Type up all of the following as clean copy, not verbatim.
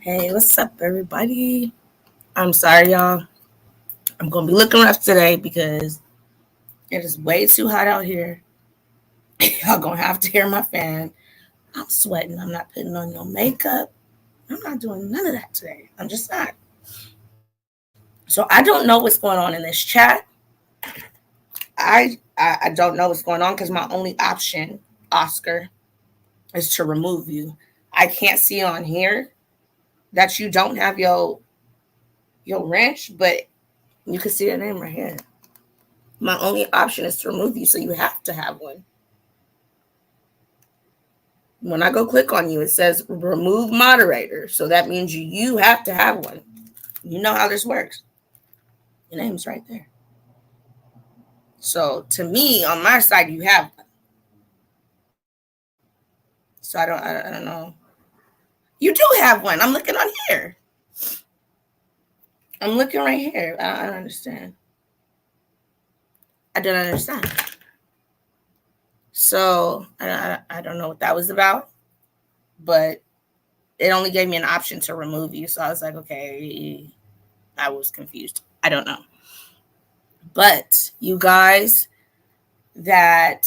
Hey, what's up, everybody? I'm sorry, y'all. I'm gonna be looking rough today because it is way too hot out here. Y'all gonna have to hear my fan. I'm sweating. I'm not putting on no makeup. I'm not doing none of that today. I'm just not. So I don't know what's going on in this chat. I don't know what's going on because my only option, Oscar, is to remove you. I can't see on here that you don't have your wrench, but you can see the name right here. My only option is to remove you, so you have to have one. When I go click on you, it says remove moderator. So that means you have to have one. You know how this works. Your name's right there. So to me, on my side, you have one. So I don't know. You do have one. I'm looking on here. I'm looking right here. I don't understand. I don't understand. So I don't know what that was about, but it only gave me an option to remove you. So I was like, okay, I was confused. I don't know. But you guys that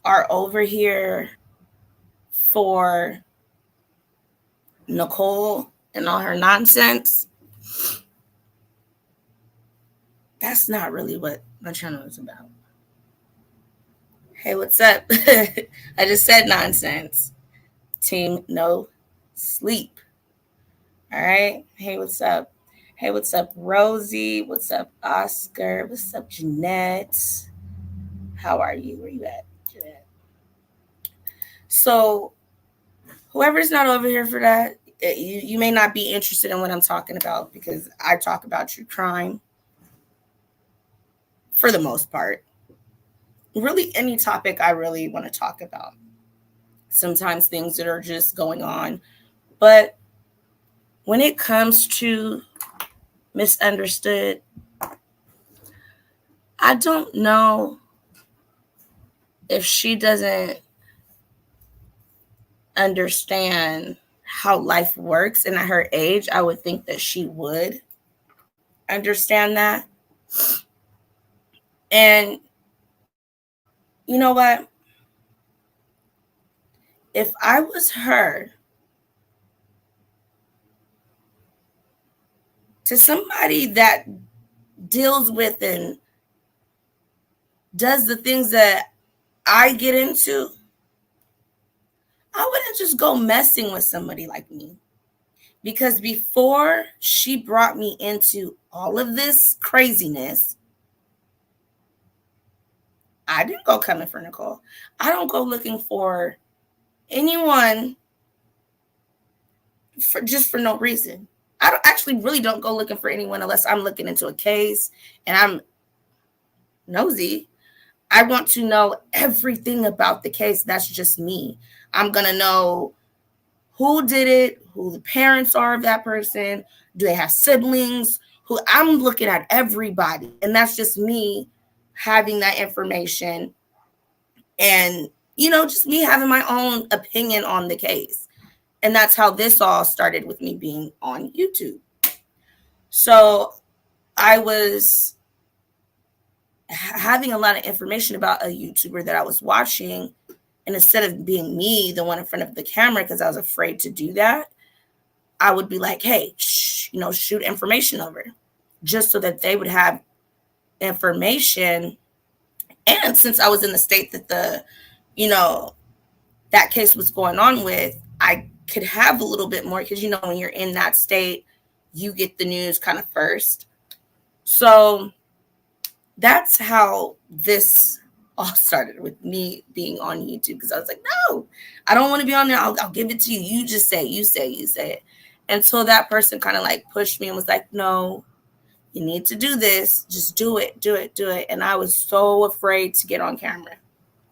are over here for Nicole and all her nonsense, that's not really what my channel is about. Hey, what's up? I just said nonsense. Team no sleep. All right. Hey, what's up? Hey, what's up, Rosie? What's up, Oscar? What's up, Jeanette? How are you? Where you at, Jeanette? So, whoever's not over here for that, you may not be interested in what I'm talking about because I talk about true crime for the most part. Really, any topic I really want to talk about. Sometimes things that are just going on. But when it comes to misunderstood, I don't know if she doesn't understand how life works. And at her age, I would think that she would understand that. And you know what? If I was her, to somebody that deals with and does the things that I get into, I wouldn't just go messing with somebody like me. Because before she brought me into all of this craziness, I didn't go coming for Nicole. I don't go looking for anyone for no reason. I don't actually really don't go looking for anyone unless I'm looking into a case and I'm nosy. I want to know everything about the case. That's just me. I'm going to know who did it, who the parents are of that person, do they have siblings, who I'm looking at everybody. And that's just me having that information and, just me having my own opinion on the case. And that's how this all started with me being on YouTube. So I was having a lot of information about a YouTuber that I was watching. And instead of being me, the one in front of the camera, because I was afraid to do that, I would be like, hey, shoot information over just so that they would have information. And since I was in the state that that case was going on with, I could have a little bit more because, when you're in that state, you get the news kind of first. So that's how this all started with me being on YouTube because I was like, no, I don't want to be on there. I'll give it to you. You just say, you say it. Until that person kind of like pushed me and was like, no, you need to do this. Just do it. And I was so afraid to get on camera,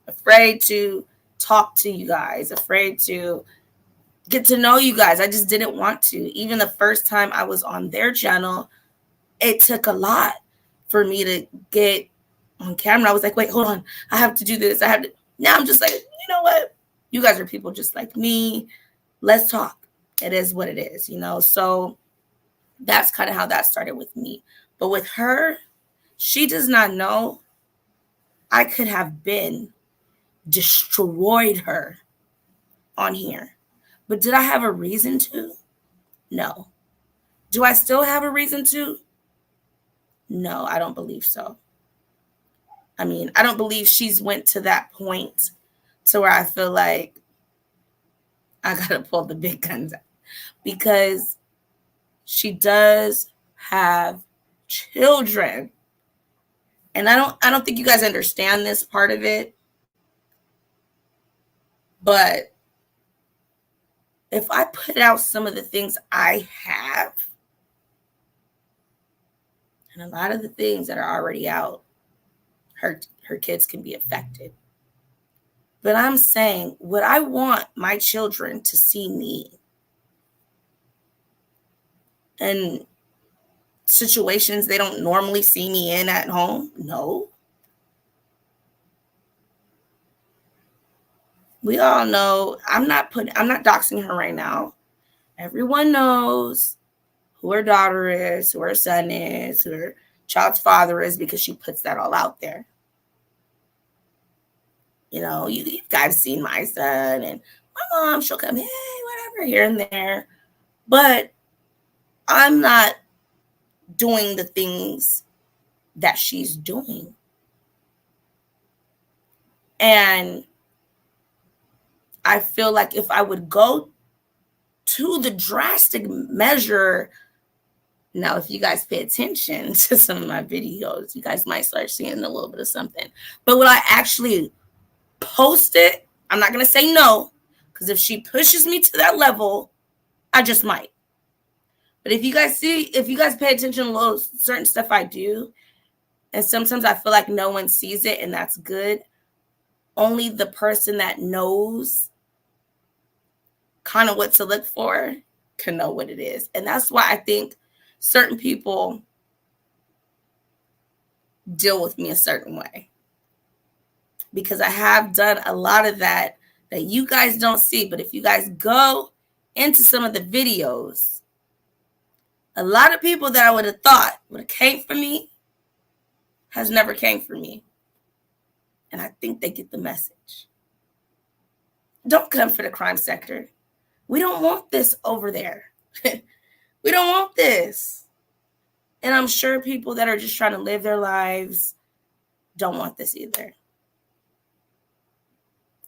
afraid to talk to you guys, afraid to get to know you guys. I just didn't want to. Even the first time I was on their channel, it took a lot for me to get on camera. I was like, wait, hold on. I have to do this. Now I'm just like, you know what? You guys are people just like me. Let's talk. It is what it is, you know? So that's kind of how that started with me. But with her, she does not know I could have been destroyed her on here. But did I have a reason to? No. Do I still have a reason to? No, I don't believe so. I mean, I don't believe she's went to that point to where I feel like I gotta pull the big guns out, because she does have children. And I don't think you guys understand this part of it. But if I put out some of the things I have, and a lot of the things that are already out, her kids can be affected. But I'm saying, would I want my children to see me in situations they don't normally see me in at home? No. We all know I'm not doxing her right now. Everyone knows who her daughter is, who her son is, who her child's father is, because she puts that all out there. You know, you guys seen my son and my mom, she'll come, hey, whatever, here and there. But I'm not doing the things that she's doing. And I feel like if I would go to the drastic measure, now if you guys pay attention to some of my videos, you guys might start seeing a little bit of something. But will I actually post it? I'm not going to say no, because if she pushes me to that level, I just might. But if you guys pay attention to little certain stuff I do, and sometimes I feel like no one sees it, and that's good. Only the person that knows kind of what to look for can know what it is. And that's why I think certain people deal with me a certain way, because I have done a lot of that you guys don't see. But if you guys go into some of the videos, a lot of people that I would have thought would have came for me has never came for me. And I think they get the message. Don't come for the crime sector. We don't want this over there. We don't want this. And I'm sure people that are just trying to live their lives don't want this either.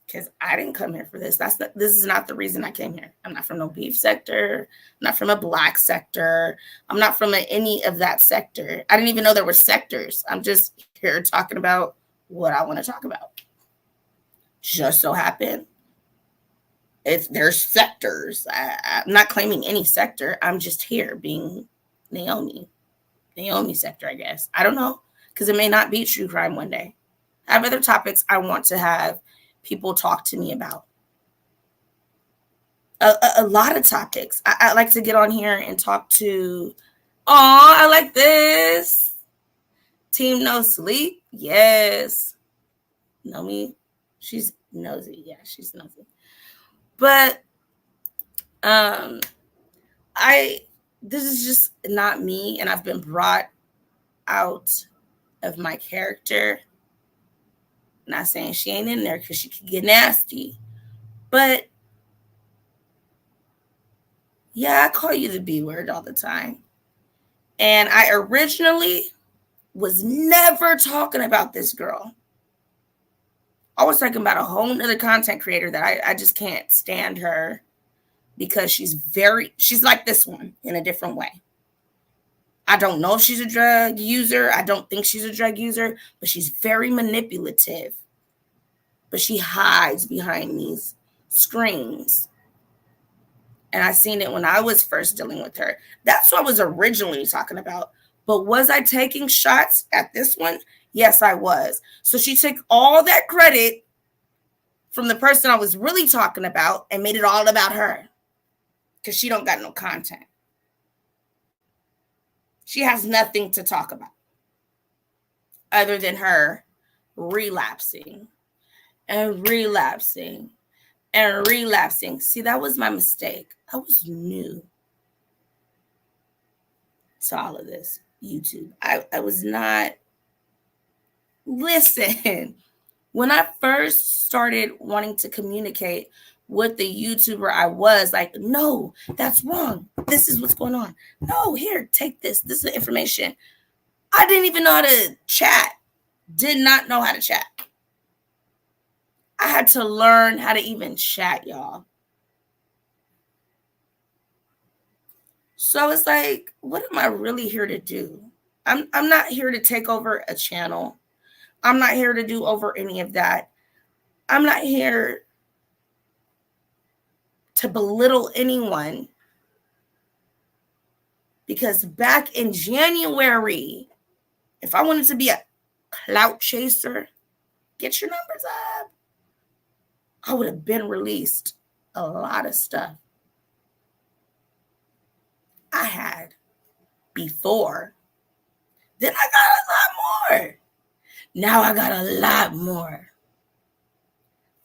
Because I didn't come here for this. This is not the reason I came here. I'm not from no beef sector. I'm not from a black sector. I'm not from any of that sector. I didn't even know there were sectors. I'm just here talking about what I want to talk about. Just so happened there's sectors. I'm not claiming any sector. I'm just here being Naomi sector, I guess. I don't know, because it may not be true crime one day. I have other topics I want to have people talk to me about. A lot of topics. I like to get on here and talk to, I like this. Team No Sleep. Yes. Know me? She's nosy. Yeah, she's nosy. But this is just not me, and I've been brought out of my character. Not saying she ain't in there, because she could get nasty. But yeah, I call you the B word all the time. And I originally was never talking about this girl. I was talking about a whole other content creator that I just can't stand her, because she's like this one in a different way. I don't know if she's a drug user. I don't think she's a drug user, but she's very manipulative. But she hides behind these screens. And I seen it when I was first dealing with her. That's what I was originally talking about. But was I taking shots at this one? Yes, I was. So she took all that credit from the person I was really talking about and made it all about her, because she don't got no content. She has nothing to talk about other than her relapsing and relapsing and relapsing. See, that was my mistake. I was new to all of this YouTube. I was not. Listen, when I first started wanting to communicate with the YouTuber I was, like, no, that's wrong. This is what's going on. No, here, take this. This is the information. I didn't even know how to chat. Did not know how to chat. I had to learn how to even chat, y'all. So it's like, what am I really here to do? I'm not here to take over a channel. I'm not here to do over any of that. I'm not here to belittle anyone. Because back in January, if I wanted to be a clout chaser, get your numbers up, I would have been released a lot of stuff I had before. Then I got a lot more. Now I got a lot more.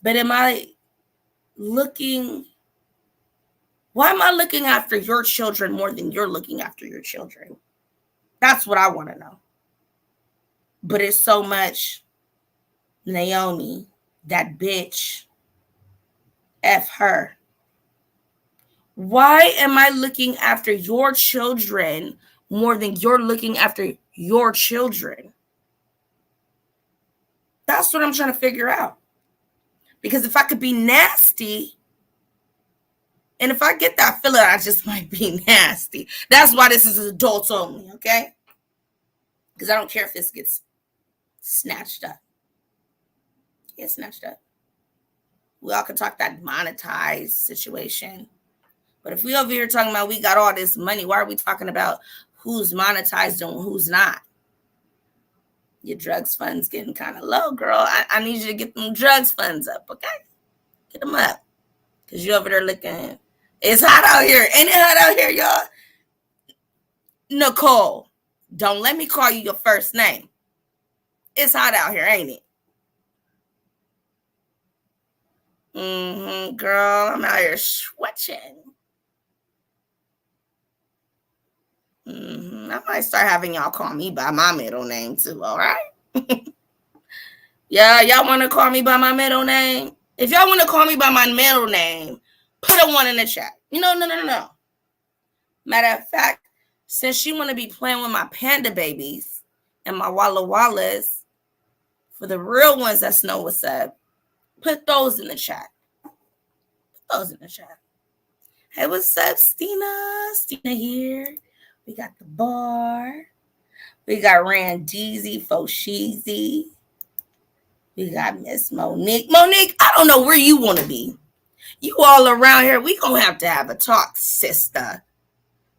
But am I looking? Why am I looking after your children more than you're looking after your children? That's what I want to know. But it's so much Naomi, that bitch, F her. Why am I looking after your children more than you're looking after your children? That's what I'm trying to figure out. Because if I could be nasty, and if I get that feeling, I just might be nasty. That's why this is adults only, okay? Because I don't care if this gets snatched up. Get snatched up. We all can talk that monetized situation. But if we over here talking about we got all this money, why are we talking about who's monetized and who's not? Your drugs funds getting kind of low, girl. I need you to get them drugs funds up, okay? Get them up. Because you're over there looking. It's hot out here. Ain't it hot out here, y'all? Nicole, don't let me call you your first name. It's hot out here, ain't it? Girl, I'm out here sweating. I might start having y'all call me by my middle name too, all right? Yeah, y'all want to call me by my middle name? If y'all want to call me by my middle name, put a 1 in the chat. No. Matter of fact, since you want to be playing with my panda babies and my Walla Wallas, for the real ones that know what's up, put those in the chat. Put those in the chat. Hey, what's up, Stina? Stina here. We got the bar. We got Randeezy, Fosheezy. We got Miss Monique. Monique, I don't know where you want to be. You all around here. We going to have a talk, sister.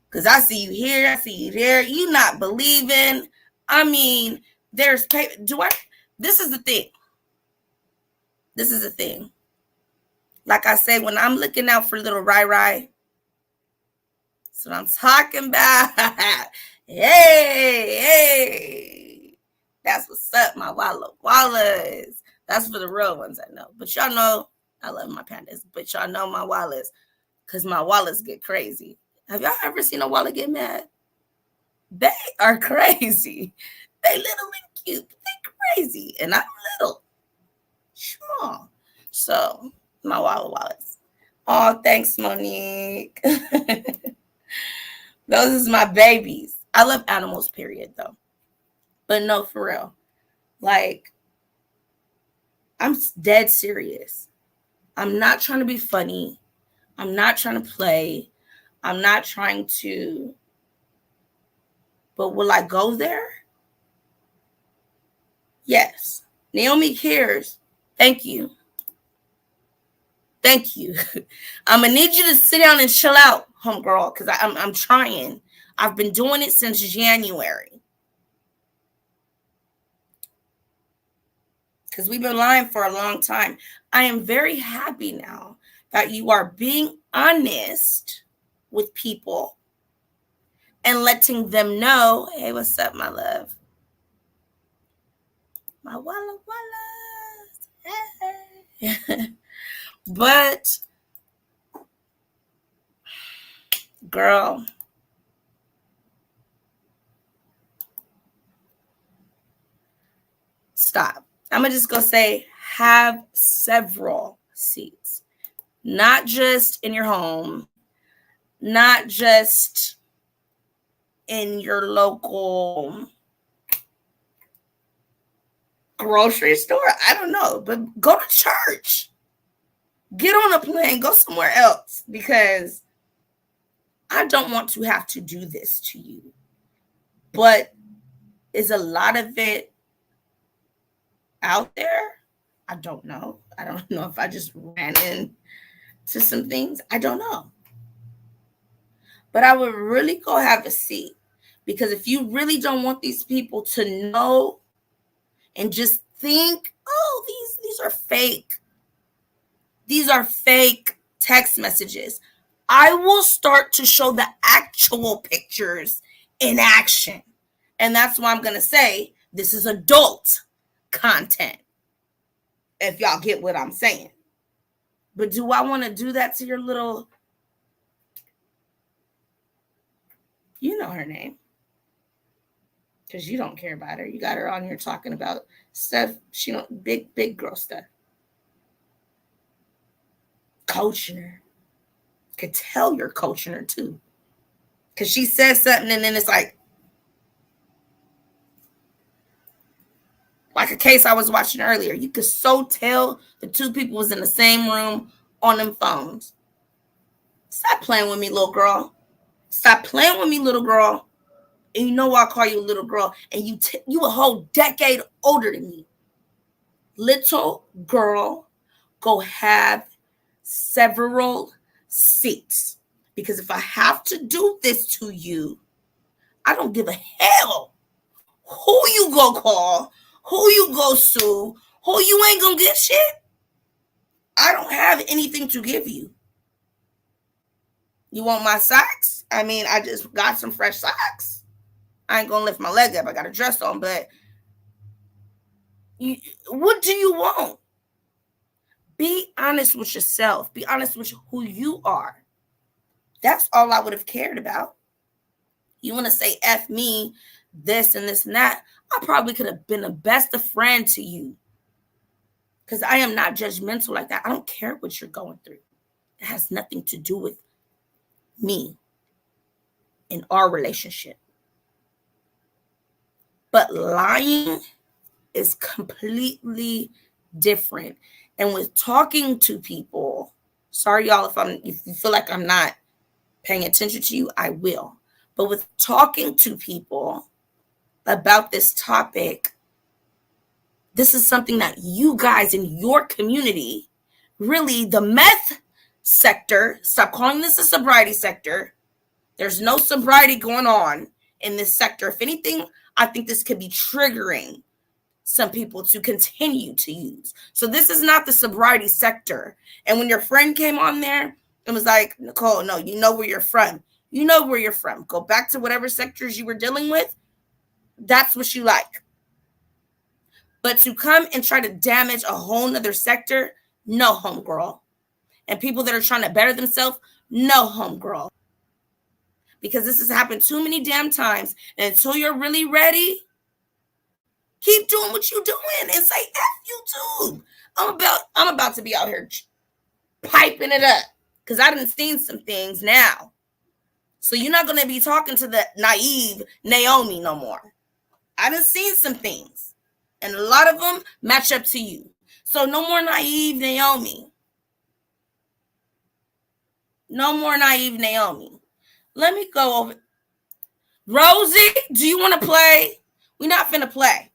Because I see you here. I see you there. You not believing. I mean, there's paper. This is the thing. This is the thing. Like I say, when I'm looking out for little Rai, that's what I'm talking about. Hey. That's what's up, my Walla Wallas. That's for the real ones I know. But y'all know I love my pandas. But y'all know my Wallas. Because my Wallas get crazy. Have y'all ever seen a Walla get mad? They are crazy. They little and cute. They crazy. And I'm little. Small. So, my Walla Wallas. Oh, thanks, Monique. Those is my babies. I love animals, period, though. But no, for real. Like, I'm dead serious. I'm not trying to be funny. I'm not trying to play. I'm not trying to. But will I go there? Yes. Naomi cares. Thank you. Thank you. I'm going to need you to sit down and chill out, homegirl, because I'm trying. I've been doing it since January. Because we've been lying for a long time. I am very happy now that you are being honest with people and letting them know, hey, what's up, my love? My Walla Wallas. Hey. But girl, stop. I'm gonna just go say have several seats, not just in your home, not just in your local grocery store. I don't know, but go to church. Get on a plane, go somewhere else, because I don't want to have to do this to you. But is a lot of it out there? I don't know. I don't know if I just ran into some things. I don't know. But I would really go have a seat, because if you really don't want these people to know and just think, oh, these are fake. These are fake text messages. I will start to show the actual pictures in action. And that's why I'm going to say this is adult content, if y'all get what I'm saying. But do I want to do that to your little, you know her name, because you don't care about her. You got her on here talking about stuff. She don't, big girl stuff. Coaching her. Could tell you're coaching her too. Because she says something and then it's like a case I was watching earlier. You could so tell the two people was in the same room on them phones. Stop playing with me, little girl. Stop playing with me, little girl. And you know why I call you a little girl. And you a whole decade older than me. Little girl, go have several seats. Because if I have to do this to you, I don't give a hell who you go call, who you go sue, who you ain't gonna get shit. I don't have anything to give you. You want my socks? I mean, I just got some fresh socks. I ain't gonna lift my leg up. I got a dress on, but what do you want? Be honest with yourself. Be honest with who you are. That's all I would have cared about. You want to say F me, this and this and that. I probably could have been the best of friend to you, because I am not judgmental like that. I don't care what you're going through. It has nothing to do with me in our relationship. But lying is completely different. And with talking to people, sorry y'all if you feel like I'm not paying attention to you, I will. But with talking to people about this topic, this is something that you guys in your community, really the meth sector, stop calling this a sobriety sector. There's no sobriety going on in this sector. If anything, I think this could be triggering some people to continue to use. So this is not the sobriety sector. And when your friend came on there, it was like, Nicole, no, you know where you're from. You know where you're from. Go back to whatever sectors you were dealing with. That's what you like. But to come and try to damage a whole nother sector, no, homegirl. And people that are trying to better themselves, no, homegirl. Because this has happened too many damn times. And until you're really ready, keep doing what you're doing and say F you too. I'm about to be out here piping it up, because I done seen some things now. So you're not going to be talking to the naive Naomi no more. I done seen some things, and a lot of them match up to you. So no more naive Naomi. No more naive Naomi. Let me go over. Rosie, do you want to play? We not finna play.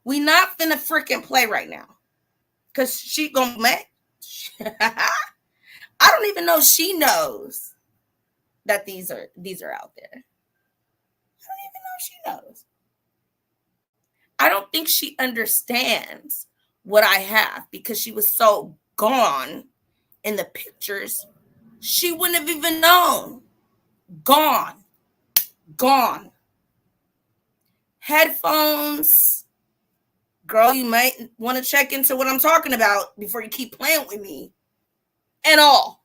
We not finna freaking play right now. Because she gonna make. I don't even know she knows that these are out there. I don't even know if she knows. I don't think she understands what I have, because she was so gone in the pictures. She wouldn't have even known. Gone. Headphones girl, you might want to check into what I'm talking about before you keep playing with me. And all.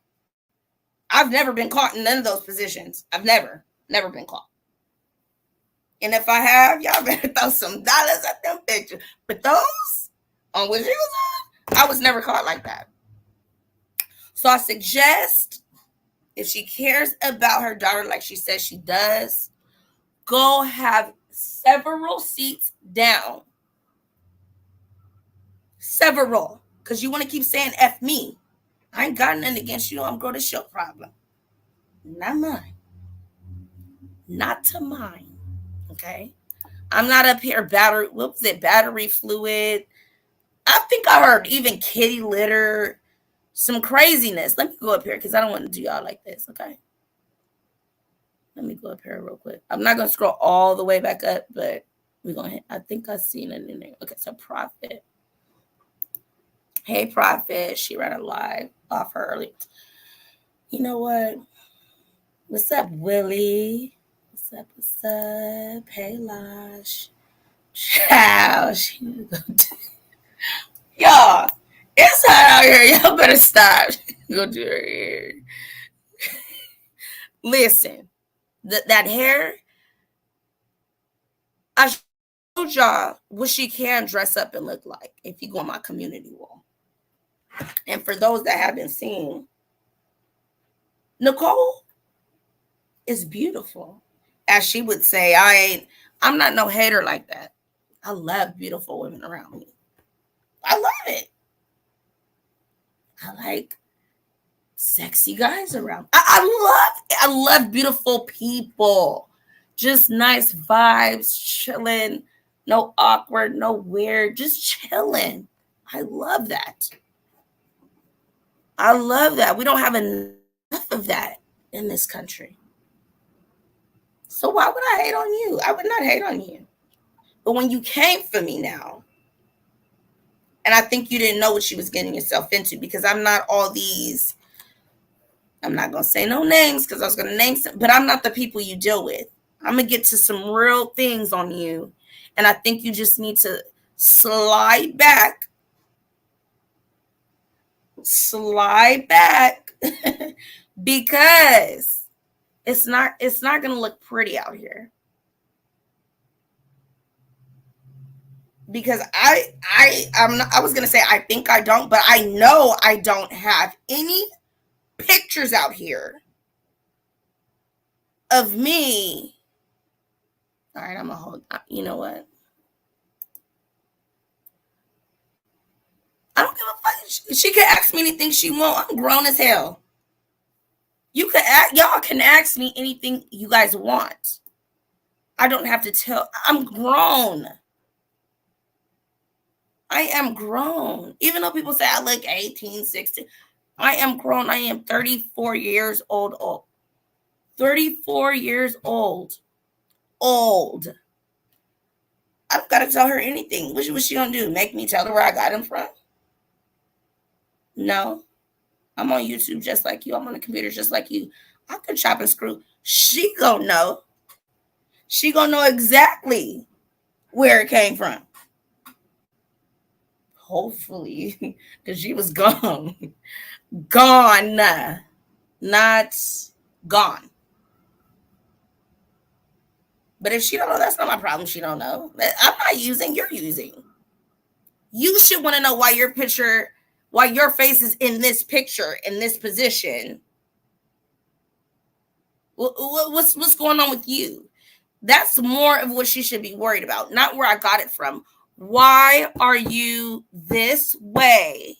I've never been caught in none of those positions. I've never been caught. And if I have, y'all better throw some dollars at them pictures. But those on which she was on, I was never caught like that. So I suggest, if she cares about her daughter like she says she does, go have several seats down. Several. Because you want to keep saying F me. I ain't got nothing against you. I'm going to show problem. Not mine. Not to mine. Okay? I'm not up here battery fluid. I think I heard even kitty litter. Some craziness. Let me go up here because I don't want to do y'all like this, okay? Let me go up here real quick. I'm not going to scroll all the way back up, but we're going to hit. I think I've seen it in there. Okay, so Prophet. Hey, Prophet. She ran a live off her early. You know what? What's up, Willie? What's up? What's up? Hey, Lash. Ciao. Y'all, it's hot out here. Y'all better stop. Go do her hair. Listen, that hair, I showed y'all what she can dress up and look like if you go on my community wall. And for those that haven't seen, Nicole is beautiful. As she would say, I'm not no hater like that. I love beautiful women around me. I love it. I like sexy guys around. I love beautiful people. Just nice vibes, chilling, no awkward, no weird, just chilling. I love that. I love that. We don't have enough of that in this country. So why would I hate on you? I would not hate on you. But when you came for me now, and I think you didn't know what she was getting yourself into, because I'm not all these, I'm not going to say no names because I was going to name some, but I'm not the people you deal with. I'm going to get to some real things on you. And I think you just need to slide back because it's not going to look pretty out here. Because I was going to say, I think I don't, but I know I don't have any pictures out here of me. All right, I'm going to hold, you know what? I don't give a fuck. She can ask me anything she want. I'm grown as hell. Y'all can ask me anything you guys want. I don't have to tell. I'm grown. I am grown. Even though people say I look 18, 16, I am grown. I am 34 years old. 34 years old. Old. I don't got to tell her anything. What she gonna do? Make me tell her where I got him from? No. I'm on YouTube just like you. I'm on the computer just like you. I could chop and screw. She gonna know. She gonna know exactly where it came from. Hopefully, because she was gone. Gone. Not gone. But if she don't know, that's not my problem. She don't know. I'm not using, you're using. You should want to know why your face is in this picture, in this position. What's going on with you? That's more of what she should be worried about, not where I got it from. Why are you this way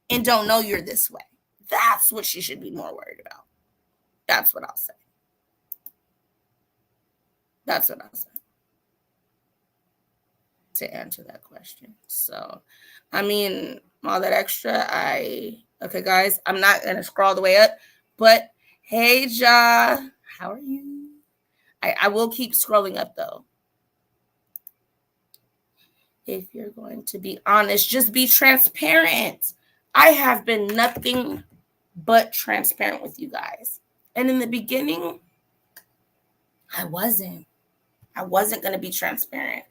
and don't know you're this way? That's what she should be more worried about. That's what I'll say. That's what I'll say to answer that question. So, I mean, all that extra, okay, guys, I'm not going to scroll the way up, but hey, Ja, how are you? I will keep scrolling up, though. If you're going to be honest, just be transparent. I have been nothing but transparent with you guys. And in the beginning, I wasn't going to be transparent.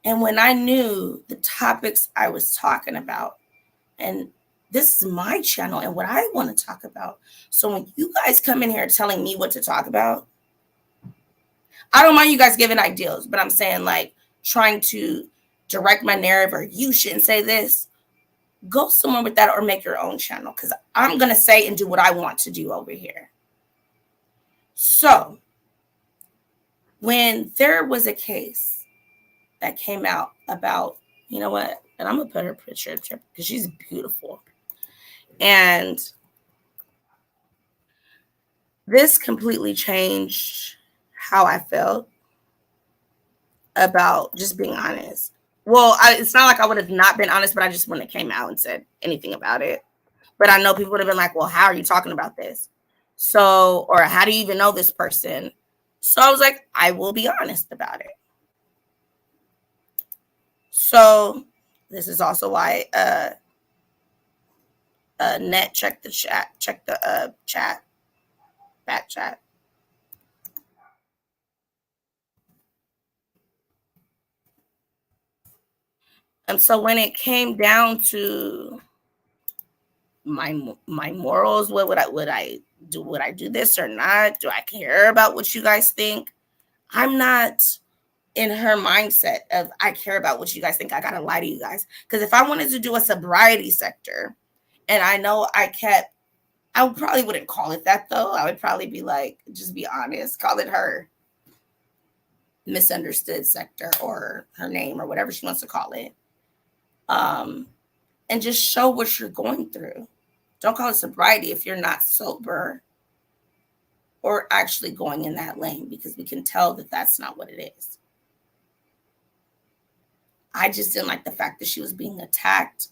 And when I knew the topics I was talking about, and this is my channel and what I want to talk about. So when you guys come in here telling me what to talk about, I don't mind you guys giving ideas, but I'm saying like trying to direct my narrative or you shouldn't say this. Go somewhere with that or make your own channel because I'm going to say and do what I want to do over here. So when there was a case that came out about, you know what, and I'm going to put her picture up here because she's beautiful. And this completely changed how I felt about just being honest. Well, it's not like I would have not been honest, but I just wouldn't have came out and said anything about it. But I know people would have been like, well, how are you talking about this? So, or how do you even know this person? So I was like, I will be honest about it. So this is also why Net check the chat, back chat. And so when it came down to my morals, what would I do? Would I do this or not? Do I care about what you guys think? I'm not in her mindset of I care about what you guys think. I gotta lie to you guys. Because if I wanted to do a sobriety sector and I know I probably wouldn't call it that though. I would probably be like, just be honest, call it her misunderstood sector or her name or whatever she wants to call it. And just show what you're going through. Don't call it sobriety if you're not sober or actually going in that lane because we can tell that that's not what it is. I just didn't like the fact that she was being attacked.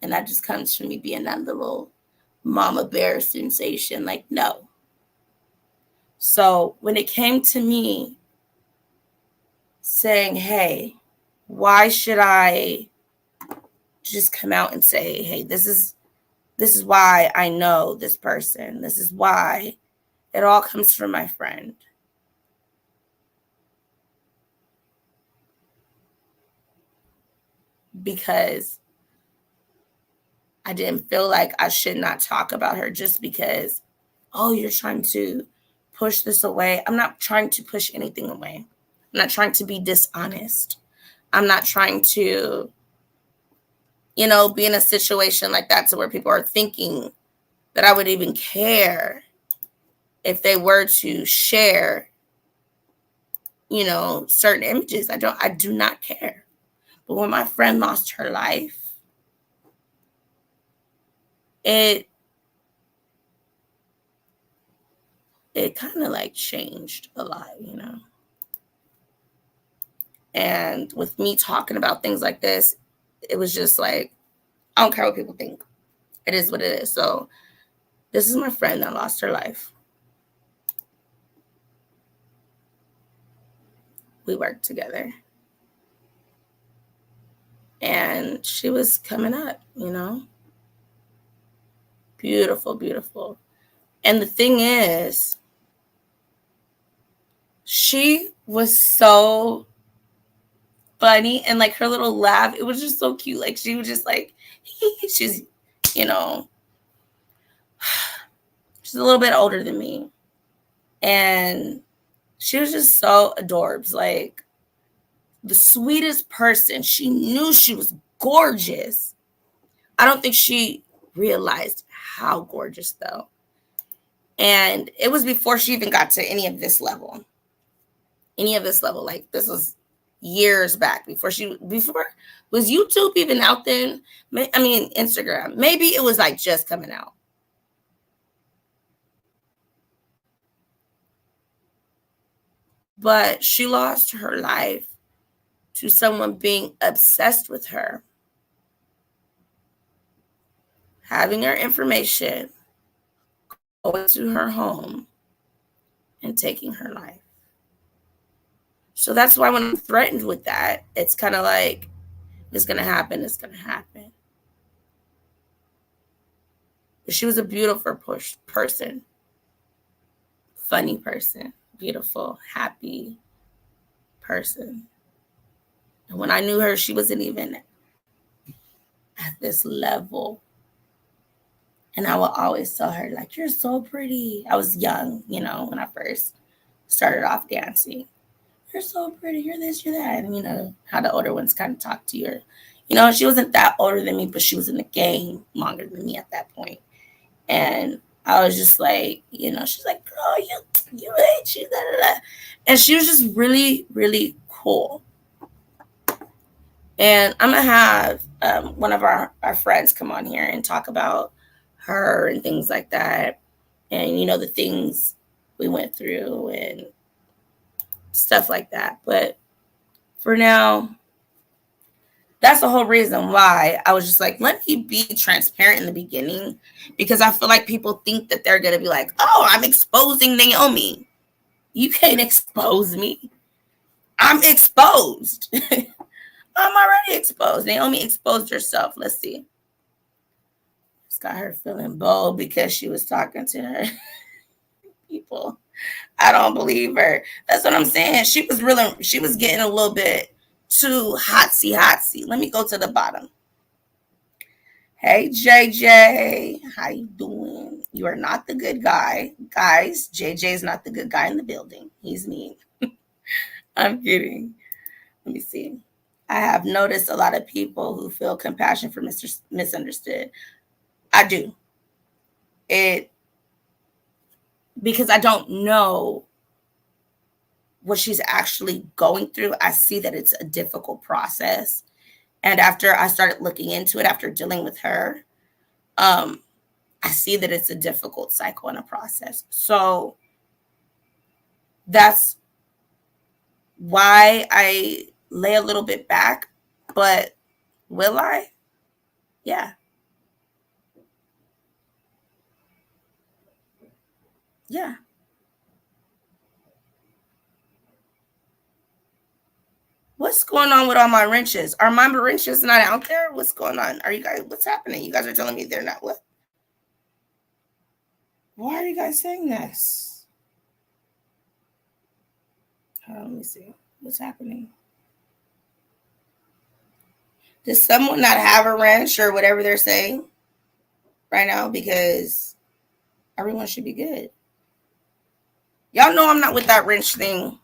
And that just comes from me being that little mama bear sensation. Like, no. So when it came to me saying, hey, why should I just come out and say, hey, this is why I know this person. This is why it all comes from my friend. Because I didn't feel like I should not talk about her just because, oh, you're trying to push this away. I'm not trying to push anything away. I'm not trying to be dishonest. I'm not trying to, be in a situation like that to where people are thinking that I would even care if they were to share, certain images. I do not care. But when my friend lost her life, it kind of like changed a lot, And with me talking about things like this, it was just like, I don't care what people think. It is what it is. So this is my friend that lost her life. We worked together. And she was coming up, Beautiful, beautiful. And the thing is, she was so funny and like her little laugh, it was just so cute. Like she was just like, she's, she's a little bit older than me. And she was just so adorbs, like the sweetest person. She knew she was gorgeous. I don't think she realized how gorgeous though. And it was before she even got to any of this level. Like this was years back before was YouTube even out then? I mean, Instagram. Maybe it was like just coming out. But she lost her life to someone being obsessed with her, having her information, going to her home, and taking her life. So that's why when I'm threatened with that, it's kind of like, it's going to happen. It's going to happen. But she was a beautiful person, funny person, beautiful, happy person. And when I knew her, she wasn't even at this level. And I would always tell her, like, you're so pretty. I was young, when I first started off dancing. You're so pretty. You're this, you're that. And how the older ones kind of talk to you. She wasn't that older than me, but she was in the game longer than me at that point. And I was just like, she's like, girl, you ain't you, da, da, da. And she was just really, really cool. And I'm going to have one of our friends come on here and talk about her and things like that. And, the things we went through and stuff like that. But for now, that's the whole reason why I was just like, let me be transparent in the beginning, because I feel like people think that they're going to be like, oh, I'm exposing Naomi. You can't expose me. I'm exposed. I'm already exposed. Naomi exposed herself. Let's see. It's got her feeling bold because she was talking to her people. I don't believe her. That's what I'm saying. She was getting a little bit too hotsy. Let me go to the bottom. Hey, JJ, how you doing? You are not the good guy. Guys, JJ is not the good guy in the building. He's mean. I'm kidding. Let me see. I have noticed a lot of people who feel compassion for Mr. Misunderstood. I do. Because I don't know what she's actually going through. I see that it's a difficult process. And after I started looking into it, after dealing with her, I see that it's a difficult cycle and a process. So that's why I lay a little bit back. But will I? Yeah. Yeah. What's going on with all my wrenches? Are my wrenches not out there? What's going on? What's happening? You guys are telling me they're not what? Why are you guys saying this? Let me see. What's happening? Does someone not have a wrench or whatever they're saying right now? Because everyone should be good. Y'all know I'm not with that wrench thing.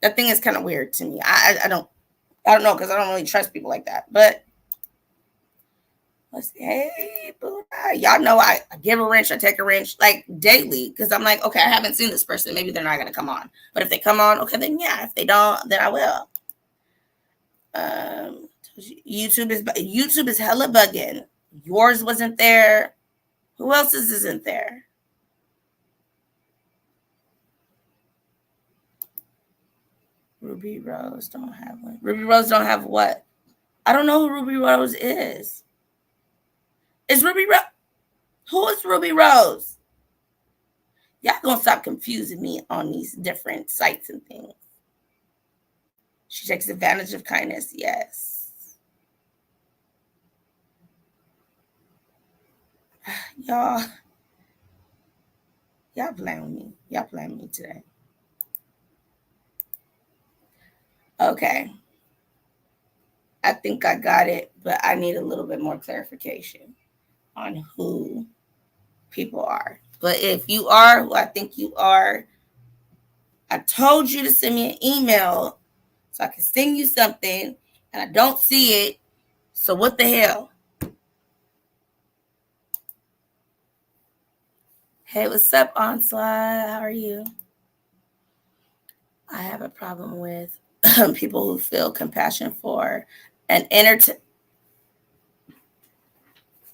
That thing is kind of weird to me. I don't know, because I don't really trust people like that. But let's see. Hey, Buddha. Y'all know I give a wrench, I take a wrench like daily, because I'm like, okay, I haven't seen this person. Maybe they're not going to come on. But if they come on, okay, then yeah. If they don't, then I will. YouTube is hella bugging. Yours wasn't there. Who else's isn't there? Ruby Rose don't have one. Ruby Rose don't have what? I don't know who Ruby Rose is. Is Ruby Rose? Who is Ruby Rose? Y'all gonna stop confusing me on these different sites and things. She takes advantage of kindness. Yes. Y'all playing me. Y'all playing me today. Okay. I think I got it, but I need a little bit more clarification on who people are. But if you are who I think you are, I told you to send me an email so I can send you something, and I don't see it. So what the hell? Hey, what's up, Onslaught? How are you? I have a problem with people who feel compassion for an Let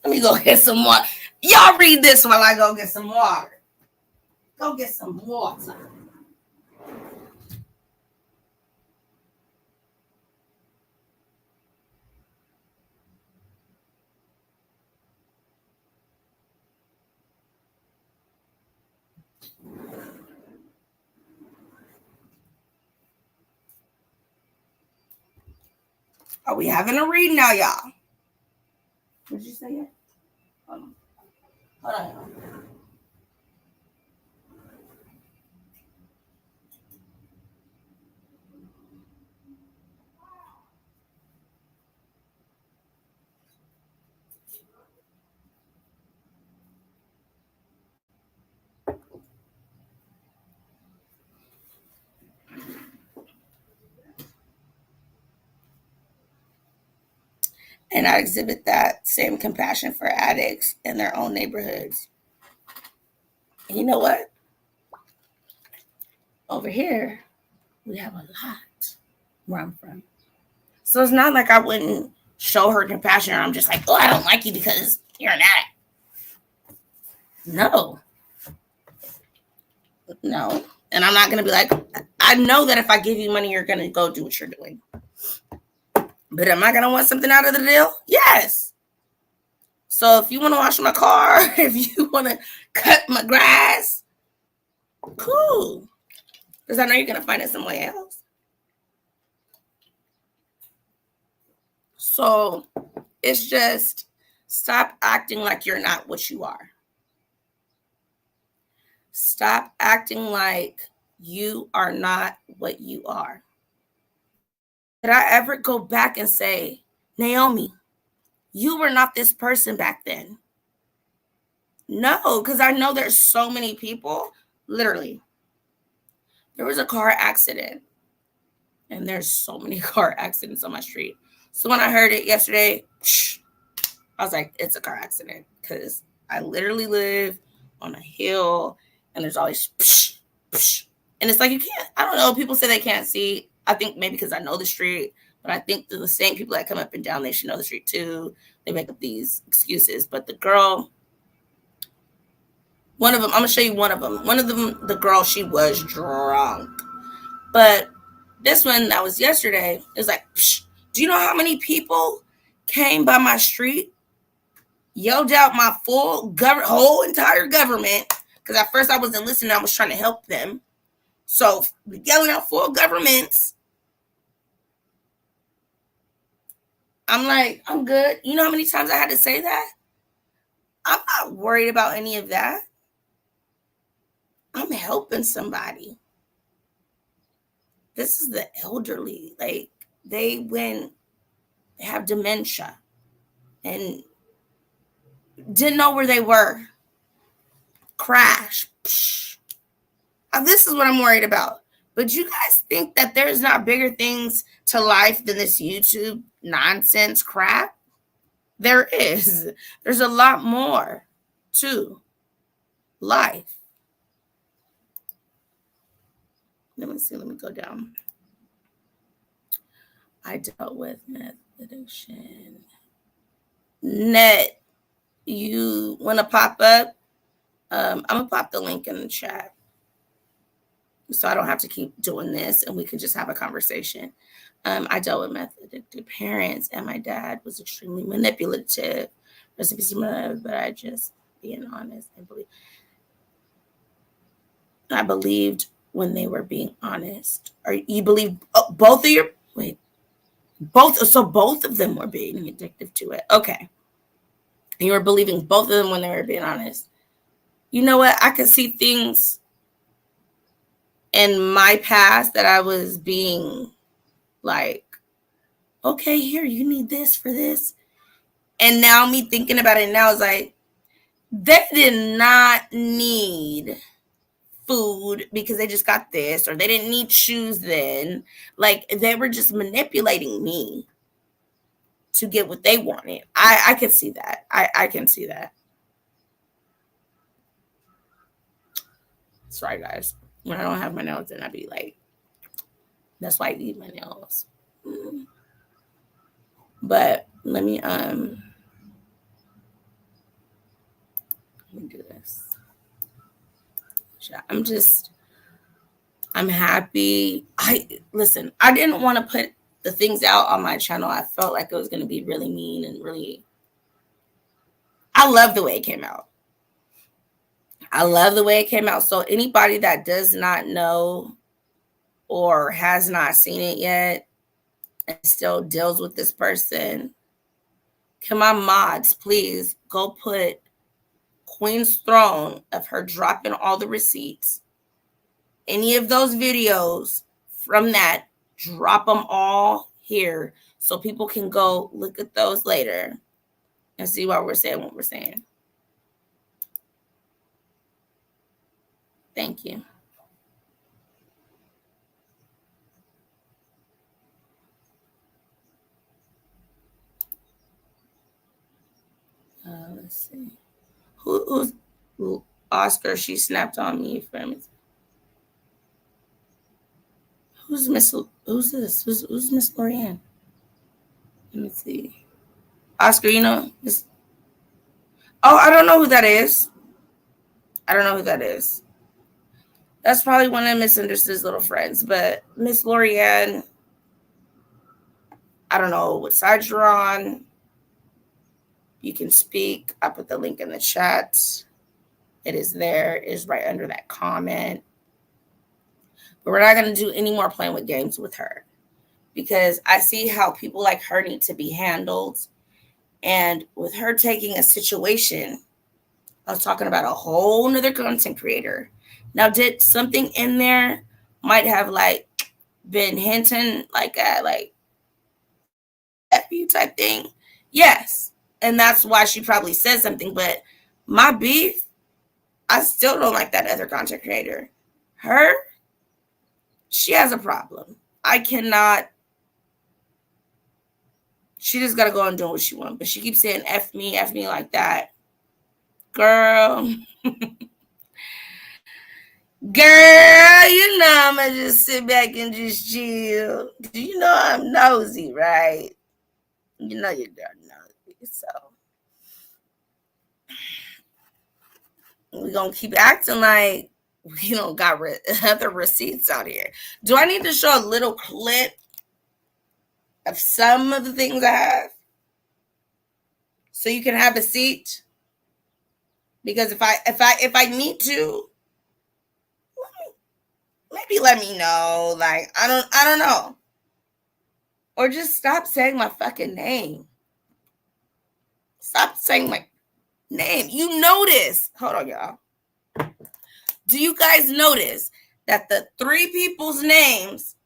me go get some water. Y'all read this while I go get some water. Go get some water. Are we having a read now, y'all? What did you say yet? Hold on. Hold on. And I exhibit that same compassion for addicts in their own neighborhoods. And you know what? Over here, we have a lot where I'm from. So it's not like I wouldn't show her compassion or I'm just like, oh, I don't like you because you're an addict. No. No. And I'm not going to be like, I know that if I give you money, you're going to go do what you're doing. But am I going to want something out of the deal? Yes. So if you want to wash my car, if you want to cut my grass, cool. Because I know you're going to find it somewhere else. So it's just stop acting like you're not what you are. Stop acting like you are not what you are. Did I ever go back and say, Naomi, you were not this person back then? No, because I know there's so many people. Literally, there was a car accident, and there's so many car accidents on my street. So when I heard it yesterday, I was like, it's a car accident, because I literally live on a hill, and there's always and it's like you can't. I don't know. People say they can't see. I think maybe because I know the street, but I think the same people that come up and down, they should know the street too. They make up these excuses. But the girl, one of them, I'm gonna show you one of them. One of them, the girl, she was drunk. But this one that was yesterday, it was like, do you know how many people came by my street, yelled out my whole entire government? Because at first I wasn't listening, I was trying to help them. So yelling out full governments. I'm like, I'm good. You know how many times I had to say that? I'm not worried about any of that. I'm helping somebody. This is the elderly. Like, they have dementia and didn't know where they were. Crash. This is what I'm worried about. But you guys think that there's not bigger things to life than this YouTube nonsense crap? There is. There's a lot more to life. Let me see. Let me go down. I dealt with meth addiction. Net, you want to pop up? I'm going to pop the link in the chat so I don't have to keep doing this and we can just have a conversation. I dealt with meth addicted parents, and my dad was extremely manipulative. But I just being honest and I believed when they were being honest. Or you believe both of your both of them were being addictive to it. Okay. You were believing both of them when they were being honest. You know what? I could see things in my past that I was being like, okay, here, you need this for this. And now me thinking about it now is like, they did not need food because they just got this, or they didn't need shoes then. Like, they were just manipulating me to get what they wanted. I can see that. I can see that. Sorry, guys. When I don't have my nails in, I'd be like, that's why I eat my nails. But let me do this. I'm happy. Listen, I didn't want to put the things out on my channel. I felt like it was going to be really mean and really, I love the way it came out. I love the way it came out. So anybody that does not know or has not seen it yet and still deals with this person, can my mods please go put Queen's Throne of her dropping all the receipts, any of those videos from that, drop them all here so people can go look at those later and see why we're saying what we're saying. Thank you. Let's see. Who's Oscar? She snapped on me from. Who's Miss? Who's this? Who's Miss Lorianne? Let me see. Oscar, you know this. Oh, I don't know who that is. I don't know who that is. That's probably one of Miss Anderson's little friends. But Miss Lorianne, I don't know what side you're on. You can speak. I put the link in the chat. It is there. It is right under that comment. But we're not going to do any more playing with games with her because I see how people like her need to be handled. And with her taking a situation, I was talking about a whole nother content creator. Now, did something in there might have like been hinting like at like F you type thing? Yes. And that's why she probably said something. But my beef, I still don't like that other content creator. Her, she has a problem. I cannot. She just got to go and do what she wants. But she keeps saying F me like that. Girl. Girl, you know I'm going to just sit back and just chill. You know I'm nosy, right? You know your girl nosy. So we're going to keep acting like we don't got other receipts out here. Do I need to show a little clip of some of the things I have? So you can have a seat? Because if I need to, maybe let me know. Like, I don't know. Or just stop saying my fucking name. Stop saying my name. You notice. Hold on, y'all. Do you guys notice that the three people's names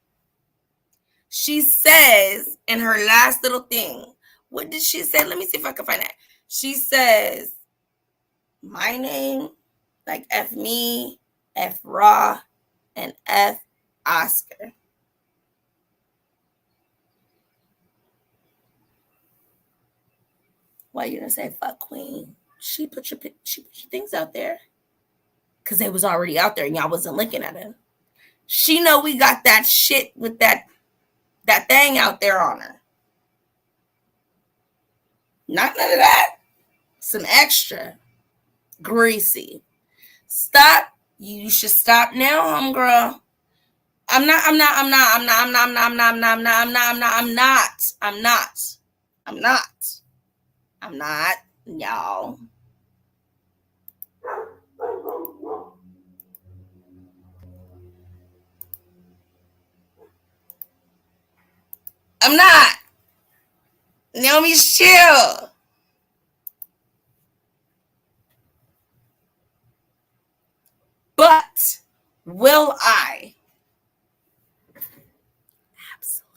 she says in her last little thing? What did she say? Let me see if I can find that. She says my name, like F me, F Raw, and F Oscar. Why you gonna say fuck Queen? She put your things out there because they was already out there and y'all wasn't looking at it. She know we got that shit with that thing out there on her. Not none of that. Some extra greasy. Stop. You should stop now, homegirl. I'm not, y'all. I'm not. Naomi's chill. But will I? Absolutely.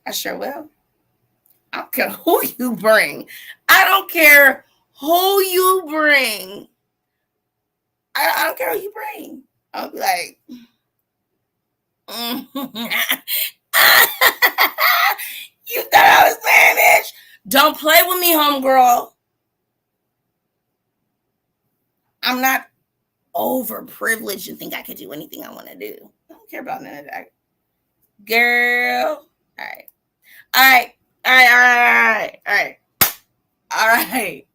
I sure will. I don't care who you bring. I don't care who you bring. I don't care who you bring. I'll be like, you thought I was playing, bitch? Don't play with me, homegirl. I'm not overprivileged and think I can do anything I want to do. I don't care about none of that. Girl. All right. All right. All right. All right. All right.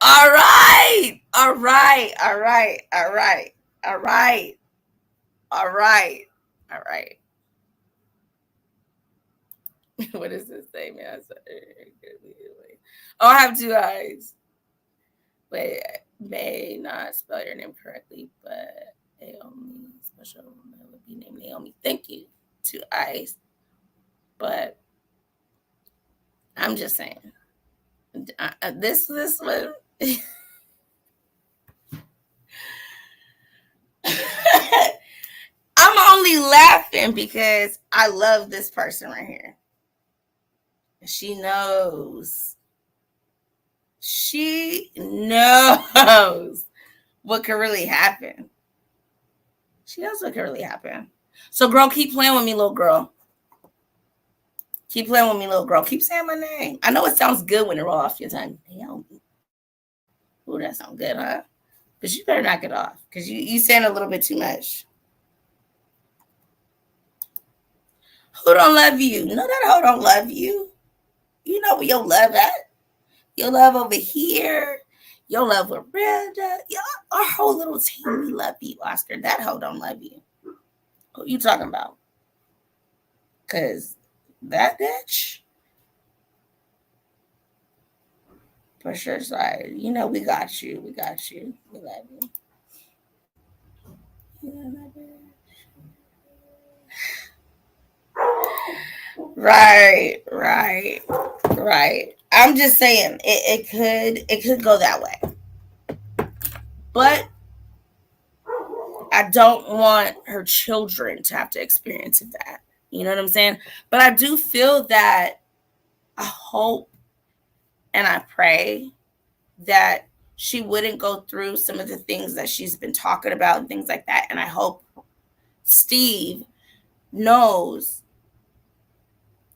All right. All right. All right. All right. All right. All right. All right. All right. What does this say, man? Oh, I have two eyes. Wait, may not spell your name correctly, but Naomi special would be named Naomi. Thank you. Two eyes. But I'm just saying. This one. I'm only laughing because I love this person right here. She knows. She knows what could really happen. She knows what could really happen. So, girl, keep playing with me, little girl. Keep playing with me, little girl. Keep saying my name. I know it sounds good when it rolls off your tongue. Naomi. Ooh, that sounds good, huh? But you better knock it off because you saying a little bit too much. Who don't love you? No, that hoe don't love you. You know where your love at? Your love over here. Your love with Brenda. Yeah, our whole little team, we love you, Oscar. That hoe don't love you. Who you talking about? Because that bitch, for sure side. You know we got you. We got you. We love you. Right, right, right. I'm just saying it could go that way. But I don't want her children to have to experience that. You know what I'm saying? But I do feel that I hope and I pray that she wouldn't go through some of the things that she's been talking about and things like that. And I hope Steve knows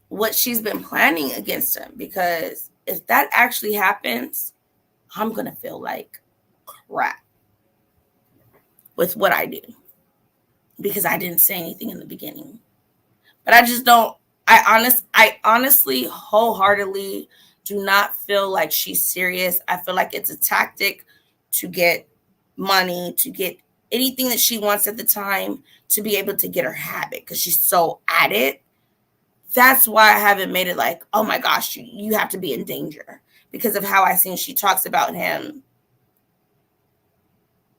what she's been planning against him, because if that actually happens, I'm going to feel like crap with what I do because I didn't say anything in the beginning. But I just don't, I honestly, wholeheartedly do not feel like she's serious. I feel like it's a tactic to get money, to get anything that she wants at the time, to be able to get her habit because she's so at it. That's why I haven't made it like, oh my gosh, you have to be in danger, because of how I seen she talks about him.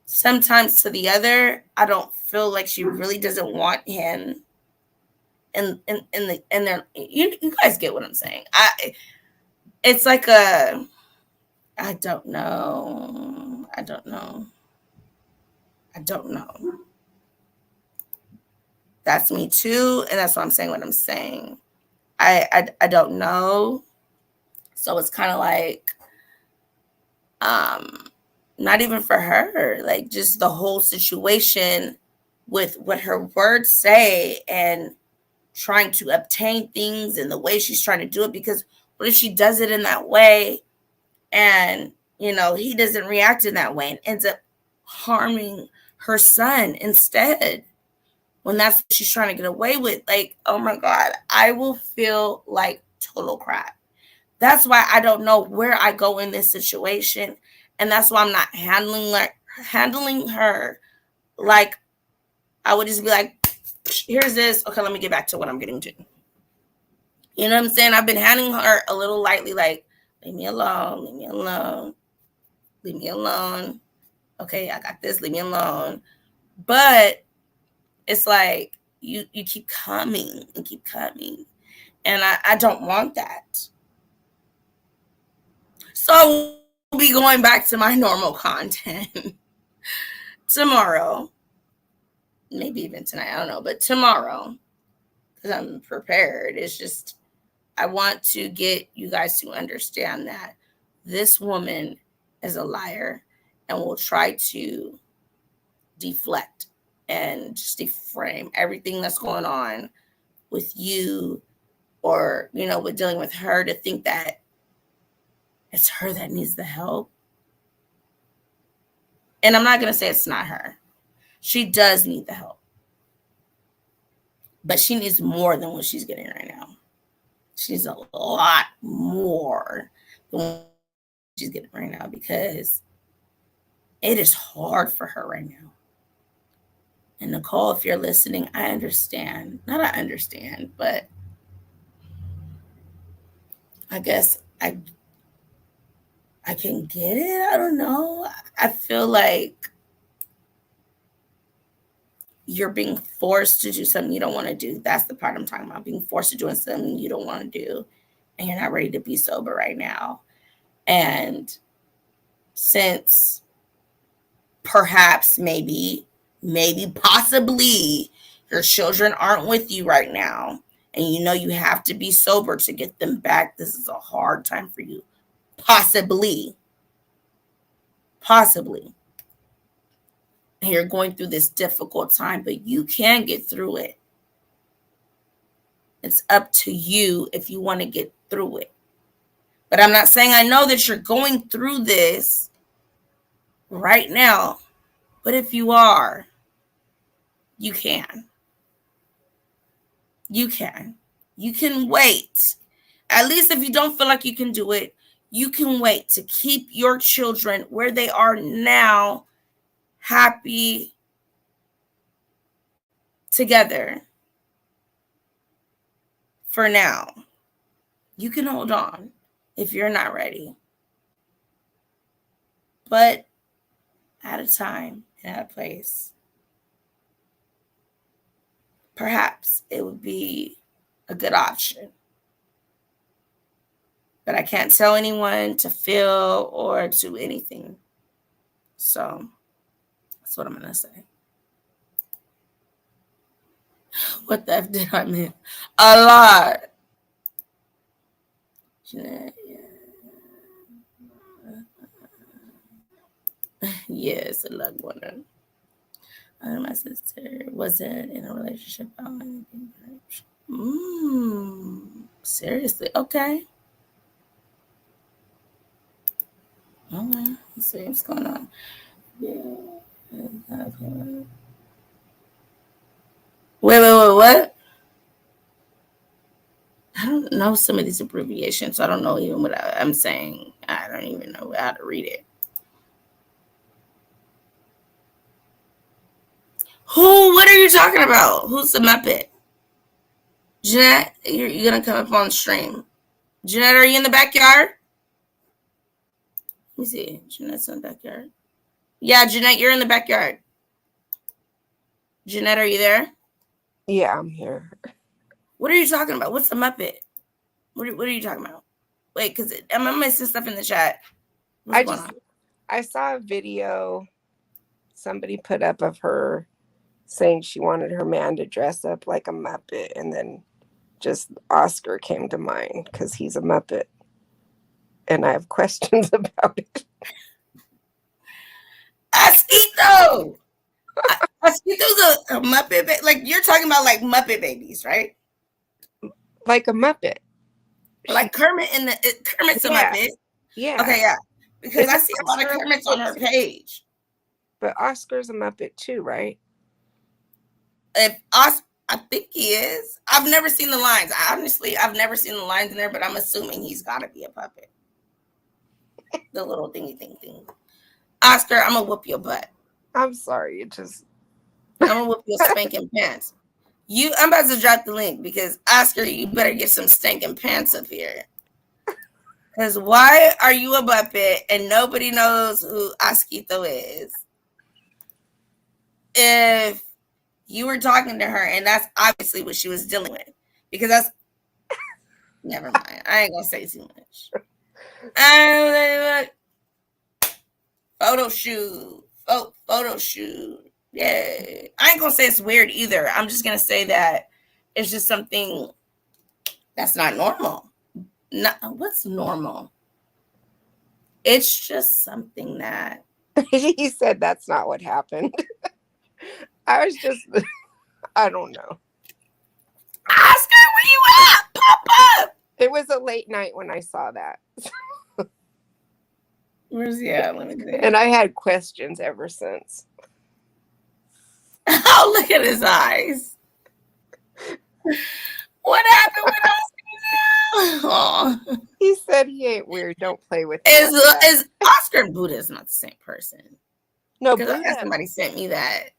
Sometimes to the other, I don't feel like she really doesn't want him. And you guys get what I'm saying. It's like I don't know. I don't know. I don't know. That's me too, and that's why I'm saying what I'm saying. I don't know. So it's kind of like not even for her, like just the whole situation with what her words say and trying to obtain things and the way she's trying to do it. Because what if she does it in that way and he doesn't react in that way and ends up harming her son instead, when that's what she's trying to get away with? Like, oh my God, I will feel like total crap. That's why I don't know where I go in this situation. And that's why I'm not handling her like I would just be like, here's this. Okay, let me get back to what I'm getting to. You know what I'm saying? I've been handling her a little lightly, like, leave me alone, leave me alone, leave me alone. Okay, I got this, leave me alone. But it's like you keep coming and keep coming. And I don't want that. So we'll be going back to my normal content tomorrow. Maybe even tonight, I don't know. But tomorrow, because I'm prepared. It's just I want to get you guys to understand that this woman is a liar and will try to deflect and just deframe everything that's going on with you, or, with dealing with her, to think that it's her that needs the help. And I'm not going to say it's not her. She does need the help. But she needs more than what she's getting right now. She needs a lot more than what she's getting right now, because it is hard for her right now. And Nicole, if you're listening, I understand. Not I understand, but I guess I can get it. I don't know. I feel like you're being forced to do something you don't want to do. That's the part I'm talking about. Being forced to do something you don't want to do, and you're not ready to be sober right now. And since perhaps, maybe, possibly, your children aren't with you right now, and you have to be sober to get them back, this is a hard time for you. Possibly. And you're going through this difficult time, but you can get through it. It's up to you if you want to get through it. But I'm not saying I know that you're going through this right now. But if you are, you can. You can. You can wait. At least if you don't feel like you can do it, you can wait to keep your children where they are now, happy, together. For now, you can hold on if you're not ready. But at a time and at a place, perhaps it would be a good option. But I can't tell anyone to feel or do anything. So that's what I'm going to say. What the F did I mean? A lot. Yes, a lot more. My sister wasn't in a relationship. Seriously, okay. Okay, let's see what's going on. Yeah. Wait, what? I don't know some of these abbreviations, so I don't know even what I'm saying. I don't even know how to read it. Who? What are you talking about? Who's the Muppet? Jeanette, you're going to come up on stream. Jeanette, are you in the backyard? Let me see. Jeanette's in the backyard. Yeah, Jeanette, you're in the backyard. Jeanette, are you there? Yeah, I'm here. What are you talking about? What's the Muppet? What are you talking about? Wait, because I'm missing stuff in the chat. What's going on? I saw a video somebody put up of her saying she wanted her man to dress up like a Muppet, and then just Oscar came to mind because he's a Muppet. And I have questions about it. Asquito! Asquito's a Muppet. Like, you're talking about like Muppet babies, right? Like a Muppet. Like Kermit Kermit's a Muppet. Yeah. Okay, yeah. Because I see a lot of Kermits on her page. But Oscar's a Muppet too, right? I think he is. I've never seen the lines. I've never seen the lines in there, but I'm assuming he's got to be a puppet. The little thingy thing. Oscar, I'm going to whoop your butt. I'm sorry. I'm going to whoop your spanking pants. I'm about to drop the link because, Oscar, you better get some stinking pants up here. Because why are you a Muppet and nobody knows who Asquito is? If you were talking to her, and that's obviously what she was dealing with. Because that's... Never mind. I ain't going to say too much. Photo shoot. Photo shoot. Yeah. I ain't going to say it's weird either. I'm just going to say that it's just something that's not normal. What's normal? It's just something that... He said that's not what happened. I don't know. Oscar, where you at? Pop up! It was a late night when I saw that. Where's he at? Let me see. And I had questions ever since. Oh, look at his eyes. What happened with Oscar now? Oh. He said he ain't weird. Don't play with him. Is Oscar and Buddha is not the same person? No, because somebody sent me that.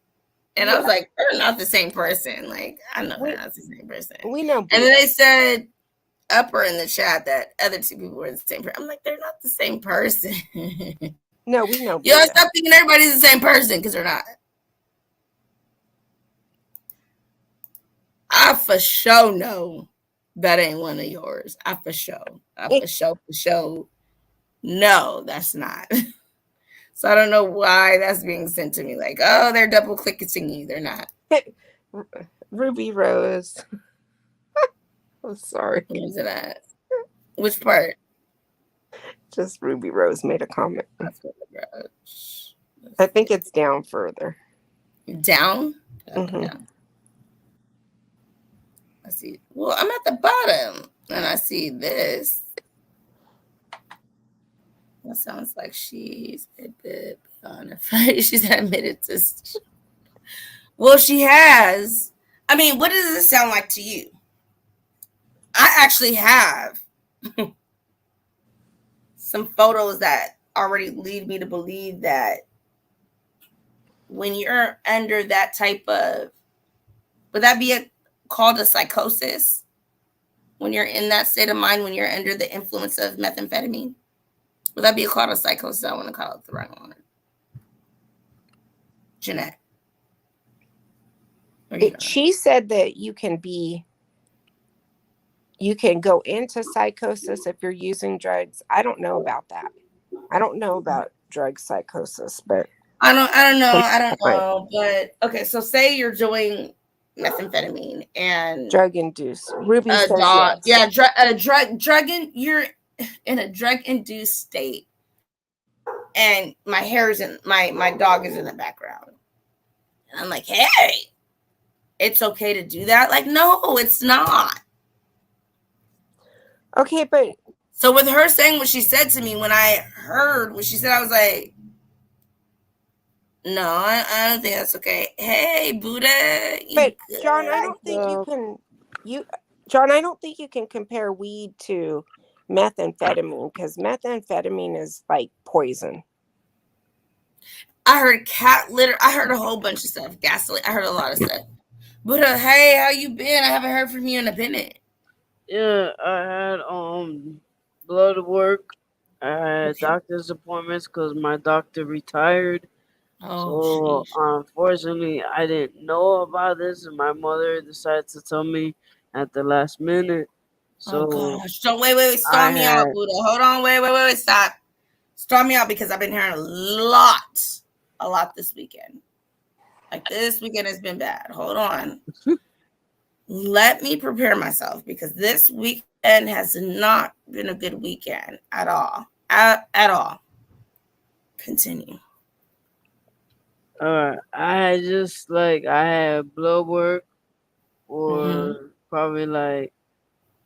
And I was like, they're not the same person. Like, I know they're not the same person. We know. And then they said upper in the chat that other two people were the same person. I'm like, they're not the same person. No, we know. You know, stop thinking everybody's the same person because they're not. I for sure know that ain't one of yours. I for sure. No, that's not. So I don't know why that's being sent to me. Like, oh, they're double clicking you. They're not. Ruby Rose. I'm sorry. Where's it at? Which part? Just Ruby Rose made a comment. I think it's down further. Down? Mm-hmm. Down. I see. Well, I'm at the bottom and I see this. That sounds like she's a bit on her face. She's admitted to. Well, she has. I mean, what does it sound like to you? I actually have some photos that already lead me to believe that when you're under that type of, would that be called a psychosis? When you're in that state of mind, when you're under the influence of methamphetamine, would that be called a psychosis? I want to call it the wrong one. Jeanette. She said that you can go into psychosis if you're using drugs. I don't know about that. I don't know about drug psychosis, but I don't know. But okay, so say you're doing methamphetamine and drug induced. Ruby says dog, yes. you're in a drug induced state, and my hair is in my dog is in the background, and I'm like, hey, it's okay to do that. Like, no, it's not. Okay, but so with her saying what she said to me, when I heard what she said, I was like, no, I don't think that's okay. Hey, Buddha. But John, I don't think John, I don't think you can compare weed to methamphetamine, because methamphetamine is like poison. I heard cat litter. I heard a whole bunch of stuff. Gasoline. I heard a lot of stuff. Buddha, hey, how you been? I haven't heard from you in a minute. Yeah, I had blood work. I had doctor's appointments because my doctor retired. So unfortunately, I didn't know about this, and my mother decided to tell me at the last minute. So gosh! So wait, start me out, Buddha. Hold on, wait, stop. Start me out because I've been hearing a lot this weekend. Like this weekend has been bad. Hold on. Let me prepare myself because this weekend has not been a good weekend at all. At all. Continue. I had blood work for probably like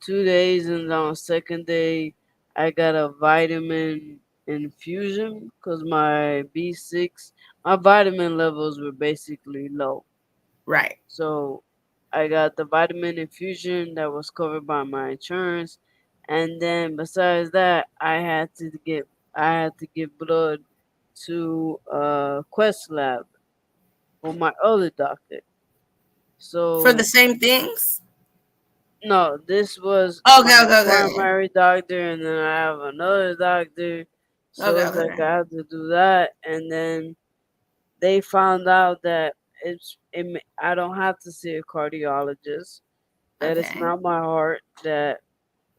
2 days, and on the second day I got a vitamin infusion because my B6, my vitamin levels were basically low. Right. So I got the vitamin infusion that was covered by my insurance, and then besides that, I had to give blood to Quest Lab for my other doctor. So for the same things? No, this was okay. primary doctor, and then I have another doctor. So it's like I have to do that, and then they found out that I don't have to see a cardiologist. That is not my heart. That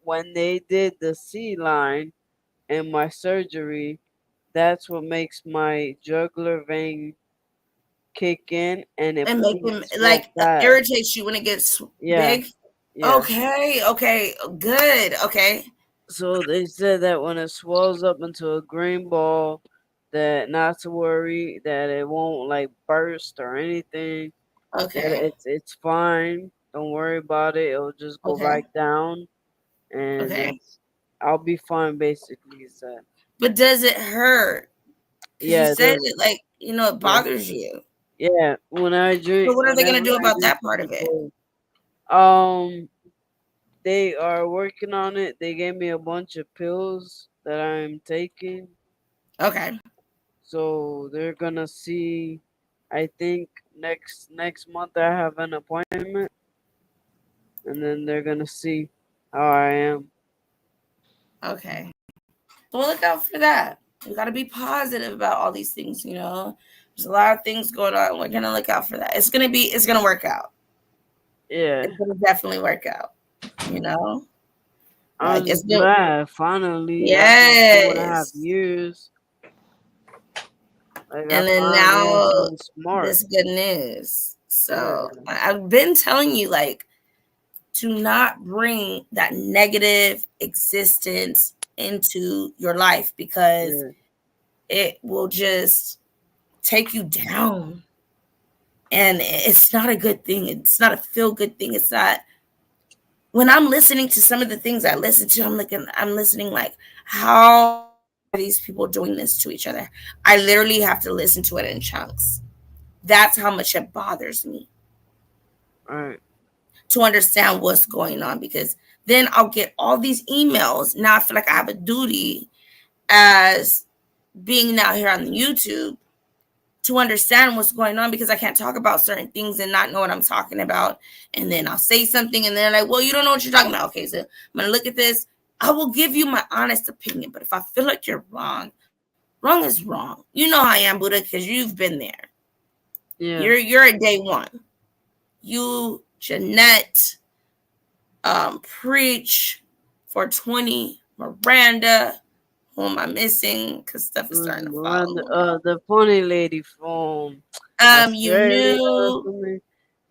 when they did the C line and my surgery, that's what makes my jugular vein kick in, and it make them like irritates you when it gets big. Yeah. Okay, good. Okay. So they said that when it swells up into a green ball, that not to worry, that it won't like burst or anything. Okay. That it's fine. Don't worry about it. It'll just go back down, and I'll be fine. Basically, he said. But does it hurt? Yeah, you said it like it bothers you. Yeah, when I drink. So what are they gonna do about that part of it? They are working on it. They gave me a bunch of pills that I'm taking. Okay. So they're gonna see. I think next month I have an appointment, and then they're gonna see how I am. Okay. So we'll look out for that. We got to be positive about all these things. There's a lot of things going on. We're gonna look out for that. It's gonna work out. Yeah, it's gonna definitely work out. I'm glad finally. Yes. 2.5 years. And then now this good news. So I've been telling you, like, to not bring that negative existence into your life because it will just take you down. And it's not a good thing. It's not a feel good thing. It's not when I'm listening to some of the things I listen to, I'm listening like, how are these people doing this to each other? I literally have to listen to it in chunks. That's how much it bothers me. Right. To understand what's going on, because then I'll get all these emails. Now I feel like I have a duty as being out here on the YouTube to understand what's going on, because I can't talk about certain things and not know what I'm talking about. And then I'll say something and they're like, well, you don't know what you're talking about. Okay, so I'm going to look at this. I will give you my honest opinion, but if I feel like you're wrong, wrong is wrong. You know how I am, Buddha, because you've been there. Yeah. You're a day one. You, Jeanette, Preach, 420, Miranda. Who am I missing? Because stuff is starting to follow me now. The funny lady from You Australia or knew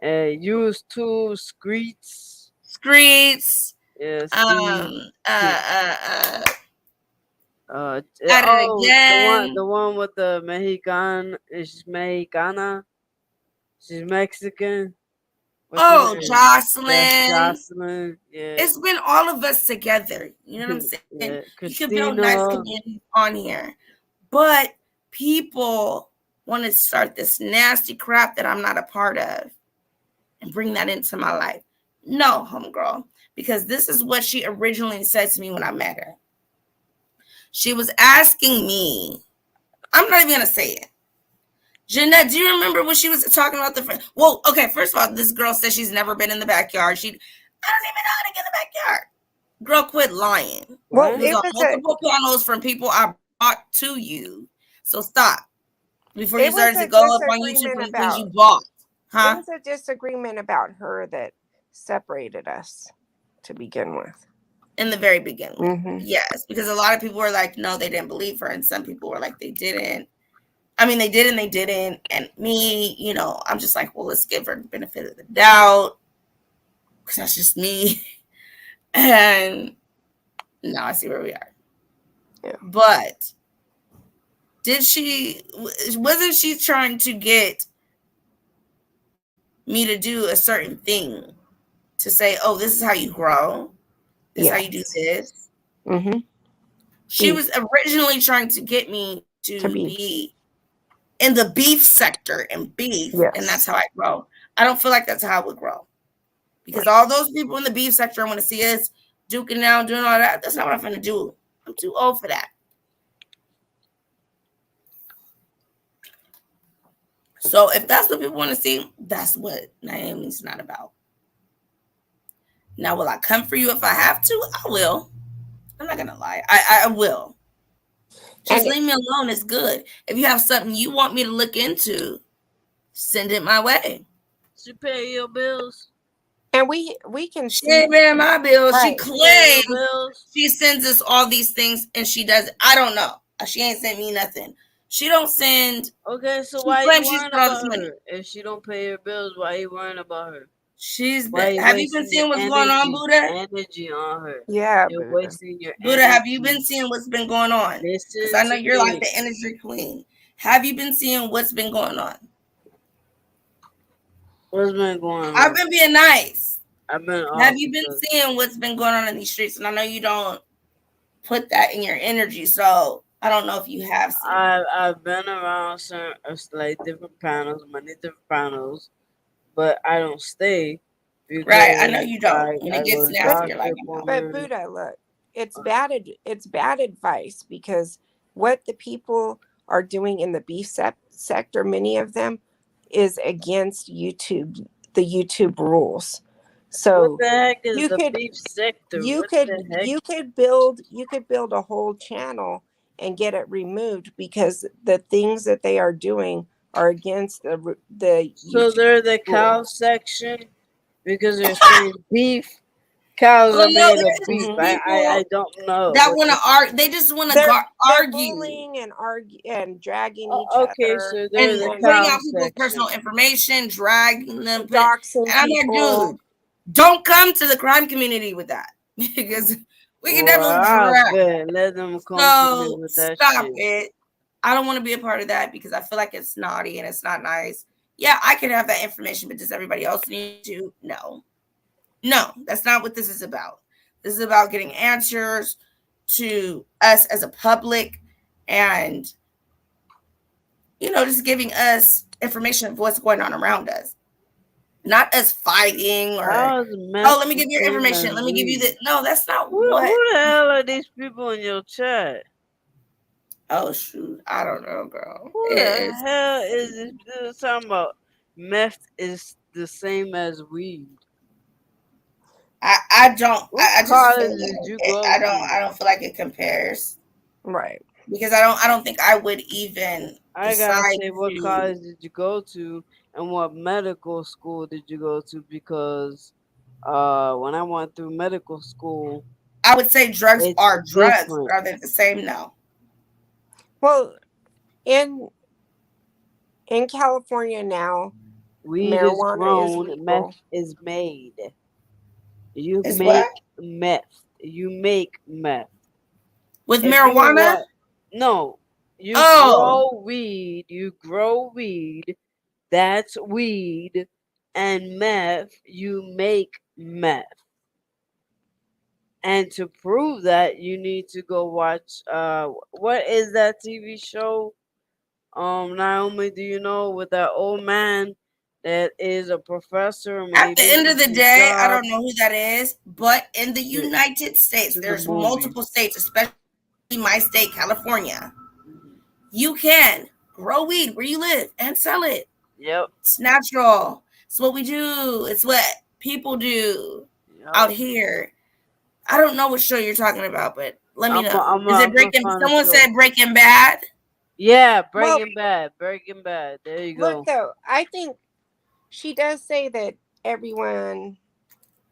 something. Used to Screets. Screets. Yeah, Um, uh, uh, uh, At it again. the one with the Mexican. She's Mexicana. She's Mexican. What's her Oh, name? Yes, Jocelyn. Jocelyn. Yeah. It's been all of us together. You know what I'm saying? Yeah. You can build nice Christina. communities on here, but people want to start this nasty crap that I'm not a part of and bring that into my life. No, homegirl, because this is what she originally said to me when I met her. She was asking me, I'm not even going to say it. Jeanette, do you remember when she was talking about the friend? Well, okay, first of all, this girl says she's never been in the backyard. I don't even know how to get in the backyard. Girl, quit lying. Well, These are multiple panels from people I brought to you. So stop. Before you start to go up on YouTube from the things you bought. Huh? It was a disagreement about her that separated us to begin with. In the very beginning. Mm-hmm. Yes, because a lot of people were like, no, they didn't believe her. And some people were like, they didn't. I mean, they did and they didn't. And me, you know, I'm just like, well, let's give her the benefit of the doubt. Because that's just me. And now I see where we are. Yeah. But wasn't she trying to get me to do a certain thing to say, oh, this is how you grow? This is how you do this? Mm-hmm. She was originally trying to get me to be in the beef sector and beef, and that's how I grow. I don't feel like that's how I would grow. Because all those people in the beef sector want to see us duking down, doing all that. That's not what I'm going to do. I'm too old for that. So if that's what people want to see, that's what Naomi's not about. Now, will I come for you if I have to? I will. I'm not going to lie. I will. Just leave me alone. It's good. If you have something you want me to look into, send it my way. She pay your bills. And we can she ain't paying my bills. Right. She claims bills. She sends us all these things and she does. I don't know. She ain't sent me nothing. She don't send. Okay, so why are you worrying about her? If she don't pay your bills, why are you worrying about her? Have you been seeing what's going on, Buddha? Energy on her. Yeah, you're wasting your Buddha, energy. Have you been seeing what's been going on? Because I know you're like the energy queen. Have you been seeing what's been going on? What's been going on? I've been being nice. Have you been seeing what's been going on in these streets? And I know you don't put that in your energy, so I don't know if you have seen. I've been around certain like different panels, many different panels, but I don't stay. Right, I know you don't. When it gets nasty, you're like, but Buddha, look, it's bad advice, because what the people are doing in the beef sector, many of them, is against the YouTube rules. So what the heck is the beef sector? You could build a whole channel and get it removed, because the things that they are doing are against the So they're the cow section, because they're saying beef. Cows are made of beef. I don't know. That want to argue. They just want to argue. Bullying and dragging each other. Okay, so they're and the putting out people's section. personal information, dragging them, doxing and I'm like, dude, don't come to the crime community with that, because we can definitely let them come to me with that stop shit. it. I don't want to be a part of that, because I feel like it's naughty and it's not nice. Yeah, I could have that information, but does everybody else need to? No. No, that's not what this is about. This is about getting answers to us as a public and, just giving us information of what's going on around us. Not us fighting or, How is oh, meth let me the give you your same information. as Let me give you weed? the. No, that's not what. Who the hell are these people in your chat? Oh, shoot. I don't know, girl. Who It the is. hell is this dude talking about meth is the same as weed? I don't. What I just feel college did like you it, go I don't. to? I don't feel like it compares Right. because I don't think I would even I gotta decide say, what to. college did you go to, and what medical school did you go to? Because when I went through medical school, I would say drugs it's are drugs, different. but are they the same? No. Well, in California now, Weed is marijuana is grown, meth legal. is made. You It's what make meth. You make meth. with If you marijuana? want, no, you Oh, grow weed. You grow weed. That's weed. And meth, you make meth. And to prove that, you need to go watch. What is that TV show? Naomi, do you know, with that old man that is a professor when at he the end of loses the his day, I job? don't know who that is, but in the To, United States, to the there's movie. multiple states, especially my state, California. Mhm. You can grow weed where you live and sell it. Yep. It's natural. It's what we do. It's what people do out Yep. here. I don't know what show you're talking about, but let me I'm a, know. I'm a, Is it I'm gonna Breaking? find a Someone show. said Breaking Bad. Yeah, Well, Breaking Bad. Breaking Bad. There you look go. though, I think she does say that everyone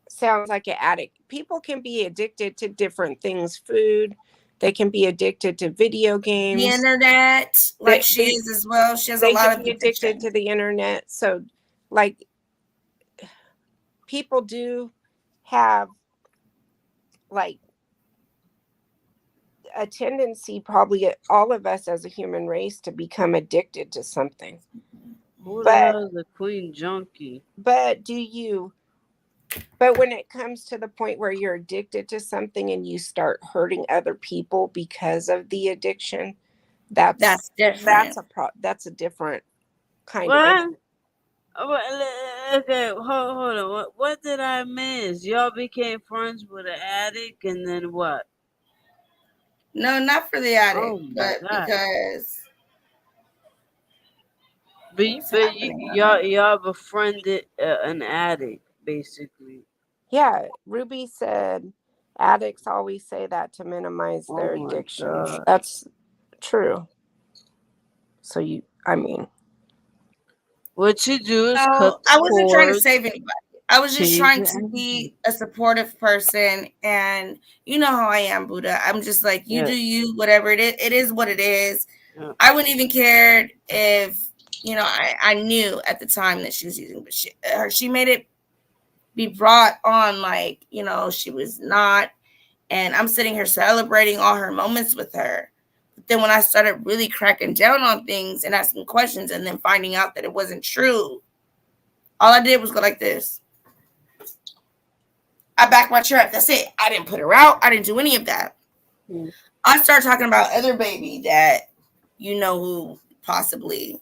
sounds like an addict. People can be addicted to different things, food. They can be addicted to video The games. internet, like They she they is as well. She has a they can lot of be addicted to addictions. the internet. So, like, people do have like a tendency, probably all of us as a human race, to become addicted to something. Who the But hell is the Queen Junkie? but do you but when it comes to the point where you're addicted to something and you start hurting other people because of the addiction, that's That's different. that's a different kind of What? Okay, hold on. What did I miss? Y'all became friends with an addict, and then what? No, not for the Oh addict, my but god! because what's But happening out y'all here? y'all befriended an addict, basically. Yeah, Ruby said addicts always say that to minimize Oh their my addictions. god! That's true. So I mean, What you do is cut No, the I wasn't trying to cords, save anybody. I was just change trying the to energy. be a supportive person, and you know how I am, Buddha. I'm just like you Yeah, do you, whatever it is. It is what it is. yeah. I wouldn't even care if I knew at the time that she was using, but she made it be brought on like she was not, and I'm sitting here celebrating all her moments with her. But then when I started really cracking down on things and asking questions, and then finding out that it wasn't true, all I did was go like this. I backed my chair up. That's it. I didn't put her out. I didn't do any of that. Hmm. I started talking about other baby that who possibly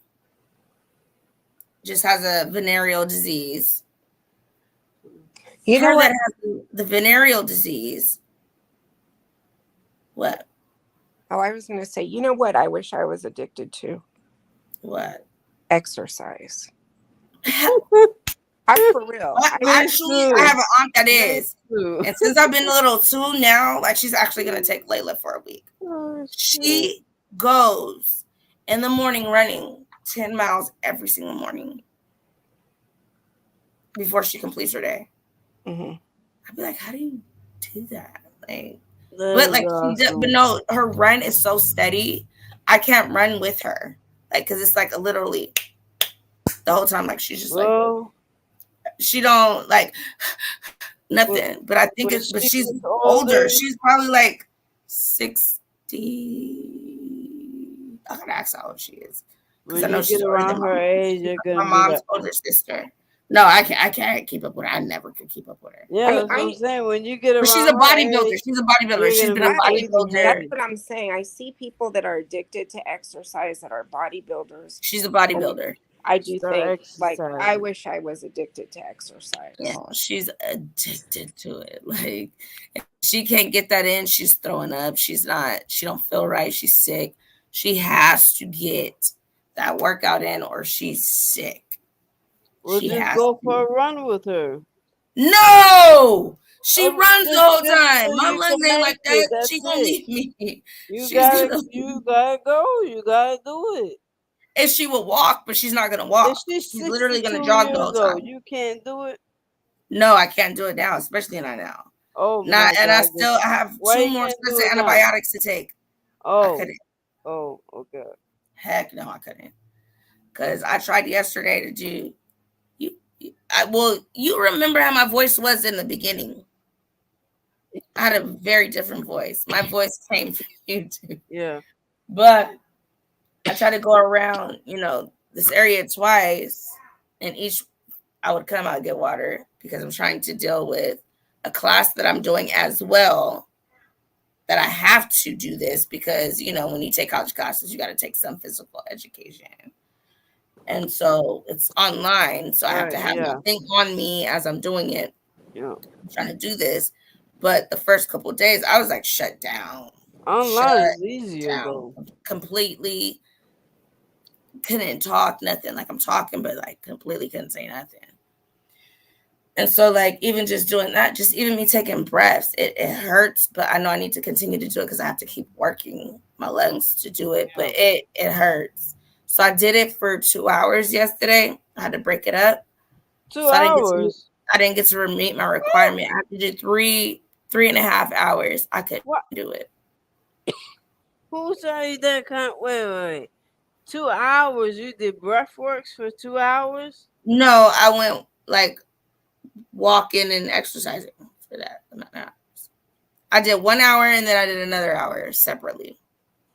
just has a venereal disease. you know Her that what? has the venereal disease. What? Oh, I was going to say, you know what I wish I was addicted to? What? Exercise. Hell, I'm for real. Me I too. have an aunt that Me is. too. And since I've been a little too now, like she's actually gonna take Layla for a week. Oh shit. She goes in the morning running 10 miles every single morning before she completes her day. hmm I'd be like, how do you do that? Like, That but is like but awesome. no, her run is so steady. I can't run with her, like, cause it's like a literally the whole time. Like she's just like Well, she don't like when, nothing. But I think when it's but she she's gets older. older, She's probably like 60. I gotta ask how old she is because when I know you she's get older around than her age, she's you're my gonna be mom's like, older sister. No, I can't keep up with her. I never could keep up with her. Yeah, I that's what I'm I saying. When you get But she's around a her bodybuilder. age, She's a bodybuilder. you're She's gonna been a be right. breathing bodybuilder. That's heavy. what I'm saying. I see people that are addicted to exercise that are bodybuilders, She's a and bodybuilder. I do Start think like I exercising. wish I was addicted to exercise. Oh, she's addicted to it. Like if she can't get that in, she's throwing up. She's not. She don't feel right. She's sick. She has to get that workout in, or she's sick. We'll She just has go for to. a run with her. No, she runs the whole Just time. so My you can legs ain't make like it. that. She That's gonna it. leave me. You She's gotta, gonna. you gotta go. You gotta do it. And she will walk, but she's not gonna If walk. she's She's literally gonna 62 jog the years whole old, time. you can't do it. No, I can't do it now, especially not now. Oh Not, my and I God! still have Why two you more can't sets do of it now? antibiotics to take. I Oh, couldn't. oh, okay. Heck no, I couldn't. Because I tried yesterday to do. You remember how my voice was in the beginning? I had a very different voice. My voice came from YouTube, Yeah. but I tried to go around, this area twice, and each I would come out and get water because I'm trying to deal with a class that I'm doing as well. That I have to do this because when you take college classes, you got to take some physical education, and so it's online. So I have to Right. have my Yeah. thing on me as I'm doing it. Yeah. I'm trying to do this, but the first couple of days I was like shut Online is easier down though. completely. Couldn't talk nothing. Like I'm talking, but like completely couldn't say nothing. And so, like, even just doing that, just even me taking breaths, it hurts, but I know I need to continue to do it because I have to keep working my lungs to do it. But Yeah. it hurts. So I did it for 2 hours yesterday. I had to break it up. Two So hours. I didn't get to meet my requirement. I had to do three and a half hours. I couldn't What? do it. Who said you that kind? Wait. 2 hours. You did breath works for 2 hours. No, I went like walking and exercising for that. I did 1 hour and then I did another hour separately.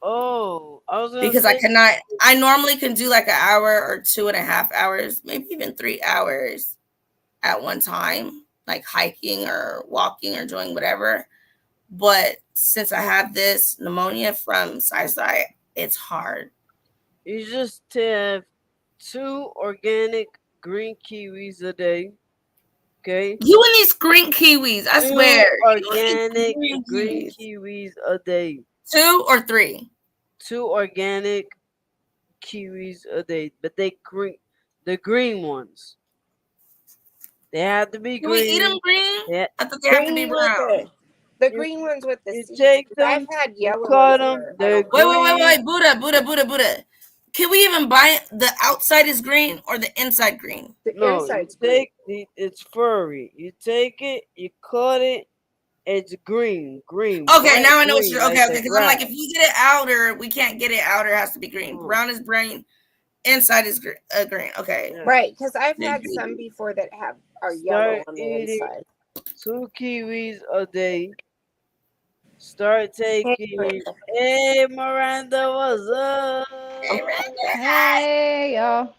Oh, I was gonna Because I say. cannot. I normally can do like an hour or 2.5 hours, maybe even 3 hours at one time, like hiking or walking or doing whatever. But since I have this pneumonia from side, it's hard. You just have 2 organic green kiwis a day. Okay. You and these green kiwis, I Two swear. You and these organic green green kiwis. kiwis a day. 2 or 3. 2 organic kiwis a day, but they green, the green ones. They have to be Can we eat them green. green? Yeah, I thought they have to be Green with brown. the you green ones with the you seeds. take 'Cause I've them, had you yellow cut ones that them. are I They're don't Wait, like. wait, wait, green. wait. Buddha. Can we even buy it? The outside is green or the inside green? The No, you inside's green. take it's furry. You take it, you cut it. It's green, green, Okay, bright now I know what green, you're. like Okay, the because I'm like, if grass. you get it outer, we can't get it outer. It has to be green. Mm, Brown is green. Inside is green. Okay. yeah. Right, because I've They're had some green. before that are yellow Start on the eating inside. 2 kiwis a day. Start Hey, taking. Miranda. Hey, Miranda, what's up? Hey, Randa. Hey, y'all.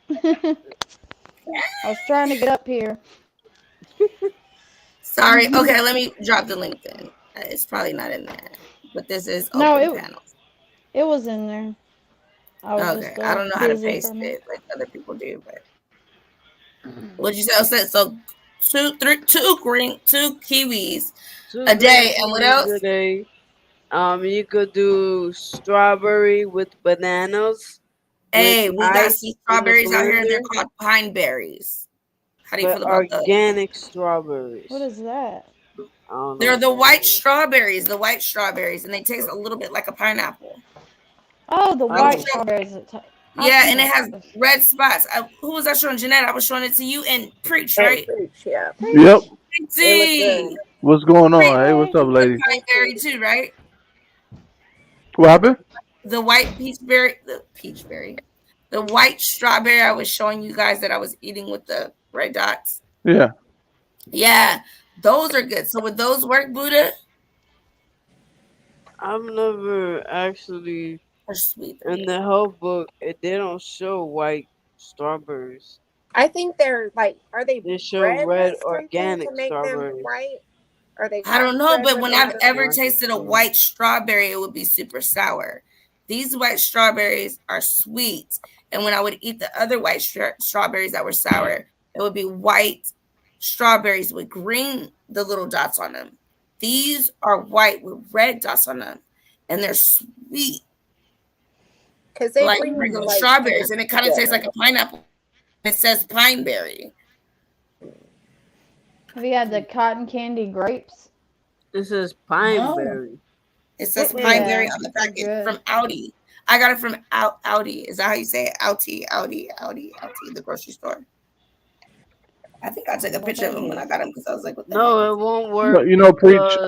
I was trying to get up here. Sorry. Okay, let me drop the link then. It's probably not in there, but this is No, open it panel. it was in there. I was Okay, just I don't know how to busy for paste a minute. it like other people do, but what'd you say? So two kiwis Two a green day, and what kiwis a else? day. You could do strawberry with bananas with Hey, we got some ice in the strawberries out here. They're blender, called pine berries. How do you but feel about those? organic What strawberries. is that? I don't know They're what the that white is. strawberries, and they taste a little bit like a pineapple. Oh, the I was white Oh, showing, strawberries. I've yeah, seen and it has those. red spots. Who was I showing? Jeanette. I was showing it to you and Preach, And right? fruits, yeah. Yep. Preach. They look See, good. What's going Preach on? Hey, what's Hey. up, the lady? pine berry too, right? What happened? The white peach berry, the white strawberry. I was showing you guys that I was eating with the red dots. Yeah. Yeah, those are good. So would those work, Buddha? I've never actually Or sweet? They're in good. the health book. They don't show white strawberries. I think they're like, are they They show bred red with something to organic make them strawberries. white? Are they I don't know, bred but with when I've another? ever No, I think tasted a so. white strawberry, it would be super sour. These white strawberries are sweet. And when I would eat the other white strawberries that were sour, it would be white strawberries with green, the little dots on them. These are white with red dots on them. And they're sweet, Because they like bring regular like strawberries. And camps it kind of tastes together. like a pineapple. It says pine berry. Have you had the cotton candy grapes? This is No. pineberry. It says What pine is berry Yeah, on the they're package good. from Audi. I got it from Audi. Is that how you say it? Audi, the grocery store. I think I took a What picture of they them when do? I got them because I was like, what the heck no? is It this? won't You know, work preach. because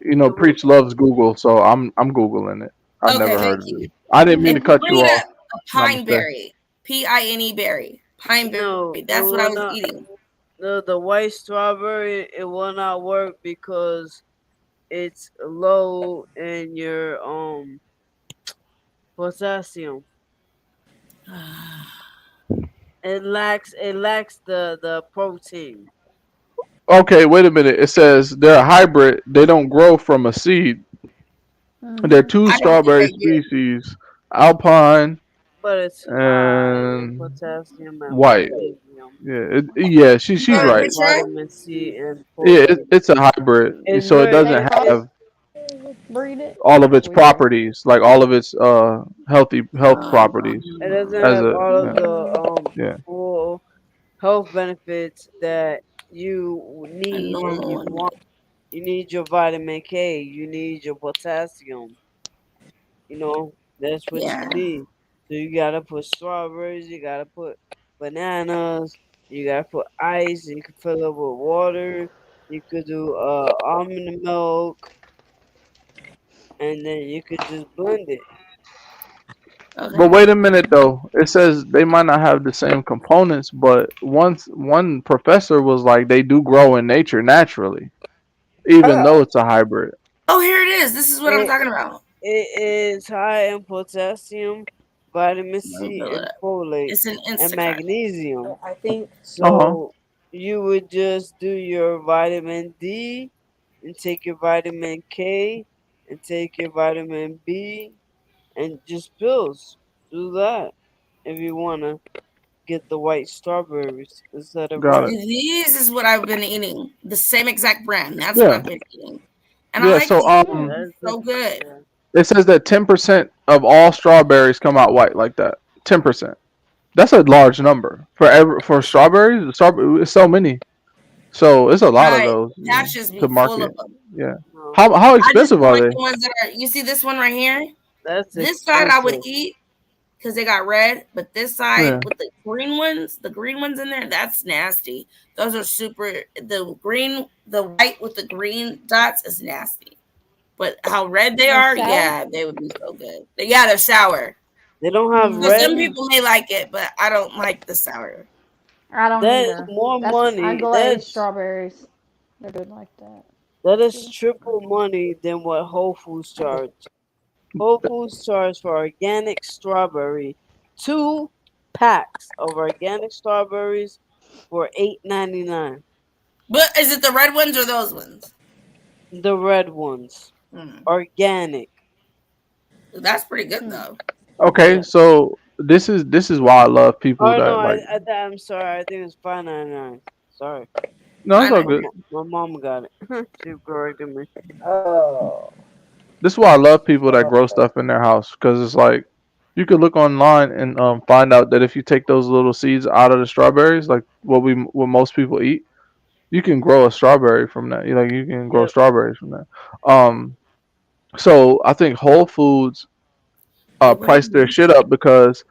it will. Preach loves Google, so I'm googling it. I Okay, never thank heard of you. it. I didn't mean If to you cut you read off. a pine Namaste. berry, Pine berry, pine berry, No, it that's what I will was not. eating. The white strawberry, it will not work because it's low in your potassium. It lacks the protein. Okay, wait a minute. It says they're a hybrid. They don't grow from a seed. There are Mhm. two I don't think strawberry they do. species, Alpine But it's high in and potassium and white. magnesium Yeah, You she's got a and right. picture? vitamin C and Yeah, folate. it's a hybrid, It's so it very They doesn't it's have breed it. all of That's its weird. properties, like all of its health properties. it doesn't As have a all of yeah, the yeah, full health benefits that you a need and normal you one. want. You need your vitamin K. You need your potassium. That's what you Yeah. need. So you gotta put strawberries. You gotta put bananas. You gotta put ice. You can fill it with water. You could do almond milk, and then you could just blend it. but Okay. wait a minute though. It says they might not have the same components, but one professor was like they do grow in nature naturally, even though Oh, it's a hybrid. Oh, here it is. This is what I'm It talking about. it is high in potassium, vitamin Let me C, pull it and up. folate, It's an and Instacart. magnesium. I think. Uh huh. So you would just do your vitamin D and take your vitamin K and take your vitamin B and just pills. Do that if you wanna get the white strawberries instead of Got it. red. These is what I've been eating. The same exact brand. That's what Yeah, I've been eating. And I yeah. like So these. Hmm. That's the So good. yeah. it says that 10% of all strawberries come out white like that. 10%. That's a large number for strawberries. Strawberry, it's so many. So it's a lot of Right. those Patches to be full of market. them. Yeah. No, How I just expensive don't are like they? the ones that are, you see this one right here? that's This side I would expensive. eat because they got red, but this side Yeah. with the green ones in there, that's nasty. Those are super, the white with the green dots is nasty. But how red they They're are, sour. yeah, they would be so good. Yeah, they're sour. They don't have So Mm. red. some people may like it, but I don't like the sour. I don't That is either. more I money. glaze strawberries. They're good like that. That is triple money than what Whole Foods charge. Whole Foods charge for organic strawberry 2 packs of organic strawberries for $8.99. But is it the red ones or those ones? The red ones, Hmm. organic. That's pretty good Hmm. though. Okay. Yeah. So this is why I love people Oh no, that like. I'm sorry. I think it's $5.99. Sorry, No, it's I all know. good. my mom got it. She corrected me. Oh. This is why I love people that grow stuff in their house because it's like you could look online and find out that if you take those little seeds out of the strawberries, like what most people eat, you can grow a strawberry from that. You can grow Yep. strawberries from that. Um, so I think Whole Foods Wait, what priced is their this? shit up because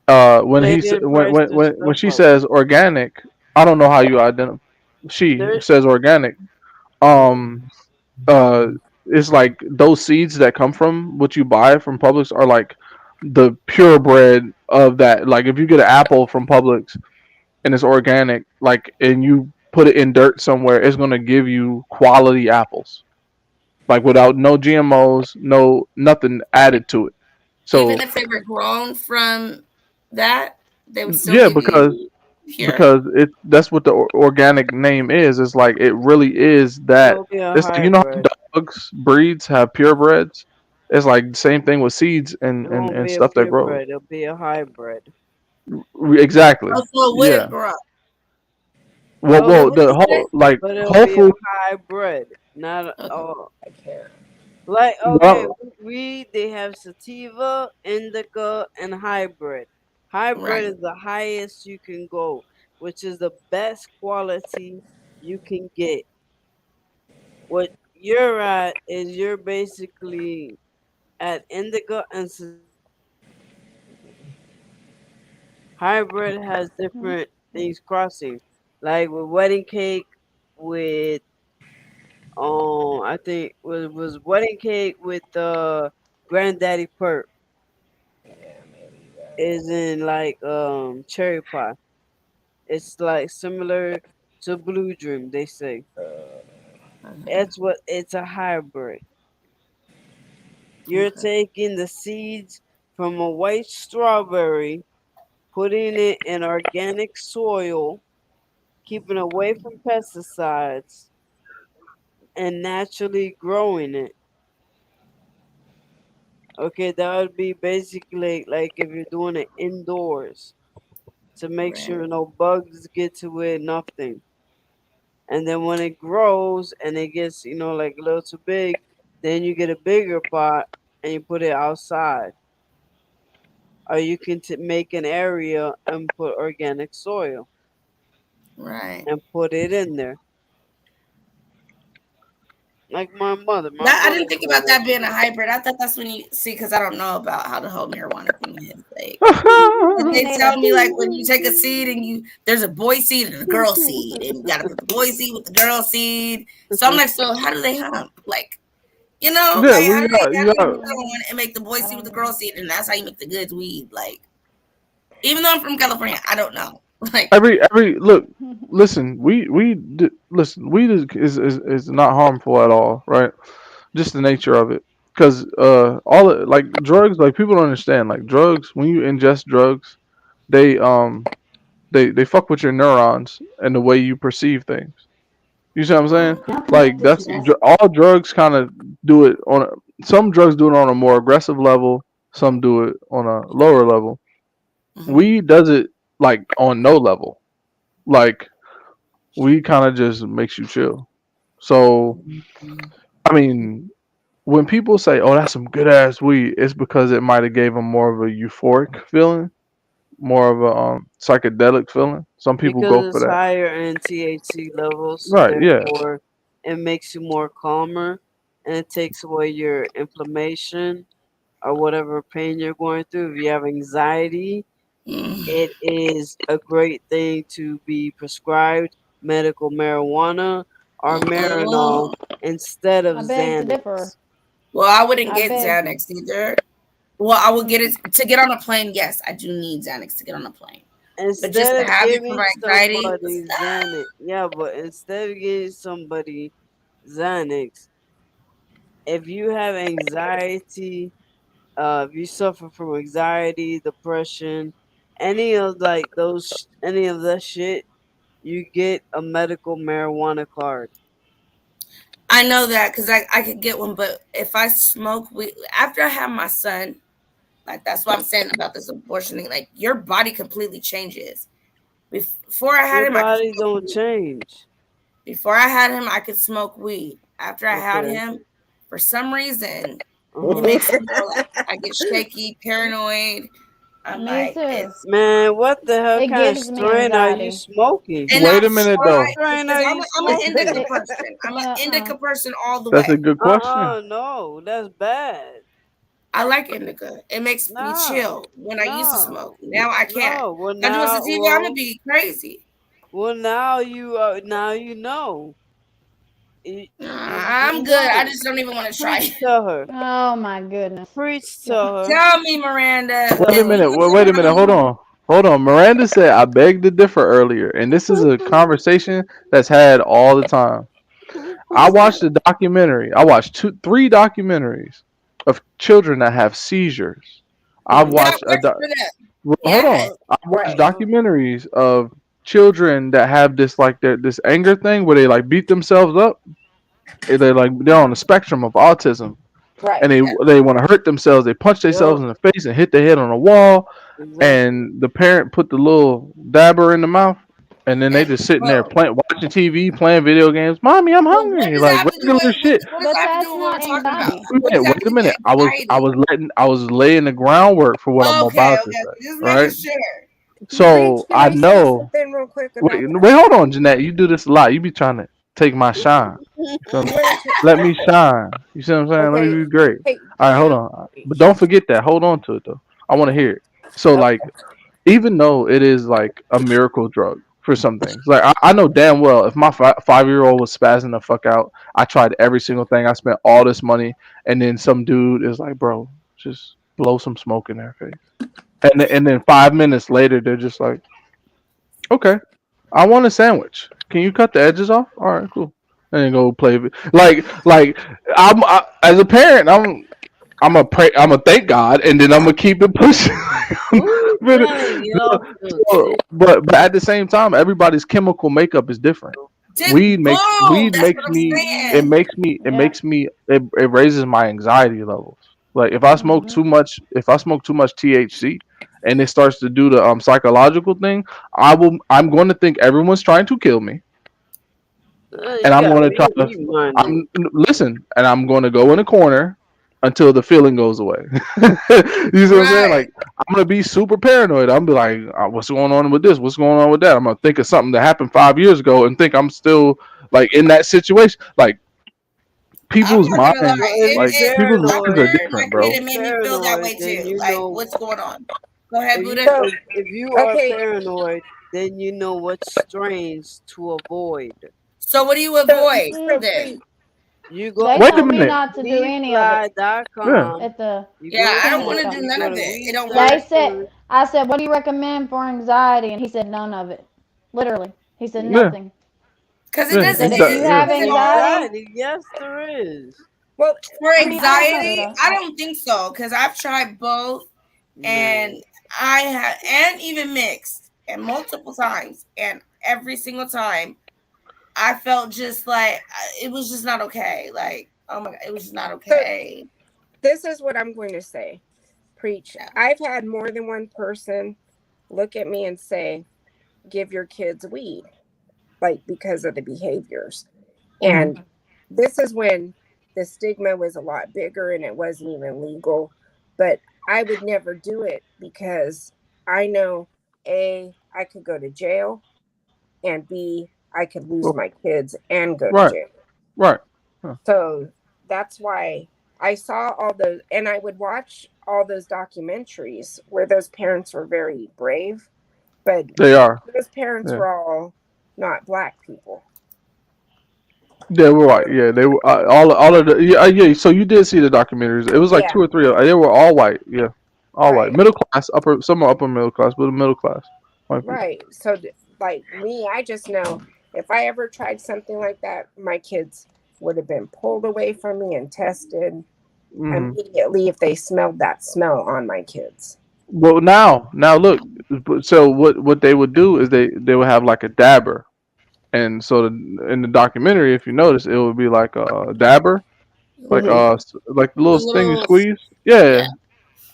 when They he's did price their when stuff she up. says organic, I don't know how you identify. She There, says organic. Um, uh, it's like those seeds that come from what you buy from Publix are like the purebred of that. Like if you get an apple from Publix and it's organic, like and you put it in dirt somewhere, it's gonna give you quality apples. Like without no GMOs, no nothing added to it. Even So if they were grown from that, they would still Yeah, give you pure. because it that's what the organic name is. It's like it really is that. It'll be a It's like, you know how hybrid. dogs breeds have purebreds. It's like the same thing with seeds It and won't and be a stuff that grows. purebred. It'll be a hybrid. Exactly. Oh, so it Yeah. wouldn't grow up. Well, It'll, Wait, well, what did the you say? whole like but it'll Whole be a Foods. hybrid, not a, Okay. oh, I can't. like okay. Well, We they have sativa, indica, and hybrid. Hybrid Right. is the highest you can go, which is the best quality you can get. What you're at is you're basically at indica and sativa. Hybrid has Mhm. different things crossing, like with wedding cake, with I think was wedding cake with granddaddy perp Yeah, maybe is in like cherry pie. It's like similar to blue dream. They say Okay. it's what it's a hybrid. You're Okay. taking the seeds from a white strawberry, putting it in organic soil, keeping away from pesticides, and naturally growing it. Okay, that would be basically like if you're doing it indoors to make Right. sure no bugs get to it, nothing. And then when it grows and it gets, like a little too big, then you get a bigger pot and you put it outside. Or you can make an area and put organic soil Right. and put it in there. Like my mother. My That I mother didn't think about will. that being a hybrid. I thought that's when you see because I don't know about how the whole marijuana thing is. Like, but Me they tell neither. me like when you take a seed and there's a boy seed and a girl seed, and you got to put the boy seed with the girl seed. So I'm like, so how do they hump? Like, yeah, like well, how do you got put that one and make the boy I seed with don't the know. girl seed, and that's how you make the good weed. Like, even though I'm from California, I don't know. Like, every look. Listen, listen. Weed is not harmful at all, right? Just the nature of it. Because all like drugs, like people don't understand. Like drugs, when you ingest drugs, they they fuck with your neurons and the way you perceive things. You see what I'm saying? mm, Now Like connective that's tissue. all drugs kind of do it on. Some drugs do it on a more aggressive level. Some do it on a lower level. mhm, Weed does it like on no level. Like weed kind of just makes you chill. So mhm. I mean, when people say, "Oh, that's some good ass weed," it's because it might have gave them more of a euphoric feeling, more of a psychedelic feeling. Some people Because go for it's that. higher in THC levels, so Right? Yeah. therefore it makes you more calmer and it takes away your inflammation or whatever pain you're going through. If you have anxiety, Mm. it is a great thing to be prescribed medical marijuana or Marinol Mm-mm. instead of I beg to differ. Xanax. Well, I wouldn't I get beg. Xanax either. Well, I would Mm, get it to get on a plane. Yes, I do need Xanax to get on a plane. But just to Instead of have it for giving my anxiety, somebody Xanax, yeah, but instead of giving somebody Xanax, if you have anxiety, if you suffer from anxiety, depression, any of like any of that shit, you get a medical marijuana card. I know that because I could get one. But if I smoke weed after I have my son, like that's what I'm saying about this abortion thing. Like your body completely changes. Before I had Your him, I could body smoke don't weed. change. Before I had him, I could smoke weed. After I had Okay. him, for some reason, it Uh-huh. makes me feel like I get shaky, paranoid. I'm me like, too. it's Man, what the hell It kind of gives me strain are you anxiety. smoking? and Wait I'm a minute What though. trying strain because are I'm you I'm an indica smoking? It. person. I'm an Uh-uh. indica person all the That's a way. good question. No, that's bad. I like indica. It makes me No, chill when I used to smoke. no, Now I can't. no. Well If I do a now, sativa, I'm gonna be crazy. now you know. I'm You good. I know. just don't even want to try Preach it. to her. Oh my goodness. Preach to Yeah. her. Tell me, Miranda, Wait a Tell if her. you minute. was Wait a minute. around, Hold on. Miranda said I beg to differ earlier, and this is a conversation that's had all the time. I who's that? watched a documentary. I watched three documentaries of children that have seizures. I've Hmm. God watched a bless you for that. Well, hold Yeah. on. I watched Right. documentaries of children that have this like this anger thing where they like beat themselves up. They're on the spectrum of autism, and Right. they want to hurt themselves. They punch Yep, themselves in the face and hit their head on a wall. exactly. And the parent put the little dabber in the mouth, and then they And just sitting there bro, playing, watching TV, playing video games. Mommy, I'm but what hungry. does that Like have to do regular with shit. what does But that have to do that's with what not we're talking about? anxiety. What does that have Wait to a do with minute. anxiety? I was laying the groundwork for what I'm Okay, about to okay. say. Just making Right. sure. Preach, So can I I say know. something real quick Wait, about that? wait, hold on, Jeanette. You do this a lot. You be trying to take my shine. You feel me? You want to? Let me shine. You see what I'm saying? Let me Okay. be great. Hey, All right, hold now, on. But preach. don't forget that. Hold on to it though. I want to hear it. So Okay. like, even though it is like a miracle drug for some things, like I know damn well if my 5-year-old was spazzing the fuck out, I tried every single thing. I spent all this money, and then some dude is like, bro, just blow some smoke in their face, and then 5 minutes later, they're just like, okay. I want a sandwich. Can you cut the edges off? All right, cool. And then go play. Like as a parent, I'm a pray. I'm a thank God, and then I'm gonna keep it pushing. Ooh, dang, yo, But at the same time, everybody's chemical makeup is different. Boom. Weed That's makes what I'm me saying. Yeah. it raises my anxiety levels. Like Mhm. if I smoke too much THC and it starts to do the psychological thing, I'm going to think everyone's trying to kill me, and you I'm gotta going to try to be minded. I'm listen, and I'm going to go in a corner until the feeling goes away. You see what I'm saying? Right. Like I'm gonna be super paranoid. I'm be like, what's going on with this? What's going on with that? I'm gonna think of something that happened 5 years ago and think I'm still like in that situation. Like I'm people's not gonna minds, So lie. if you people's I'm minds are paranoid, sure my different, kid if bro. it you made me feel that paranoid, way then too. you Like, know. what's going on? Go ahead, If you Buddha. So, if you are okay. paranoid, then you know what strains to avoid. So what do you So, avoid so then? preach. You go They Wait a told me minute. not to do any of it Yeah. weedfly.com. at the You Yeah, go to I don't clinic. want weed. to do So You none go of to it. It weed don't they work. said, therapy. I said, what do you recommend for anxiety? And he said, none of it. Literally, he said Yeah. nothing. Because it He Yeah. doesn't said, if you it Yeah. have doesn't anxiety, Anxiety, yes, there is. Well, for I mean, I don't know anxiety, though. I don't think so. Because I've tried both and No. I have and even mixed and multiple times and every single time I felt just like it was just not okay. Like, oh my god, it was just not so okay. this is what I'm going to say. Preach. Yeah. I've had more than one person look at me and say, give your kids weed, like because of the behaviors. Hmm. And this is when the stigma was a lot bigger and it wasn't even legal. But I would never do it because I know A, I could go to jail, and B, I could lose Well, my kids and go to right. jail. Right. Huh. So that's why I saw all those, and I would watch all those documentaries where those parents were very brave, but They are. those parents Yeah. were all not black people. They were white. Yeah, they were all of the yeah, yeah. So you did see the documentaries. It was like Yeah, two or three. They were all white. Yeah, all white, right, middle class, upper, some are upper middle class, but middle class white people. right. So, like me, I just know if I ever tried something like that, my kids would have been pulled away from me and tested Hmm. immediately if they smelled that smell on my kids. Well, now look. So what they would do is they would have like a dabber, and so in the documentary, if you notice, it would be like a dabber, like Hmm. like the The little thing you little squeeze. Yeah,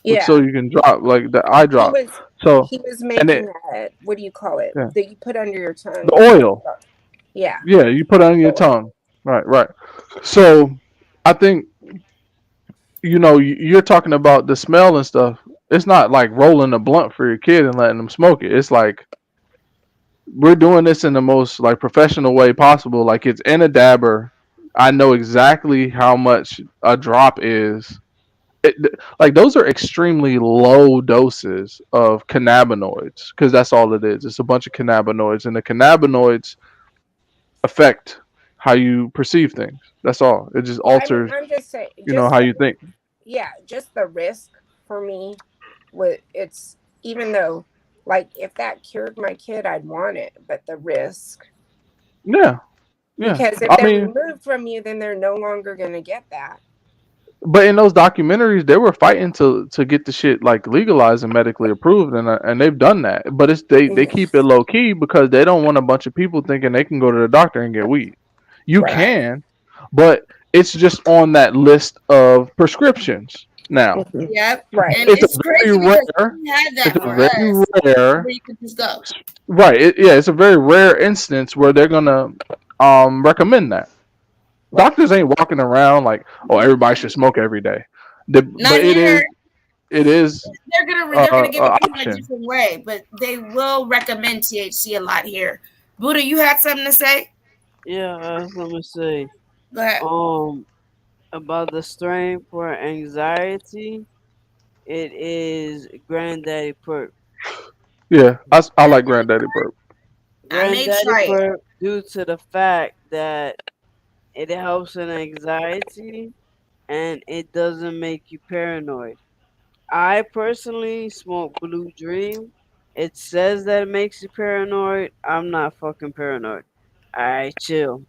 yeah. so Yeah, you can drop like the eye he drop. was So he was and it making that. What do you call it? yeah That you put under your the tongue. oil. Yeah, Yeah, you put it on the your oil. tongue. Right, right. So I think you're talking about the smell and stuff. It's not like rolling a blunt for your kid and letting them smoke it. It's like we're doing this in the most like professional way possible. Like it's in a dabber. I know exactly how much a drop is. It, like those are extremely low doses of cannabinoids because that's all it is. It's a bunch of cannabinoids, and the cannabinoids affect how you perceive things. That's all. It just Well, I mean, alters, I'm just saying, how just you think. yeah, just the risk for me. With it's even though, like, if that cured my kid, I'd want it, but the risk Yeah, yeah. because if I they're mean, removed from you, then they're no longer going to get that. But in those documentaries, they were fighting to get the shit like legalized and medically approved, and they've done that. But it's they Mhm. keep it low key because they don't want a bunch of people thinking they can go to the doctor and get weed. You Right. can, but it's just on that list of prescriptions now. Mhm. Yep. Right. And It's a it's very crazy because rare. we had It's that a for very us rare. where you could just go. Right. Yeah. It's a very rare instance where they're gonna recommend that. Right. Doctors ain't walking around like, oh, everybody should smoke every day. But Not it here. is They're gonna give a it to you in a option. different way, but they will recommend THC a lot here. Buddha, you had something to say? Yeah, let me see. Go ahead. Um, about the strain for anxiety, it is Granddaddy Perp. Yeah, I like Granddaddy Burp. I may Granddaddy try it. Perp, due to the fact that it helps in anxiety and it doesn't make you paranoid. I personally smoke Blue Dream. It says that it makes you paranoid. I'm not fucking paranoid. I chill.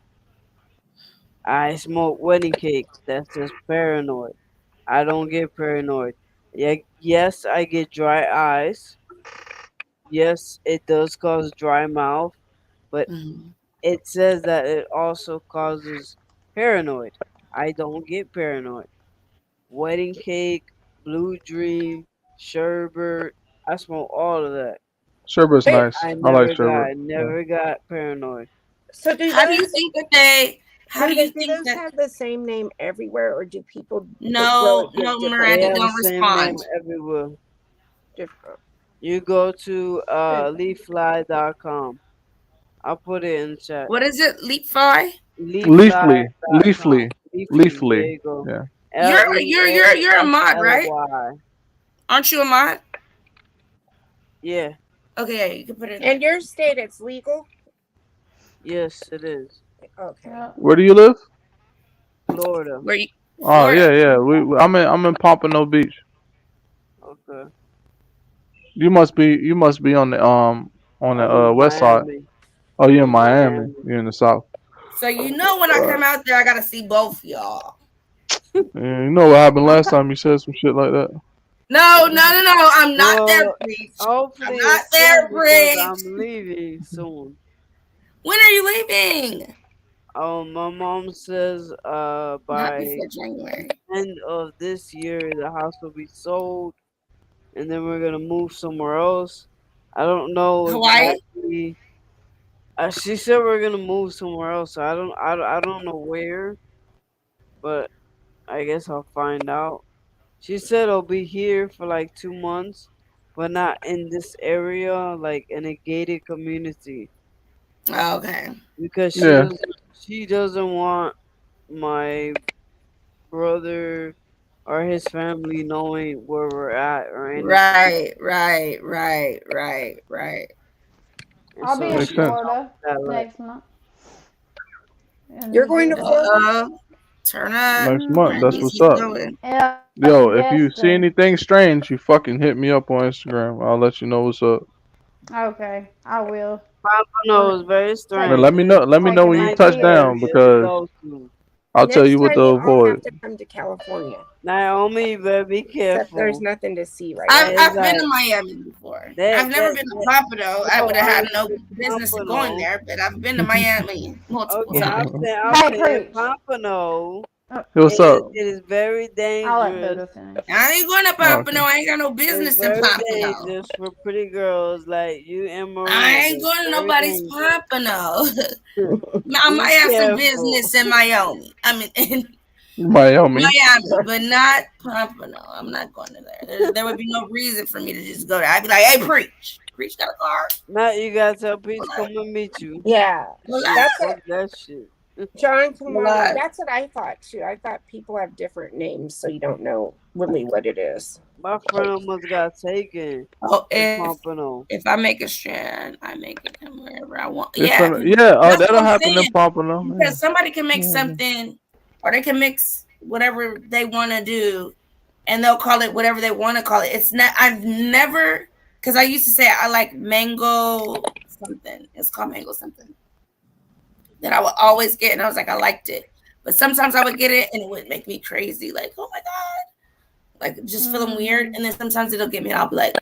I smoke wedding cake. That's just paranoid. I don't get paranoid. Yeah, yes, I get dry eyes. Yes, it does cause dry mouth, but Mhm. it says that it also causes paranoid. I don't get paranoid. Wedding cake, Blue Dream, sherbet. I smoke all of that. Sherbet's Wait, nice. I like sherbet. Yeah. Never got paranoid. so do How do you those think that they? How do you do think those that? have the same name everywhere, or do people that grow No, it give no, different They Miranda, have the names? don't same name respond. everywhere. Different. You go to Hmm. leafly.com. I'll put it in the chat. What is it? Leap Fly? Leafly.com. Leafly, there Leafly. you go. Yeah. You're a mod, right? Leafly. Aren't you a mod? Yeah, Okay, yeah, you can put it in In there. your state, it's legal. yes, it is. Okay. Yeah. Where do you live? Florida. Where you? Oh Florida. yeah, yeah. I'm in Pompano Beach. Okay. You must be on the I'm in west side. Miami. Oh, I'm you're in in Miami. Miami. You're in the south. So you know when I Right. come out there, I gotta see both y'all. Yeah, you know what happened last time you said some shit like that? No, no, no, no. I'm not there, Well, preach. I'm hopefully not it's there, soon because preach. I'm leaving soon. When are you leaving? My mom says Not by before January. end of this year the house will be sold and then we're gonna move somewhere else. I don't know Hawaii? exactly. She said we're gonna move somewhere else. So I don't know where, but I guess I'll find out. She said I'll be here for like 2 months, but not in this area, like in a gated community, Okay. because Yeah. she doesn't want my brother or his family knowing where we're at or anything. Right, right, right, right, right. And I'll be so in Makes she sense. told Florida me that like next month You're in going to June. Florida? Turn up. Next month. That's Randy's what's he's up. going. Yeah, Yo, if you see Destin. anything strange, you fucking hit me up on Instagram. I'll let you know what's up. Okay, I will. Pompano We're is very Man, strange. let me know. Let me know taking when you my Nice touch kids. down area to because go to. I'll tell Next you what time to you all avoid. have to come to California. Naomi, you better be Except there's careful. nothing to see right I've That now. is I've been to like Miami before. that I've never that, been to that Pompano. I no, would have I'm had saying no business in going Pompano. there, but I've been to Miami multiple Okay, times. I'm Hey, saying preach. Pompano. Oh, What's up? It is very I'll let dangerous. Buddha finish. I ain't going to Oh, okay. Pompano. I ain't got no It's business in very Pompano. dangerous for pretty girls like you and I Miranda. ain't going It's to very nobody's dangerous. Pompano. I Be might have some careful. business in Miami. I mean, in Miami. Miami, but not Pompano. I'm not going to there. There would be no reason for me to just go there. I'd be like, hey, preach. Preach got a car. Now you gotta tell Peach come and meet you. Yeah, Shit, Relax. that's fuck what that shit. John, come on in. Relax. That's what I thought too. I thought people have different names, so you don't know really what it is. My friend almost got taken Oh, in Pompano. if I make a strand, I make it come wherever I want. It's Yeah, gonna. Yeah. that's what That'll I'm happen in saying. Pompano. Because somebody can make Yeah. something, or they can mix whatever they want to do, and they'll call it whatever they want to call it. It's not. I've never, because I used to say I like mango something. It's called mango something that I would always get, and I was like, I liked it. But sometimes I would get it and it would make me crazy, like, oh my God. Like just feeling weird. And then sometimes it'll get me and I'll be like,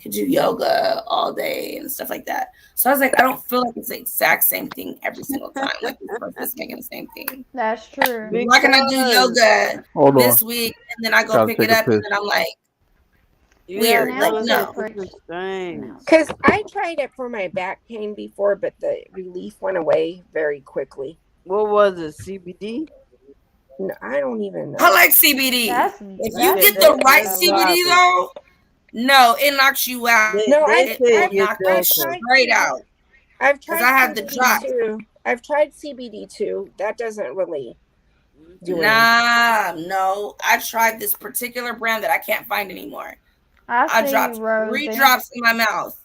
could do yoga all day and stuff like that. So I was like, I don't feel like it's the exact same thing every single time. Like this person's making the same thing. That's true. Why can I do yoga Hold on. this week and then I go Gotta pick take it a up and piss. then I'm like, You weird. have Like, to no. take different strains. Because I tried it for my back pain before, but the relief went away very quickly. What was it? CBD? No, I don't even know. I like CBD. If you get the right CBD though, no, it knocks you out. No, It knocks you straight out. I've tried I have the CBD drop. too. I've tried CBD too. That doesn't really do anything. Nah, no. I tried this particular brand that I can't find anymore. I dropped 3 drops in my mouth.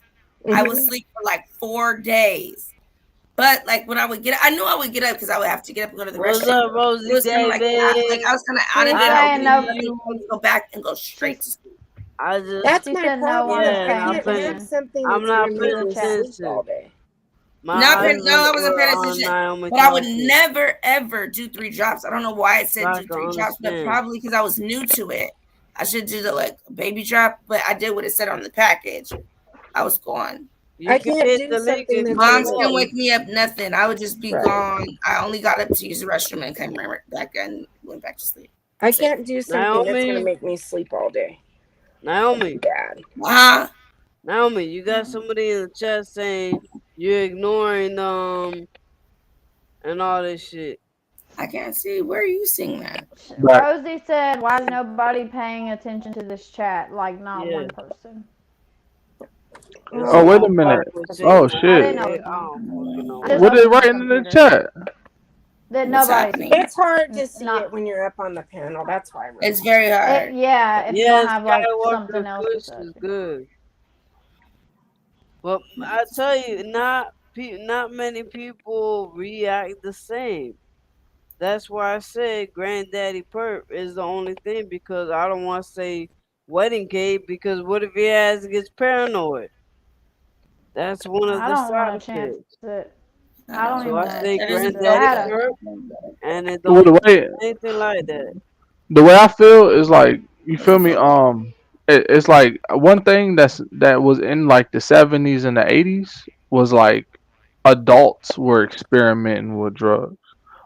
I would sleep for like 4 days. But like when I would get up, I knew I would get up because I would have to get up and go to the restroom. What's up, Rosie? It was kind of like I was kind of out of it. I would go back and go straight to sleep. That's my problem. I can't have something I'm that's not gonna paying make me sleep attention. all day. No, I wasn't paying attention. But I would never ever do 3 drops. I don't know why it said do 3 drops, but probably because I was new to it. I should do the like baby drop, but I did what it said on the package. I was gone. I can't do something that's Moms didn't wake me up, nothing. I would just be gone. I only got up to use the restroom and came right back and went back to sleep. I can't do something that's gonna make me sleep all day. Naomi. Bad. Naomi, you got somebody in the chat saying you're ignoring and all this shit. I can't see. Where are you seeing that? Rosie said, why is nobody paying attention to this chat? Like, not one person. Oh, wait a minute. Oh, shit. What did they write in the chat? That nobody. It's hard to see it when you're up on the panel. That's why. It's very hard. If you don't have like something else to say. Is good. But I tell you, not many people react the same. That's why I said Granddaddy Perp is the only thing, because I don't want to say wedding cake, because what if he gets paranoid? That's one of the side effects. I don't So I say even Granddaddy Perp, and it don't anything like that. The way I feel is like, you feel me? It's like one thing that was in like the 70s and the 80s was like adults were experimenting with drugs.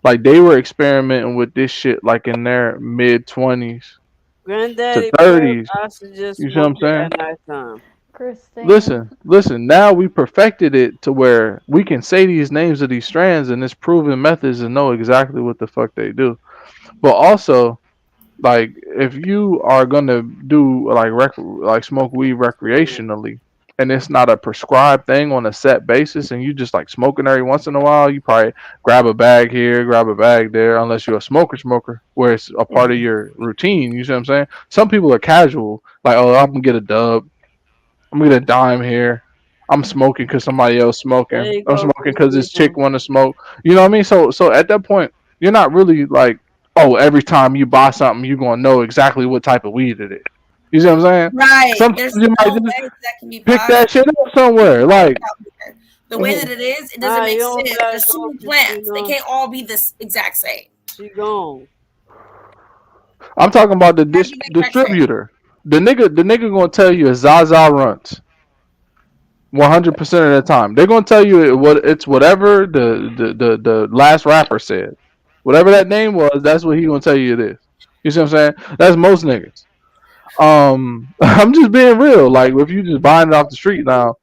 Like they were experimenting with this shit like in their mid 20s to 30s. You see what I'm saying? At nighttime. Listen. Now we perfected it to where we can say these names of these strands and it's proven methods and know exactly what the fuck they do. But also, like if you are gonna do like smoke weed recreationally and it's not a prescribed thing on a set basis and you just like smoking every once in a while, you probably grab a bag here, grab a bag there, unless you're a smoker where it's a part of your routine. You see what I'm saying? Some people are casual, like, oh, I'm gonna get a dub, I'm gonna get a dime here, I'm smoking because somebody else smoking, I'm smoking because this chick want to smoke. You know what I mean? So at that point, you're not really like, oh, every time you buy something, you're gonna know exactly what type of weed it is. You see what I'm saying? Right. Sometimes There's you might no just way that can be pick that shit up somewhere. Like the way that it is, it doesn't make sense. There's so many plants. They can't all be this exact same. She gone. I'm talking about the distributor. The nigga gonna tell you Zaza runs 100% of the time. They're gonna tell you it's whatever the last rapper said. Whatever that name was, that's what he gonna tell you it is. You see what I'm saying? That's most niggas. I'm just being real. Like if you just buying it off the street now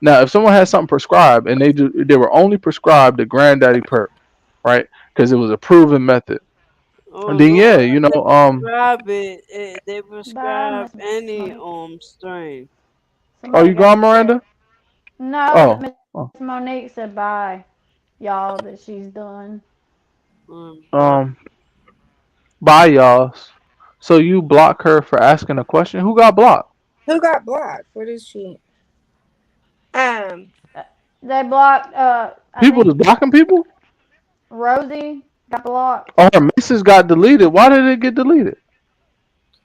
if someone has something prescribed and they were only prescribed the Granddaddy Perp, right? Because it was a proven method. And then they prescribe any strain. Oh, you gone, Miranda? No, Miss Monique said bye, y'all, that she's done. Bye, y'all. So you block her for asking a question? Who got blocked? Who got blocked? What is she? They blocked. People is blocking people. Rosie got blocked. Oh, her message got deleted. Why did it get deleted?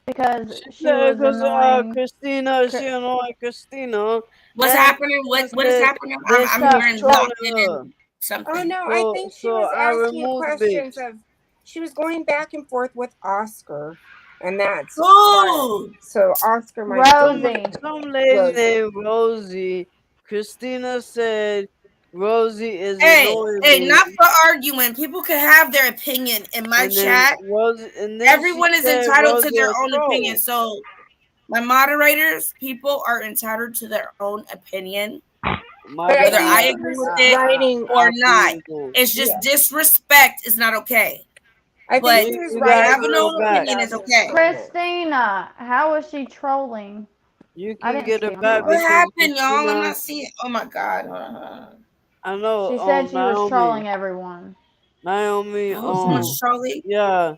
Because she was annoying. Christina. She annoying Christina. What's happening? What is happening? I'm hearing blocking. something. Oh no, I think she was I asking removed questions bitch. of. She was going back and forth with Oscar, and that's why. Ooh. So Oscar might have Some Rosie. some lady Rosie. named Rosie. Christina said Rosie is annoying Hey, me, not for arguing. People can have their opinion in my and then chat. Rosie, and then she Everyone is said entitled to Rosie their a own opinion. troll, So my moderators, people are entitled to their own opinion, my But I whether bad. think I she agree was with it writing. or I not. believe them. It's just Yeah, disrespect is not okay. I think But she was You to gotta writing have get an her own publicly back. opinion about is his okay. comment. Christina, how is she trolling? You I can didn't get see her him, by the back way. What because happened, y'all? I'm Christina. not seeing. Oh my god. Hold on, hold on. I know. She said she was Naomi. trolling everyone. Naomi. Oh, someone's trolling. Yeah.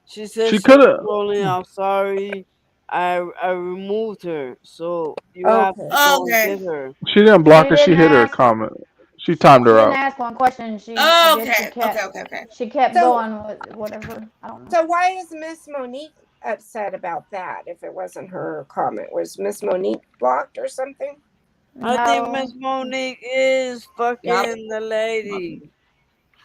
She said She she could was have. trolling. I'm sorry. I removed her. So you have Okay. to go and Okay. get her. She didn't She block her. She didn't hit her ask. comment. She timed She her didn't out. ask one question. I guess Okay. Okay. Okay. Okay. she kept So going with whatever. I don't know. so why is Miss Monique upset about that? If it wasn't her comment, was Miss Monique blocked or something? I think Miss No. Monique is Yep. fucking the lady.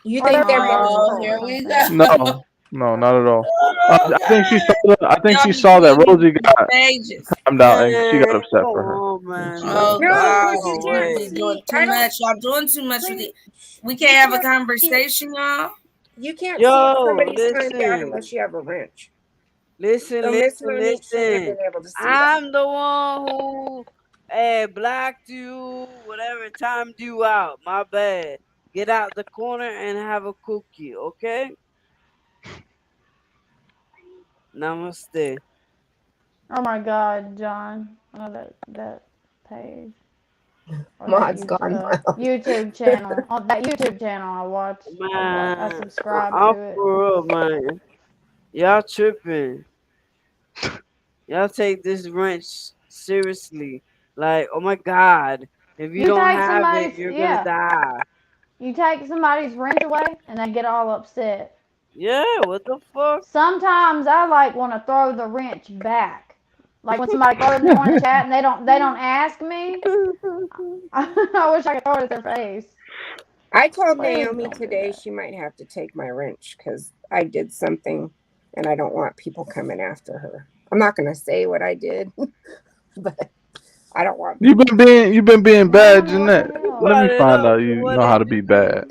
You Or think they're they're friends married? Oh, or here we something. go. No, no, not at all. Oh I think she saw. god. I think Y'all she be saw that killing me Rosie with these got pages. timed out, and she got Man, upset come for her. on, And man. she left. Let's Oh No, go. god. because you No can't Y'all be way. doing see. too I don't. much. Y'all doing too much with Please, it. We you can't have a can't see. conversation, y'all. You can't see if Yo, somebody's timed out listen. unless you have a wrench. Listen, So Miss listen, Monique shouldn't have listen. been able to see that. I'm the one who blacked you, whatever, timed you out. My bad. Get out the corner and have a cookie, okay? Namaste. Oh my God, John. Oh, that page or that Mod's gone wild. YouTube channel. On that YouTube channel, I Man, subscribe I'm to it. for real, man. Y'all tripping. Y'all take this wrench seriously. Like, oh my God. If you You don't take have it, somebody's you're gonna yeah. die. You take somebody's wrench away and they get all upset. Yeah, what the fuck? Sometimes I like want to throw the wrench back. Like when somebody throws me one in the chat and they don't ask me. I wish I could throw it at their face. I told Please Naomi don't do today that. she might have to take my wrench because I did something and I don't want people coming after her. I'm not going to say what I did, but I don't want people. You've been being bad, Man, what Jeanette. the You hell? Let me brought it find up. out So you what know how did to you be do? bad.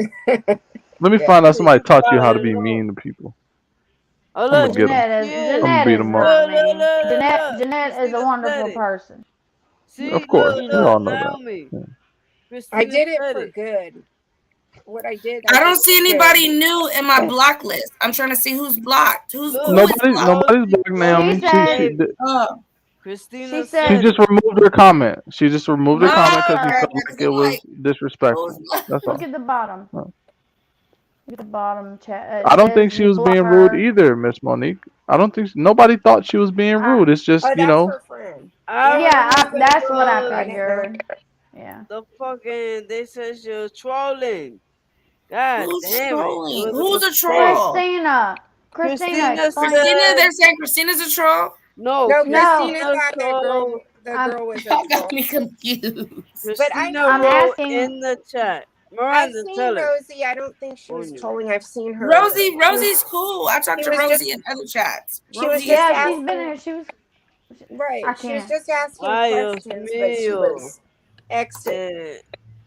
Let me Yeah. find out somebody You taught you brought how to it be up. mean to people. Oh I'm Oh, gonna look, get them. yeah. I'm gonna Jeanette beat is them up. not Look, look, mean. look, look, look. Jeanette is a Christina said wonderful it. person. See, Of course, look, She's we look, all a know that. Naomi. Yeah. I Christina did it said for it. good. What I did I for don't see good. anybody new in my block list. I'm trying to see who's blocked. Who Look, is blocked? Nobody's Rosie, black she Naomi. Rosie said gave it. Oh, she Christina She said said just it. removed her comment. She just removed her look comment at because she okay. felt her. Because like it I'm like, was who's disrespectful. blocked? That's Look all. at the bottom. No. Look at the bottom chat. It I don't think says she you was block being rude her. either, Miss Monique. I don't think nobody thought she was being I rude. It's just Oh, that's her friend. I Yeah, yeah, that was removed the. her that's what I I because didn't know. figured. Yeah. the fucking they said she was trolling. God Who's damn it. It trolling? was a Who's a mistake. troll? Christina, Christina explain. Christina? said They're saying Christina's a troll? no, No, No, Christina Christina thought that trolled. girl. The I'm girl was a Y'all got troll. me confused. But I Christina know. I'm wrote asking. in the chat. I've Miranda, seen tell her. Rosie. I don't think she was On you. trolling. I've seen her. Rosie's cool. I talked She to was just. Rosie in other chats. She was Rosie is just Yeah, she's cool. been asking. here. I Right. She was can't. just asking Ay, Dios questions, but she mío. was exit. Eh,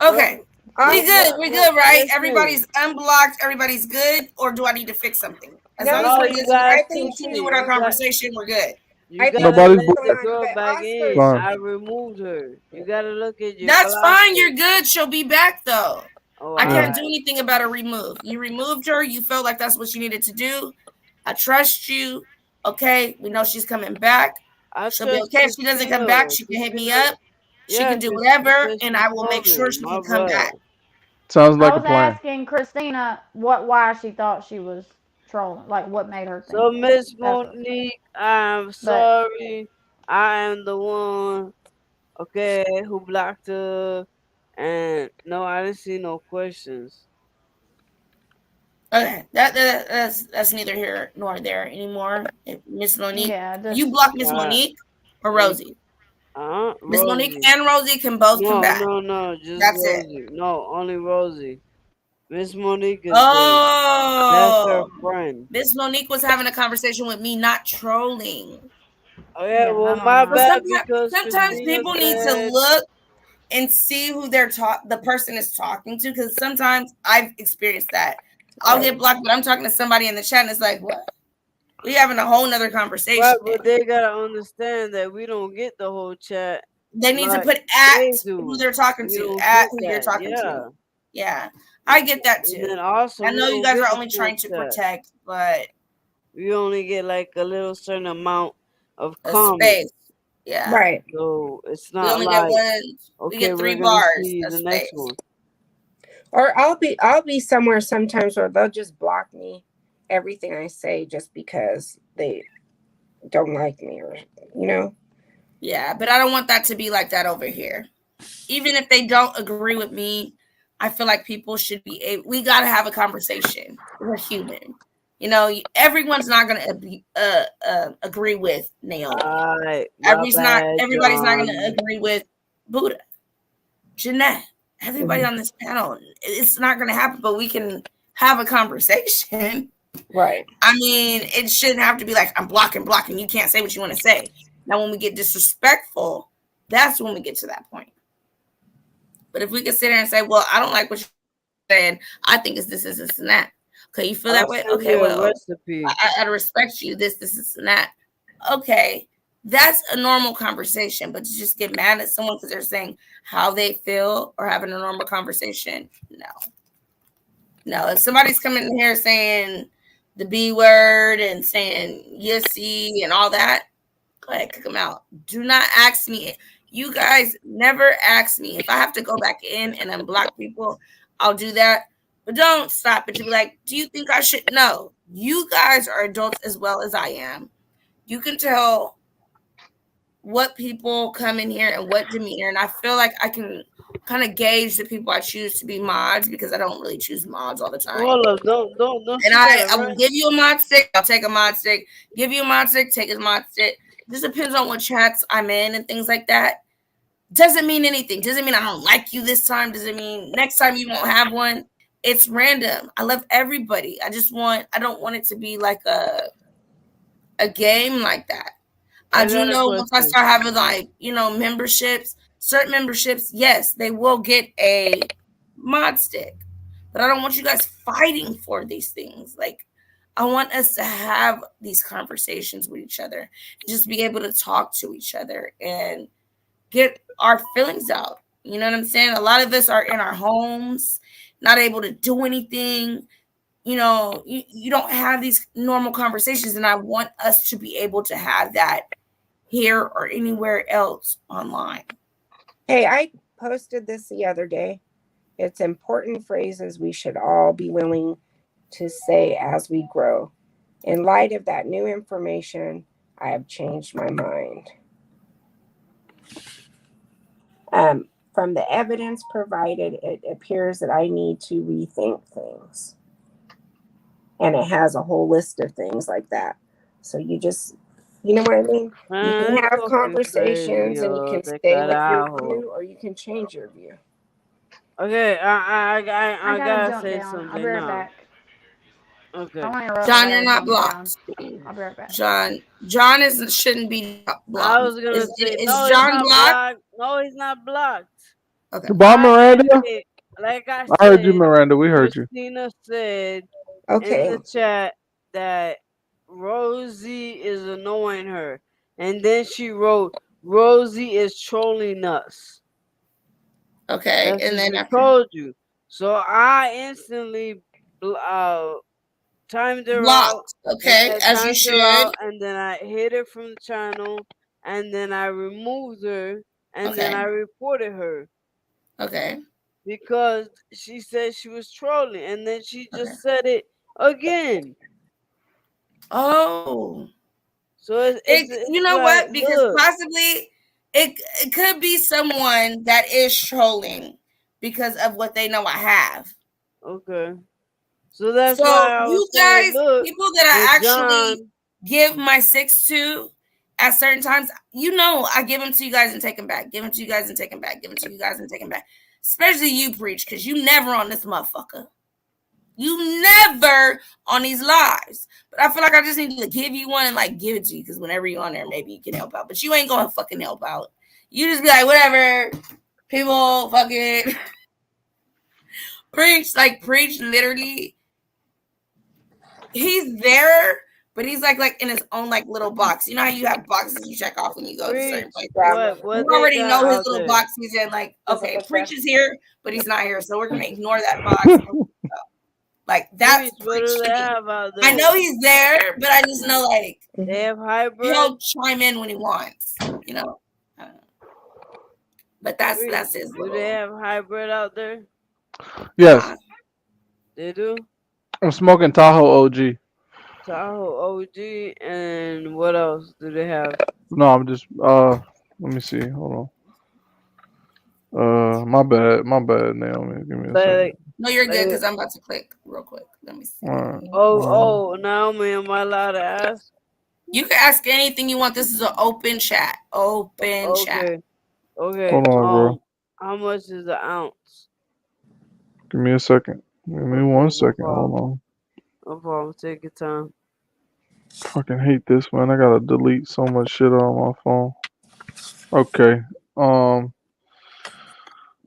Okay. We Oscar. good. We good, right? listen. Everybody's unblocked. Everybody's good. Or do I need to fix something? As long No, as No, we're you listening, gotta I fix think continue she's with it. our fine. conversation, we're good. You I think gotta Nobody's she's let the fine. black. girl But back in. Oscar's. Fine. I removed her. You gotta look at your That's fine. blockers. You're good. She'll be back, though. Oh, I Yeah. can't alright. do anything about a remove. You removed her. You felt like that's what you needed to do. I trust you. Okay. We know she's coming back. I She'll be trust okay. If she doesn't come back, Christina. she can hit me Christina, up. She yeah, can do Christina whatever, said and she's I will make sure trolling. she My can come bad. back. Sounds I like a was plan. asking Christina why she thought she was trolling. Like what made her So, think that. Miss That's what. Monique, I'm But sorry. I am the one, okay, who blocked her. And no, I didn't see no questions. Okay, that's neither here nor there anymore. Miss Monique, yeah, you just block Miss Alright. Monique or Rosie. Miss Monique Rosie. and Rosie can both come No, back. no, no, just That's it. Rosie. No, only Rosie. Miss Monique is that's her Oh, friend. Miss Monique was having a conversation with me, not trolling. Oh yeah, Yeah, well I don't my But know. bad because sometimes Christina people need to said look and see who the person is talking to, because sometimes I've experienced that. I'll Right. get blocked, but I'm talking to somebody in the chat and it's like, what? We having a whole nother right, conversation. but they gotta understand that we don't get the whole chat They need to like put they at who do. they're talking We to, don't at get who you're that, talking to. yeah. Yeah, I get that And too. then also I we know you don't guys get are the only full trying to chat. protect, but We only get like a little certain amount of a comments. space. Yeah, Right. So it's we not only get like one. We okay, get we're 3 gonna bars see of the next space. one. Or I'll be somewhere sometimes where they'll just block me everything I say just because they don't like me or Yeah, but I don't want that to be like that over here. Even if they don't agree with me, I feel like people should be able. We got to have a conversation. We're human. Everyone's not going to agree with Naomi. Alright, my bad, Everybody's not going to John. agree with Buddha, Jeanette. Everybody Mhm. on this panel. It's not going to happen, but we can have a conversation. Right. I mean, it shouldn't have to be like I'm blocking. You can't say what you want to say. Now, when we get disrespectful, that's when we get to that point. But if we could sit here and say, well, I don't like what you're saying, I think it's this, and that. Okay, you feel I'll that way? send Okay, you a well, recipe. I respect you, this, and that. Okay, that's a normal conversation, but to just get mad at someone because they're saying how they feel or having a normal conversation, no. No, if somebody's coming in here saying the B word and saying yussy and all that, go ahead, kick them out. Do not ask me. You guys never ask me. If I have to go back in and unblock people, I'll do that. But don't stop it to be like, do you think I should? No. You guys are adults as well as I am. You can tell what people come in here and what demeanor. And I feel like I can kind of gauge the people I choose to be mods because I don't really choose mods all the time. Hold up, don't And she got a I will give you a mod stick. I'll take a mod stick. Give you a mod stick. Take a mod stick. This depends on what chats I'm in and things like that. Doesn't mean anything. Doesn't mean I don't like you this time. Doesn't mean next time you won't have one. It's random. I love everybody. I don't want it to be like a game like that. I I do got a know once I question. start having like, memberships, certain memberships, yes, they will get a mod stick. But I don't want you guys fighting for these things. Like, I want us to have these conversations with each other, just be able to talk to each other and get our feelings out. You know what I'm saying? A lot of us are in our homes, not able to do anything. You don't have these normal conversations, and I want us to be able to have that here or anywhere else online. Hey, I posted this the other day. It's important phrases we should all be willing to say as we grow. In light of that new information, I have changed my mind. From the evidence provided, it appears that I need to rethink things. And it has a whole list of things like that. So you know what I mean? You Man, can they have talking crazy, conversations and you can de stay with your carajo. view or you can change your view. Okay, I I gotta gotta jump say down. I'll be something right now. back. I Okay. want to interrupt, but I John, you're gotta not jump down. blocked. I'll be right back. John shouldn't be I blocked. was gonna say Is no, he's John not blocked? blocked. No, he's not blocked. Okay. You bought Miranda? Like I I heard you, said, Miranda. We heard you. Christina said in Okay. the chat that Rosie is annoying her. And then she wrote, Rosie is trolling us. Okay. That's And what then she after. told you. So I instantly timed her out. Blocked. Okay. I As you timed her should. out and then I hid her from the channel and then I removed her and then Okay. I reported her Okay. because she said she was trolling and then she Okay. just said it again. Oh. So You it's know like, what? Because look, possibly it could be someone that is trolling because of what they know I have. okay. So that's So why I you was saying, guys, look, people that with I actually John, give my six to at certain times, I give them to you guys and take them back. Give them to you guys and take them back. Give them to you guys and take them back. Especially you, Preach, because you never on this motherfucker. You never on these lives. But I feel like I just need to give you one and like give it to you because whenever you're on there, maybe you can help out. But you ain't gonna fucking help out. You just be like, whatever, people fucking preach literally. He's there, but he's like in his own like little box. You know how you have boxes you check off when you go to certain Preach. places. You What they already got know his out little there? box he's in. Like, okay, preach is here, but he's not here, so we're gonna ignore that box. Like that's Preach. What preach do to they me. have out I there? know he's there, but I just know like They have hybrid. he'll chime in when he wants. You know, I don't know. But Preach. that's his Do they little. have hybrid out there? Yes, They do. I'm smoking Tahoe OG. Tahoe OG and what else do they have? No, I'm just let me see. Hold on. My bad, Naomi. Give me a second. Like, No, you're good like because I'm about to click real quick. Let me see. All right. Naomi, am I allowed to ask? You can ask anything you want. This is an open chat. Open chat. Okay, okay. Hold on, bro. How much is the ounce? Give me a second. Give me Okay, one no second. problem. Hold on. No problem. Take your time. Fucking hate this, man. I gotta delete so much shit on my phone. Okay.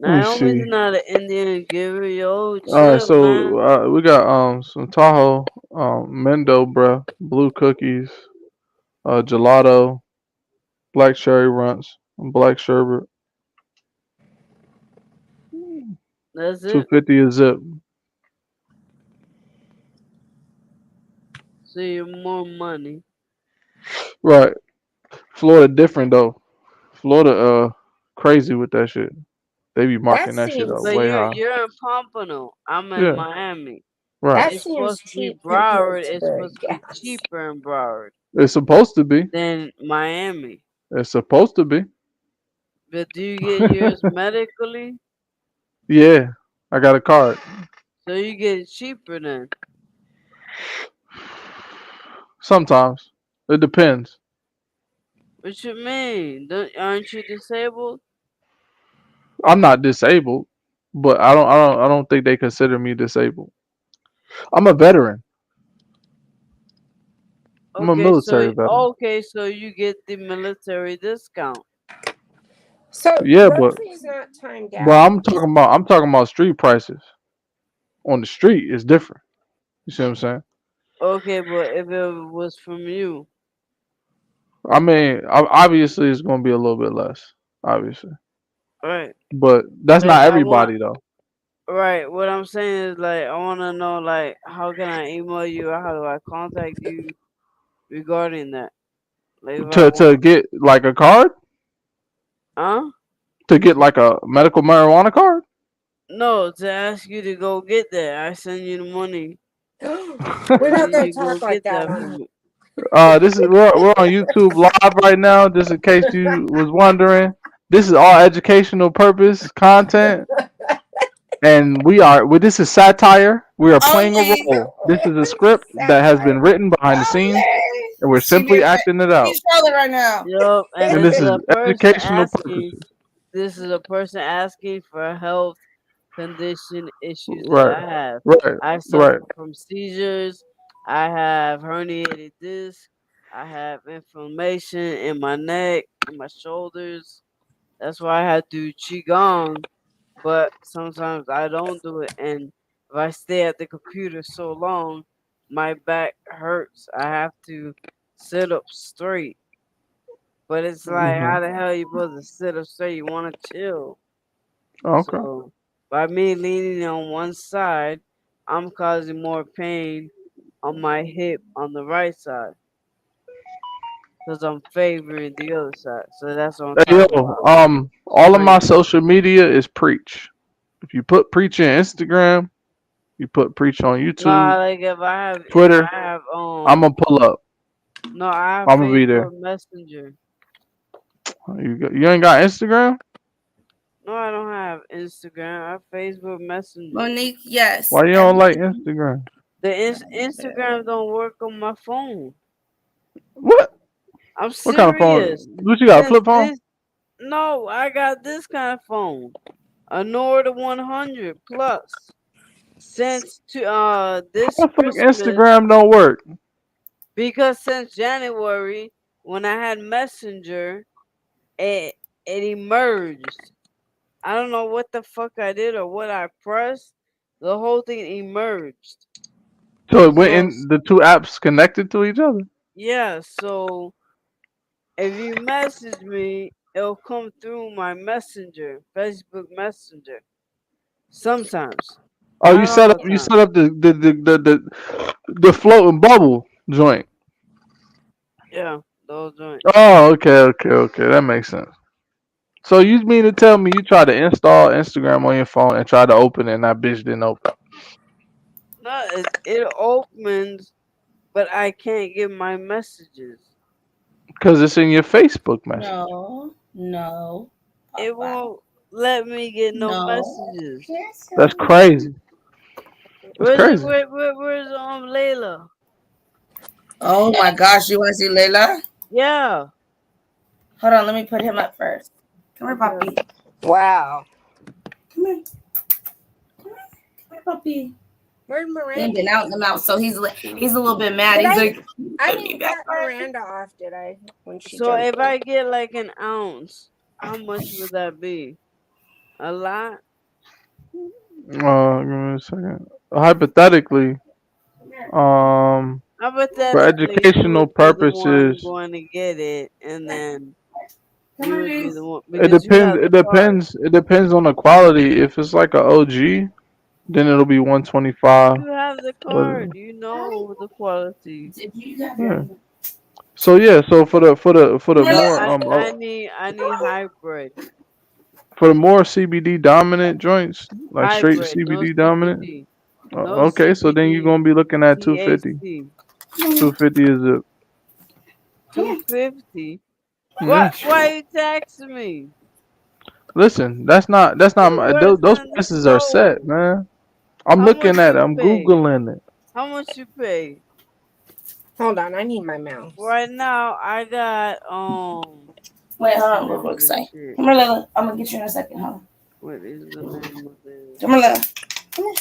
Let me Naomi's see. not an Indian giver, yo. All right, Chill, so man. we got some Tahoe, Mendo, bruh, blue cookies, gelato, black cherry runts, and black sherbet. That's Two it. fifty a zip. See you more money. Right. Florida different though. Florida crazy with that shit. They be That marking that shit up seems But way high. you're in Pompano. I'm in Yeah. Miami. Right. that It's seems supposed to be cheap compared Broward. to It's the supposed to be gas. cheaper in Broward It's supposed to be. than Miami. It's supposed to be. But do you get yours medically? Yeah. I got a card. So you get it cheaper then. Sometimes. It depends. What you mean? Aren't you disabled? I'm not disabled, but I don't think they consider me disabled. I'm a veteran. I'm a military veteran. So you get the military discount. So Yeah, groceries not timed but out. I'm talking about street prices. On the street is different. You see what I'm saying? Okay, but if it was from you, I mean, obviously it's going to be a little bit less, obviously. right? But that's But not I want everybody though. right. What I'm saying is like I want to know like how can I email you or how do I contact you regarding that? Like if I To want, get like a card, huh? to get like a medical marijuana card. No, to ask you to go get that. I send you the money, We're and not then gonna you go talk like get that, that for honey. me. This is we're on YouTube live right now. Just in case you was wondering, this is all educational purpose content, and this is satire. We are playing a Only, role. This is a script that has been Satire. written behind the scenes, only. and we're She simply being acting it out. she's Charlotte right now. Yup, and And this this is is a person educational asking. purposes. This is a person asking for health condition issues that Right, I have. right, I right. suffer from seizures. I have herniated disc. I have inflammation in my neck and my shoulders. That's why I have to do qigong, but sometimes I don't do it. And if I stay at the computer so long, my back hurts. I have to sit up straight. But it's like, Hmm. how the hell you supposed to sit up straight? You want to chill. Okay. So by me leaning on one side, I'm causing more pain on my hip on the right side because I'm favoring the other side. So that's what I'm Hey, talking yo, about. all of my Strength. social media is preach. If you put preach in Instagram, you put preach on No, YouTube, like if I Twitter, have I'm gonna pull up. no, I have I'm gonna be there. Facebook Messenger. You ain't got Instagram? No, I don't have Instagram. I have Facebook Messenger. Monique, yes. Why you don't like Everything. Instagram? The Instagram don't work on my phone. What? I'm What kind of phone? serious. What you got? A This flip phone? this no, I got this kind of phone. A Nord 100 plus. since this How the fuck Christmas, Instagram don't work? because since January when I had Messenger, it emerged. I don't know what the fuck I did or what I pressed. The whole thing emerged. So it went So in the two apps connected to each other. yeah, so if you message me, it'll come through my Messenger, Facebook Messenger. Sometimes, Oh, not all the you time. set up the floating bubble joint. Yeah, those joints. Oh, okay. That makes sense. So you mean to tell me you tried to install Instagram on your phone and tried to open it and that bitch didn't open? No, it opens, but I can't get my messages. Because it's in your Facebook message. No, It Papa. won't let me get no No. messages. That's crazy. That's Where's it? crazy. Where's Layla? Oh my gosh, you want to see Layla? Yeah. Hold on, let me put him up first. Come here, Poppy. Wow. Come here. Come here, Poppy. Where'd He Miranda ain't been out in the mouth, so he's a little bit mad. Did He's I? like, I put me didn't back cut on. Miranda off, did I? When she So jumped if in. I get like an ounce, how much would that be? A lot? Give me a second. Hypothetically, for Hypothetically, you educational would be the one purposes, going to get it, and then Come you on, would be Reese. the one it because you depends. have the card. It depends on the quality. If it's like a OG, then it'll be 125. You have the But card. You know the quality. Did you have your yeah. So yeah. So for the But more I need hybrid. for the more CBD dominant joints, like straight Hybrid. No CBD dominant. CBD. No Okay, so then you're CBD. gonna be looking at 250. THC. 250 is a 250. yeah. Why you texting me? Listen, that's not my, Where's those the prices are set, stove? man. I'm How much looking at it. you I'm pay? googling it. How much you pay? Hold on, I need my mouse. Right now I got Wait, what's hold the on, real name of quick. this Say, shit? come here, Layla. I'm gonna get you in a second, huh? What is the name of this? Come here, Layla. Come here.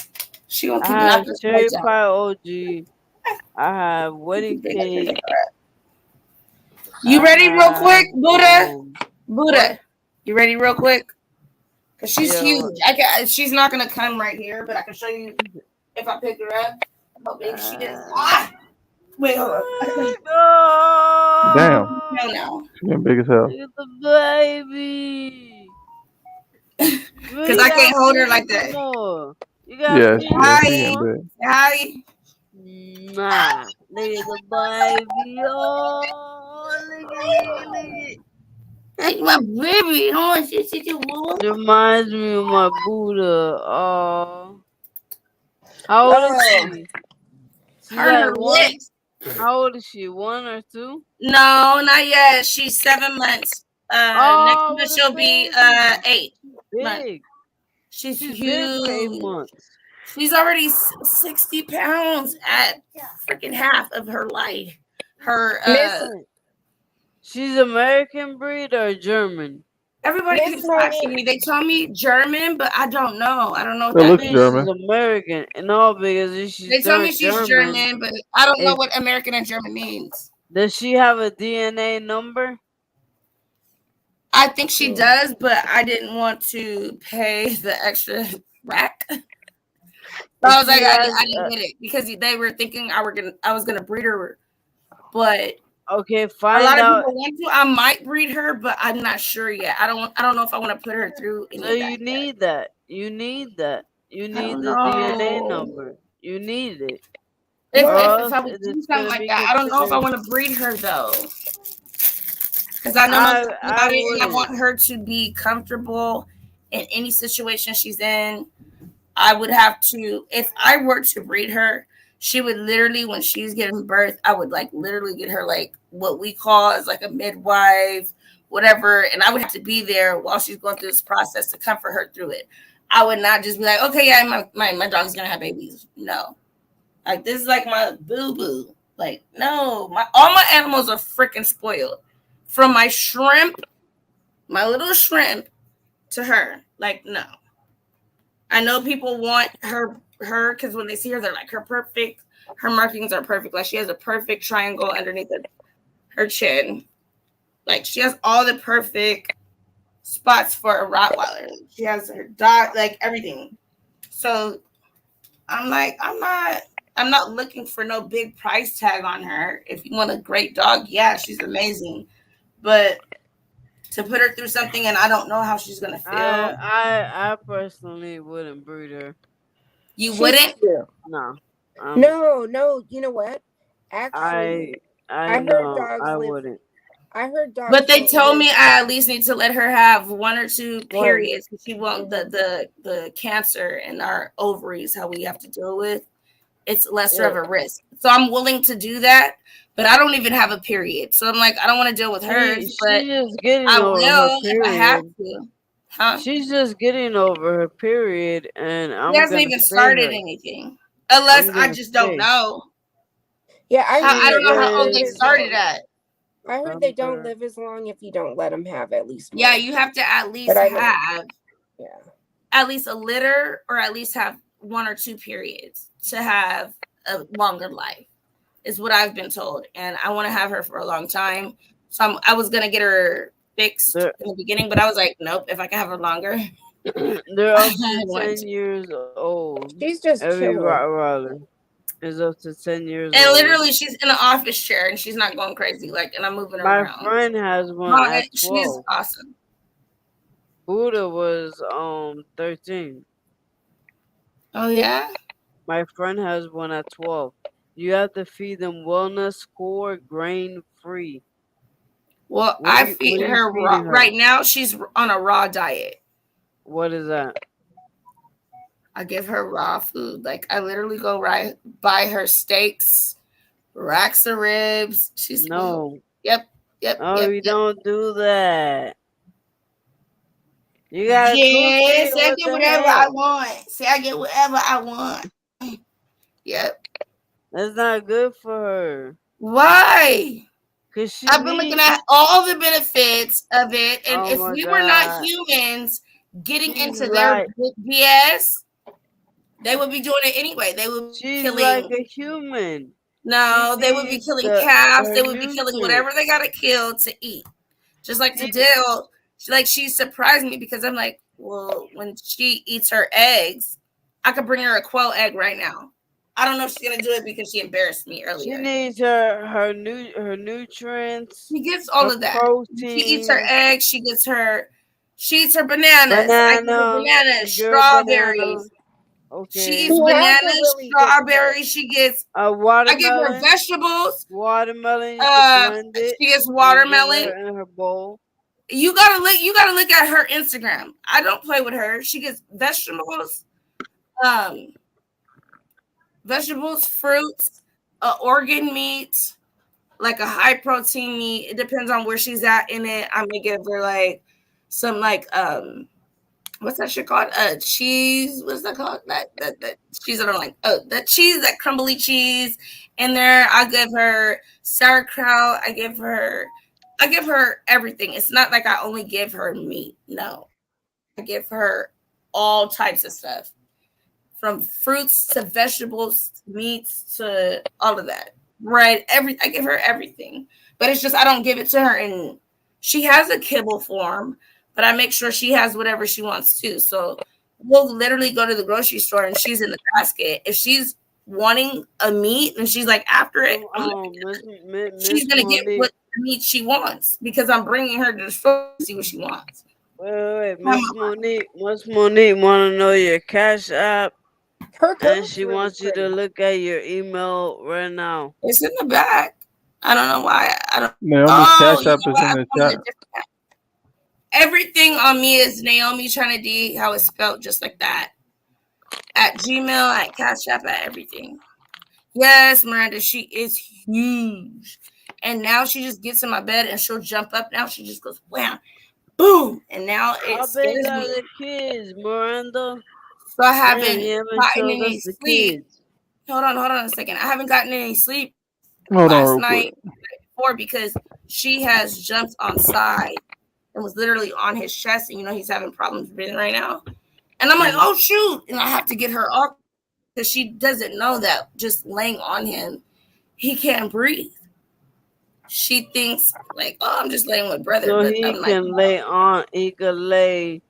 She gonna keep I have knocking the cherry lights out. pie OG. I have wedding cake. You I ready, real have quick, Buddha? what? Buddha, you ready, real quick? Cause she's Yeah. huge. She's not gonna come right here, but I can show you if I pick her up how big she is. Wait, hold on. Damn, No, no. she getting big as hell. Look at the baby. Cause You I gotta can't hold her feed like her some that. more. You gotta Yeah, feed her she some getting Hi, more. big. hi. Nah. Look at the baby. Oh, look it. That's my baby. Oh, she's such a woo. Reminds me of my Buddha. Oh. How old is Oh, she? She's Her and like her one. lips. How old is she? 1 or 2? No, not yet. She's 7 months. Next Oh, month what a she'll be baby. 8 months. Big. She's She's big for 8 huge. months. She's already 60 pounds at freaking half of her life. Her Miss She's American breed or German? everybody Miss keeps asking me. Monique. They tell me German, but I don't know. I don't know what It I that looks think means. she's German. American. No, because if she's They tell me she's German, German, but I don't know is what American and German means. does she have a DNA number? I think she does, but I didn't want to pay the extra rack. So I If was like, she I has, didn't get it because they were thinking I was gonna breed her, but okay, a find lot of out. people want to. I might breed her, but I'm not sure yet. I don't know if I want to put her through So any of that you yet. need that. You need that. You I need don't the DNA know. number. You need it, If or if I else would do it's something gonna like be that, I don't know if I considered. want to breed her though, because I know nothing I about it, and I wouldn't. want her to be comfortable in any situation she's in. I would have to, if I were to breed her, she would literally, when she's giving birth, I would like literally get her like what we call as like a midwife, whatever, and I would have to be there while she's going through this process to comfort her through it. I would not just be like, okay, yeah, my dog's gonna have babies. No, like this is like my boo boo. Like no, my all my animals are freaking spoiled, from my shrimp, my little shrimp, to her. Like no. I know people want her her, because when they see her, they're like her markings are perfect. Like she has a perfect triangle underneath her chin. Like she has all the perfect spots for a Rottweiler. She has her dog, like everything. So I'm like, I'm not looking for no big price tag on her. If you want a great dog, yeah, she's amazing. But to put her through something and I don't know how she's gonna feel. I personally wouldn't breed her. You She's wouldn't? cute. No. No. You know what? Actually, I I heard know dogs I live. wouldn't. I heard But dogs they don't told live. me I at least need to let her have 1 or 2 What? periods. She won't the cancer in our ovaries, how we have to deal with. It's lesser of What? a risk. So I'm willing to do that, but I don't even have a period. So I'm like, I don't want to deal with hers, but She's just getting I over her will if I have period. to. Huh? She's just getting over her period, and He I'm hasn't gonna even spay started her. anything. Unless I'm I gonna just don't spay. know. Yeah, I How heard I She they don't know don't how old live they is. as started long. at. I heard they I'm don't gonna. live as long if you don't let them have at least Yeah, one. you have to at But least I don't. have Yeah. at least a litter or at least have 1 or 2 periods to have a longer life is what I've been told. And I want to have her for a long time. So I was going to get her fixed They're in the beginning, but I was like, nope, if I can have her longer, they're up I to want 10 years old. She's just Every chilling. Rottweiler is up to 10 years and old. literally she's in an office chair and she's not going crazy. Like, and I'm moving her My around. friend has one at She's 12. awesome. Buddha was 13. Oh, yeah? My friend has one at 12. You have to feed them wellness score grain free. Well, What I are you feed what are you her raw. feeding her? Right now, she's on a raw diet. What is that? I give her raw food. Like I literally go right buy her steaks, racks of ribs. She's spoiled. No. Yep, Oh, you yep. don't do that. You gotta cook Yes, it. I What get the whatever heck? I want. See, I get whatever I want. Yep. That's not good for her. Why? Cause she I've been looking needs. at all the benefits of it, and Oh if my we were not god. humans getting She's into their like BS, they would be doing it anyway. They would be she's like killing. a human. She No, they would be needs killing calves. her They would be killing whatever nutrients. they gotta kill to eat. Just like She, today, she surprised me because I'm like, well, when she eats her eggs, I could bring her a quail egg right now. I don't know if she's gonna do it because she embarrassed me she earlier. needs her nutrients, She gets all her of that. She eats her protein, eggs. She eats her bananas. I give her banana, bananas, girl banana. strawberries. She Okay. eats She has a bananas, really good head. strawberries. A I give her watermelon. vegetables. Watermelon, you could blend it She gets and give watermelon. her in her bowl. You gotta look at her Instagram. I don't play with her. She gets um, fruits, organ meat, like a high protein meat. It depends on where she's at in it. I may give her like some what's that shit called? Cheese. What's that called? That cheese I don't like. Oh, that cheese, that crumbly cheese in there. I give her sauerkraut. I give her everything. It's not like I only give her meat. No, I give her all types of stuff, from fruits to vegetables, meats to all of that. Right? I give her everything, but it's just I don't give it to her. And she has a kibble form, but I make sure she has whatever she wants too. So we'll literally go to the grocery store and she's in the basket. If she's wanting a meat and she's like after it, she's Miss gonna get Monique. what meat she wants because I'm bringing her to the store to see what she wants. Wait, Miss Monique want to know your cash app, Her and coat's she really wants you to pretty. look at your email right now. It's in the back. I don't know why. I don't. Naomi's Oh, Cash you App know is what? in I the found a chat. different. Everything on me is Naomi Trying to D, how it's spelled, just like that. At Gmail, at Cash App, at everything. Yes, Miranda, she is huge. And now she just gets in my bed and she'll jump up. Now she just goes, wham, boom. And now it How big scares are me. the kids, Miranda? So I Damn, haven't you haven't gotten showed any us the sleep. kids. Hold on a second. I haven't gotten any sleep Hold on, last real night quick. before because she has jumped on side and was literally on his chest. And he's having problems breathing right now. And I'm like, Mhm. oh shoot. And I have to get her up. because she doesn't know that just laying on him, he can't breathe. She thinks like, oh, I'm just laying with brother, So but he I'm like, can lay on. He could lay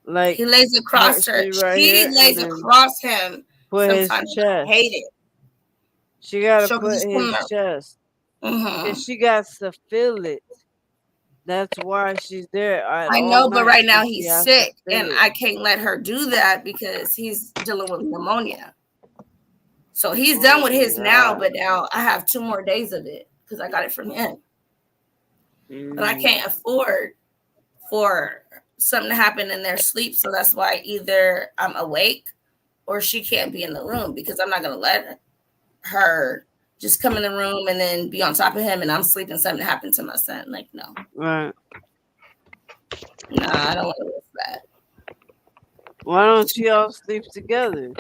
like he lays across her. she right She here, and lays then across him. put his Sometimes I hate chest. it. She gotta She'll put just his come out. chest, cause Mm-hmm. she got to feel it. That's why she's there at I all know, but night. right now Cause she he's has to sick, feel and it. I can't let her do that because he's dealing with pneumonia. So he's done with Oh his my now, god. but now I have 2 more days of it because I got it from him. But I can't afford for something to happen in their sleep. So that's why either I'm awake or she can't be in the room because I'm not going to let her just come in the room and then be on top of him and I'm sleeping, something happened to my son. Like, no. Right. Nah, I don't want to risk that. Why don't you all sleep together?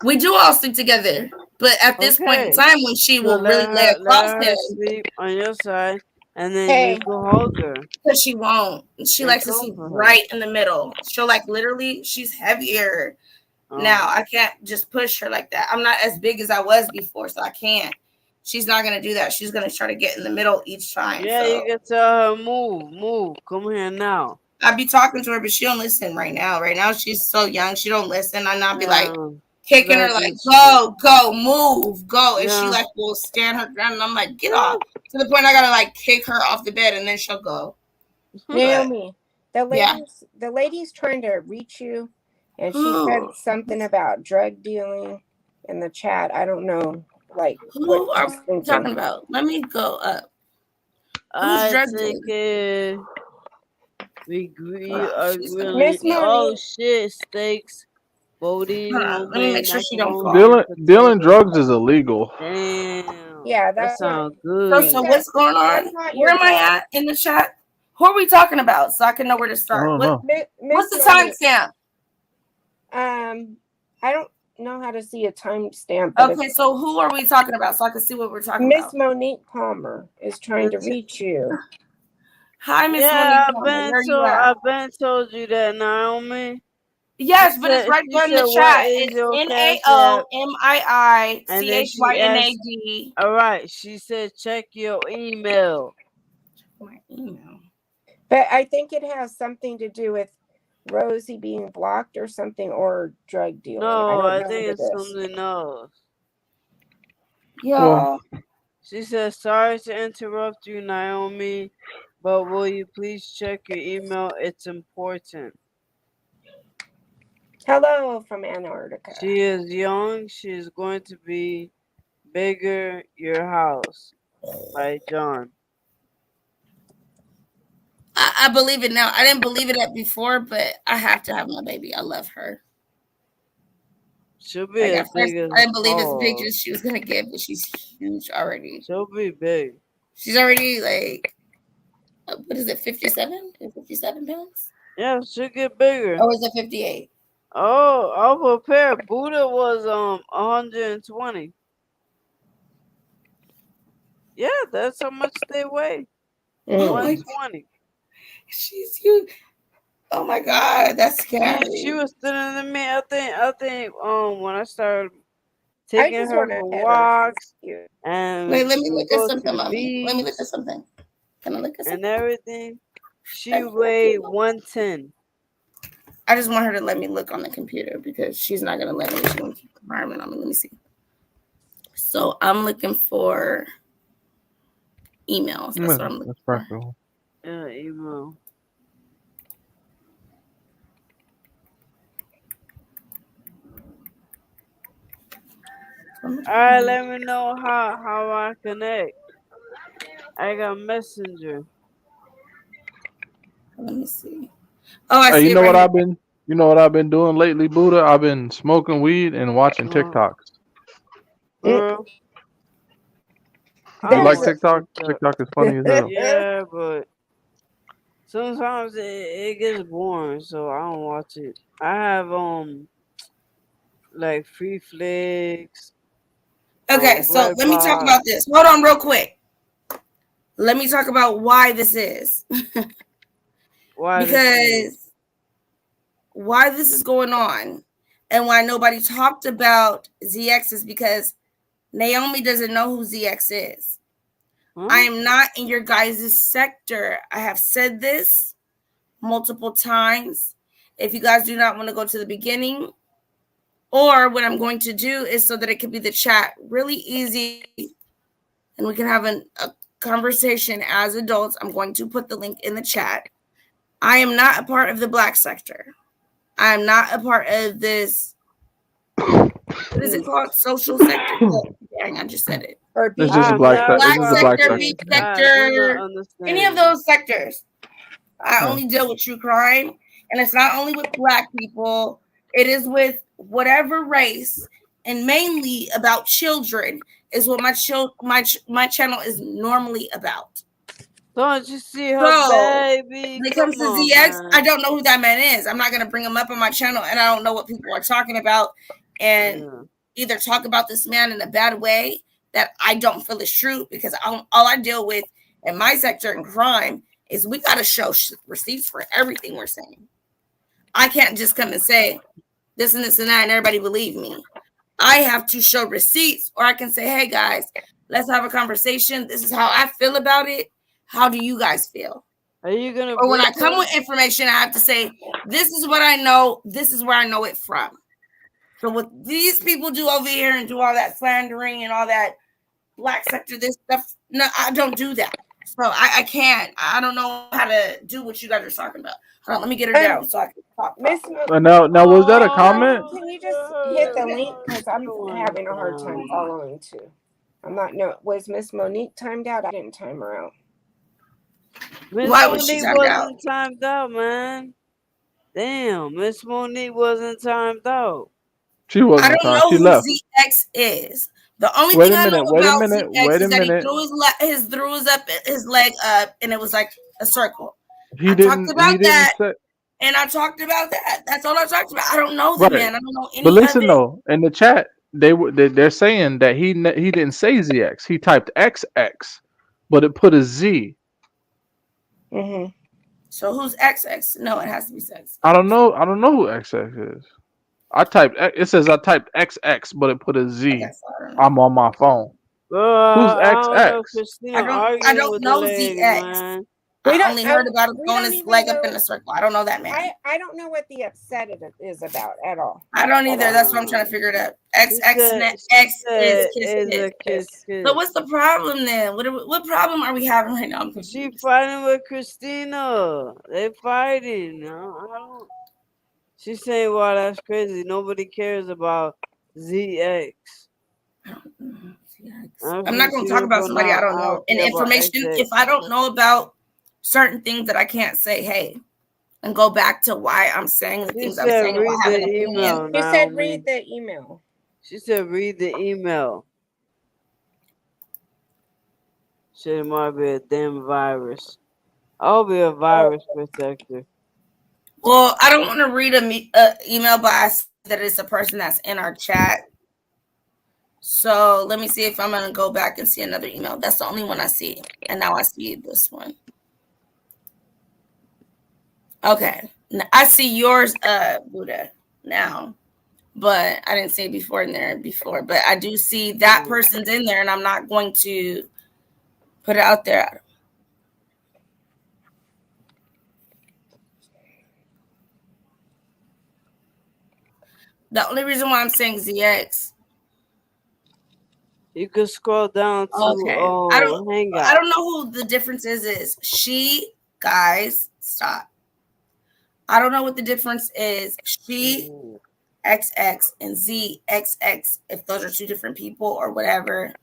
We do all sleep together. But at this point in Okay. time, when she So will really lay across let her him, sleep on your side, and then Hey. you go hug her because she won't. She and likes to sleep comfort her. right in the middle. She'll like literally, she's heavier now. I can't just push her like that. I'm not as big as I was before, so I can't. She's not gonna do that. She's gonna try to get in the middle each time. Yeah, So you can tell her move, come here now. I be talking to her, but she don't listen right now. Right now, she's so young. She don't listen. I not be like Yeah, kicking her, like like this shit. go, move, go, and she Yeah. like will stand her ground, and I'm like, get off. To the point I gotta like kick her off the bed, and then she'll go. But Naomi, yeah, the lady's trying to reach you, and she who said something about drug dealing in the chat. I don't know, like what are she's we talking thinking. about? Let me go up. Who's I drug think dealing? we Hold on, are she's gonna really. Miss Oh Monique, shit, steaks, bodie, hold on. Let me homemade make sure she don't macaroni call. and Dealing potato. drugs is illegal. Damn, yeah, that that's what sounds she So good. said. what's going That's on? not Where your am I job. at in the chat? Who are we talking about? So I can know where to I start. don't know. What's Miss the Monique, timestamp? I don't know how to see a timestamp, but Okay, so who are we talking about? So I can see what we're talking Miss about. Monique Palmer is trying to reach you. Hi, Miss Monique Yeah, Palmer. Where are you at? I've been told you that, Naomi. Yes, but it's right She there in the said, "What chat. is It's your cash app?" And then she asked, NaomiChynad. "All right." She said, "Check your email." My email. But I think it has something to do with Rosie being blocked or something, or drug dealing. I No, don't I know what think it it's is. something else. Y'all. She said, "Sorry to interrupt you, Naomi, but will you please check your email? It's important." Hello from Antarctica. She is young. She is going to be bigger. Your house by John. I believe it now. I didn't believe it before, but I have to have my baby. I love her. She'll be Like as at first, big as I didn't believe as big balls. as she was gonna get, but she's huge already. She'll be big. She's already like, what is it, 57? 57 pounds? Yeah, she'll get bigger. Or is it 58? Oh, I'll prepare. Buddha was 120. Yeah, that's how much they weigh. Oh my, 120. she's huge. Oh my God, that's She scary. was thinner than me. I think when I started I taking just her want to for pet her. She's walks cute. and Wait, let me she would look at go to something, the mommy. Let me look beach at something. Can I look at and something? everything, she weighed 110. I just want her to let me look on the computer because she's not gonna let me. She's gonna keep environment on me. Let me see. So I'm looking for emails. That's what I'm looking That's for. practical. Yeah, email. Alright, let me know how I connect. I got Messenger. Let me see. Oh, I Hey, see you it know right what here. I've been doing lately, Buddha? I've been smoking weed and watching TikToks. Girl, I You don't like There's watch TikTok? TikTok. TikTok is funny as hell. Yeah, but sometimes it gets boring, so I don't watch it. I have like Free Flicks, Okay, so let me talk Redbox. about this. Hold on, real quick. Let me talk about why this is. Why this is? Because why this is going on. And why nobody talked about ZX is because Naomi doesn't know who ZX is. I am not in your guys' sector. I have said this multiple times. If you guys do not want to go to the beginning, or what I'm going to do is so that it can be the chat really easy and we can have a conversation as adults. I'm going to put the link in the chat. I am not a part of the Black sector. I am not a part of this. What is it called? Social sector? Dang, I just said it. Or It's just a BG. black. Black It's the black sector, sector. B sector, any of those sectors. I only deal with true crime, and it's not only with Black people. It is with whatever race, and mainly about children is what my channel is normally about. Don't you see her, baby? When it comes to ZX, I don't know who that man is. I'm not gonna bring him up on my channel, and I don't know what people are talking about, and either talk about this man in a bad way that I don't feel is true, because all I deal with in my sector in crime is we gotta show receipts for everything we're saying. I can't just come and say this and this and that and everybody believe me. I have to show receipts, or I can say, hey guys, let's have a conversation. This is how I feel about it. How do you guys feel? Are you gonna? Or when I come with information, I have to say, this is what I know. This is where I know it from. So what these people do over here and do all that slandering and all that Black sector, this stuff, no, I don't do that. So I can't. I don't know how to do what you guys are talking about. Hold on, let me get her down so I can talk. Now was that a comment? Can you just hit the link? Because I'm having a hard time following too. I'm not. No, was Miss Monique timed out? I didn't time her out. Why was she timed out? Wasn't timed out, man. Damn, Miss Monique wasn't timed out. She wasn't. I don't know She who left. ZX is. The only thing I know about ZX is that he threw his leg up, and it was like a circle. I talked about that. That's all I talked about. I don't know the man. I don't know any. But listen though, in the chat, they're saying that he didn't say ZX. He typed XX, but it put a Z. Mm-hmm. So who's XX? No, it has to be sex. I don't know who XX is. It says I typed XX, but it put a Z. I'm on my phone. Who's XX? I don't know ZX. Man. I only heard about him throwing his leg up in a circle. I don't know that man. I don't know what the upset is about at all. I don't either. That's what I'm trying to figure it out. XX is kiss. So what's the problem then? What problem are we having right now? I'm confused. She fighting with Christina. They fighting. I don't. She's saying, "Wow, that's crazy. Nobody cares about ZX." I'm not going to talk about somebody I don't know. And information, if I don't know about certain things that I can't say, hey, and go back to why I'm saying the things I'm saying. Read the email. She said, read the email. She said, read the email. Shit might be a damn virus. I'll be a virus protector. Well, I don't want to read an email, but I see that it's a person that's in our chat. So let me see if I'm going to go back and see another email. That's the only one I see. And now I see this one. Okay. I see yours, Buddha, now. But I didn't see it before. But I do see that person's in there, and I'm not going to put it out there. The only reason why I'm saying ZX. You could scroll down to Hangout. I don't know who the difference is. She, guys, stop. I don't know what the difference is. She, XX, and ZXX, if those are two different people or whatever.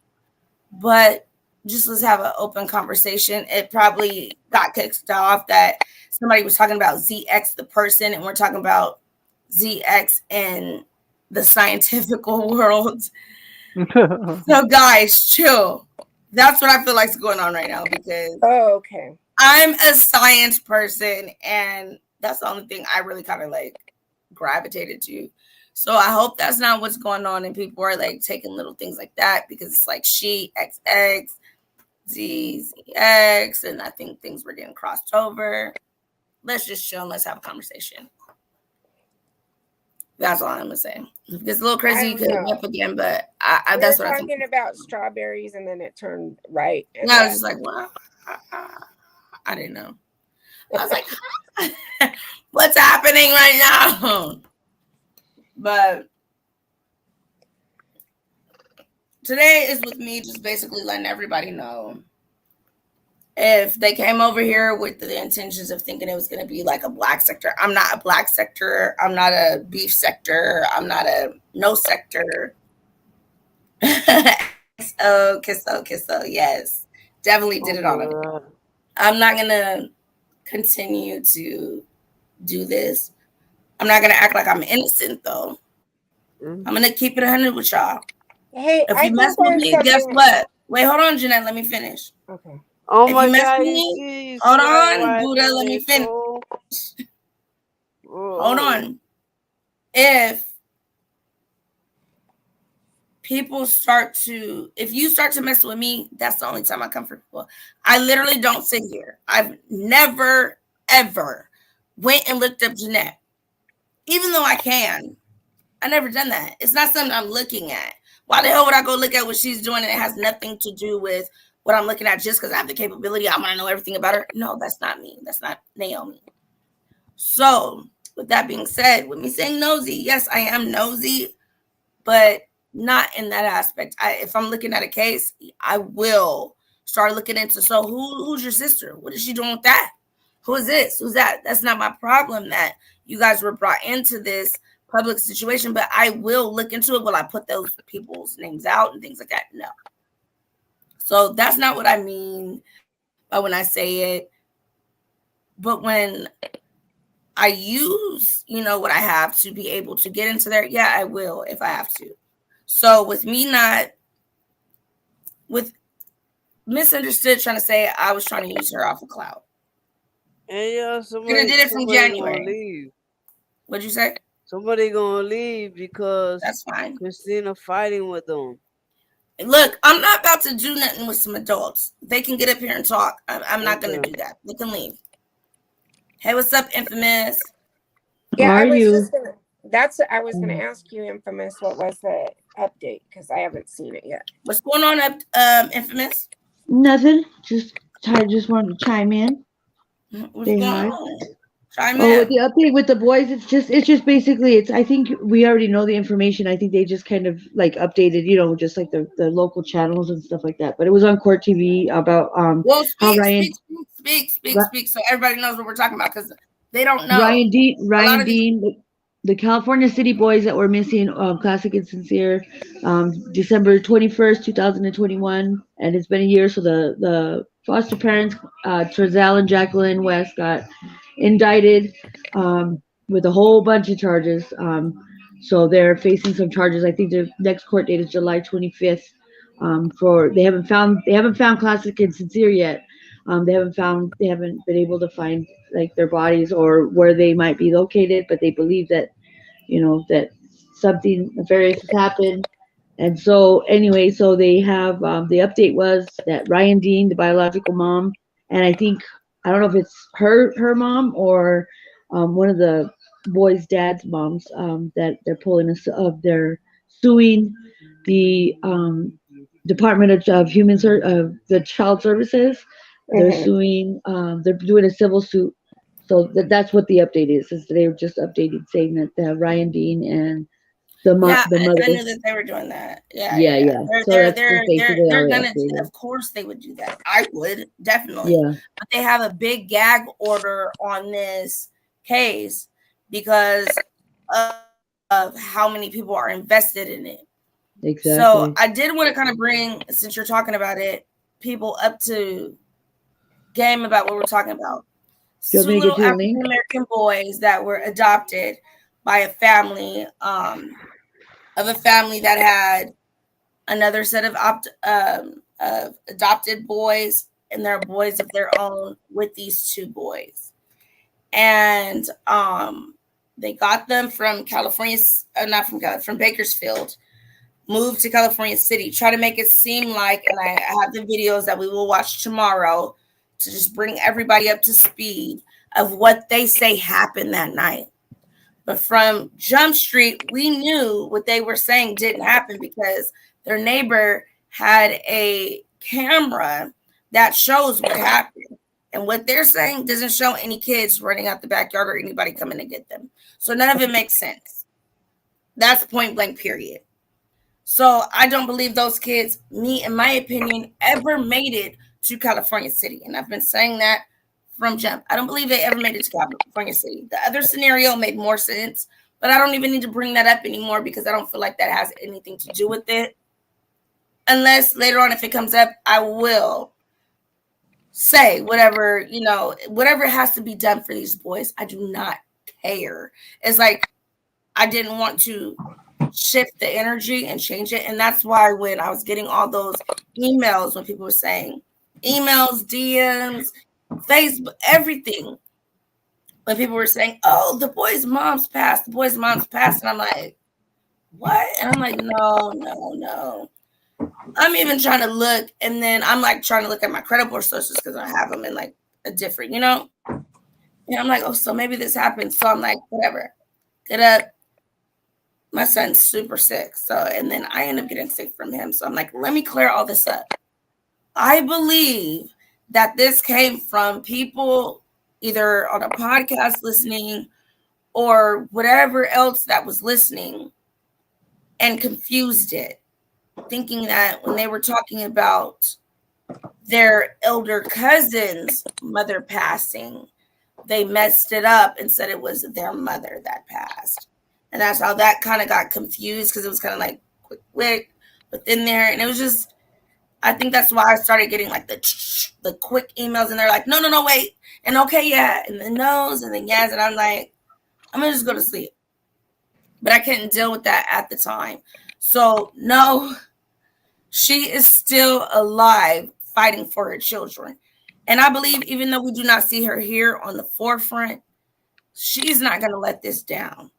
But just let's have an open conversation. It probably got kicked off that somebody was talking about ZX, the person, and we're talking about ZX in the scientific world. So guys, chill. That's what I feel like is going on right now, because okay, I'm a science person, and that's the only thing I really kind of like gravitated to. So I hope that's not what's going on, and people are like taking little things like that, because it's like she XX, ZX, and I think things were getting crossed over. Let's just chill and let's have a conversation. That's all I'm gonna say. If it gets a little crazy, I you don't could hit me know. up again, but We were that's what I think. talking about strawberries, and then it turned right. And I was just like, well, I didn't know. I was like, what's happening right now? But today is with me just basically letting everybody know if they came over here with the intentions of thinking it was going to be like a black sector. I'm not a black sector. I'm not a beef sector. I'm not a no sector. Kisso. Yes, definitely did Oh it on my it. god. I'm not going to continue to do this. I'm not going to act like I'm innocent, though. I'm going to keep it 100 with y'all. hey, If I you mess think with there's me, guess something. what? Wait, hold on, Jeanette. Let me finish. Okay. Oh If my you mess god, with you me, see hold that on, right Buddha. Let there, me finish. so Hold on. If if you start to mess with me, that's the only time I come for people. I literally don't sit here. I've never, ever went and looked up Jeanette. Even though I can. I never done that. It's not something I'm looking at. Why the hell would I go look at what she's doing and it has nothing to do with what I'm looking at just because I have the capability? I want to know everything about her. No, that's not me. That's not Naomi. So, with that being said, with me saying nosy, yes, I am nosy, but not in that aspect. If I'm looking at a case, I will start looking into, so who's your sister? What is she doing with that? Who is this? Who's that? That's not my problem that you guys were brought into this public situation, but I will look into it. Will I put those people's names out and things like that? No. So that's not what I mean by when I say it. But when I use, what I have to be able to get into there, yeah, I will if I have to. So with misunderstood trying to say I was trying to use her off of cloud. and yeah, Could did it from gonna January. leave. What'd you say? Somebody gonna leave because That's fine. Christina fighting with them. Look, I'm not about to do nothing with some adults. They can get up here and talk. I'm not going to do that. They can leave. Hey, what's up, Infamous? Yeah, How are you? I was gonna ask you, Infamous, what was the update? Because I haven't seen it yet. What's going on, Infamous? Nothing. I just wanted to chime in. What's going on? Chime Oh, in. the update with the boys, it's just basically I think we already know the information. I think they just kind of like updated, just like the local channels and stuff like that. But it was on Court TV about Well, how speak, so everybody knows what we're talking about because they don't know. Ryan Dean, the California City boys that were missing, Classic and Sincere, December 21st, 2021, and it's been a year. So the foster parents, Trezell and Jacqueline West, got indicted with a whole bunch of charges. So they're facing some charges. I think their next court date is July 25th. They haven't found Classic and Sincere yet. They haven't been able to find like their bodies or where they might be located, but they believe that that something nefarious has happened. And so anyway, so they have the update was that Ryan Dean, the biological mom, and I don't know if it's her mom or one of the boys' dad's moms, that they're suing the Department of of the Child Services. They're suing. They're doing a civil suit. So that's what the update is they were just updating saying that Ryan Dean and the mother. I knew that they were doing that. Yeah. So that's basically all They're they gonna. updated. Of course, they would do that. I would definitely. Yeah. But they have a big gag order on this case because of how many people are invested in it. Exactly. So I did want to kind of bring, since you're talking about it, people up to game about what we're talking about. Two little African American boys that were adopted by a family, that had another set of adopted boys, and they're boys of their own with these two boys. And they got them from California, not from California, from Bakersfield, moved to California City, try to make it seem like, and I have the videos that we will watch tomorrow to just bring everybody up to speed of what they say happened that night. But from Jump Street, we knew what they were saying didn't happen because their neighbor had a camera that shows what happened. And what they're saying doesn't show any kids running out the backyard or anybody coming to get them. So none of it makes sense. That's point blank, period. So I don't believe those kids, me, in my opinion, ever made it to California City. And I've been saying that from jump. I don't believe they ever made it to California City. The other scenario made more sense, but I don't even need to bring that up anymore because I don't feel like that has anything to do with it. Unless later on, if it comes up, I will say whatever, whatever has to be done for these boys. I do not care. It's like I didn't want to shift the energy and change it. And that's why when I was getting all those emails, when people were saying emails, DMs, Facebook, everything, when people were saying, oh, the boy's mom's passed, and I'm like, what? And I'm like, no. I'm even trying to look, and then I'm like trying to look at my credible sources because I have them in like a different, and I'm like, oh, so maybe this happened. So I'm like, whatever, get up. My son's super sick. So, and then I end up getting sick from him. So I'm like, let me clear all this up. I believe that this came from people either on a podcast listening or whatever else that was listening and confused it, thinking that when they were talking about their elder cousin's mother passing, they messed it up and said it was their mother that passed. And that's how that kind of got confused because it was kind of like quick within there. And it was just, I think that's why I started getting like the quick emails and they're like, no, wait. And okay, yeah. And then no's and then yes. And I'm like, I'm going to just go to sleep. But I couldn't deal with that at the time. So no, she is still alive fighting for her children. And I believe even though we do not see her here on the forefront, she's not going to let this down.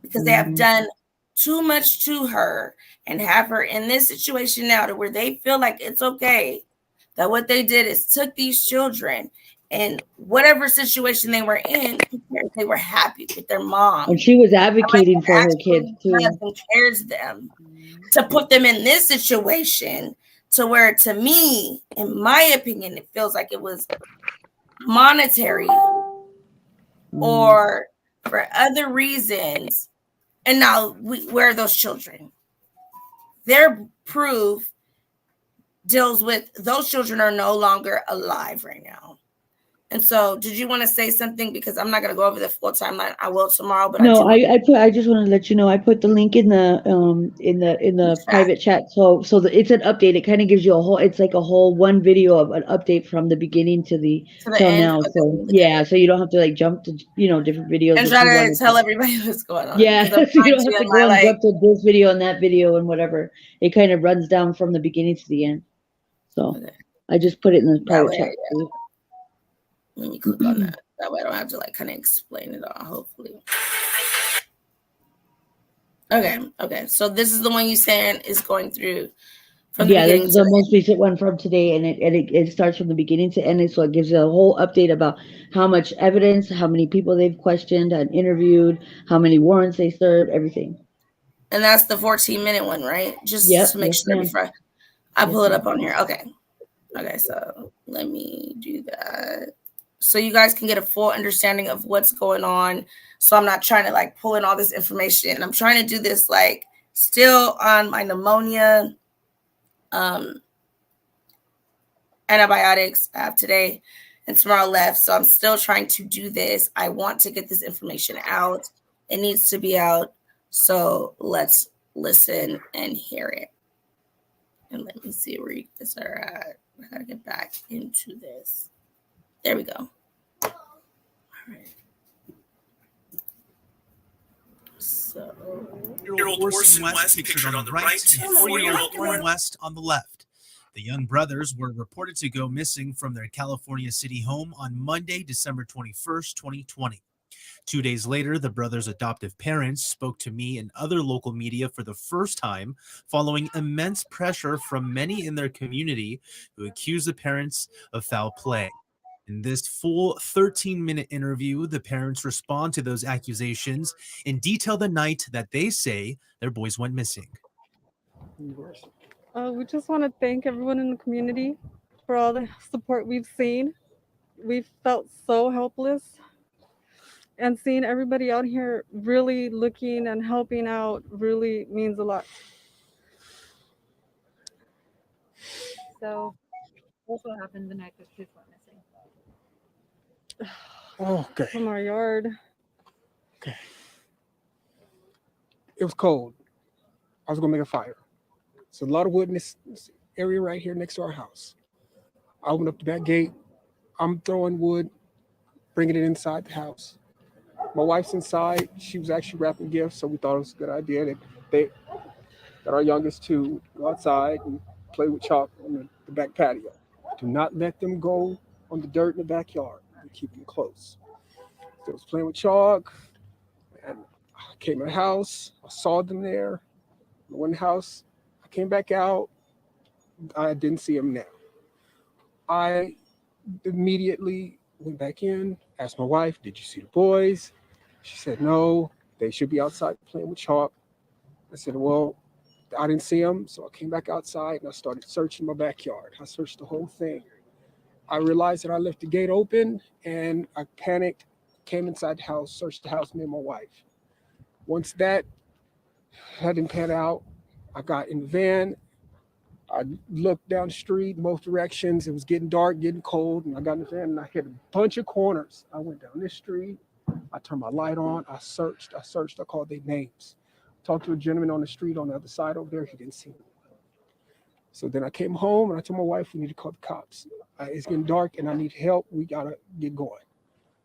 Because they have done too much to her and have her in this situation now to where they feel like it's okay that what they did is took these children and whatever situation they were in, they were happy with their mom. And she was advocating for her kids too. Encouraged them to put them in this situation to where, to me, in my opinion, it feels like it was monetary or for other reasons. And now, where are those children? Their proof deals with those children are no longer alive right now. And so, did you want to say something? Because I'm not going to go over the full timeline. I will tomorrow. But no, I just want to let you know I put the link in the private chat. So it's an update. It kind of gives you a whole. It's like a whole one video of an update from the beginning to the till now. So yeah, so you don't have to like jump to different videos and try to tell everybody what's going on. Yeah, so you don't have to go and jump to this video and that video and whatever. It kind of runs down from the beginning to the end. So I just put it in the private chat. Yeah. Let me click on that. That way I don't have to like kind of explain it all, hopefully. Okay. So this is the one you saying is going through from the beginning. Yeah, this is the most recent one from today, and it starts from the beginning to end. So it gives you a whole update about how much evidence, how many people they've questioned and interviewed, how many warrants they served, everything. And that's the 14-minute one, right? Just to make sure before I pull it up on here. Okay, so let me do that. So you guys can get a full understanding of what's going on. So I'm not trying to like pull in all this information. I'm trying to do this like still on my pneumonia antibiotics I have today and tomorrow left. So I'm still trying to do this. I want to get this information out. It needs to be out. So let's listen and hear it. And let me see where you guys are at. How to get back into this. There we go. All right. So, 4-year-old Orson West pictured on the right and 4-year-old Orrin West on the left. The young brothers were reported to go missing from their California City home on Monday, December 21st, 2020. 2 days later, the brothers' adoptive parents spoke to me and other local media for the first time, following immense pressure from many in their community who accused the parents of foul play. In this full 13-minute interview, the parents respond to those accusations and detail the night that they say their boys went missing. We just want to thank everyone in the community for all the support we've seen. We've felt so helpless, and seeing everybody out here really looking and helping out really means a lot. So, what happened the night that kids went missing? Okay. From our yard. Okay. It was cold. I was gonna make a fire. It's a lot of wood in this area right here next to our house. I opened up the back gate. I'm throwing wood, bringing it inside the house. My wife's inside. She was actually wrapping gifts, so we thought it was a good idea that our youngest two go outside and play with chalk on the back patio. Do not let them go on the dirt in the backyard. We keep them close. So I was playing with chalk, and I came in the house. I saw them there. I went in the house. I came back out. I didn't see them now. I immediately went back in, asked my wife, "Did you see the boys?" She said, "No, they should be outside playing with chalk." I said, "Well, I didn't see them." So I came back outside and I started searching my backyard. I searched the whole thing. I realized that I left the gate open and I panicked, came inside the house, searched the house, me and my wife. Once that didn't pan out, I got in the van. I looked down the street in both directions. It was getting dark, getting cold, and I got in the van and I hit a bunch of corners. I went down this street. I turned my light on. I searched. I called their names. Talked to a gentleman on the street on the other side over there. He didn't see me. So then I came home and I told my wife, we need to call the cops. It's getting dark and I need help. We got to get going.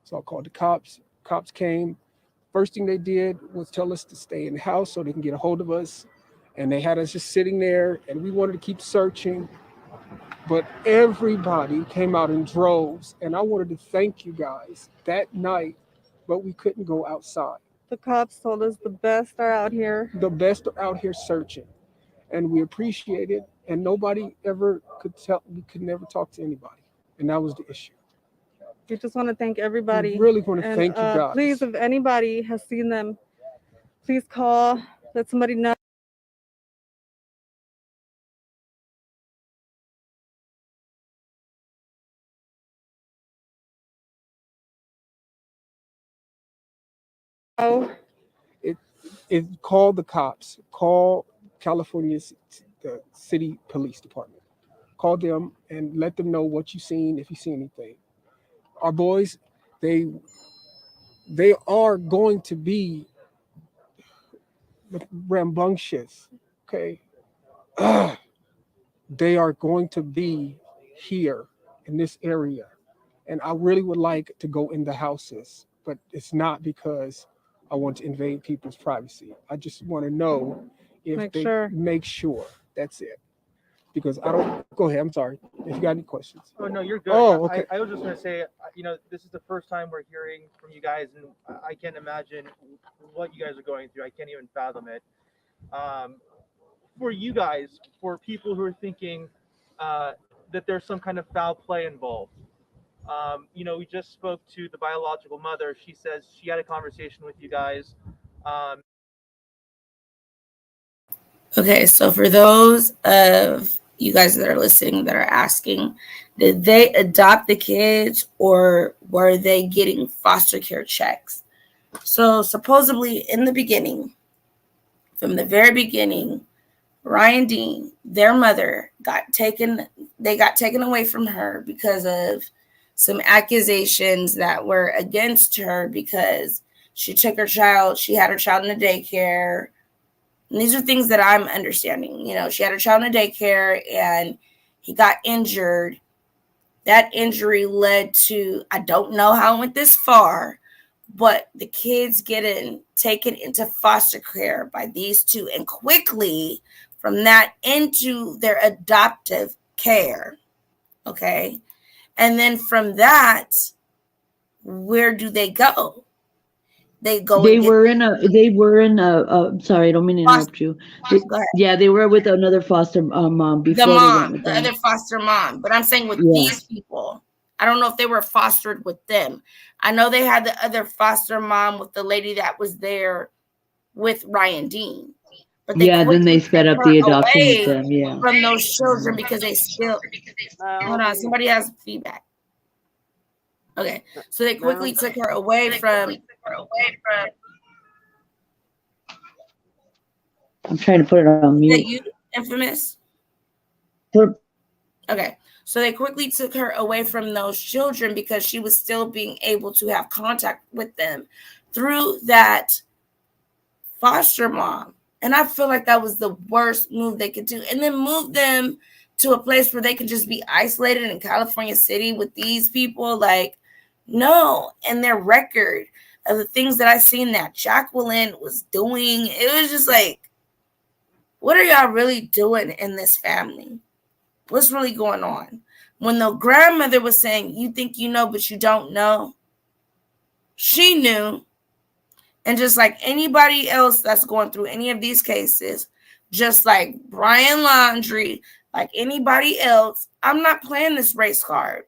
So I called the cops. Cops came. First thing they did was tell us to stay in the house so they can get a hold of us. And they had us just sitting there and we wanted to keep searching. But everybody came out in droves. And I wanted to thank you guys that night, but we couldn't go outside. The cops told us the best are out here. The best are out here searching. And we appreciate it. And nobody ever could tell, we could never talk to anybody. And that was the issue. We just want to thank everybody. We really want to thank you guys. Please, if anybody has seen them, please call, let somebody know. Call the cops. Call California's the city police department. Call them and let them know what you've seen, if you see anything. Our boys, they are going to be rambunctious, okay? They are going to be here in this area. And I really would like to go in the houses, but it's not because I want to invade people's privacy. I just want to know if make sure. That's it. Because I don't, go ahead, I'm sorry. If you got any questions. Oh, no, you're good. Oh, okay. I was just going to say, this is the first time we're hearing from you guys, and I can't imagine what you guys are going through. I can't even fathom it. For you guys, for people who are thinking that there's some kind of foul play involved, we just spoke to the biological mother. She says she had a conversation with you guys. Okay, so for those of you guys that are listening that are asking, did they adopt the kids or were they getting foster care checks? So supposedly in the beginning, from the very beginning, Ryan Dean, their mother, got taken away from her because of some accusations that were against her because she had her child in a daycare. And these are things that I'm understanding. She had her child in a daycare and he got injured. That injury led to, I don't know how it went this far, but the kids getting taken into foster care by these two and quickly from that into their adoptive care. Okay. And then from that, where do they go? They were in a sorry, I don't mean to interrupt you. They were with another foster mom before they went with the other foster mom. But I'm saying with these people, I don't know if they were fostered with them. I know they had the other foster mom with the lady that was there with Ryan Dean. But they then they set up the adoption with them. Yeah. from those children because they still hold on, somebody has feedback. Okay, so they quickly took her away from. I'm trying to put it on mute. You, Infamous? Okay, so they quickly took her away from those children because she was still being able to have contact with them through that foster mom. And I feel like that was the worst move they could do. And then move them to a place where they could just be isolated in California City with these people. Like, no. And their record of the things that I seen that Jacqueline was doing, it was just like, what are y'all really doing in this family? What's really going on? When the grandmother was saying, you think you know, but you don't know, she knew. And just like anybody else that's going through any of these cases, just like Brian Laundrie, like anybody else, I'm not playing this race card.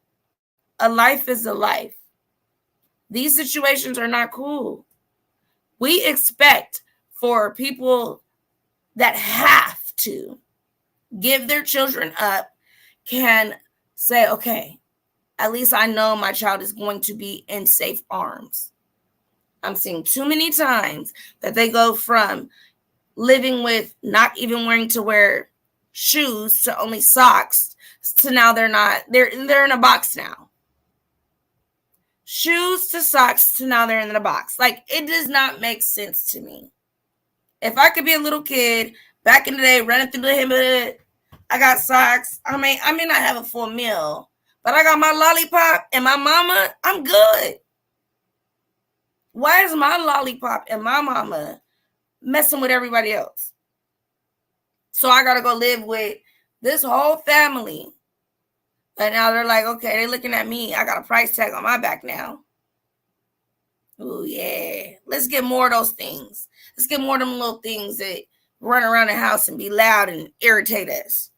A life is a life. These situations are not cool. We expect for people that have to give their children up can say, okay, at least I know my child is going to be in safe arms. I'm seeing too many times that they go from living with not even wearing to wear shoes to only socks to now they're in a box now. Shoes to socks to now they're in a box. Like, it does not make sense to me. If I could be a little kid back in the day running through the neighborhood, I got socks. I may not have a full meal, but I got my lollipop and my mama, I'm good. Why is my lollipop and my mama messing with everybody else? So I got to go live with this whole family. But now they're like, okay, they're looking at me. I got a price tag on my back now. Oh, yeah. Let's get more of those things. Let's get more of them little things that run around the house and be loud and irritate us.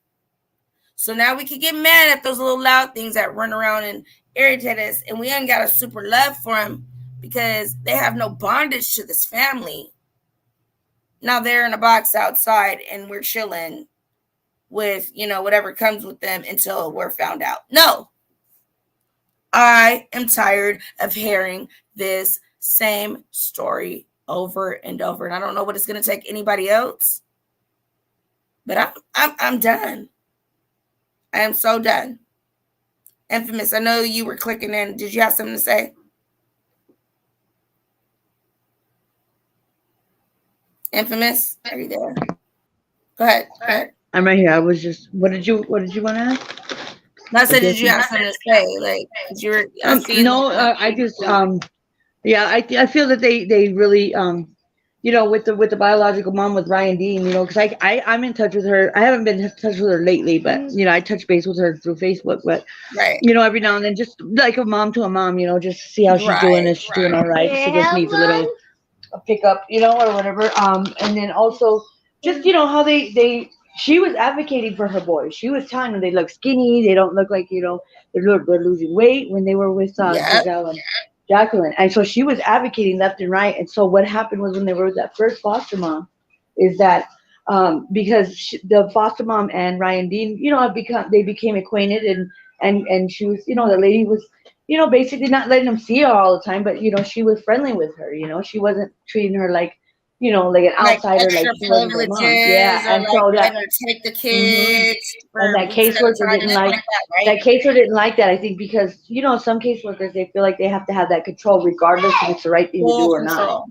So now we can get mad at those little loud things that run around and irritate us. And we ain't got a super love for them because they have no bondage to this family. Now they're in a box outside and we're chilling with, whatever comes with them until we're found out. No. I am tired of hearing this same story over and over. And I don't know what it's going to take anybody else. But I'm done. I am so done. Infamous, I know you were clicking in. Did you have something to say? Infamous, are you there? Go ahead. I'm right here. I was just. What did you want to ask? I said, did you have something to say? Like, you were. I just. Yeah, I feel that they really with the biological mom with Ryan Dean, because I'm in touch with her. I haven't been in touch with her lately, but I touch base with her through Facebook. But right, every now and then, just like a mom to a mom, just see how she's doing. Is she doing all right? She just needs a pickup, or whatever. And then also just how she was advocating for her boys. She was telling them they look skinny, they don't look like they're losing weight when they were with Giselle and Jacqueline. And so she was advocating left and right. And so what happened was when they were with that first foster mom is that because the foster mom and Ryan Dean, they became acquainted and she was, the lady was, basically not letting them see her all the time, but she was friendly with her. She wasn't treating her like like an outsider, like she wasn't her mom. Yeah, and so that take the kids. And that caseworker didn't like that. Right? That caseworker didn't like that. I think because some caseworkers, they feel like they have to have that control regardless if it's the right thing to do or not.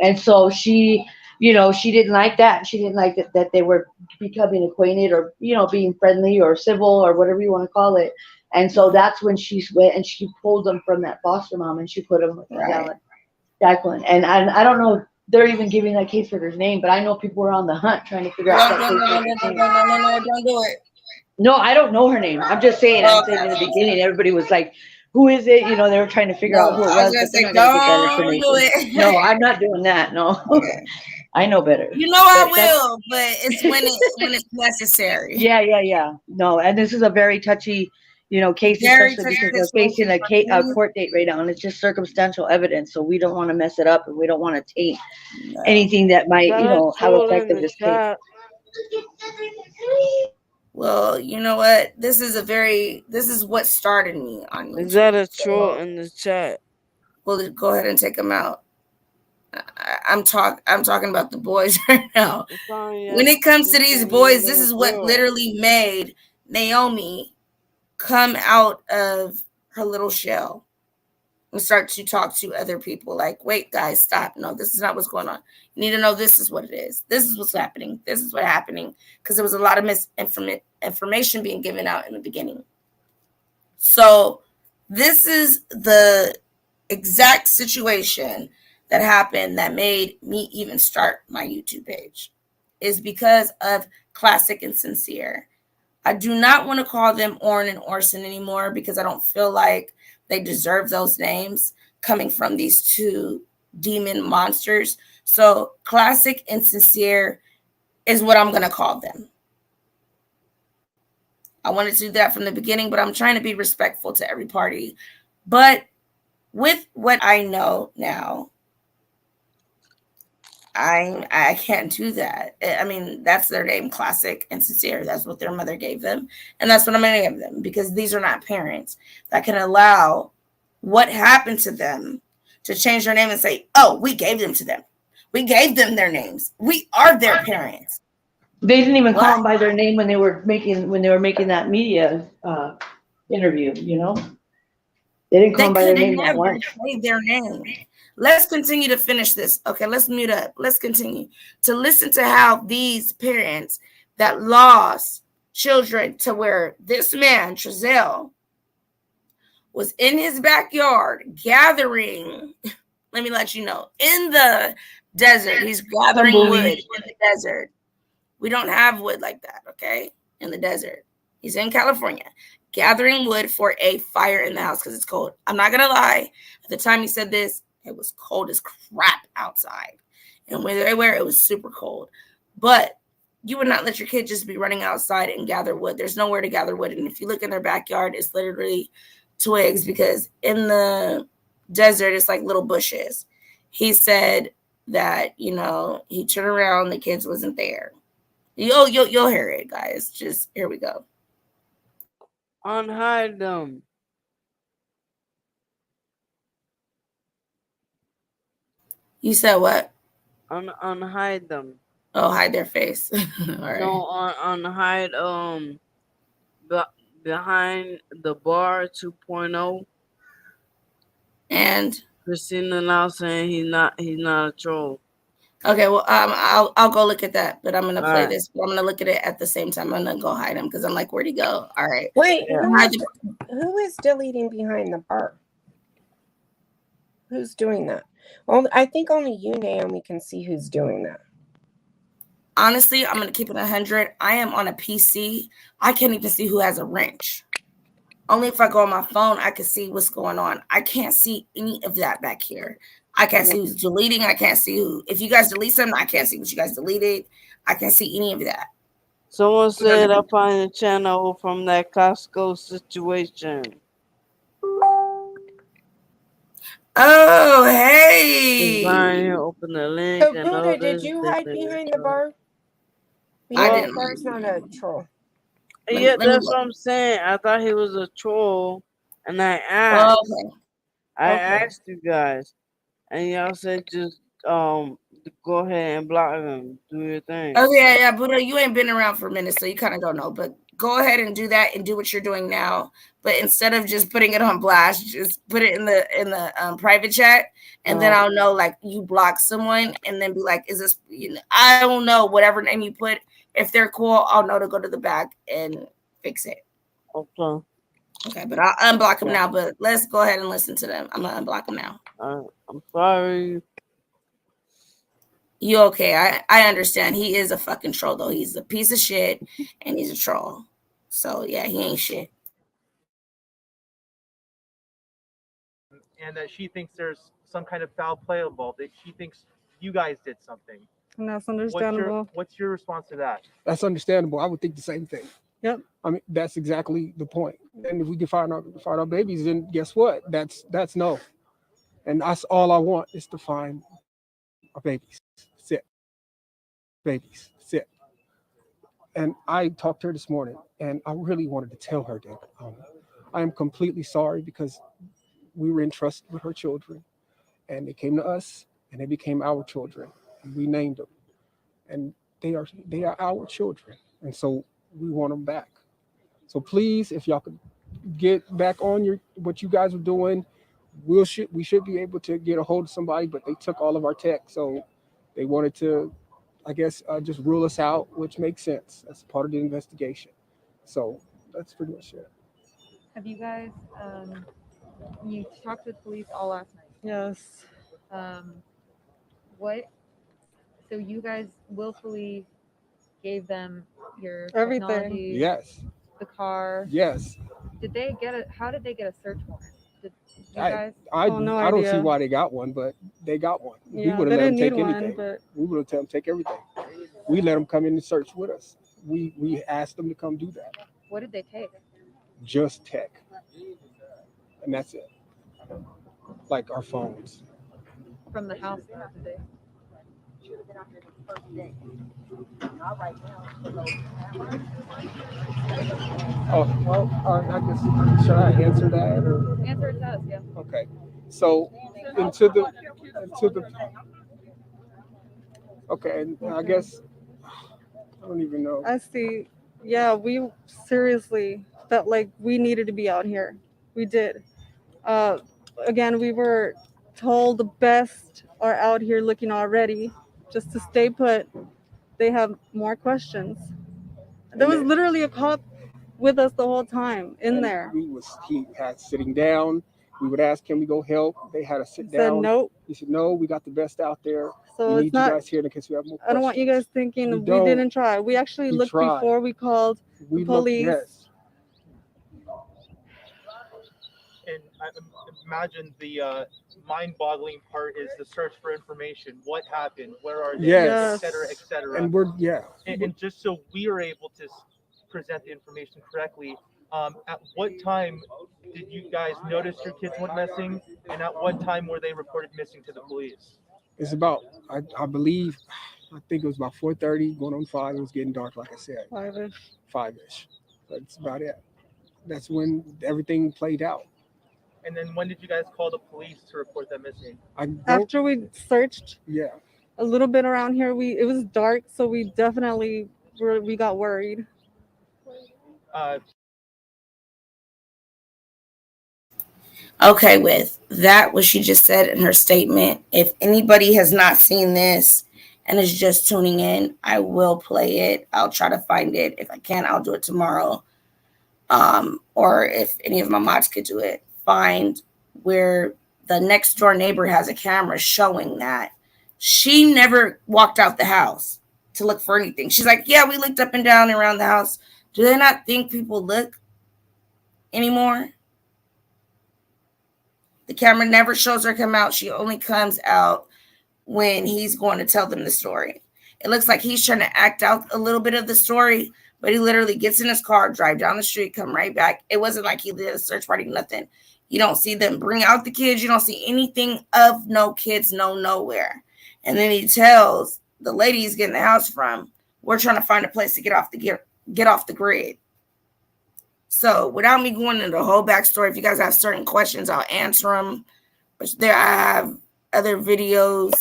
And so she, she didn't like that. She didn't like that they were becoming acquainted or being friendly or civil or whatever you want to call it. And so that's when she went and she pulled them from that foster mom and she put them with Jacqueline. And I don't know if they're even giving that caseworker's name, but I know people were on the hunt trying to figure out that caseworker's name. No, don't do it. No, I don't know her name. I'm just saying. I'm saying in the beginning, everybody was like, "Who is it?" They were trying to figure out who it was. But they're not gonna get that information. No, I'm not doing that. No, okay. I know better. I will, but it's when it's necessary. Yeah. No, and this is a very touchy, case, Very especially touchy because we're facing a situation. court date right now, and it's just circumstantial evidence. So we don't want to mess it up, and we don't want to taint No. anything that might, Got a have troll in affected the this case. chat. Well, you know what? This is what started me on Is that YouTube. a troll in the chat? Well, go ahead and take them out. I'm talking about the boys right now. When it comes to these boys, this is what literally made Naomi come out of her little shell and start to talk to other people. Like, wait, guys, stop. No, this is not what's going on. You need to know this is what it is. This is what's happening. This is what's happening. Because there was a lot of misinformation being given out in the beginning. So this is the exact situation that happened that made me even start my YouTube page, is because of Classic and Sincere. I do not want to call them Orrin and Orson anymore because I don't feel like they deserve those names coming from these two demon monsters. So Classic and Sincere is what I'm going to call them. I wanted to do that from the beginning, but I'm trying to be respectful to every party. But with what I know now, I can't do that. I mean, that's their name, Classic and Sincere. That's what their mother gave them. And that's what I'm going to give them, because these are not parents that can allow what happened to them to change their name and say, oh, we gave them to them. We gave them their names. We are their parents. They didn't even call them by their name when they were making that media interview. They didn't call them by their name that once. Say their name. Let's continue to finish this. Okay, let's mute up. Let's continue to listen to how these parents that lost children, to where this man, Trezell, was in his backyard gathering, let me let you know, in the desert. He's gathering wood in the desert. We don't have wood like that, okay? In the desert. He's in California, gathering wood for a fire in the house because it's cold. I'm not going to lie. At the time he said this, it was cold as crap outside. And when they were, it was super cold. But you would not let your kid just be running outside and gather wood. There's nowhere to gather wood. And if you look in their backyard, it's literally twigs, because in the desert, it's like little bushes. He said that, he turned around, the kids wasn't there. You'll hear it, guys. Just here we go. Unhide them. You said what? Unhide them. Oh, hide their face. All right. No, unhide behind the bar 2.0. And Christina now saying he's not a troll. Okay, well, I'll go look at that, but I'm gonna play this. But I'm gonna look at it at the same time. I'm gonna go hide him because I'm like, where'd he go? All right. Wait, who is deleting behind the bar? Who's doing that? Well, I think only you, Naomi, can see who's doing that. Honestly, I'm gonna keep it 100. I am on a PC. I can't even see who has a wrench. Only if I go on my phone, I can see what's going on. I can't see any of that back here. I can't see who's deleting. I can't see who. If you guys delete something, I can't see what you guys deleted. I can't see any of that. Someone said I find the channel from that Costco situation. Oh, hey. Brian, open the link. So, Buddha, did you hide behind the bar? I didn't. The bar's not a troll. Yeah, that's what I'm saying. I thought he was a troll, and I asked. I asked you guys, and y'all said just go ahead and block him. Do your thing. Oh yeah, Buddha, you ain't been around for a minute, so you kind of don't know. But go ahead and do that and do what you're doing now. But instead of just putting it on blast, just put it in the private chat, and then I'll know like you block someone, and then be like, is this? I don't know, whatever name you put. If they're cool, I'll know to go to the back and fix it. Okay. Okay, but I'll unblock them now. But let's go ahead and listen to them. I'm gonna unblock them now. I'm sorry. You okay? I understand. He is a fucking troll, though. He's a piece of shit, and he's a troll. So yeah, he ain't shit. And that she thinks there's some kind of foul play involved. That she thinks you guys did something. And that's understandable. What's your response to that? That's understandable. I would think the same thing. Yep. I mean, that's exactly the point. And if we can find our babies, then guess what? That's no. And that's all I want is to find our babies. Sit, babies, sit. And I talked to her this morning, and I really wanted to tell her that I am completely sorry because we were entrusted with her children, and they came to us, and they became our children, and we named them, and they are our children, and so we want them back. So please, if y'all could get back on what you guys were doing, we should be able to get a hold of somebody, but they took all of our tech, so they wanted to, I guess, just rule us out, which makes sense. That's part of the investigation. So that's pretty much it. Have you guys, you talked to the police all last night? Yes. What, so you guys willfully gave them your Everything. technology, Yes. the car. Yes. Did they get it? How did they get a search warrant? Did you I guys? I, no I don't see idea. why they got one, but they got one. We Yeah, would they have let them didn't take need one, anything. but We would have let them take everything. We let them come in and search with us. We asked them to come do that. What did they take? Just tech, and that's it. Like our phones. From the house? Did they? Oh well, I guess should I answer that or? Answer it to us, yeah. Okay, so into the okay, and I guess I don't even know. I see. Yeah, we seriously felt like we needed to be out here. We did. Uh, Again, we were told the best are out here looking already. Just to stay put. They have more questions. There was literally a cop with us the whole time in And there. he had sitting down. We would ask, can we go help? They had to sit He said down. nope. He said, no, we got the best out there. So We it's need you not. guys here in case we have more questions. I don't want you guys thinking we don't. didn't try. We actually We looked tried. before we called the We looked, police. yes. And I imagine the mind-boggling part is the search for information. What happened? Where are they? Yes. Et cetera, et cetera. And And just so we are able to present the information correctly, at what time did you guys notice your kids went missing, and at what time were they reported missing to the police? It's about, I believe, I think it was about 4:30, going on 5. It was getting dark, like I said. 5-ish. 5-ish. That's about it. That's when everything played out. And then when did you guys call the police to report them missing? After we searched Yeah. a little bit around here, it was dark, so we definitely we got worried. Okay, with that, what she just said in her statement, if anybody has not seen this and is just tuning in, I will play it. I'll try to find it. If I can, I'll do it tomorrow. Or if any of my mods could do it, find where the next door neighbor has a camera showing that she never walked out the house to look for anything. She's like, yeah, we looked up and down around the house. Do they not think people look anymore? The camera never shows her come out. She only comes out when he's going to tell them the story. It looks like he's trying to act out a little bit of the story, but he literally gets in his car, drive down the street, come right back. It wasn't like he did a search party, nothing. You don't see them bring out the kids. You don't see anything of no kids, no nowhere. And then he tells the lady he's getting the house from, we're trying to find a place to get off the grid. So without me going into the whole backstory, if you guys have certain questions, I'll answer them. But I have other videos.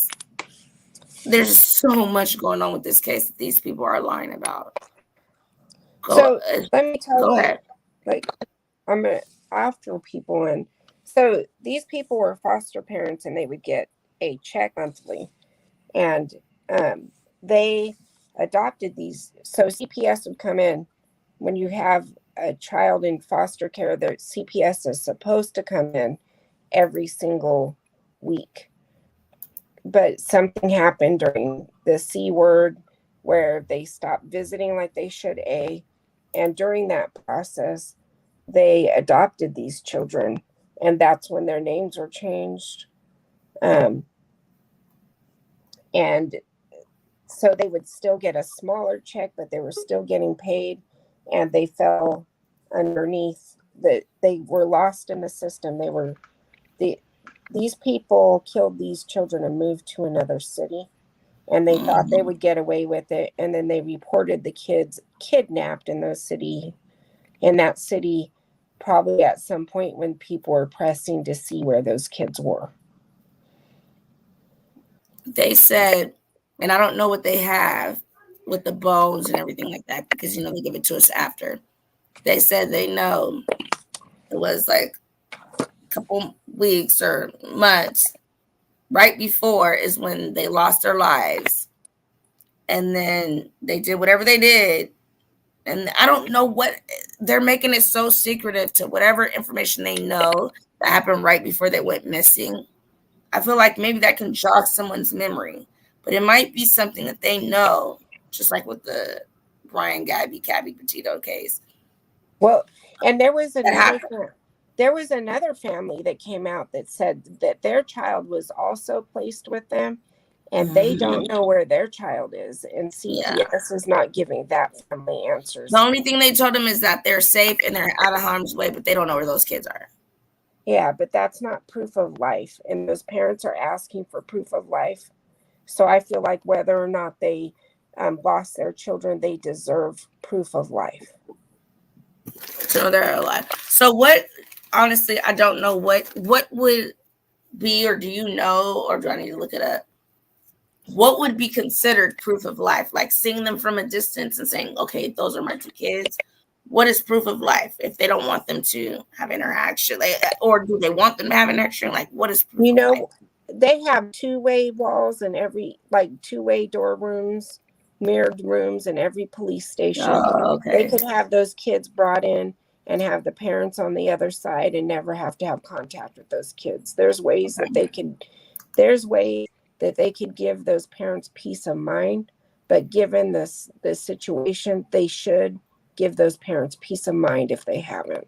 There's so much going on with this case that these people are lying about. Let me tell go you, ahead. like, I'm after people, and so these people were foster parents, and they would get a check monthly, and they adopted these. So CPS would come in when you have a child in foster care. The CPS is supposed to come in every single week, but something happened during the C word where they stopped visiting like they should. And during that process, they adopted these children, and that's when their names were changed. And so they would still get a smaller check, but they were still getting paid. and they fell underneath. That they were lost in the system. These people killed these children and moved to another city, and they thought they would get away with it. And then they reported the kids kidnapped in that city, probably at some point when people were pressing to see where those kids were. They said, and I don't know what they have with the bones and everything like that, because they give it to us after. They said they know it was like a couple weeks or months right before is when they lost their lives. And then they did whatever they did. And I don't know what they're making it so secretive to whatever information they know that happened right before they went missing. I feel like maybe that can jog someone's memory, but it might be something that they know, just like with the Brian Gabby Petito case. Well, and there was another family that came out that said that their child was also placed with them, and they don't know where their child is, and CPS is not giving that family answers. The only thing they told them is that they're safe and they're out of harm's way, but they don't know where those kids are. Yeah, but that's not proof of life, and those parents are asking for proof of life. So I feel like whether or not they lost their children, they deserve proof of life. So they're alive. So what? Honestly, I don't know what would be, or do you know, or do I need to look it up? What would be considered proof of life? Like seeing them from a distance and saying, "Okay, those are my two kids." What is proof of life if they don't want them to have interaction, or do they want them to have interaction? Like, what is proof of life? They have two-way walls and two-way door rooms, mirrored rooms in every police station. Oh, okay. They could have those kids brought in and have the parents on the other side and never have to have contact with those kids. There's ways that they could give those parents peace of mind, but given this situation, they should give those parents peace of mind if they haven't.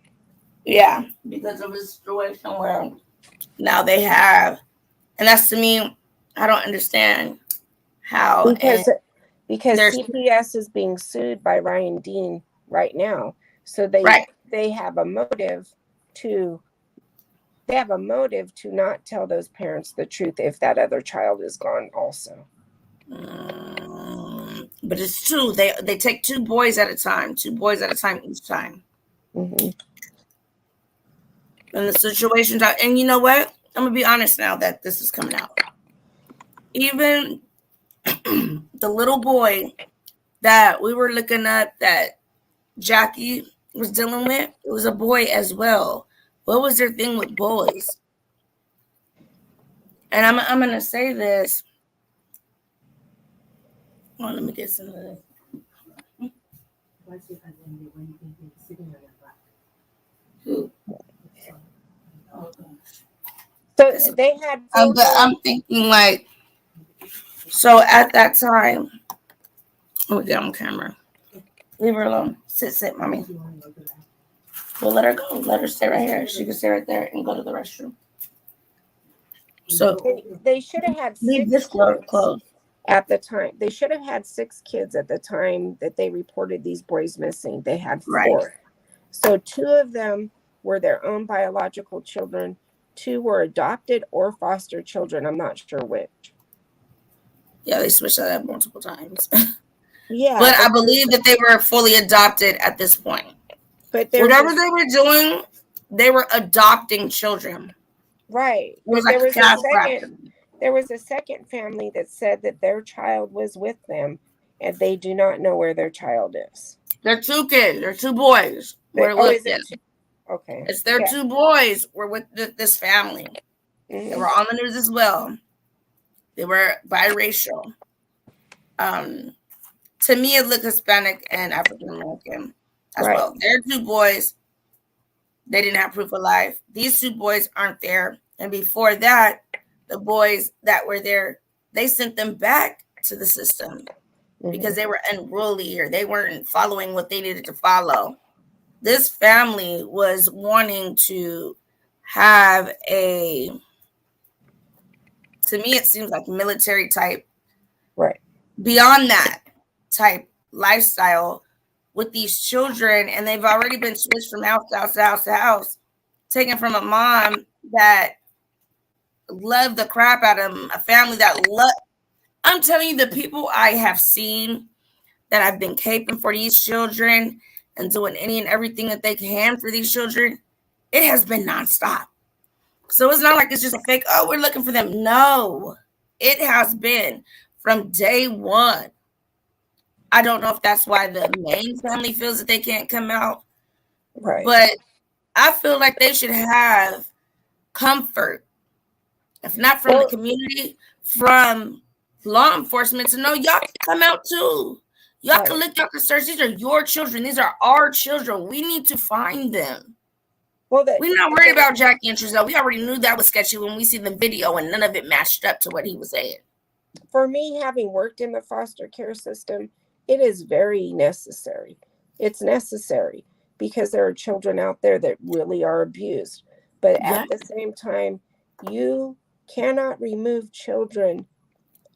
Yeah, because of a situation where now they have, and that's, to me, I don't understand how. Because CPS is being sued by Ryan Dean right now, so they have a motive to not tell those parents the truth if that other child is gone also. But it's true. They take two boys at a time each time. Mm-hmm. And the situations are, and you know what? I'm gonna be honest now that this is coming out. Even the little boy that we were looking up that Jackie was dealing with, it was a boy as well. What was their thing with boys? And I'm gonna say this. Oh, let me get some of this. Who? So they had. But I'm thinking like, so at that time, let me get on camera. Leave her alone. Sit, mommy. Well, let her go. Let her stay right here. She can stay right there and go to the restroom. So they should have had leave this closed. At the time, they should have had 6 kids at the time that they reported these boys missing. They had 4. Right. So 2 of them were their own biological children. 2 were adopted or foster children. I'm not sure which. Yeah, they switched that up multiple times. Yeah. But I believe that they were fully adopted at this point. But whatever they were doing, they were adopting children. Right. But there was a second family that said that their child was with them and they do not know where their child is. They're 2 kids. They're 2 boys. Okay. It's their 2 boys were with this family. Mm-hmm. They were on the news as well. They were biracial. To me, it looked Hispanic and African American as well. Their 2 boys, they didn't have proof of life. These 2 boys aren't there. And before that, the boys that were there, they sent them back to the system because they were unruly or they weren't following what they needed to follow. This family was wanting to have to me, it seems like military type. Right. Beyond that type lifestyle with these children, and they've already been switched from house to house to house to house, taken from a mom that loved the crap out of them, a family that loved. I'm telling you, the people I have seen that have been caping for these children and doing any and everything that they can for these children, it has been nonstop. So it's not like it's just a fake, oh, we're looking for them. No, it has been from day one. I don't know if that's why the main family feels that they can't come out. Right. But I feel like they should have comfort, if not from the community, from law enforcement, to know y'all can come out too. Y'all can look, y'all can search. These are your children. These are our children. We need to find them. Well, we're not worried about Jackie and Trizelle. We already knew that was sketchy when we see the video, and none of it matched up to what he was saying. For me, having worked in the foster care system, it is very necessary. It's necessary because there are children out there that really are abused. But at the same time, you cannot remove children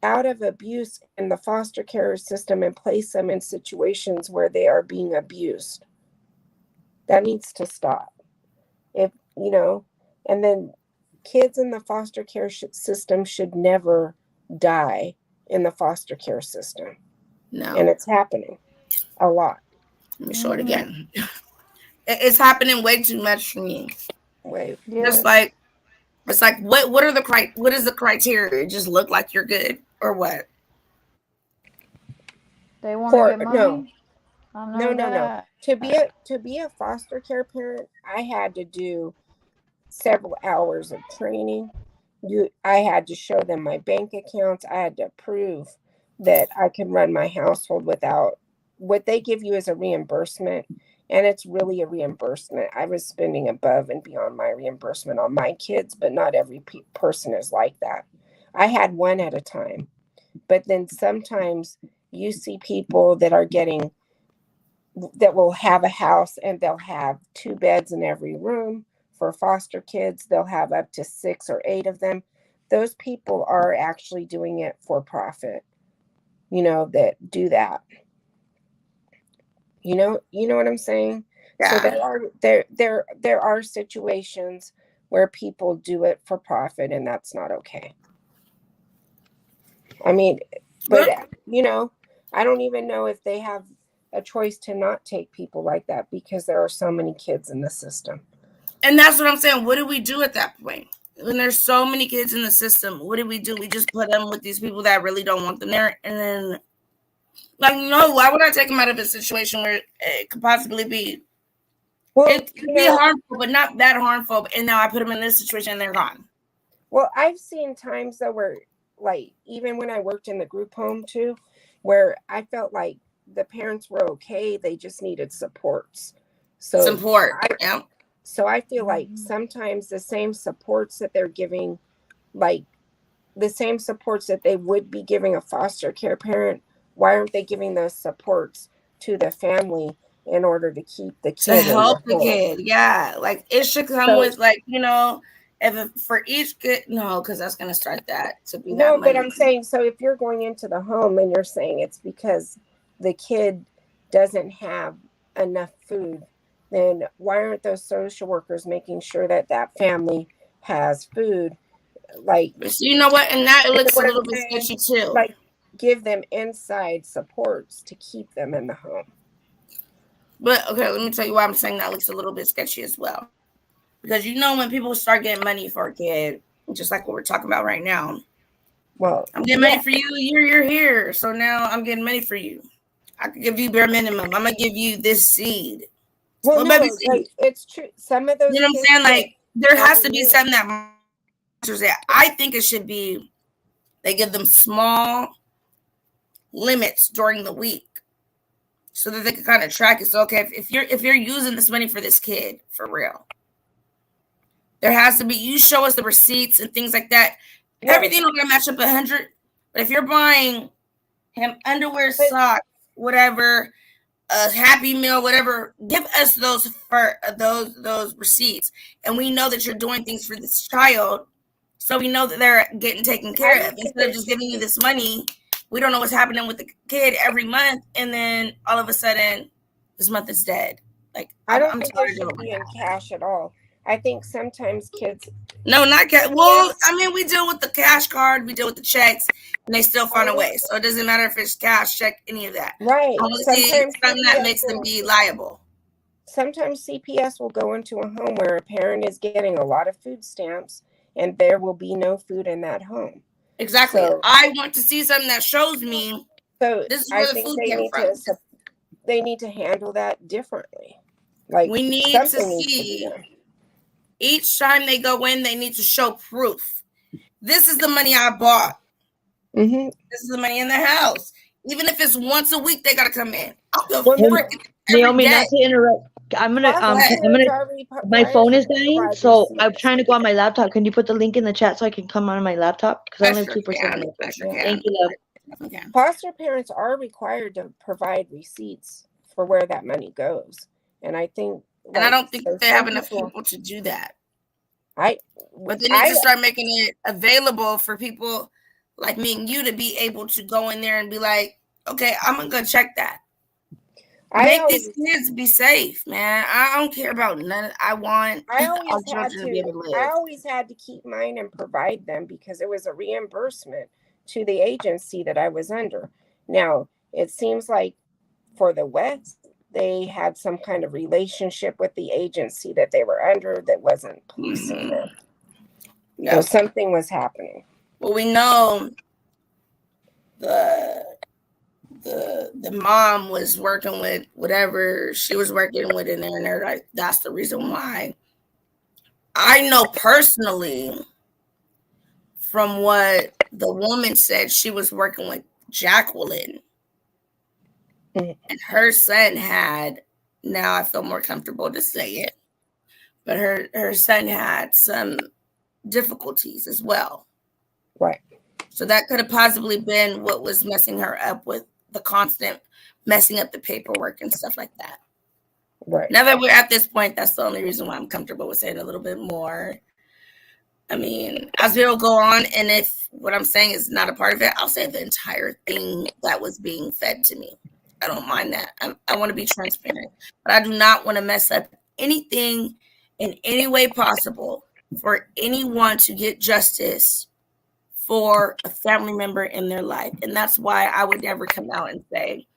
out of abuse in the foster care system and place them in situations where they are being abused. That needs to stop. If you know, and then kids in the foster care system should never die in the foster care system. No. And it's happening a lot. Let me show it again. It's happening way too much for me. Wait. Just like, it's like, what is the criteria? It just look like you're good or what? They want to get money? No. To be a foster care parent, I had to do several hours of training. I had to show them my bank accounts. I had to prove that I could run my household without what they give you as a reimbursement. And it's really a reimbursement. I was spending above and beyond my reimbursement on my kids, but not every person is like that. I had one at a time. But then sometimes you see people that will have a house and they'll have 2 beds in every room. For foster kids, they'll have up to 6 or 8 of them. Those people are actually doing it for profit, that do that. You know what I'm saying? Yeah. So there are situations where people do it for profit, and that's not okay. I mean, but I don't even know if they have a choice to not take people like that because there are so many kids in the system. And that's what I'm saying. What do we do at that point? When there's so many kids in the system, what do? We just put them with these people that really don't want them there. And then, why would I take them out of a situation where it could possibly be, it could be harmful, but not that harmful. And now I put them in this situation and they're gone. Well, I've seen times though where, even when I worked in the group home too, where I felt like the parents were okay. They just needed supports. Support. So I feel like sometimes the same supports that they're giving, the same supports that they would be giving a foster care parent, why aren't they giving those supports to the family in order to keep the kid? To help the kid, yeah. It should come with, if for each kid, no, because that's going to start that to be no, that but money. I'm saying, so if you're going into the home and you're saying it's because the kid doesn't have enough food, then why aren't those social workers making sure that family has food? You know what? And that looks a little bit sketchy too. Give them inside supports to keep them in the home. But okay, let me tell you why I'm saying that looks a little bit sketchy as well. Because when people start getting money for a kid, just like what we're talking about right now. Well, I'm getting money for you. You're here, so now I'm getting money for you. I could give you bare minimum. I'm gonna give you this seed. Well, no, it's true. Some of those, you know what I'm saying? There has to be something that I think it should be. They give them small limits during the week, so that they can kind of track it. So, okay, if you're using this money for this kid for real, there has to be. You show us the receipts and things like that. Right. Everything will gonna match up 100. But if you're buying him underwear, socks, whatever, a Happy Meal, whatever, give us those receipts, and we know that you're doing things for this child, so we know that they're getting taken care of. Instead of just giving you this money, we don't know what's happening with the kid every month, and then all of a sudden this month is dead. Like, I don't I'm think there tired should of be in cash at all. I think sometimes kids. No, not cash. Well, I mean, we deal with the cash card, we deal with the checks, and they still find a way. So it doesn't matter if it's cash, check, any of that. Right. Sometimes something that makes them be liable. Sometimes CPS will go into a home where a parent is getting a lot of food stamps, and there will be no food in that home. Exactly. So, I want to see something that shows me this is where the food came from. They need to handle that differently. Like, we need to see each time they go in, they need to show proof. This is the money I bought. Mm-hmm. This is the money in the house. Even if it's once a week, they gotta come in. Naomi, not to interrupt. I'm gonna my phone is dying, so I'm trying to go on my laptop. Can you put the link in the chat so I can come on my laptop? Because I only have 2%. Thank you, love. Okay. Foster parents are required to provide receipts for where that money goes, and I think, and I don't think they have enough people to do that. But they need to start making it available for people like me and you to be able to go in there and be like, okay, I'm gonna go check that. Make these kids be safe, man. I don't care about none. I want our children to be able to live. I always had to keep mine and provide them because it was a reimbursement to the agency that I was under. Now, it seems like for the West, they had some kind of relationship with the agency that they were under that wasn't policing them. So something was happening. Well, we know the mom was working with whatever she was working with in there, and they're like, that's the reason why. I know personally from what the woman said, she was working with Jacqueline, and her son had, now I feel more comfortable to say it, but her son had some difficulties as well. Right. So that could have possibly been what was messing her up with the constant messing up the paperwork and stuff like that. Right. Now that we're at this point, that's the only reason why I'm comfortable with saying a little bit more. I mean, as we'll go on, and if what I'm saying is not a part of it, I'll say the entire thing that was being fed to me. I don't mind that. I want to be transparent, but I do not want to mess up anything in any way possible for anyone to get justice for a family member in their life. And that's why I would never come out and say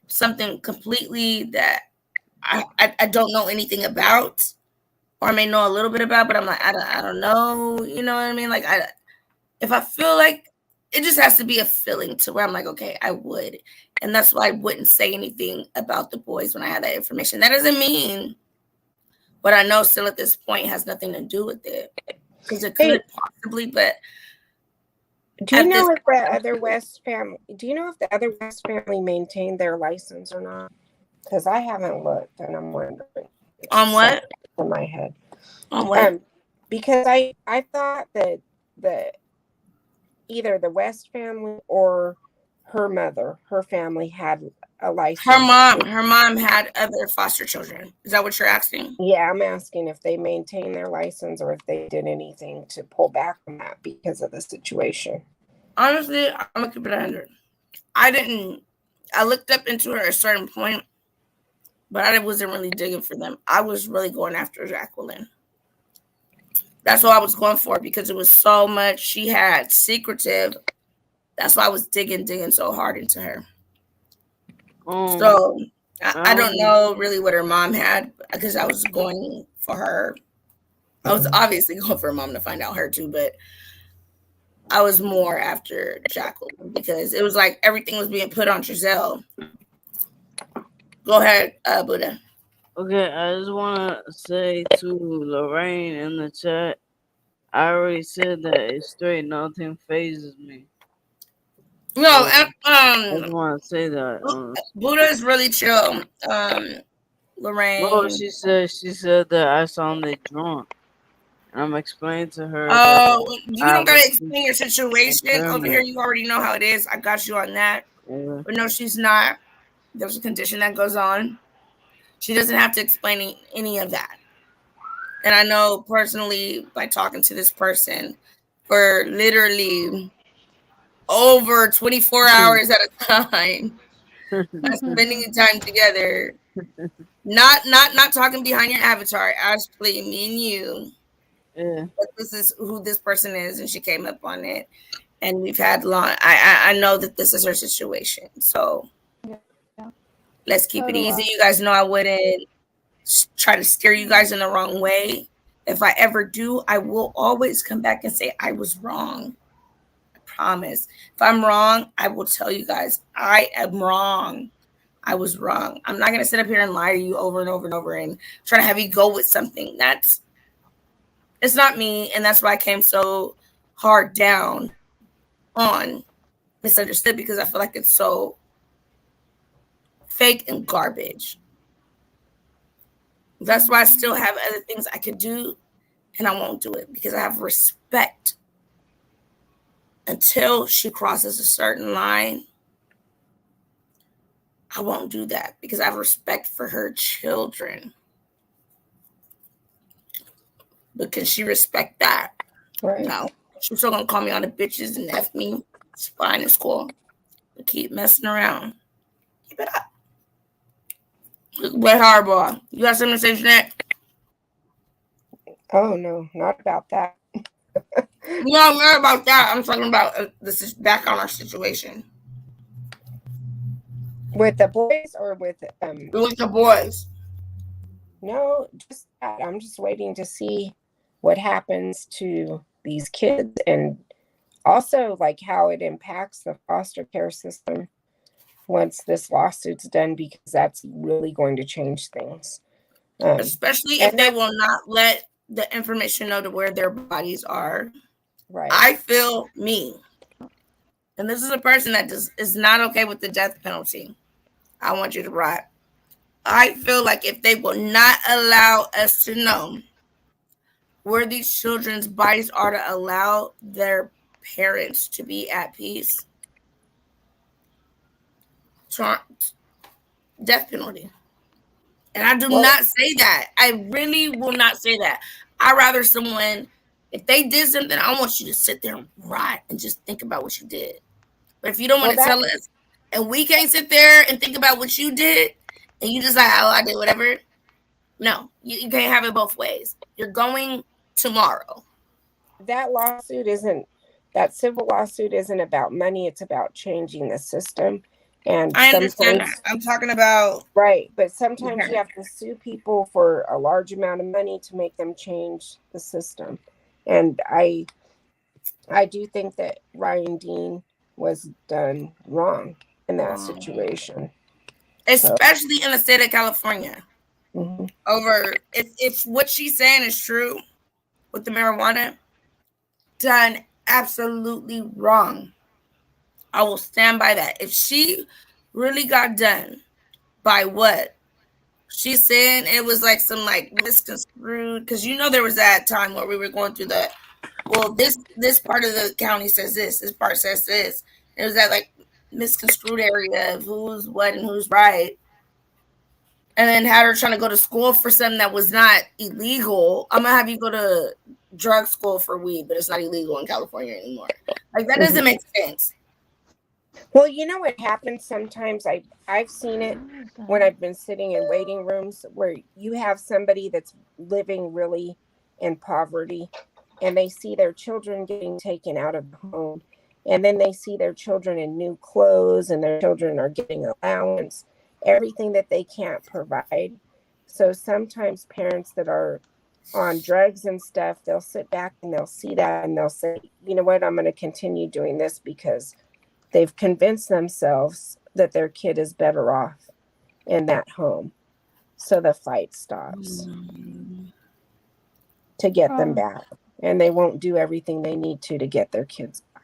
something completely that I don't know anything about, or I may know a little bit about, but I'm like, I don't know, you know what I mean? Like, if I feel like, it just has to be a feeling to where I'm like, okay, I would. And that's why I wouldn't say anything about the boys when I had that information. That doesn't mean what I know still at this point has nothing to do with it, because it could possibly, but do you know if the other West family maintained their license or not? Because I haven't looked, and I'm wondering. On what? In my head. On what? Because I thought that either the West family or her family had a license. Her mom had other foster children. Is that what you're asking? Yeah, I'm asking if they maintained their license or if they did anything to pull back on that because of the situation. Honestly, I'm gonna keep it 100. I looked up into her at a certain point, but I wasn't really digging for them. I was really going after Jacqueline. That's what I was going for, because it was so much she had secretive. That's why I was digging so hard into her. So I don't know really what her mom had, because I was going for her. I was obviously going for her mom to find out her too, but I was more after Jacqueline because it was like everything was being put on Giselle. Go ahead, Buddha. Okay, I just want to say to Lorraine in the chat, I already said that it's straight, nothing phases me. No, so, I just want to say that. Buddha is really chill. Lorraine. Well, she said that I sounded drunk. I'm explaining to her. Oh, you don't gotta explain your situation over here. You already know how it is. I got you on that. Yeah. But no, she's not. There's a condition that goes on. She doesn't have to explain any of that. And I know personally by talking to this person for literally over 24 hours at a time, by spending time together, Not talking behind your avatar. Ashley, me and you. Yeah. But this is who this person is, and she came up on it, and we've had long. I know that this is her situation, so Yeah. let's keep So it do easy. I. You guys know I wouldn't try to steer you guys in the wrong way. If I ever do, I will always come back and say I was wrong. I promise. If I'm wrong, I will tell you guys I am wrong. I was wrong. I'm not gonna sit up here and lie to you over and over and over and try to have you go with something. It's not me, and that's why I came so hard down on misunderstood, because I feel like it's so fake and garbage. That's why I still have other things I could do, and I won't do it because I have respect. Until she crosses a certain line, I won't do that because I have respect for her children. But can she respect that? Right. No. She's still gonna call me on the bitches and F me. It's fine, it's cool. But keep messing around. Keep it up. Wet hardball. You got something to say, Jeanette? Oh no, not about that. No, I'm not about that. I'm talking about this is back on our situation. With the boys or with the boys? No, just that. I'm just waiting to see what happens to these kids, and also like how it impacts the foster care system once this lawsuit's done, because that's really going to change things. Especially if they will not let the information know to where their bodies are. Right. I feel me. And this is a person that is not okay with the death penalty. I want you to write. I feel like if they will not allow us to know where these children's bodies are to allow their parents to be at peace, death penalty. And I do not say that. I really will not say that. I'd rather someone, if they did something, I want you to sit there and write and just think about what you did. But if you don't want to tell us, and we can't sit there and think about what you did, and you just like, oh, I did whatever. No, you can't have it both ways. You're going tomorrow. That civil lawsuit isn't about money. It's about changing the system. And I understand that. I'm talking about. Right. But sometimes you have to sue people for a large amount of money to make them change the system. And I do think that Ryan Dean was done wrong in that situation. Especially in the state of California. Mm-hmm. Over, if what she's saying is true with the marijuana, done absolutely wrong. I will stand by that. If she really got done by what she's saying, it was like some like misconstrued, because there was that time where we were going through the, well, this part of the county says this part says this. It was that like misconstrued area of who's what and who's right. And then had her trying to go to school for something that was not illegal. I'm gonna have you go to drug school for weed, but it's not illegal in California anymore. Like that doesn't make sense. Well, you know what happens sometimes? I've seen it when I've been sitting in waiting rooms where you have somebody that's living really in poverty, and they see their children getting taken out of the home, and then they see their children in new clothes, and their children are getting allowance, everything that they can't provide. So sometimes parents that are on drugs and stuff, they'll sit back and they'll see that and they'll say, you know what, I'm going to continue doing this because they've convinced themselves that their kid is better off in that home. So the fight stops to get them back. And they won't do everything they need to get their kids back.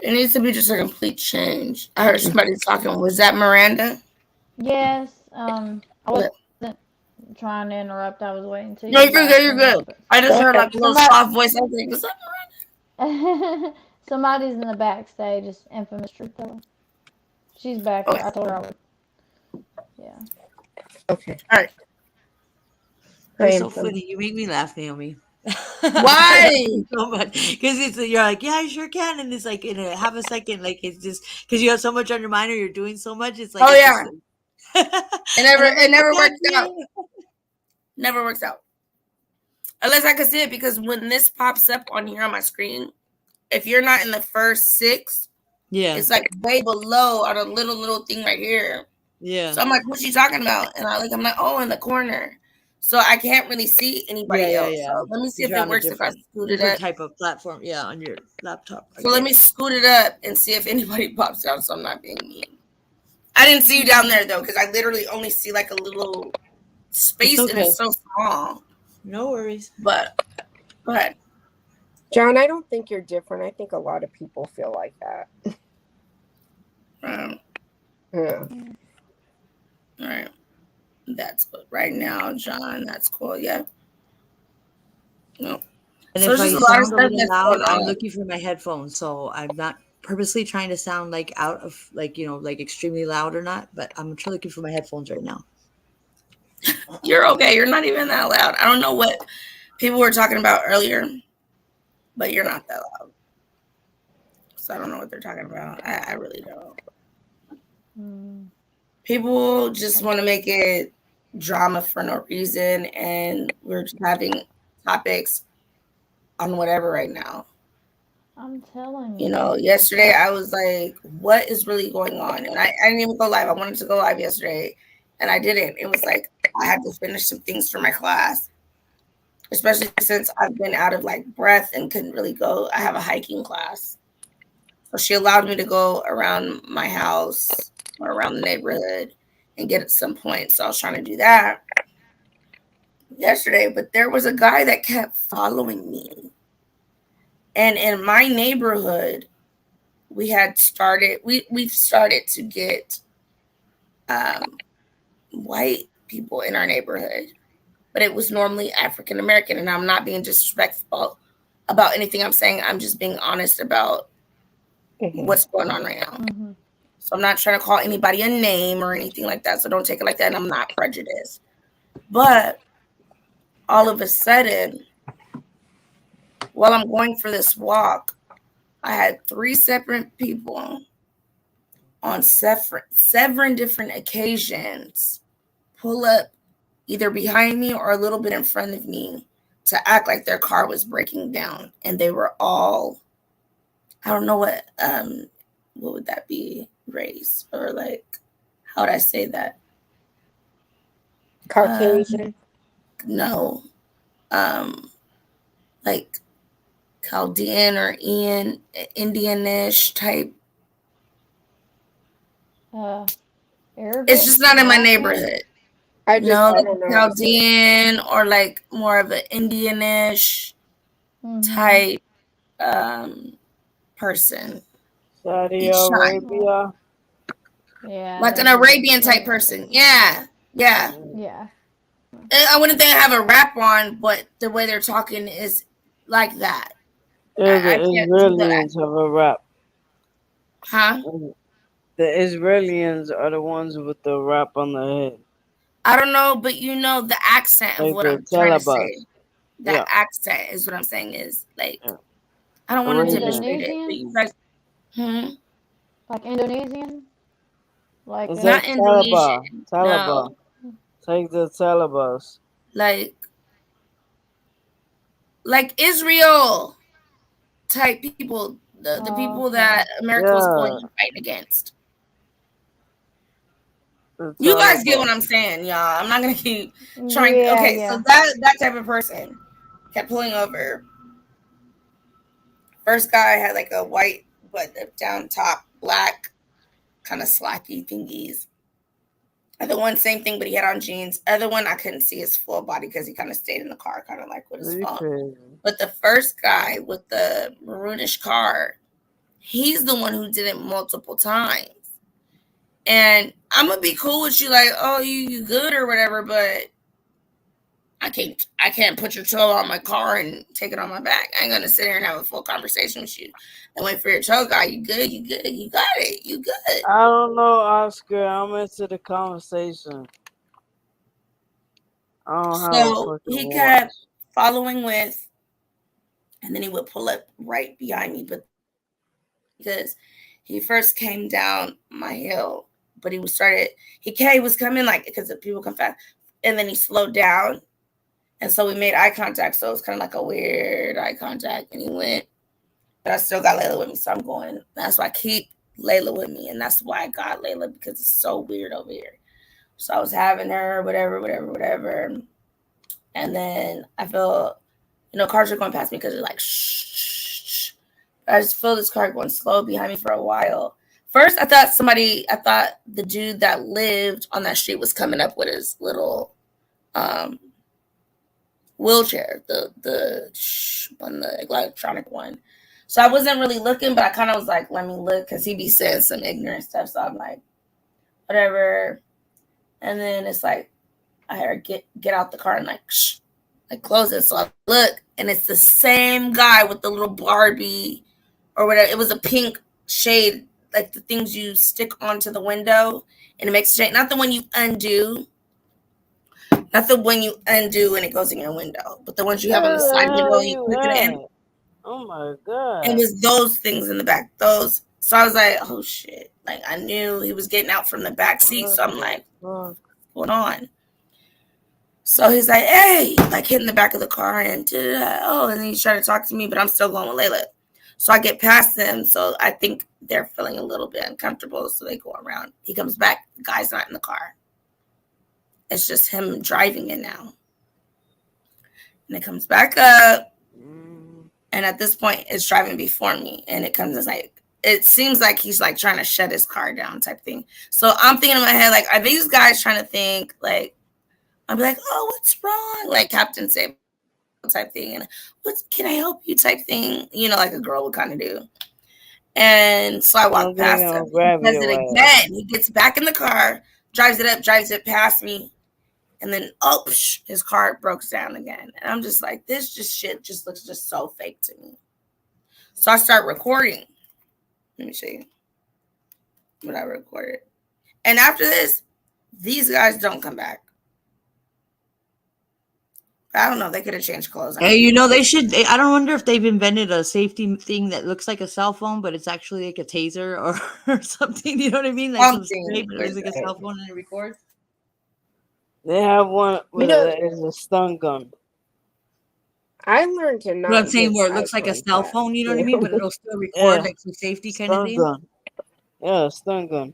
It needs to be just a complete change. I heard somebody talking. Was that Miranda? Yes. I wasn't trying to interrupt. I was waiting to. No, you're good. You're good. I just heard like a little soft voice. I was like, "Is that Miranda?" Somebody's in the backstage. It's infamous truth teller. She's back there. I told her I would. Yeah. Okay. All right. You're so funny. You make me laugh, Naomi. Why? So much, because you're like, yeah, I sure can, and it's like in a half a second, like it's just because you have so much on your mind or you're doing so much. It's like, oh yeah, It never works out. Never works out. Unless I can see it, because when this pops up on here on my screen, if you're not in the first 6, it's like way below on a little thing right here. Yeah. So I'm like, what's she talking about? And I'm like, oh, in the corner. So I can't really see anybody else. So let me see if it works if I scoot it up. Type of platform, on your laptop. So let me scoot it up and see if anybody pops out, so I'm not being mean. I didn't see you down there though, because I literally only see like a little space and it's so small. No worries. But go ahead. John, I don't think you're different. I think a lot of people feel like that. Yeah. All right. That's good. Right now, John, that's cool. Yeah. No. And So if I just a lot of sound a stuff little that's loud, going I'm on. looking for my headphones, so I'm not purposely trying to sound like out of like extremely loud or not, but I'm looking for my headphones right now. You're okay. You're not even that loud. I don't know what people were talking about earlier, but you're not that loud. So I don't know what they're talking about. I really don't. People just want to make it drama for no reason, and we're just having topics on whatever right now. I'm telling you. Yesterday I was like, what is really going on? And I didn't even go live. I wanted to go live yesterday, and I didn't. It was like I had to finish some things for my class, especially since I've been out of like breath and couldn't really go. I have a hiking class. So she allowed me to go around my house or around the neighborhood and get at some point. So I was trying to do that yesterday, but there was a guy that kept following me. And in my neighborhood, we've started to get white people in our neighborhood, but it was normally African American. And I'm not being disrespectful about anything I'm saying. I'm just being honest about what's going on right now. So I'm not trying to call anybody a name or anything like that. So don't take it like that. And I'm not prejudiced. But all of a sudden, while I'm going for this walk, I had 3 separate people on seven different occasions pull up either behind me or a little bit in front of me to act like their car was breaking down. And they were all, I don't know what would that be? Race or like, how would I say that? Caucasian? No. Like Chaldean or Indianish type. Arabic? It's just not in my neighborhood. Like Chaldean or like more of an Indianish type person. Saudi Arabia. Yeah. Like an Arabian type person. Yeah. Yeah. Yeah. I wouldn't think I have a rap on, but the way they're talking is like that. The Israelis have a rap. Huh? The Israelis are the ones with the rap on the head. I don't know, but the accent of what I'm trying to say. That accent is what I'm saying is like, I don't want to demonstrate it, but you guys, like Indonesian? Like not Indonesian. Taliban. No. Take the Talibans. Like Israel type people, the people that America was going to fight against. You guys get what I'm saying, y'all. I'm not gonna keep trying. So that type of person kept pulling over. First guy had like a white, but down top black, kind of slacky thingies. Other one, same thing, but he had on jeans. Other one, I couldn't see his full body because he kind of stayed in the car, kind of like with his phone. But the first guy with the maroonish car, he's the one who did it multiple times. And I'm gonna be cool with you, like, oh, you good or whatever, but I can't put your tow on my car and take it on my back. I ain't gonna sit here and have a full conversation with you and wait for your tow guy. You good? You good? You got it? You good? I don't know, Oscar. I'm into the conversation. So he kept following with, and then he would pull up right behind me, but because he first came down my hill but he was coming like because people come fast, and then he slowed down, and so we made eye contact. So it was kind of like a weird eye contact, and he went. But I still got Layla with me, so I'm going. That's why I keep Layla with me, and that's why I got Layla because it's so weird over here. So I was having her, whatever. And then I feel, cars are going past me because they're like, shh. I just feel this car going slow behind me for a while. First, I thought the dude that lived on that street was coming up with his little wheelchair, the electronic one. So I wasn't really looking, but I kind of was like, let me look, because he be saying some ignorant stuff. So I'm like, whatever. And then it's like, I heard get out the car and like, shh, like close it. So I look, and it's the same guy with the little Barbie or whatever. It was a pink shade, like the things you stick onto the window and it makes a shade. Not the one you undo. Not the one you undo and it goes in your window, but the ones you have on the side window and you click it in. Oh my God. It was those things in the back. Those. So I was like, oh shit. Like I knew he was getting out from the back seat. So I'm like, what's going on? So he's like, hey, like hitting the back of the car and and then he's trying to talk to me, but I'm still going with Layla. So I get past them. So I think they're feeling a little bit uncomfortable. So they go around. He comes back. The guy's not in the car. It's just him driving it now. And it comes back up. And at this point, it's driving before me. And it comes as like, it seems like he's like trying to shut his car down type thing. So I'm thinking in my head, like, are these guys trying to think like, I'll be like, oh, what's wrong? Like Captain Sable type thing. And can I help you type thing? Like a girl would kind of do. And so I walk past him. He does it again. He gets back in the car, drives it past me. And then, his car broke down again. And I'm just like, this shit just looks just so fake to me. So I start recording. Let me show you what I recorded. And after this, these guys don't come back. I don't know. They could have changed clothes. Hey, they should. I don't wonder if they've invented a safety thing that looks like a cell phone, but it's actually like a taser or something. You know what I mean? Like some spray, but it looks like a cell phone and it records. They have one with a stun gun. I learned to not. What I'm saying, where it looks like a cell phone, you know what I mean? But it'll still record like some safety kind of thing. Gun. Yeah, stun gun.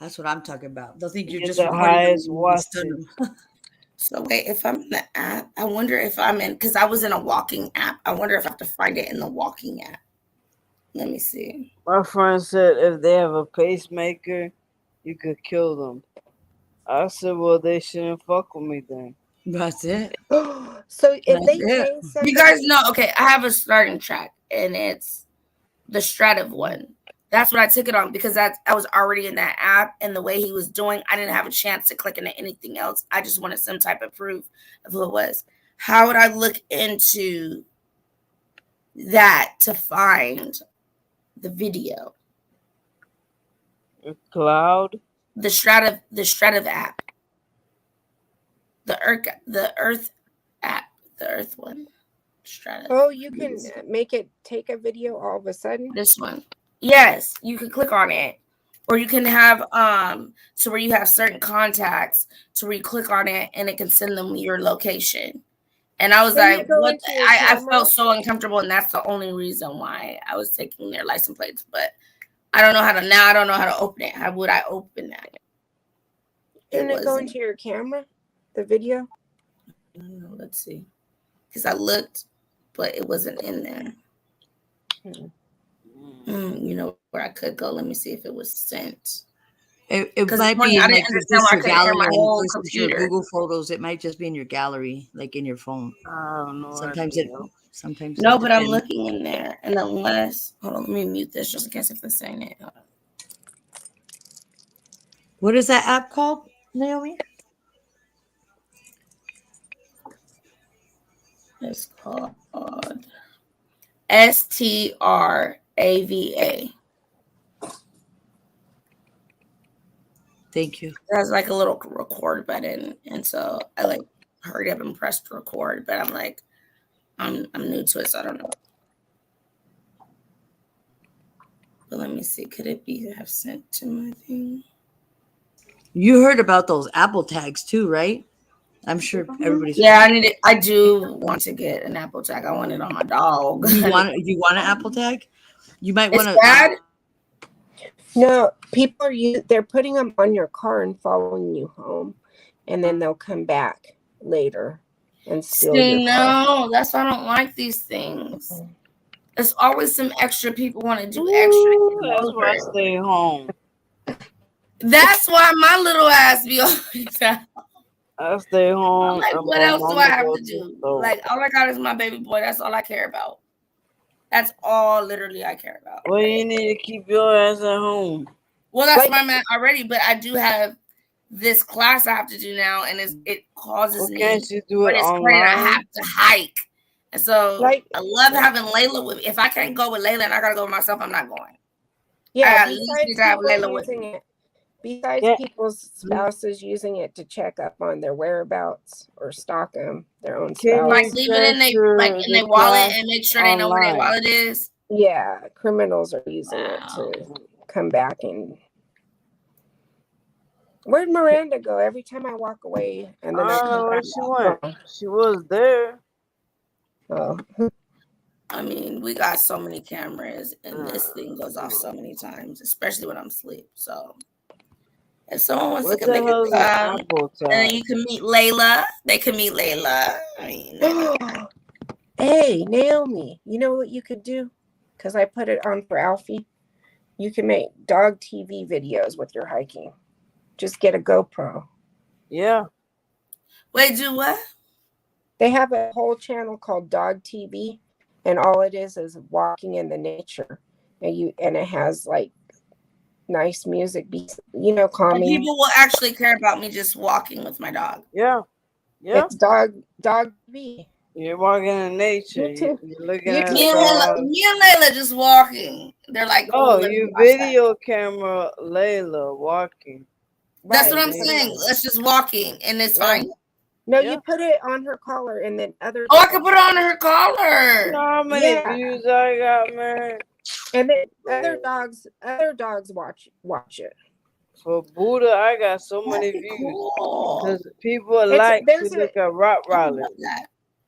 That's what I'm talking about. They'll think you're just the highest wattage. So wait, if I'm in the app, I wonder if I'm in, because I was in a walking app. I wonder if I have to find it in the walking app. Let me see. My friend said if they have a pacemaker, you could kill them. I said, well, they shouldn't fuck with me then. That's it. So if they change something, you guys know, okay, I have a starting track, and it's the Strativ one. That's what I took it on because I was already in that app, and the way he was doing, I didn't have a chance to click into anything else. I just wanted some type of proof of who it was. How would I look into that to find the video? Cloud? The Strativ app. The Earth app. The Earth one. Strativ. Oh, you can make it take a video all of a sudden? This one. Yes, you can click on it, or you can have so where you have certain contacts to where you click on it and it can send them your location. And I was like, what? I felt so uncomfortable, and that's the only reason why I was taking their license plates. But I don't know how to now. I don't know how to open it. How would I open that? Didn't it go into your camera, the video? Let's see, because I looked, but it wasn't in there. Where I could go. Let me see if it was sent. It might be in like your gallery versus your Google Photos. It might just be in your gallery, like in your phone. Sometimes no, but I'm looking in there, and unless hold on, let me mute this just in case if it's saying it. Hold on. What is that app called, Naomi? It's called STRAVA. Thank you. It has like a little record button, and so I like hurried up and pressed record. But I'm like, I'm new to it, so I don't know. But let me me see. Could it be have sent to my thing? You heard about those Apple tags too, right? I'm sure everybody's. Yeah, I need it. I do want to get an Apple tag. I want it on my dog. You want an Apple tag? You might want It's to. bad. No, people they're putting them on your car and following you home, and then they'll come back later and steal your car. No, that's why I don't like these things. There's always some extra people want to do extra. That's why I stay home. That's why my little ass be always out. I stay home. Like, what else do I have to do? Like, all I got is my baby boy. That's all I care about. That's all literally I care about. Well, you need to keep your ass at home. Well, that's why I'm at already, but I do have this class I have to do now, and it causes me. Can't you do it online? Great, I have to hike. And so I love having Layla with me. If I can't go with Layla and I gotta go with myself, I'm not going. Yeah, besides people's spouses using it to check up on their whereabouts or stalk them, their own spouse. Like leave it in their wallet and make sure they know where their wallet is. Yeah, criminals are using it to come back and. Where'd Miranda go? Every time I walk away and then I come back. She went. She was there. Oh. I mean, we got so many cameras, and this thing goes off so many times, especially when I'm asleep. So, if someone wants to make a call, and then you can meet Layla. They can meet Layla. I mean, hey, Naomi, you know what you could do? Because I put it on for Alfie. You can make dog TV videos with your hiking. Just get a GoPro. Yeah. Wait, do what? They have a whole channel called Dog TV, and all it is walking in the nature, and it has like nice music, calming. And people will actually care about me just walking with my dog. Yeah, yeah. It's dog TV. You're walking in nature. You're looking at me and Layla just walking. They're like, oh, you video camera Layla walking. That's what I'm saying. Let's just walking, and it's fine. No, you put it on her collar, and then other. Oh, I can put it on her collar. You know how many views I got, man? And then other dogs watch it. For Buddha, I got so many views because people like to look at Rottweilers.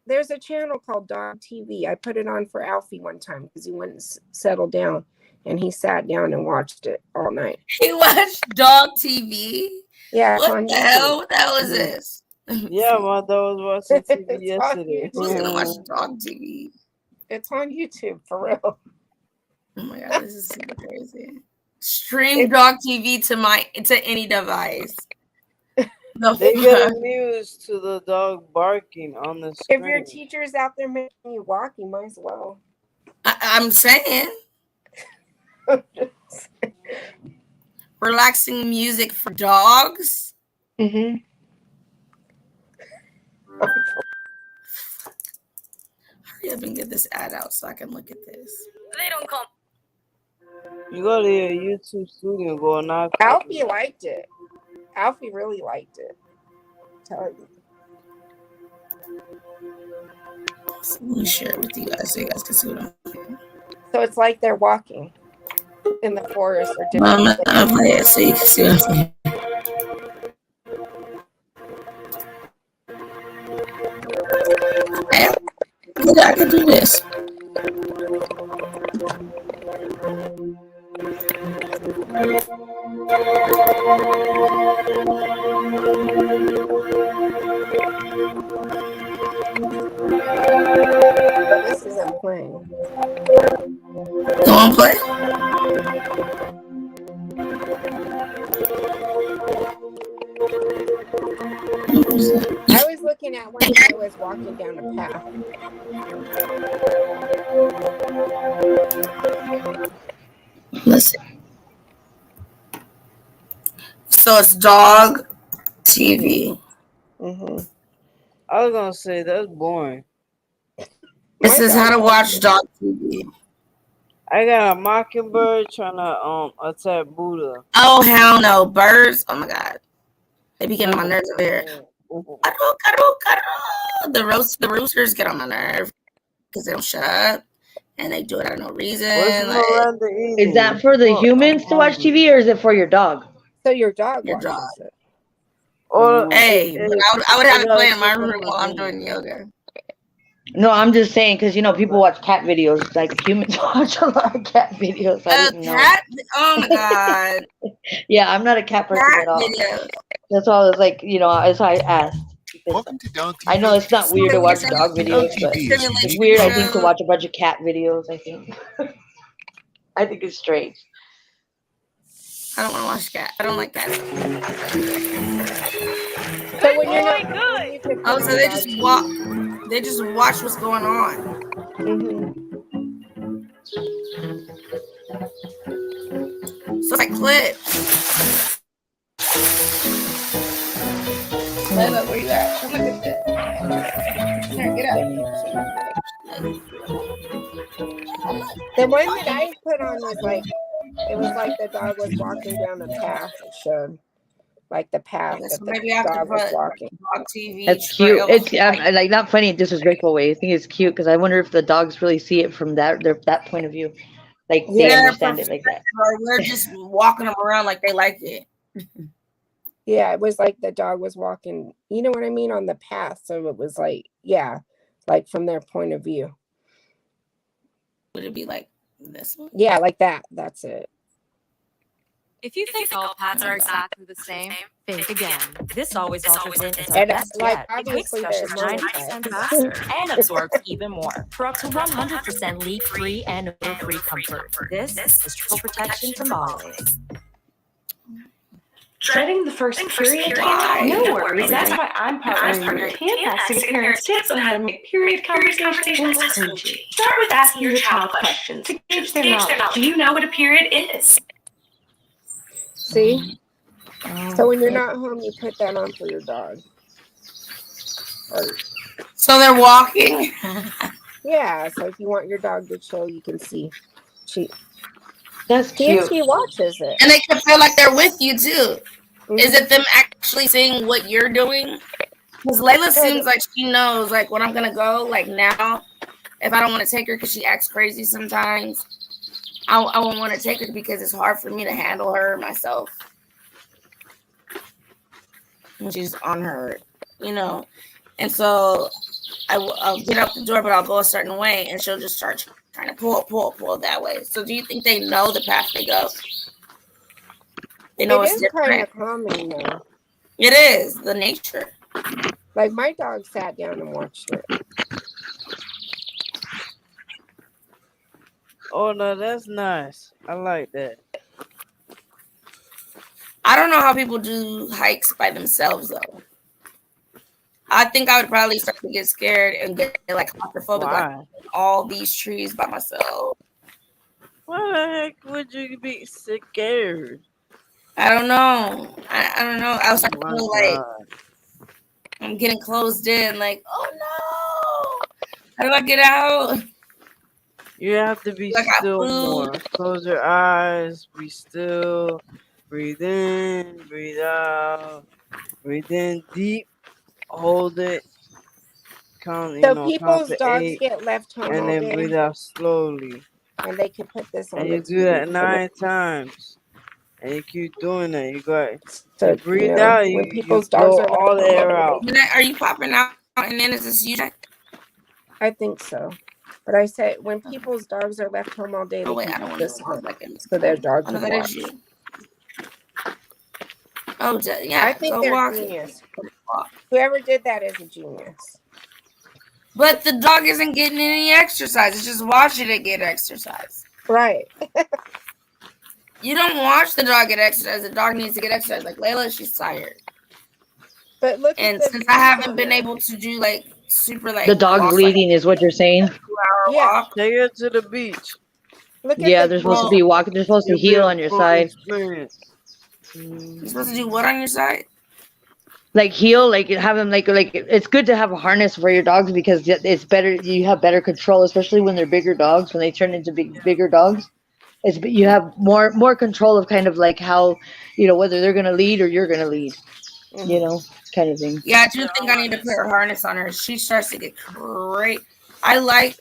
There's a channel called Dog TV. I put it on for Alfie one time because he wouldn't settle down, and he sat down and watched it all night. He watched Dog TV. Yeah. What the hell? What the hell is this? Yeah, my dog was watching TV yesterday. Who's gonna watch Dog TV? It's on YouTube for real. Oh my god, this is super crazy. Stream Dog TV to any device. They get amused to the dog barking on the screen. If your teacher's out there making you walk, you might as well. I'm saying. Relaxing music for dogs. Mm-hmm. Hurry up and get this ad out so I can look at this. They don't come. You go to your YouTube studio and go knock. Alfie liked it. Alfie really liked it. Tell you. So let me share it with you guys so you guys can see what I'm doing. So it's like they're walking in the forest or different. I'm play it so you can see what I'm saying. I can do this. This isn't playing. Go on, play. I was looking at when I was walking down a path. Listen. So it's Dog TV. Mm-hmm. I was gonna say that's boring. This is how to watch Dog TV. I got a mockingbird trying to attack Buddha. Oh hell no, birds! Oh my god, they be getting on my nerves over here. The roosters get on my nerve because they don't shut up. and they do it out of no reason. What's Like, Miranda eating? Is that for the Look, humans to watch TV, or is it for your dog? So your dog your watches dog. it. Or Hey, but I would have it play in my room something while I'm like doing yoga. No, I'm just saying because people watch cat videos. Like humans watch a lot of cat videos. I didn't know. Cat? Oh my god. Yeah, I'm not a cat person Cat at all. videos. That's why I was like, that's why I asked. Welcome to Dog I know it's not weird to watch dog videos, but TV. it's weird, I think, to watch a bunch of cat videos. I think. I think it's strange. I don't want to watch cat. I don't like cats. So when you're not, Oh, so they just walk. They just watch what's going on. So it's like clips. Layla, where you at? Come look at this. Here, get up. The one that I put on was like, it was like the dog was walking down the path. It showed like the path that the dog was walking. Dog TV. That's cute. It's like not funny, disrespectful way. I think it's cute because I wonder if the dogs really see it from that point of view, like they understand it like that. Or we're just walking them around like they like it. Yeah, it was like the dog was walking, you know what I mean, on the path. So it was like, yeah, like from their point of view. Would it be like this one? Yeah, like that. That's it. If you think all pets are exactly the same, think again. This always alters in is our And best like yet. It makes obviously flushes they're 90% faster and absorbs even more for up to 100% leak-free and odor-free comfort. This is triple protection from always. Dreading the first period? No worries, that's why I'm partnering with Tampax to get parents tips on how to make period conversations less cringy. Start with asking your child questions to gauge their knowledge. Do you know what a period is? See? So when you're not home, you put that on for your dog. So they're walking. Yeah, so if you want your dog to chill, you can see. That's cute. She watches it. And they can feel like they're with you too. Is it them actually seeing what you're doing? Because Layla seems like she knows like when I'm gonna go, like now, if I don't want to take her because she acts crazy sometimes, I won't want to take her because it's hard for me to handle her myself. When she's on her, and so I'll get out the door, but I'll go a certain way, and she'll just start trying to pull that way. So do you think they know the path they go? They know it's different. Kind of calming though. It is the nature. Like my dog sat down and watched it. Oh no, that's nice. I like that. I don't know how people do hikes by themselves though. I think I would probably start to get scared and get like claustrophobic, like all these trees by myself. Why the heck would you be scared? I don't know. I don't know. I was starting to feel like I'm getting closed in. Like, oh no! How do I get out? You have to be still more. Close your eyes. Be still. Breathe in. Breathe out. Breathe in deep. Hold it. Count. So people's count dogs 8, get left home and all then day, breathe out slowly. and they can put this on. And you do that 9 times. And you keep doing that. You got to breathe out. When You people's blow dogs are all the air out. Are you popping out? And then is this you? I think so. But I said when people's dogs are left home all day, they can put this on so their dog can watch. Oh, yeah. I think they're genius. Whoever did that is a genius. But the dog isn't getting any exercise. It's just watching it get exercise. Right. You don't watch the dog get exercise. The dog needs to get exercise. Like Layla, she's tired. But look, and since I haven't been able to do like super like the dog's leading is what you're saying. 2-hour walk. Take it to the beach. Yeah, they're supposed to be walking. They're supposed to heel on your side. You're supposed to do what on your side? Like heel, like have them like it's good to have a harness for your dogs because it's better. You have better control, especially when they're bigger dogs. When they turn into bigger dogs, you have more control of kind of like how whether they're gonna lead or you're gonna lead, kind of thing. Yeah, I do think I need to put a harness on her. She starts to get great. I like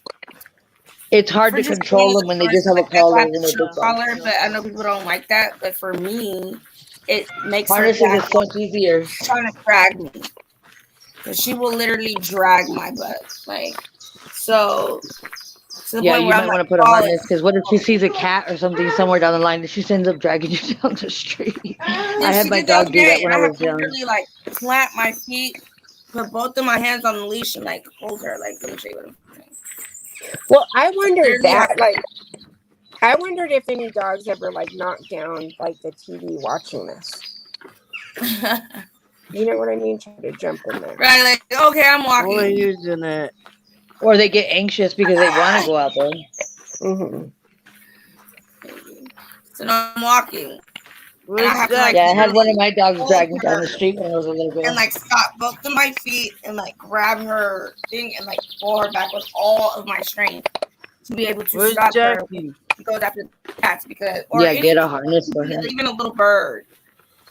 It's hard For to just me control as them a when they just person, have a like that's why I collar have when a they're show big dogs. collar, but I know people don't like that. But for me, it makes her Harnesses back is so much easier. trying to drag me because she will literally drag my butt, like so to the Yeah, point you where I'm might like want to put a falling. harness because what if she sees a cat or something somewhere down the line and she ends up dragging you down the street? Yeah, I had she my did the other dog do day, that when and I I have was to young. literally like plant my feet, put both of my hands on the leash, and like hold her. Like, let me show you what I'm doing. Well, I wondered Literally have that, like, I wondered if any dogs ever like knocked down like the TV watching this. You know what I mean? Try to jump in there. right, like okay, I'm What are walking. you doing that? Or they get anxious because they want to go out there. Mm-hmm. So now I'm walking, and I Where's have to like Yeah, I had one of literally my dogs hold drag me down her the street when I was a little and girl. like stop both of my feet and like grab her thing and like pull her back with all of my strength to be able to Where's stop her when Jackie? she goes after the cats because or Yeah, get a anything, harness for her. even a little bird.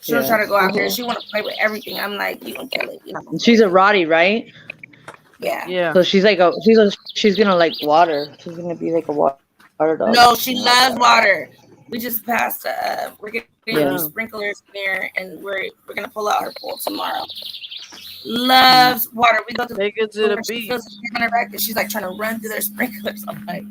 She'll Yeah. try to go after it. Mm-hmm. She want to play with everything. I'm like, you gonna kill it. You're not gonna And kill she's a it. Rottie, right? Yeah. Yeah. So she's gonna like water. She's gonna be like a water dog. No, she loves water. We just passed. We're getting new Yeah. Yeah. sprinklers here, and we're gonna pull out her pool tomorrow. Loves water. We go to the Take her to pool the and she beach. feels on her back, and she's like trying to run through their sprinklers. I'm like,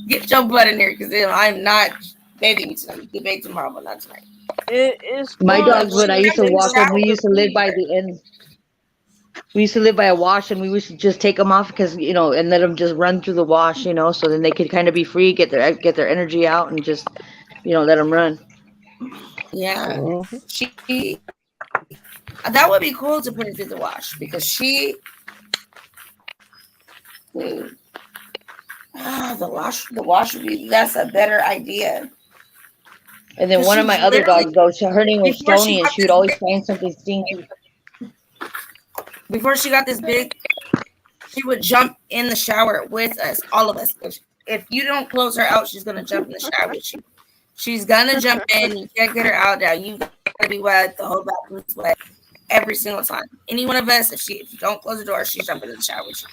get your butt in here, because I'm not bathing you tonight. You can bathe tomorrow, but not tonight. It's My fun. dogs, Because when she I Just used to never take walk them them, to we showers. the used to live beach. by the end. We used to live by a wash, and we used to just take them off because and let them just run through the wash, so then they could kind of be free, get their energy out, and just let them run. Yeah, Mm-hmm. she that would be cool to put it through the wash because dude, the wash would be that's a better idea And then because one she of my other literally dogs, though, her name was before she Stony, and got she would this always big find something stinky. before she got this big, she would jump in the shower with us, all of us. If you don't close her out, she's gonna jump in the shower with you. She's gonna jump in. You can't get her out now. You gotta be wet. The whole bathroom's wet every single time. Any one of us, if you don't close the door, she's jumping in the shower with you.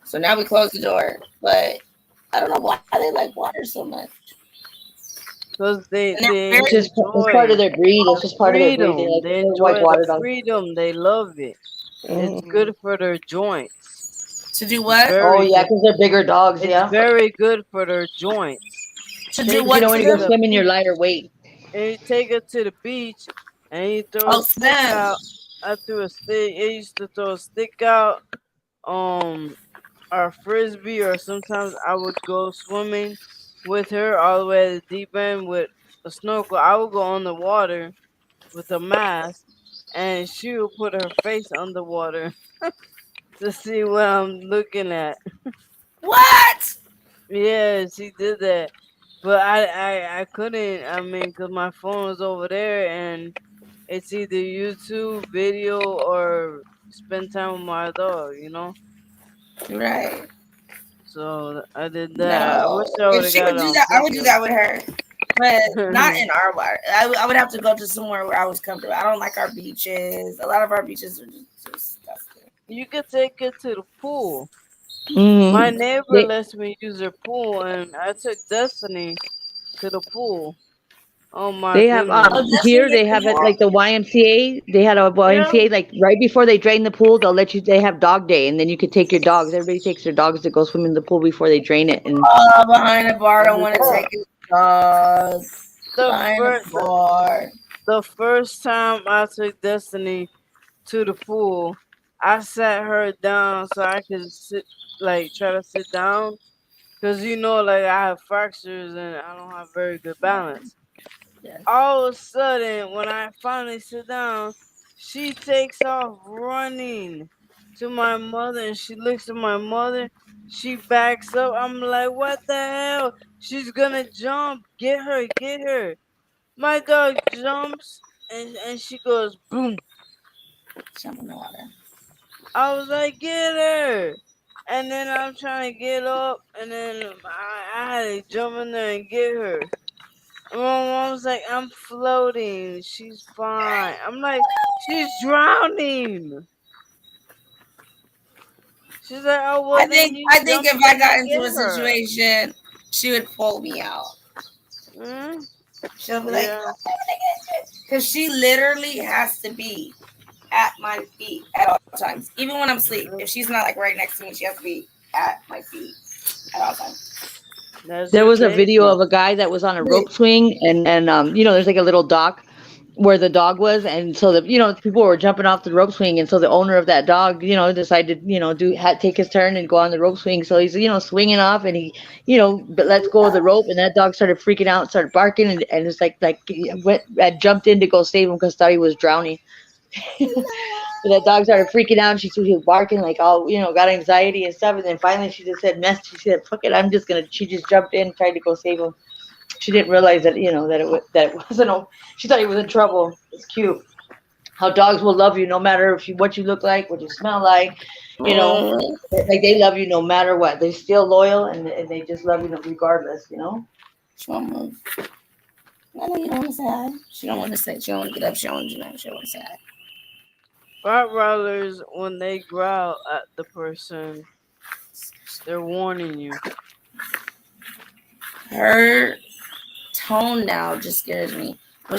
So now we close the door, but I don't know why they like water so much. Because And they're they very It's part of enjoy their breed. It's the just part of their breed. freedom. They They like enjoy the water dogs. freedom. They love it. It's Mm-hmm. good for their joints. to do It's what? Oh very yeah, good. because they're bigger dogs. It's Yeah, very good for their joints. To do Take because her what when to you go to them? the swimming, you're beach. lighter weight. And you take her to the beach and you throw a Oh, stick swim. out. I threw a stick. I used to throw a stick out. Um, or frisbee, or sometimes I would go swimming with her all the way to the deep end with a snorkel. I would go on the water with a mask, and she would put her face underwater to see what I'm looking at. What? Yeah, she did that, but I couldn't. I mean, cause my phone was over there, and it's either YouTube video or spend time with my dog. Right. So I did that. I wish No. I would If have she got would it do on that, I would do video. that with her. But not in our water. I would have to go to somewhere where I was comfortable. I don't like our beaches. A lot of our beaches are just disgusting. You could take it to the pool. My Mm-hmm. neighbor lets me use her pool, and I took Destiny to the pool. Oh my They have goodness. Oh, here Destiny they gets the have it like pool? the YMCA. They had a Yeah. YMCA like right before they drain the pool. They have dog day, and then you could take your dogs. Everybody takes their dogs to go swim in the pool before they drain it. And Oh, behind the bar, don't want to Yeah. take his dog. The Behind the first bar. the first time I took Destiny to the pool, I sat her down so I could try to sit down, cause like I have fractures and I don't have very good balance. Yes. All of a sudden, when I finally sit down, she takes off running to my mother, and she looks at my mother. She backs up. I'm like, what the hell? She's gonna jump. Get her, get her. My dog jumps, and she goes boom. Jump in the water. I was like, get her. And then I'm trying to get up, and then I had to jump in there and get her. And my mom's like, I'm floating. She's fine. I'm like, she's drowning. She's like, oh well, then you I think if I got into a get her. situation, she would pull me out. She'll be like, Yeah. because she literally has to be at my feet at all times, even when I'm asleep. If she's not like right next to me, she has to be at my feet at all times. There was a video of a guy that was on a rope swing, and you know, there's like a little dock where the dog was, and so the, you know, people were jumping off the rope swing, and so the owner of that dog, you know, decided, you know, take his turn and go on the rope swing. So he's, you know, swinging off, and he, you know, but lets go of the rope, and that dog started freaking out, started barking, and it's like he jumped in to go save him because thought he was drowning. So that dog started freaking out. She was barking like all, you know, got anxiety and stuff. And then finally she just said, "Mess." She said, "Fuck it, I'm just gonna." She just jumped in, tried to go save him. She didn't realize that, you know, that it wasn't. She thought he was in trouble. It's cute how dogs will love you no matter what you look like, what you smell like. You know, like they love you no matter what. They're still loyal, and they just love you regardless. You know. I know you don't want to say hi. She don't want to say. She don't want to get up. She don't want to do nothing. She don't want to say hi. Rottweilers, when they growl at the person, they're warning you. Her tone now just scares me. When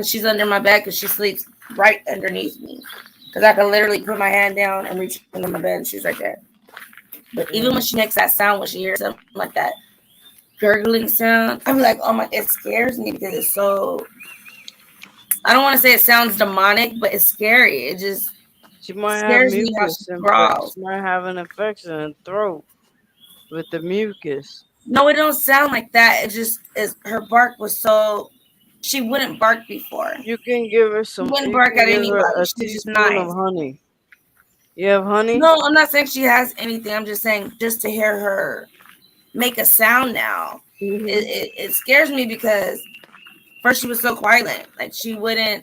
she's under my bed, because she sleeps right underneath me, because I can literally put my hand down and reach under my bed, and she's right there. But even when she makes that sound, when she hears something like that gurgling sound, I'm like, oh my, it scares me because it's so. I don't want to say it sounds demonic, but it's scary. It just she might scares have me how mucus. she growls. She might have an infection in the throat with the mucus. No, it don't sound like that. It just is. Her bark was so. She wouldn't bark before. You can give her some. She wouldn't bark at anybody. She's just nice. Of honey. You have honey? No, I'm not saying she has anything. I'm just saying just to hear her make a sound now, it scares me because first she was so quiet, like she wouldn't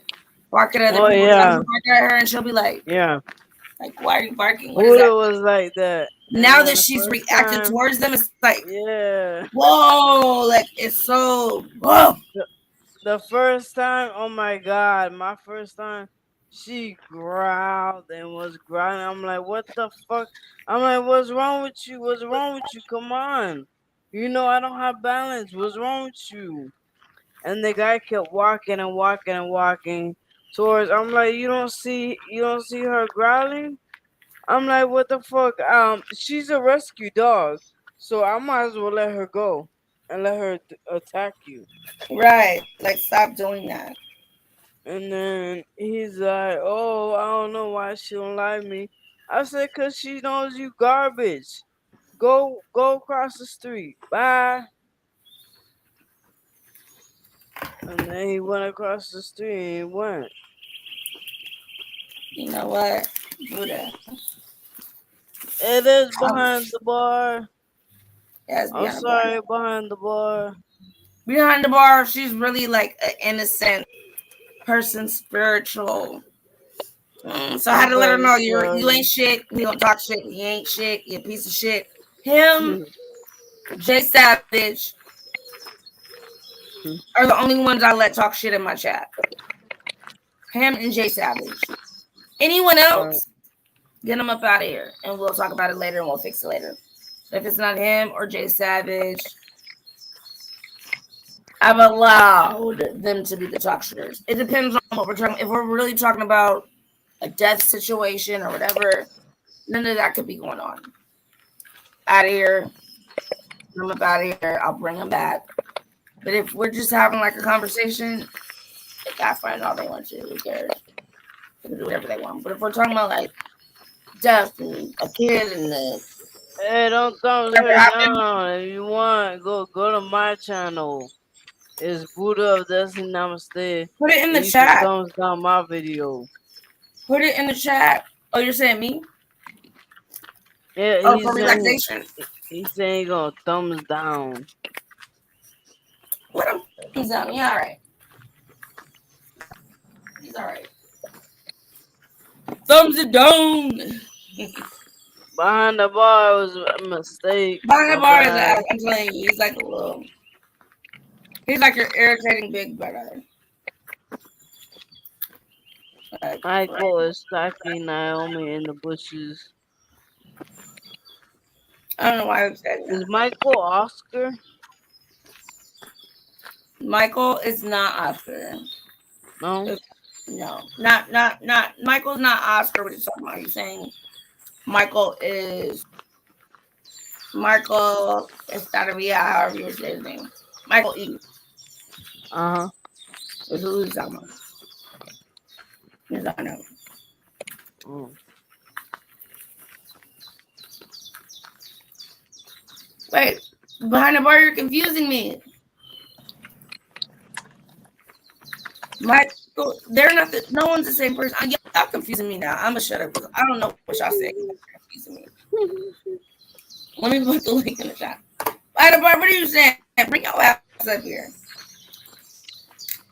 bark at other people. Yeah. Bark at her, and she'll be like, yeah, like why are you barking? What is that? Was like that. Now that she's reacting towards them, it's like, yeah, whoa, like it's so whoa. The first time, oh my god, my first time, she growled and was growling. I'm like, what the fuck? I'm like, what's wrong with you? What's wrong with you? Come on. You know I don't have balance. What's wrong with you? And the guy kept walking and walking and walking towards. I'm like, you don't see her growling? I'm like, what the fuck? She's a rescue dog, so I might as well let her go and let her attack you. Right, like stop doing that. And then he's like, oh, I don't know why she don't like me. I said, cause she knows you garbage. Go across the street. Bye. And then he went across the street and he went. You know what? Buddha. It is behind the bar. Yes, I'm sorry, behind the bar. Behind the bar, she's really like an innocent person, spiritual. So I had to let her know you ain't shit. You don't talk shit. You ain't shit. You a piece of shit. Him, Jay Savage, are the only ones I let talk shit in my chat. Him and Jay Savage. Anyone else, get them up out of here, and we'll talk about it later, and we'll fix it later. If it's not him or Jay Savage, I've allowed them to be the talk shitters. It depends on what we're talking. If we're really talking about a death situation or whatever, none of that could be going on. Out of here. I'm up out of here. I'll bring them back. But if we're just having like a conversation, they gotta find all they want to. Who cares? They can do whatever they want. But if we're talking about like death and a kid and the hey, don't thumbs her down. If you want, go to my channel. It's Buddha of Destiny Namaste. Put it in the chat. Thumbs down my video. Put it in the chat. Oh, you're saying me? Yeah. Oh, for relaxation. He's saying he's gonna thumbs down. What a thumbs down. Yeah, all right. He's all right. Thumbs it down. Behind the bar was a mistake. Behind the bar is I'm telling you, he's like a little. He's like your irritating big brother. I go stalking Naomi in the bushes. I don't know why I said Is that. Michael Oscar? Michael is not Oscar. No. No, not. Michael's not Oscar. What are you talking about? Are you saying Michael is Michael Estaria, however you say his name? Michael E. Uh-huh. Is who he's talking about. Yes, I know. Oh. Wait, behind the bar, you're confusing me. Michael, they're not the. No one's the same person. Y'all confusing me now. I'm gonna shut up because I don't know what y'all say. You're confusing me. Let me put the link in the chat. Behind the bar, what are you saying? Bring your ass up here.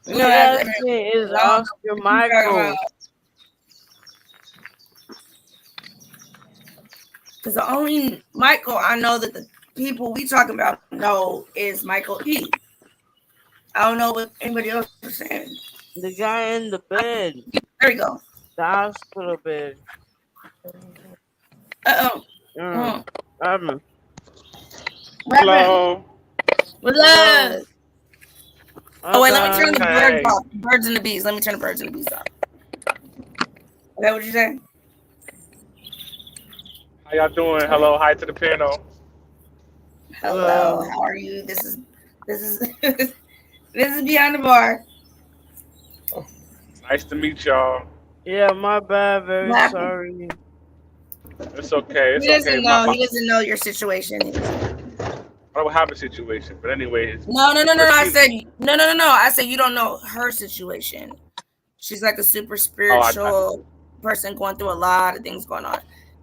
Who that is Oscar Michael? Because the only Michael I know that the people we talking about know is Michael E. I don't know what anybody else is saying. The guy in the bed. There we go. The hospital bed. Uh-oh. Hello. What's up? Oh, wait, let me turn the birds Hey. off. Birds and the bees. Let me turn the birds and the bees off. Okay, what you say? How y'all doing? Hello. Hi to the panel. Hello. How are you? This is this is Beyond the Bar. Nice to meet y'all. Yeah, my bad. Very What happened? sorry. It's okay. It's He doesn't okay. know. He doesn't know your situation. I don't have a situation, but anyways. No. I said no. I said you don't know her situation. She's like a super spiritual person going through a lot of things going on.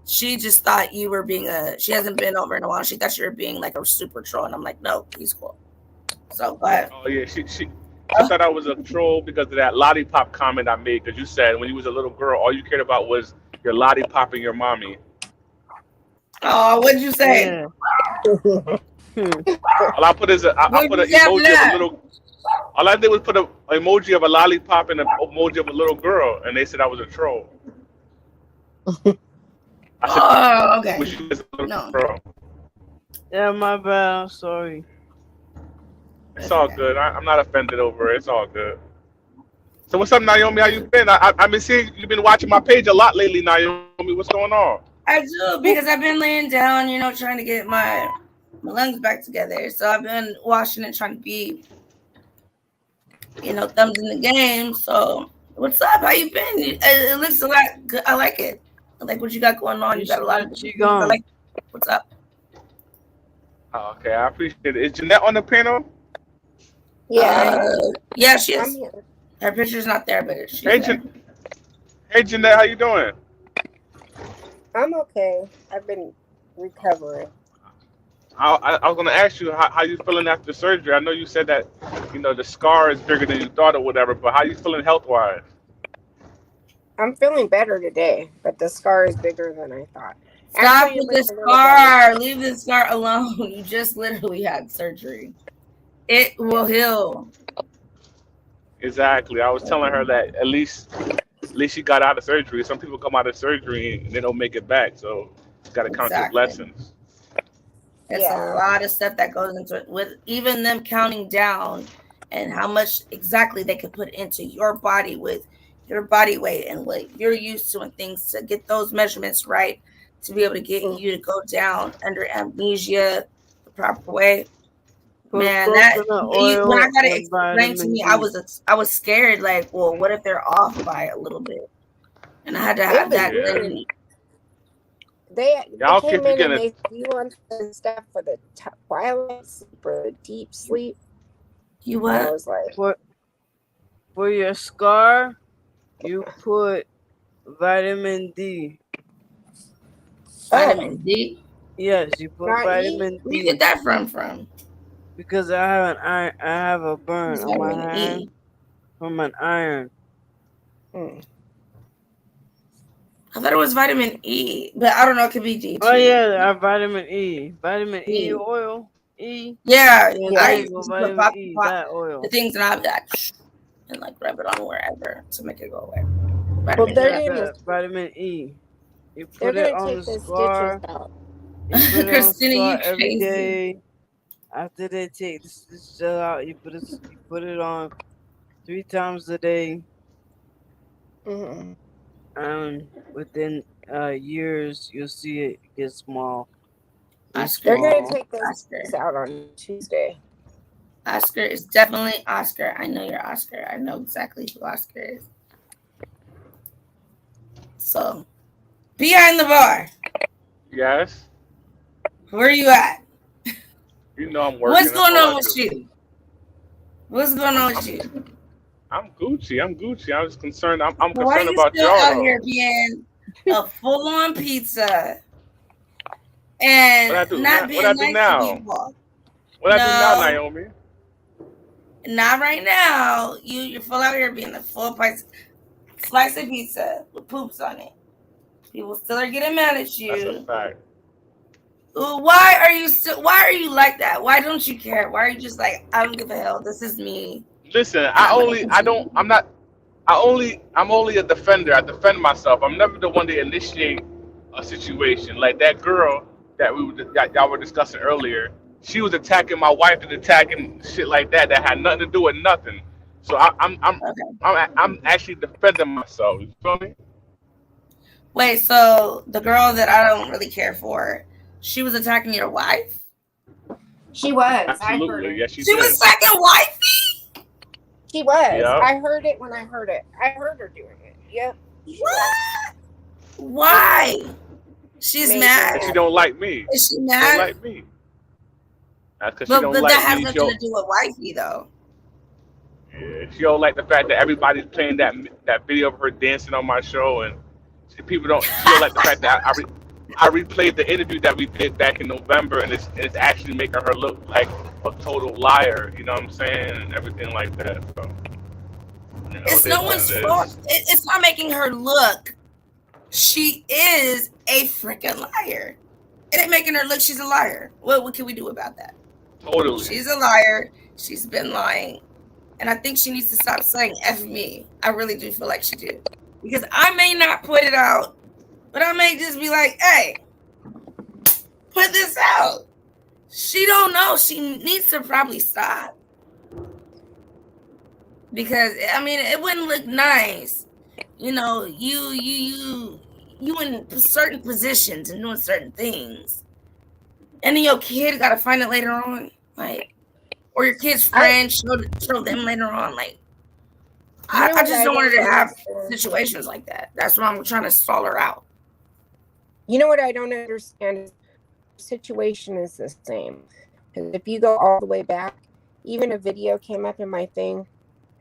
She just thought you were being she hasn't been over in a while. She thought you were being like a super troll. And I'm like, no, he's cool. So go ahead. Oh yeah, she thought I was a troll because of that lollipop comment I made. Because you said when you was a little girl, all you cared about was your lollipop and your mommy. Oh, what'd you say? All I put is I put an emoji of a little. All I did was put an emoji of a lollipop and an emoji of a little girl, and they said I was a troll. I said, okay. Wish you was a little No. girl. Yeah, my bad. I'm sorry. It's all good. I'm not offended over it. It's all good. So what's up, Naomi? How you been? I've been seeing you've been watching my page a lot lately, Naomi. What's going on? I do because I've been laying down, trying to get my lungs back together. So I've been washing and trying to be, thumbs in the game. So what's up? How you been? It looks a lot good. I like it. I like what you got going on. You got a lot of I like. What's up? Oh, okay, I appreciate it. Is Jeanette on the panel? Yeah. Yeah, she I'm is. here. Her picture's not there, but she's Hey, there. Hey, Jeanette, how you doing? I'm okay. I've been recovering. I was gonna ask you how you feeling after surgery. I know you said that the scar is bigger than you thought or whatever, but how you feeling health wise? I'm feeling better today, but the scar is bigger than I thought. Stop Actually, with it the looks a little scar. better. Leave the scar alone. You just literally had surgery. It will heal. Exactly. I was telling her that at least she got out of surgery. Some people come out of surgery and they don't make it back, so you got to count your blessings. It's a lot of stuff that goes into it, with even them counting down and how much exactly they can put into your body with your body weight and what you're used to and things to get those measurements right to be able to get you to go down under amnesia the proper way. Man, that when I got it explained to me, I was scared. Like, well, what if they're off by a little bit? And I had to have that. They Y'all came keep in getting and they you want the stuff for the twilight sleep or the deep sleep. You what? I was like, for your scar, you put vitamin D. Vitamin D? Yes, you put vitamin D. Where you get that from? Because I have a burn on my hand from an iron. I thought it was vitamin E, but I don't know. It could be D too. Oh yeah, vitamin E, vitamin E oil. E. Yeah, I used to put that oil. The things that I've got and like rub it on wherever to make it go away. Vitamin E. You They're put it gonna on take the the stitches scar. out. You put it on the Christina, scar you every crazy. day. After they take the stitches out, you put it on 3 times a day. Mm-hmm. And within years, you'll see it get small. Be They're Oscar, gonna small. take those Oscar, stitches out on Tuesday. Oscar is definitely Oscar. I know you're Oscar. I know exactly who Oscar is. So, behind the bar, Yes. where you at? You know I'm What's working. That's going all on I with do. you? What's going on with I'm you? I'm Gucci. I'm Gucci. I was concerned. I'm So why are concerned you about still y'all out though. here being a full-on pizza What I and do not now? What I being do nice to now? people? What I do now, No, Naomi? not right now. You're full out here being a full price slice of pizza with poops on it. People still are getting mad at That's a you. fact. Why are you still? Why are you like that? Why don't you care? Why are you just like, I don't give a hell. This is me, Listen, and I'm gonna I continue. don't, I'm not, I'm only a defender. I defend myself. I'm never the one to initiate a situation. Like that girl that y'all were discussing earlier, she was attacking my wife and attacking shit like that had nothing to do with nothing. So Okay. I'm actually defending myself. You feel me? Wait. So the girl that I don't really care for, she was attacking your wife. She was. I heard Absolutely. her. Yes, she She did. was attacking wifey. She was. Yeah. I heard it when I heard it. I heard her doing it. Yep. She was. What? Why? She's Made me mad. Because she mad. don't like me. Is she She don't mad? like me. That's because she But don't but that like has me. nothing to do with wifey though. Yeah, she don't like the fact that everybody's playing that video of her dancing on my show, and people don't. She don't like the fact that I replayed the interview that we did back in November, and it's actually making her look like a total liar. You know what I'm saying, and everything like that. So It's it no is what it one's fault. is. It's not making her look. She is a freaking liar. It ain't making her look. She's a liar. What can we do about that? Totally. She's a liar. She's been lying. And I think she needs to stop saying F me. I really do feel like she do. Because I may not put it out, but I may just be like, hey, put this out. She don't know. She needs to probably stop. Because I mean, it wouldn't look nice. You know, you in certain positions and doing certain things. And then your kid gotta find it later on. Like, or your kid's friend show them later on. Like, I just don't want her to have situations like that. That's why I'm trying to stall her out. You know what I don't understand? The situation is the same. Because if you go all the way back, even a video came up in my thing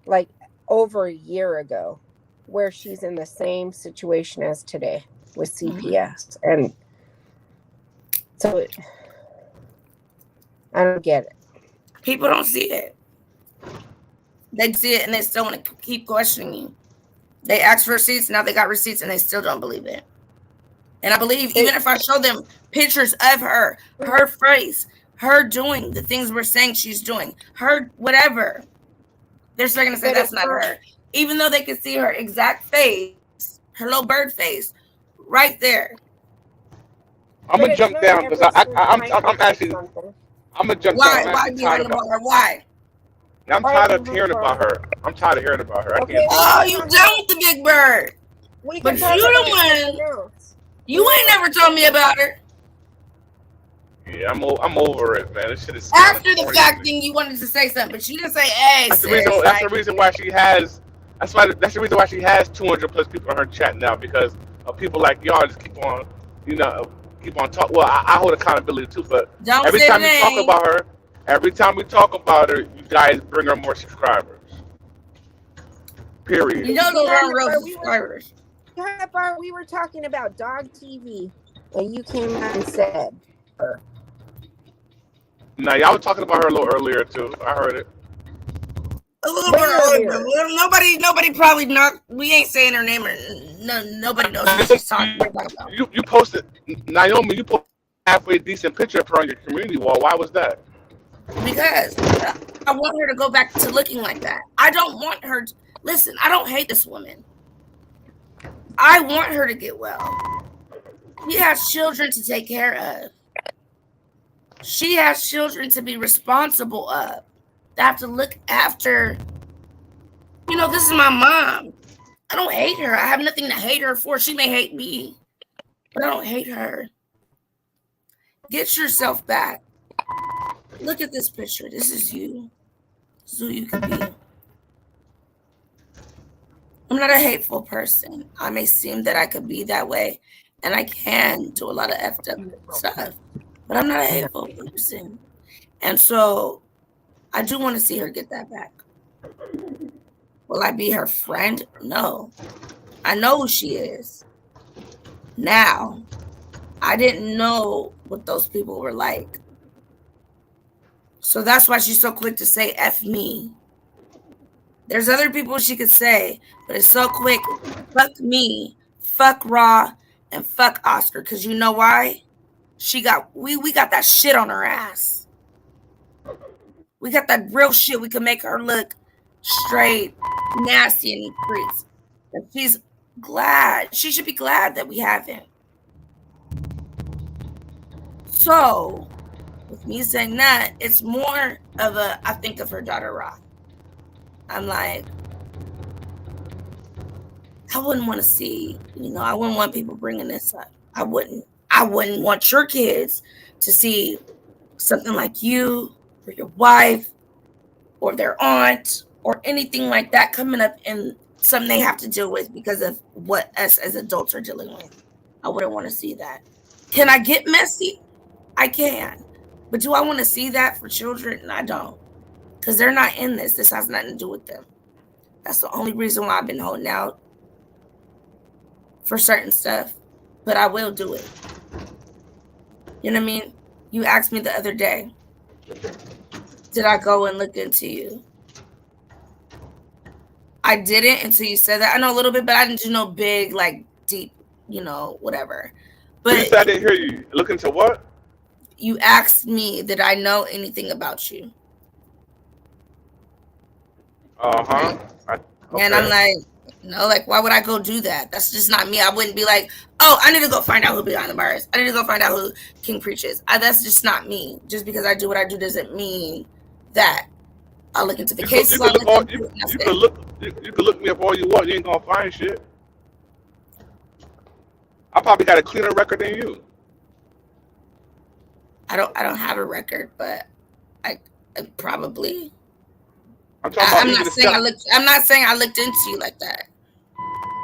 like over a year ago where she's in the same situation as today with CPS. And so I don't get it. People don't see it. They see it and they still want to keep questioning you. They ask for receipts, now they got receipts and they still don't believe it. And I believe even if I show them pictures of her face, her doing the things we're saying she's doing, her whatever, they're still going to say that's not her. Even though they can see her exact face, her little bird face, right there. I'm gonna jump down because I'm actually I'm gonna jump down. Why behind the bar? Why? I'm tired of hearing about her. I'm tired of hearing about her. I can't. Oh, you done with the big bird? But you the one. You ain't never told me about her. Yeah, I'm over it, man. This shit is after the fact. Thing you wanted to say something, but you didn't say, "Hey, that's the reason. That's the reason why she has. That's the reason why she has 200 plus people in her chat now, because of people like y'all just keep on, keep on talking. Well, I hold accountability too, but every time we talk about her, you guys bring her more subscribers. Period. You know those aren't real subscribers. We were talking about dog TV, and you came out and said her. Now y'all were talking about her a little earlier too. I heard it. A little bit earlier. Nobody probably not. We ain't saying her name, or nobody knows who she's talking about. You posted, Naomi. You posted a halfway decent picture of her on your community wall. Why was that? Because I want her to go back to looking like that. I don't want her. Listen, I don't hate this woman. I want her to get well. He has children to take care of. She has children to be responsible of. They have to look after. You know, this is my mom. I don't hate her. I have nothing to hate her for. She may hate me, but I don't hate her. Get yourself back. Look at this picture. This is you. This is who you could be. I'm not a hateful person. I may seem that I could be that way, and I can do a lot of effed up stuff, but I'm not a hateful person. And so I do want to see her get that back. Will I be her friend? No. I know who she is. Now, I didn't know what those people were like. So that's why she's so quick to say F me. There's other people she could say, but it's so quick. Fuck me, fuck Raw, and fuck Oscar. Because you know why? We got that shit on her ass. We got that real shit. We can make her look straight, nasty, and creeps. And she's glad. She should be glad that we haven't. So, with me saying that, it's more of I think of her daughter, Ra. I'm like, I wouldn't want to see, I wouldn't want people bringing this up. I wouldn't want your kids to see something like you or your wife or their aunt or anything like that coming up in something they have to deal with because of what us as adults are dealing with. I wouldn't want to see that. Can I get messy? I can. But do I want to see that for children? I don't. Because they're not in this. This has nothing to do with them. That's the only reason why I've been holding out for certain stuff. But I will do it. You know what I mean? You asked me the other day, did I go and look into you? I didn't until you said that. I know a little bit, but I didn't do no big, like, deep, whatever. But you said I didn't hear you. Look into what? You asked me, did I know anything about you? Uh-huh. Okay. And I'm like, no, like, why would I go do that? That's just not me. I wouldn't be like, oh, I need to go find out who behind the bars. I need to go find out who King preaches. That's just not me. Just because I do what I do doesn't mean that I'll look into the cases. You can look me up all you want. You ain't gonna find shit. I probably got a cleaner record than you. I don't have a record, but I probably. I'm talking about I'm not saying I looked into you like that.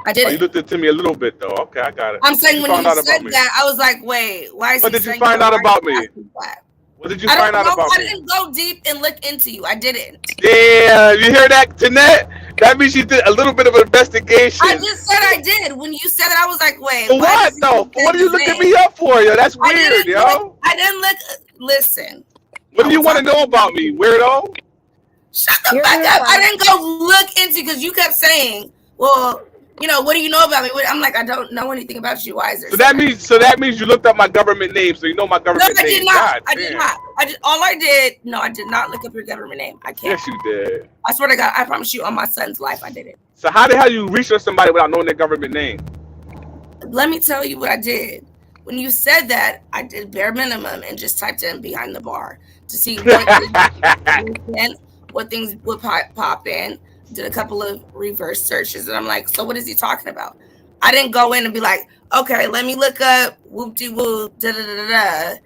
I didn't. Oh, you looked into me a little bit though. Okay, I got it. I'm saying when you said that, I was like, wait, why is what did you find out about me? What did you find out about me? I didn't go deep and look into you. I didn't. Yeah, you hear that, Jeanette? That means you did a little bit of an investigation. I just said I did. When you said it, I was like, wait. For what though? What are you looking me up for, yo? That's weird, yo. I didn't look. Listen. What do you want to know about me, weirdo? Shut the fuck up. I didn't go look into because you kept saying, well, what do you know about me? I'm like, I don't know anything about you. Why is there? So that means you looked up my government name, so you know my government name. No, I did not. I did not. I did not look up your government name. I can't. Yes, you did. I swear to God, I promise you on my son's life, I did it. So how the hell you research somebody without knowing their government name? Let me tell you what I did. When you said that, I did bare minimum and just typed in behind the bar to see what things would pop in. Did a couple of reverse searches, and I'm like, so what is he talking about? I didn't go in and be like, okay, let me look up whoop-de-whoop, da-da-da-da-da,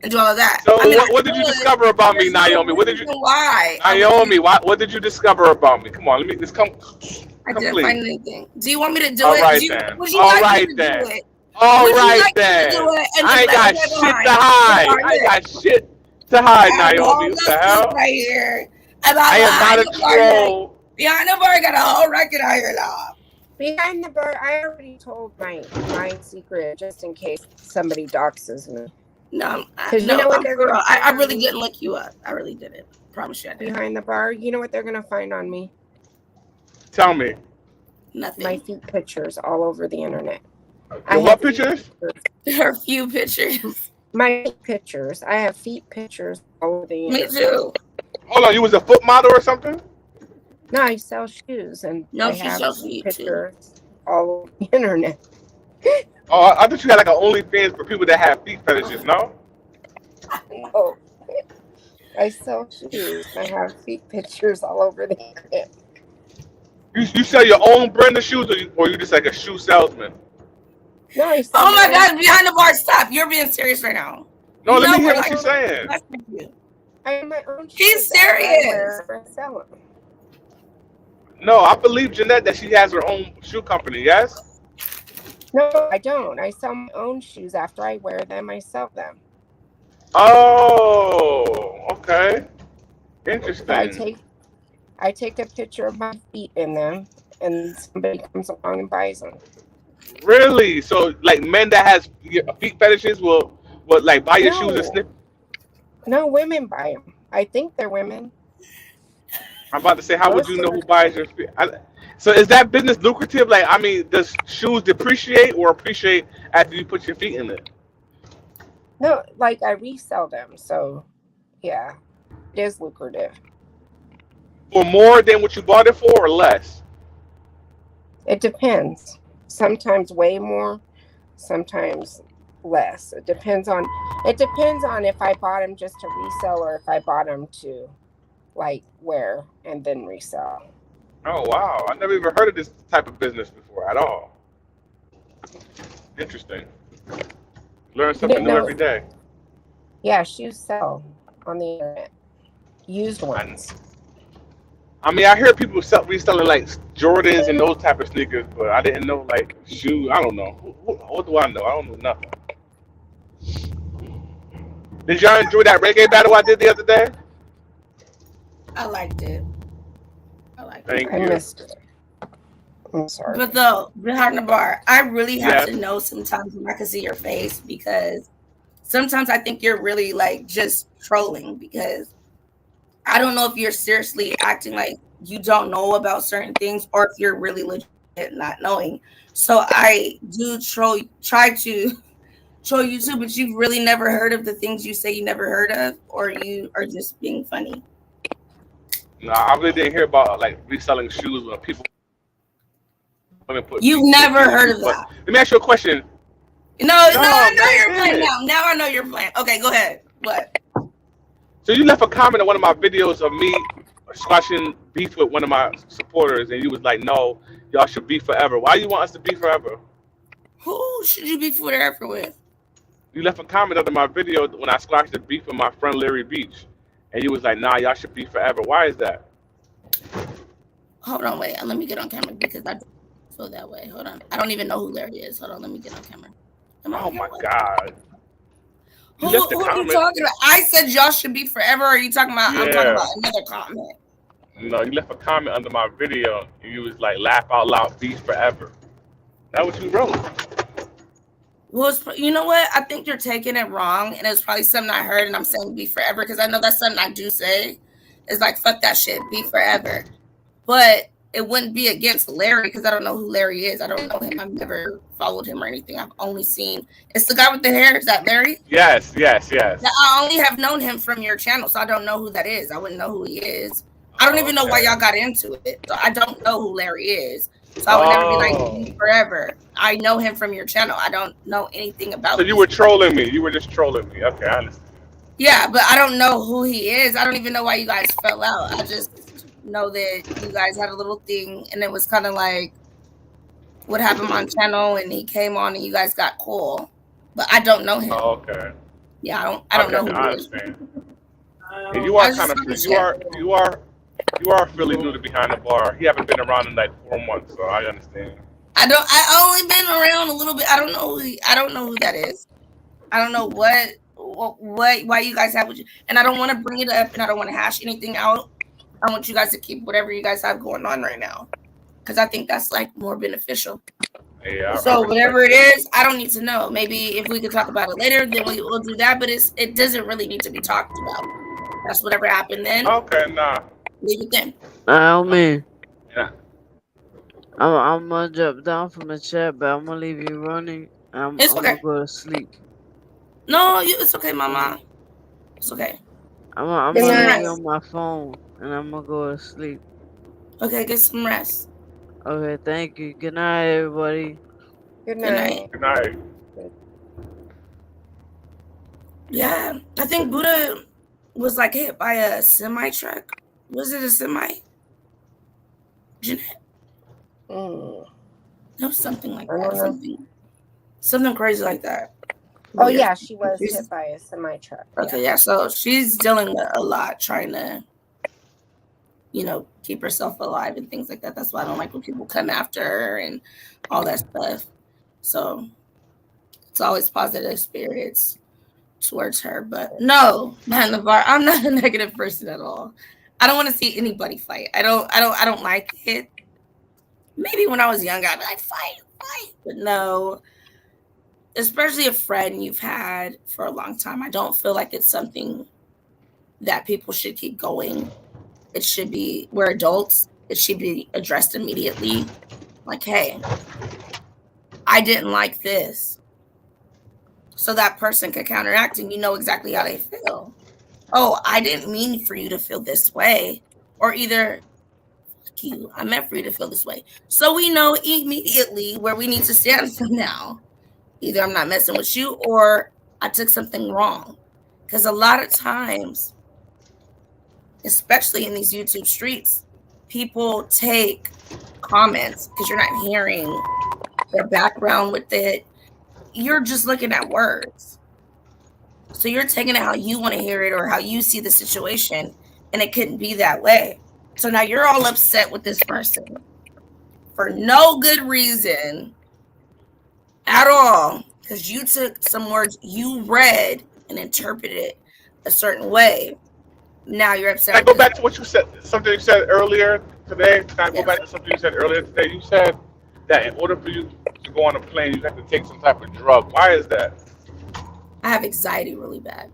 and do all of that. So what did you discover about me, Naomi? What did you? Why? Naomi, what did you discover about me? Come on, let's come. I didn't find anything. Do you want me to do all it? Right then. All right then. I ain't got shit to hide. I ain't got shit to hide, Naomi. What the hell? Right here. I am not a troll. Behind the bar, got a whole record out here, dog. Behind the bar, I already told my secret just in case somebody doxes me. No, because you know what they're gonna. I really didn't look you up. I really didn't. Promise you, I didn't. Behind the bar, you know what they're gonna find on me? Tell me. Nothing. My feet pictures all over the internet. What pictures? There are a few pictures. My feet pictures. I have feet pictures all over the internet. Me too. Hold on, you was a foot model or something? No, I sell shoes and no, I have pictures all over the internet. Oh, I thought you had like an OnlyFans for people that have feet fetishes. No. No, I sell shoes. I have feet pictures all over the internet. You sell your own brand of shoes, or you just like a shoe salesman? No, I sell Oh my my own. God, behind the bar, stop. You're being serious right now. No, You let know me hear we're what like, she's saying. I have my own he's shoes. After I serious. wear, I sell them. No, I believe Jeanette that she has her own shoe company. Yes. No, I don't. I sell my own shoes. After I wear them, I sell them. Oh, okay. So Interesting. I take a picture of my feet in them, and somebody comes along and buys them. Really? So like men that has feet fetishes will like buy your shoes and No, sniff. no, women buy them. I think they're women. I'm about to say, how would you Most of know them. who buys your feet? So is that business lucrative? Like, I mean, does shoes depreciate or appreciate after you put your feet in it? No, like I resell them. So yeah, it is lucrative. For more than what you bought it for, or less? It depends. Sometimes way more, sometimes less. It depends on if I bought them just to resell or if I bought them to like wear and then resell. Oh wow, I never even heard of this type of business before at all. Interesting. Learn You something didn't new know? every day. Yeah, shoes sell on the internet. Used I, ones. I mean, I hear people reselling like Jordans and those type of sneakers, but I didn't know like shoes. I don't know. What do I know? I don't know nothing. Did y'all enjoy that reggae battle I did the other day? I liked it. I liked it. Thank I you. missed it. I'm sorry. But though, behind the bar, I really have to Yes. know sometimes when I can see your face because sometimes I think you're really like just trolling because I don't know if you're seriously acting like you don't know about certain things or if you're really legit not knowing. So I do try to troll you too, but you've really never heard of the things you say you never heard of, or you are just being funny. No, I really didn't hear about like reselling shoes when people want to put You've their never feet in heard shoes. of But that. let me ask you a question. No, I No, know God you're damn playing it. now. Now I know you're playing. Okay, go ahead. What? So you left a comment on one of my videos of me squashing beef with one of my supporters, and you was like, "No, y'all should be forever." Why you want us to be forever? Who should you be forever with? You left a comment under my video when I squashed the beef with my friend Larry Beach, and you was like, "Nah, y'all should be forever." Why is that? Hold on, wait. Let me get on camera because I feel that way. Hold on. I don't even know who Larry is. Hold on. Let me get on camera. Am I Oh on my camera? God! Who, You left the who are you comment. talking about? I said y'all should be forever. Or are you talking about? I'm talking about Yeah. another comment. No, you left a comment under my video, and you was like, "Laugh out loud, beef forever." That what you wrote. You know what? I think you're taking it wrong, and it's probably something I heard, and I'm saying be forever because I know that's something I do say. It's like fuck that shit, be forever. But it wouldn't be against Larry because I don't know who Larry is. I don't know him. I've never followed him or anything. I've only seen it's the guy with the hair. Is that Larry? Yes, yes, Yeah, yes. I only have known him from your channel, so I don't know who that is. I wouldn't know who he is. I don't Oh, even know why okay. y'all got into it. So I don't know who Larry is. So I would never be like Oh, be forever. I know him from your channel. I don't know anything so about you this were guy. trolling me. You were just trolling me. Okay, I understand. Yeah, but I don't know who he is. I don't even know why you guys fell out. I just know that you guys had a little thing, and it was kind of like what happened on channel, and he came on, and you guys got cool. But I don't know him. Oh, okay. Yeah, I don't Okay, know who I he is. understand. And you are I was kind just of trying to you check. are really new to behind the bar. He haven't been around in like 4 months, so I understand. I only been around a little bit. I don't know who that is. I don't know what why you guys have with you, and I don't want to bring it up, and I don't want to hash anything out. I want you guys to keep whatever you guys have going on right now, because I think that's like more beneficial. Yeah, I So whatever respect it that. is, I don't need to know. Maybe if we could talk about it later, then we'll do that. But it doesn't really need to be talked about. That's whatever happened then. Okay, nah. Leave it then. Naomi, Yeah. I'm gonna jump down from the chat, but I'm gonna leave you running. It's I'm okay. gonna go to sleep. No, it's okay, Mama. It's okay. I'm Get Good some gonna leave you night. on rest. my phone, and I'm gonna go to sleep. Okay, get some rest. Okay, thank you. Good night, everybody. Good Good night. night. Good night. Yeah, I think Buddha was like hit by a semi truck. Was it a semi? Jeanette? Mm. It was something like I that. don't know. Something crazy like that. Oh Weird. yeah, she was hit by a semi truck. Okay, yeah. So she's dealing with a lot, trying to, keep herself alive and things like that. That's why I don't like when people come after her and all that stuff. So it's always positive spirits towards her. But no, not Navarre. I'm not a negative person at all. I don't want to see anybody fight. I don't like it. Maybe when I was young, I'd be like, fight. But no. Especially a friend you've had for a long time. I don't feel like it's something that people should keep going. It should be, we're adults. It should be addressed immediately. Like, hey, I didn't like this. So that person could counteract and you know exactly how they feel. Oh, I didn't mean for you to feel this way. Or either, fuck you, I meant for you to feel this way. So we know immediately where we need to stand from now. Either I'm not messing with you or I took something wrong. Because a lot of times, especially in these YouTube streets, people take comments because you're not hearing their background with it. You're just looking at words. So you're taking it how you want to hear it or how you see the situation. And it couldn't be that way. So now you're all upset with this person for no good reason at all, because you took some words you read and interpreted it a certain way. Now you're upset. Can I go back to what you said? Something you said earlier today. Can I go back to something you said earlier today? You said that in order for you to go on a plane, you have to take some type of drug. Why is that? I have anxiety really bad.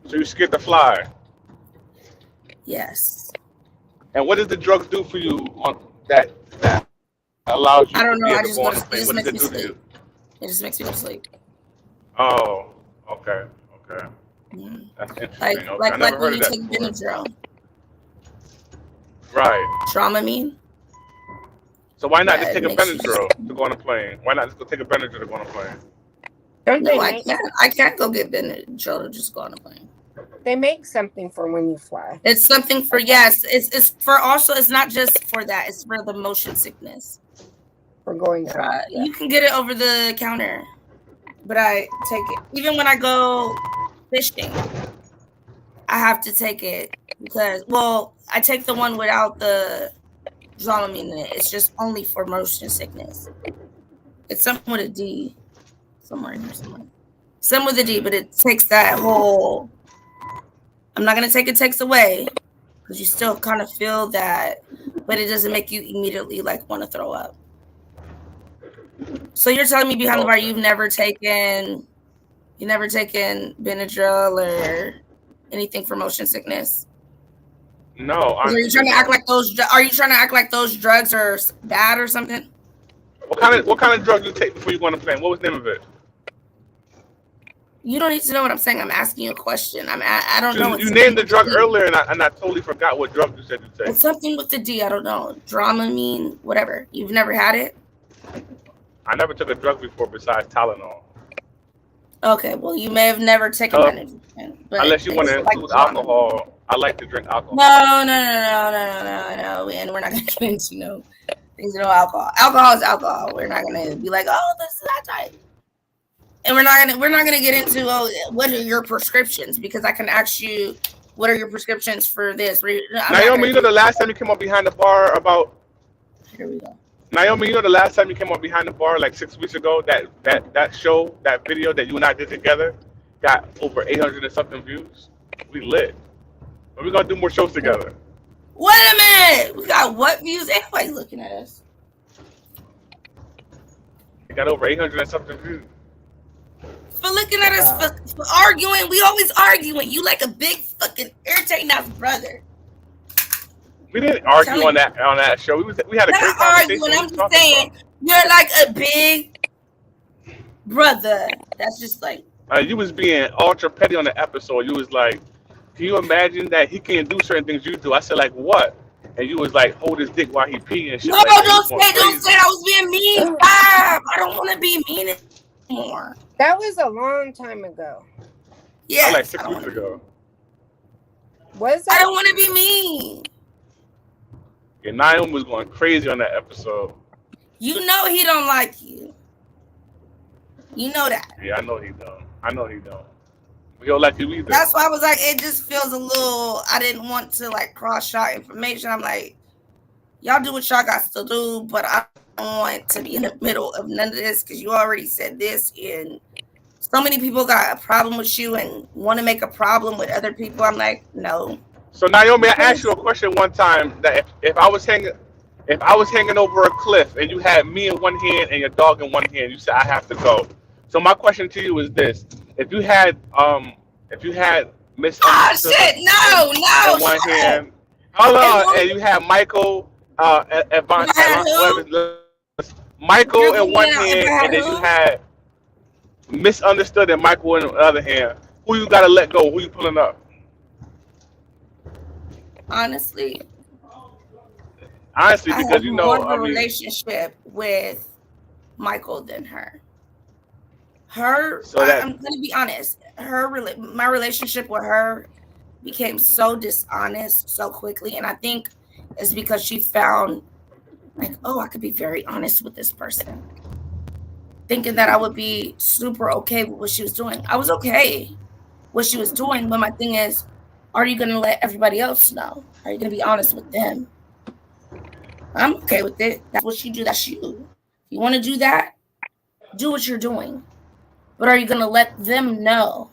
So you're scared to fly. Yes. And what does the drugs do for you on that allows you I don't to know. be I able to just go go on to a sleep. plane? It just What does makes it me do to sleep. you? It just makes me go to sleep. Oh, okay. Mm. That's interesting. Like Okay, I like never when heard you of that take before. Benadryl. Right. Dramamine. So why not just That take a makes you. Benadryl to go on a plane? Why not just go take a Benadryl to go on a plane? Don't No, they I make can't. I can't go get Benadryl to just go on a plane. they make something for when you fly? It's something for yes. It's for also. It's not just for that. It's for the motion sickness. For going up. Yeah. You can get it over the counter, but I take it even when I go fishing. I have to take it because I take the one without the Dramamine in it. It's just only for motion sickness. It's something with a D somewhere in here somewhere. Some with a D, but it takes that whole. I'm not gonna take it takes away because you still kind of feel that, but it doesn't make you immediately like want to throw up. So you're telling me behind the bar you've never taken Benadryl or anything for motion sickness? No. Are you trying to act like those? Are you trying to act like those drugs are bad or something? What kind of drug do you take before you go on a plane? What was the name of it? You don't need to know what I'm saying. I'm asking you a question. I don't know. You named the drug earlier, and I totally forgot what drug you said you take. It's something with the D. I don't know. Dramamine, whatever. You've never had it? I never took a drug before besides Tylenol. Okay, well, you may have never taken Benadryl. Unless you want to include alcohol. I like to drink alcohol. No. And we're not going to get into things, alcohol. Alcohol is alcohol. We're not going to be like, oh, this is that type. And we're not gonna get into what are your prescriptions, because I can ask you what are your prescriptions for this. Naomi, the last time you came up behind the bar about. Here we go. Naomi, the last time you came up behind the bar like 6 weeks ago, that show, that video that you and I did together, got over 800 and something views. We lit. But we're gonna do more shows together. Wait a minute, we got what views? Everybody's looking at us. We got over 800 and something views. For looking at us, for arguing. We always arguing. You like a big fucking irritating ass brother. We didn't argue on that show. We had a great conversation. I'm just saying, you're like a big brother. That's just like. You was being ultra petty on the episode. You was like, can you imagine that he can't do certain things you do? I said, like, what? and you was like hold his dick while he pee and shit No, like that. You was don't going say crazy. I was being mean. Stop. I don't want to be mean anymore. That was a long time ago. That was like Yes, 6 weeks ago. Was I it? don't want to be mean. Yeah, Naomi was going crazy on that episode. You know he don't like you. You know that. Yeah, I know he don't. I know he don't. We don't like you either. That's why I was like, it just feels a little. I didn't want to like cross shot information. I'm like, y'all do what y'all got to do, but I don't want to be in the middle of none of this because you already said this, and so many people got a problem with you and want to make a problem with other people. I'm like, no. So Naomi, I asked you a question one time that if I was hanging over a cliff and you had me in one hand and your dog in one hand, you said I have to go. So my question to you is this: if you had Miss shit, no, in one hand, hold on, and you had Michael Michael in one hand, and then you had Misunderstood and Michael in the other hand, who you gotta let go? Who you pulling up? Honestly, Honestly, I because have you more know, of I a mean, relationship with Michael than her. I'm gonna be honest. My relationship with her became so dishonest so quickly, and I think it's because she found like, oh, I could be very honest with this person, thinking that I would be super okay with what she was doing. I was okay what she was doing, but my thing is, are you gonna let everybody else know? Are you gonna be honest with them? I'm okay with it. That's what you do. That's you. You want to do that? Do what you're doing. But are you gonna let them know?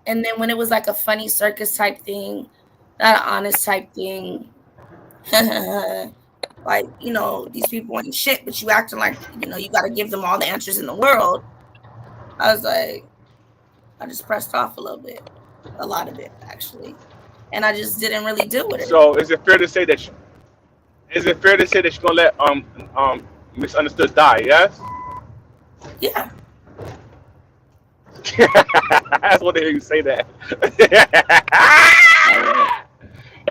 And then when it was like a funny circus type thing, not an honest type thing, like, these people ain't shit, but you acting like, you got to give them all the answers in the world. I was like, I just pressed off a little bit, a lot of it actually, and I just didn't really deal with it. so is it fair to say that you're gonna let Misunderstood die? Yes. Yeah. I just want to hear you say that.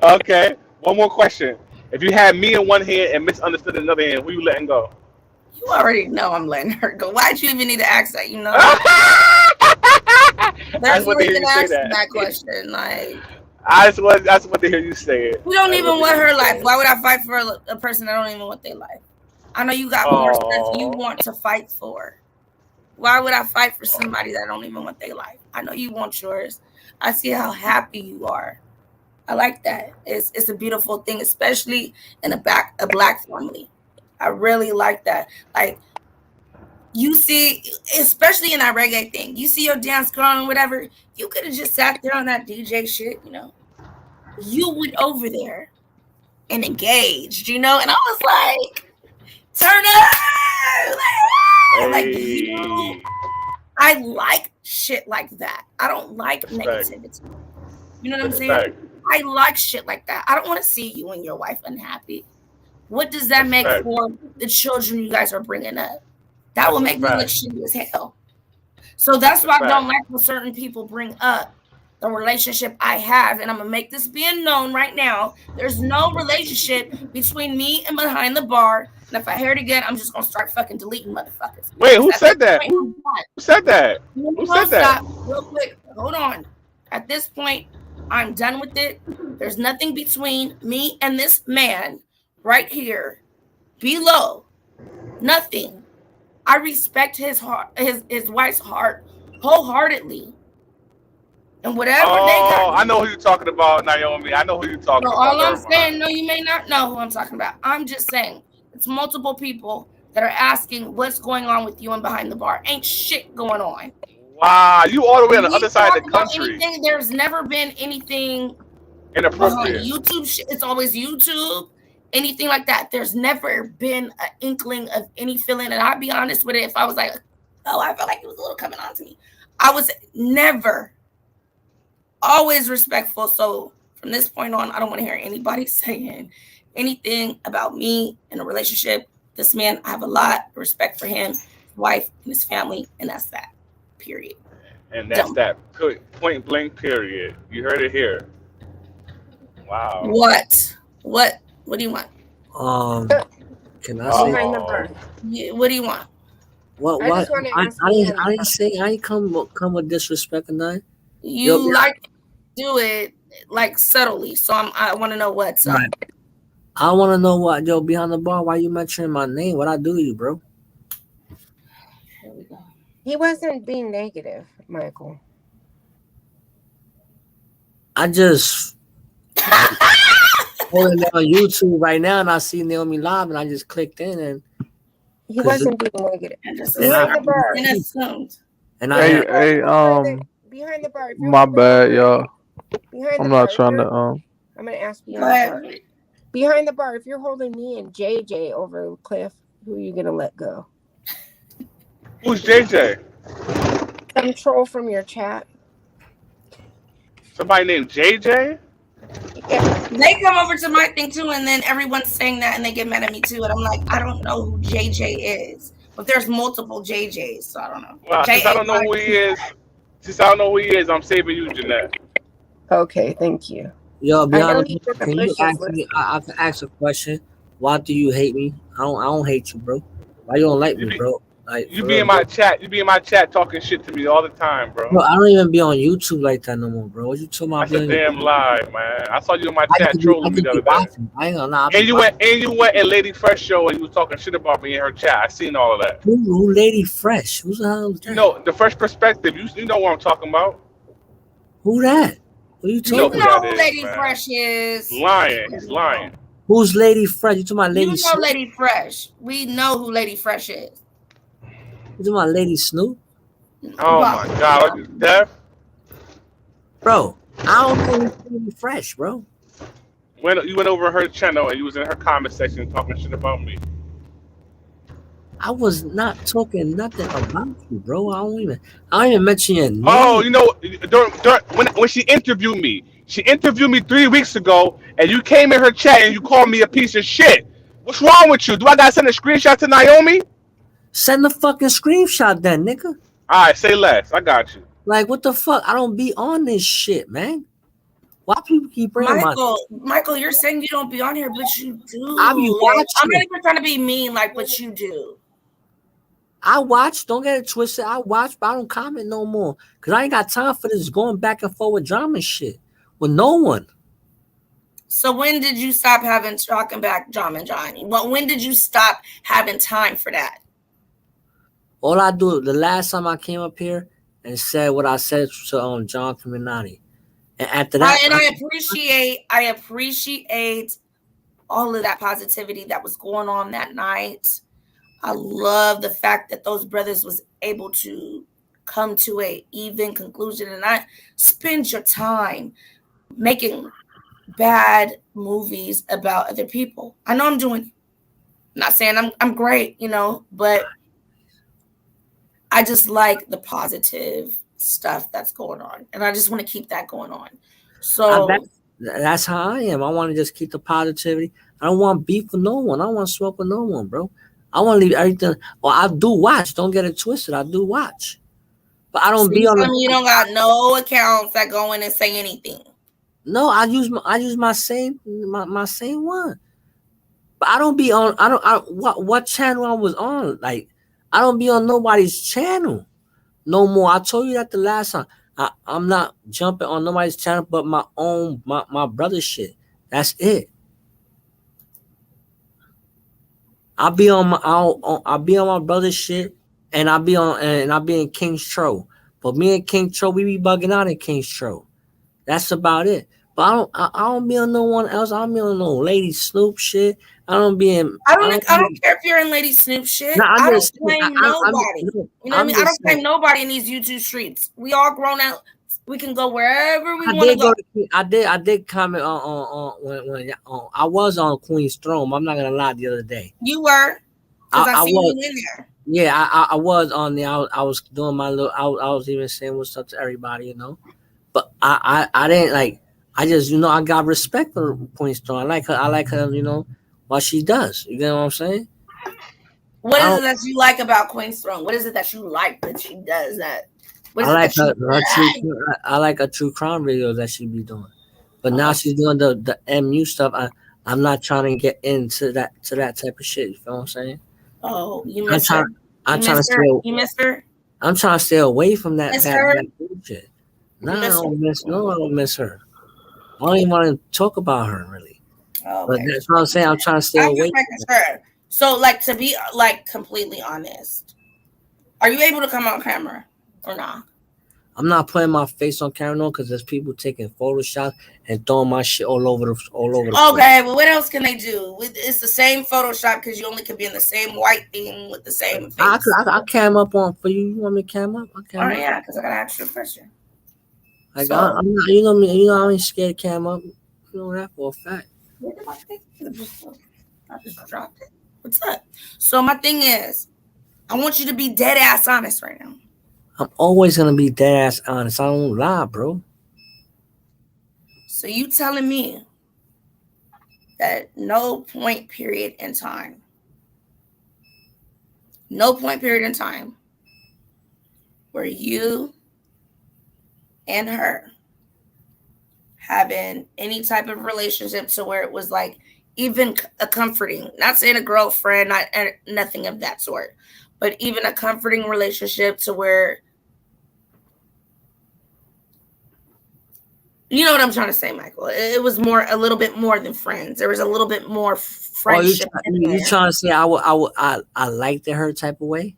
Okay. One more question. If you had me in one hand and Misunderstood in another hand, who you letting go? You already know I'm letting her go. Why'd you even need to ask that? There's no reason to ask that question. Like, I just want to hear you say it. We don't even want her life. Why would I fight for a person that don't even want their life? I know you got more stuff you want to fight for. Why would I fight for somebody that don't even want their life? I know you want yours. I see how happy you are. I like that. It's a beautiful thing, especially in a black family. I really like that. Like, you see, especially in that reggae thing, you see your dance girl and whatever, you could have just sat there on that DJ shit, You went over there and engaged, and I was like, turn up! Like, I like shit like that. I don't like negativity. You know what I'm saying? I like shit like that. I don't want to see you and your wife unhappy. What does that make for the children you guys are bringing up? That will make me look shitty as hell. So that's why I don't like when certain people bring up the relationship I have, and I'm gonna make this being known right now. There's no relationship between me and Behind the Bar, and if I hear it again, I'm just gonna start fucking deleting motherfuckers. Wait, who said that? Who said that? Who said that? Stop real quick. Hold on. At this point, I'm done with it. There's nothing between me and this man right here below. Nothing. I respect his heart, his wife's heart wholeheartedly. And whatever they got. I know who you're talking about, Naomi. I know who you're talking about. All I'm saying, no, you may not know who I'm talking about. I'm just saying it's multiple people that are asking what's going on with you and Behind the Bar. Ain't shit going on. Wow, you all the way on the other side of the country. There's never been anything inappropriate. YouTube shit. It's always YouTube. Anything like that. There's never been an inkling of any feeling. And I'd be honest with it, if I was like, oh, I felt like it was a little coming on to me. I was never, always respectful. So from this point on, I don't want to hear anybody saying anything about me in a relationship. This man, I have a lot of respect for him, his wife, and his family. And that's that. Period. And that's that point blank period. You heard it here. Wow. What What do you want? Can I say Behind the bar. Yeah, what do you want? what? I just What? want to ask Leanna. I didn't say I ain't come with disrespect or nothing. You like to do it like subtly, so I want to know what's up. Right. I want to know what behind the bar. Why you mentioning my name? What I do to you, bro? Here we go. He wasn't being negative, Michael. I just holding it on YouTube right now, and I see Naomi live, and I just clicked in, and he wasn't being negative. Behind the bar. And hey, behind the bar. My bad, y'all. Behind I'm the not bar, trying to I'm gonna ask behind the bar. Behind the bar, if you're holding me and JJ over the cliff, who are you gonna let go? Who's JJ? Some troll from your chat. Somebody named JJ? They come over to my thing too, and then everyone's saying that, and they get mad at me too. And I'm like, I don't know who JJ is, but there's multiple JJs, so I don't know. Well, since I don't know who he is, I'm saving you, Jeanette. Okay, thank you. Yo, I know Bianca, he's in the can you bushes ask me? I can ask a question. Why do you hate me? I don't hate you, bro. Why you don't like me, bro? Like You be in my chat. You be in my chat talking shit to me all the time, bro. Bro, I don't even be on YouTube like that no more, bro. What you talking about? That's a damn lie, man. I saw you in my chat trolling me the other day. I ain't gonna lie. And you went in Lady Fresh show and you was talking shit about me in her chat. I seen all of that. Who Lady Fresh? Who's the hell is that? You know the Fresh Perspective. You know what I'm talking about. Who that? What you talking You know about? who Lady Fresh is. Lying. He's lying. Who's Lady Fresh? You talking about Lady You know Snoop? Lady Fresh. We know who Lady Fresh is. You talking about Lady Snoop? Oh my God, are you deaf? Bro, I don't know who's Lady Fresh, bro. When you went over her channel and you was in her comment section talking shit about me. I was not talking nothing about you, bro. I don't even mention your name. Oh, you know, when she interviewed me 3 weeks ago, and you came in her chat and you called me a piece of shit. What's wrong with you? Do I gotta send a screenshot to Naomi? Send the fucking screenshot then, nigga. All right, say less. I got you. Like, what the fuck? I don't be on this shit, man. Why people keep bringing Michael, you're saying you don't be on here, but you do. I be watching. I'm not even trying to be mean, but you do. I watch. Don't get it twisted. I watch, but I don't comment no more. Because I ain't got time for this going back and forth with drama shit with no one. So when did you stop talking back drama, Johnny? When did you stop having time for that? All I do, the last time I came up here and said what I said to John Caminati. And after that, I appreciate all of that positivity that was going on that night. I love the fact that those brothers was able to come to a even conclusion and not spend your time making bad movies about other people. I know I'm not saying I'm great, but I just like the positive stuff that's going on, and I just want to keep that going on. So that's how I am. I want to just keep the positivity. I don't want beef with no one. I don't want to smoke with no one, bro. I want to leave everything. Well, I do watch. Don't get it twisted. I do watch, but I don't be on. You don't got no accounts that go in and say anything. No, I use my same one, but I don't be on. What channel I was on? Like, I don't be on nobody's channel no more. I told you that the last time. I'm not jumping on nobody's channel but my own my brother's shit. That's it. I'll be on my brother's shit, and I'll be in King's Troll. But me and King Troll, we be bugging out in King's Troll. That's about it. But I don't be on no one else. I don't be on no Lady Snoop shit. I don't care if you're in Lady Snoop shit. I don't blame nobody. You know what I mean? I don't blame nobody in these YouTube streets. We all grown out. We can go wherever we want to go. I did comment on when I was on Queen's Throne. I'm not gonna lie. The other day you were, because I seen you in there. Yeah, I was on there. I was doing my little. I was even saying what's up to everybody, But I didn't like. I just I got respect for Queen's Throne. I like her. What she does. You know what I'm saying? What is it that you like about Queen's Throne? What is it that you like that she does that? I like a true crime video that she be doing, but now she's doing the MU stuff. I'm not trying to get into that type of shit. You feel what I'm saying? Oh, you I'm miss her. trying. I'm You trying to miss her. stay. You miss her. I'm trying to stay away from that Miss her. bullshit. You Nah, I miss her. don't miss. No, I don't miss her. I don't even want to talk about her really. But Okay. that's what I'm saying. I'm trying to stay I'm away. just making sure. So, like, to be like completely honest, are you able to come on camera or not? I'm not putting my face on camera no, because there's people taking Photoshop and throwing my shit all over the place. Okay, well, what else can they do? It's the same Photoshop because you only could be in the same white thing with the same face. I cam up on for you. You want me to cam up? I cam Oh up. yeah, because I gotta ask you a question. Like So, I'm not. You know me. You know I ain't scared to cam up. You know that for a fact. I just dropped it. What's up? So my thing is, I want you to be dead ass honest right now. I'm always gonna be dead ass honest. I don't lie, bro. So you telling me that no point period in time, where you and her having any type of relationship to where it was like even a comforting, not saying a girlfriend, not nothing of that sort, but even a comforting relationship to where, you know what I'm trying to say, Michael. It was a little bit more than friends. There was a little bit more friendship. You trying to say I liked her type of way?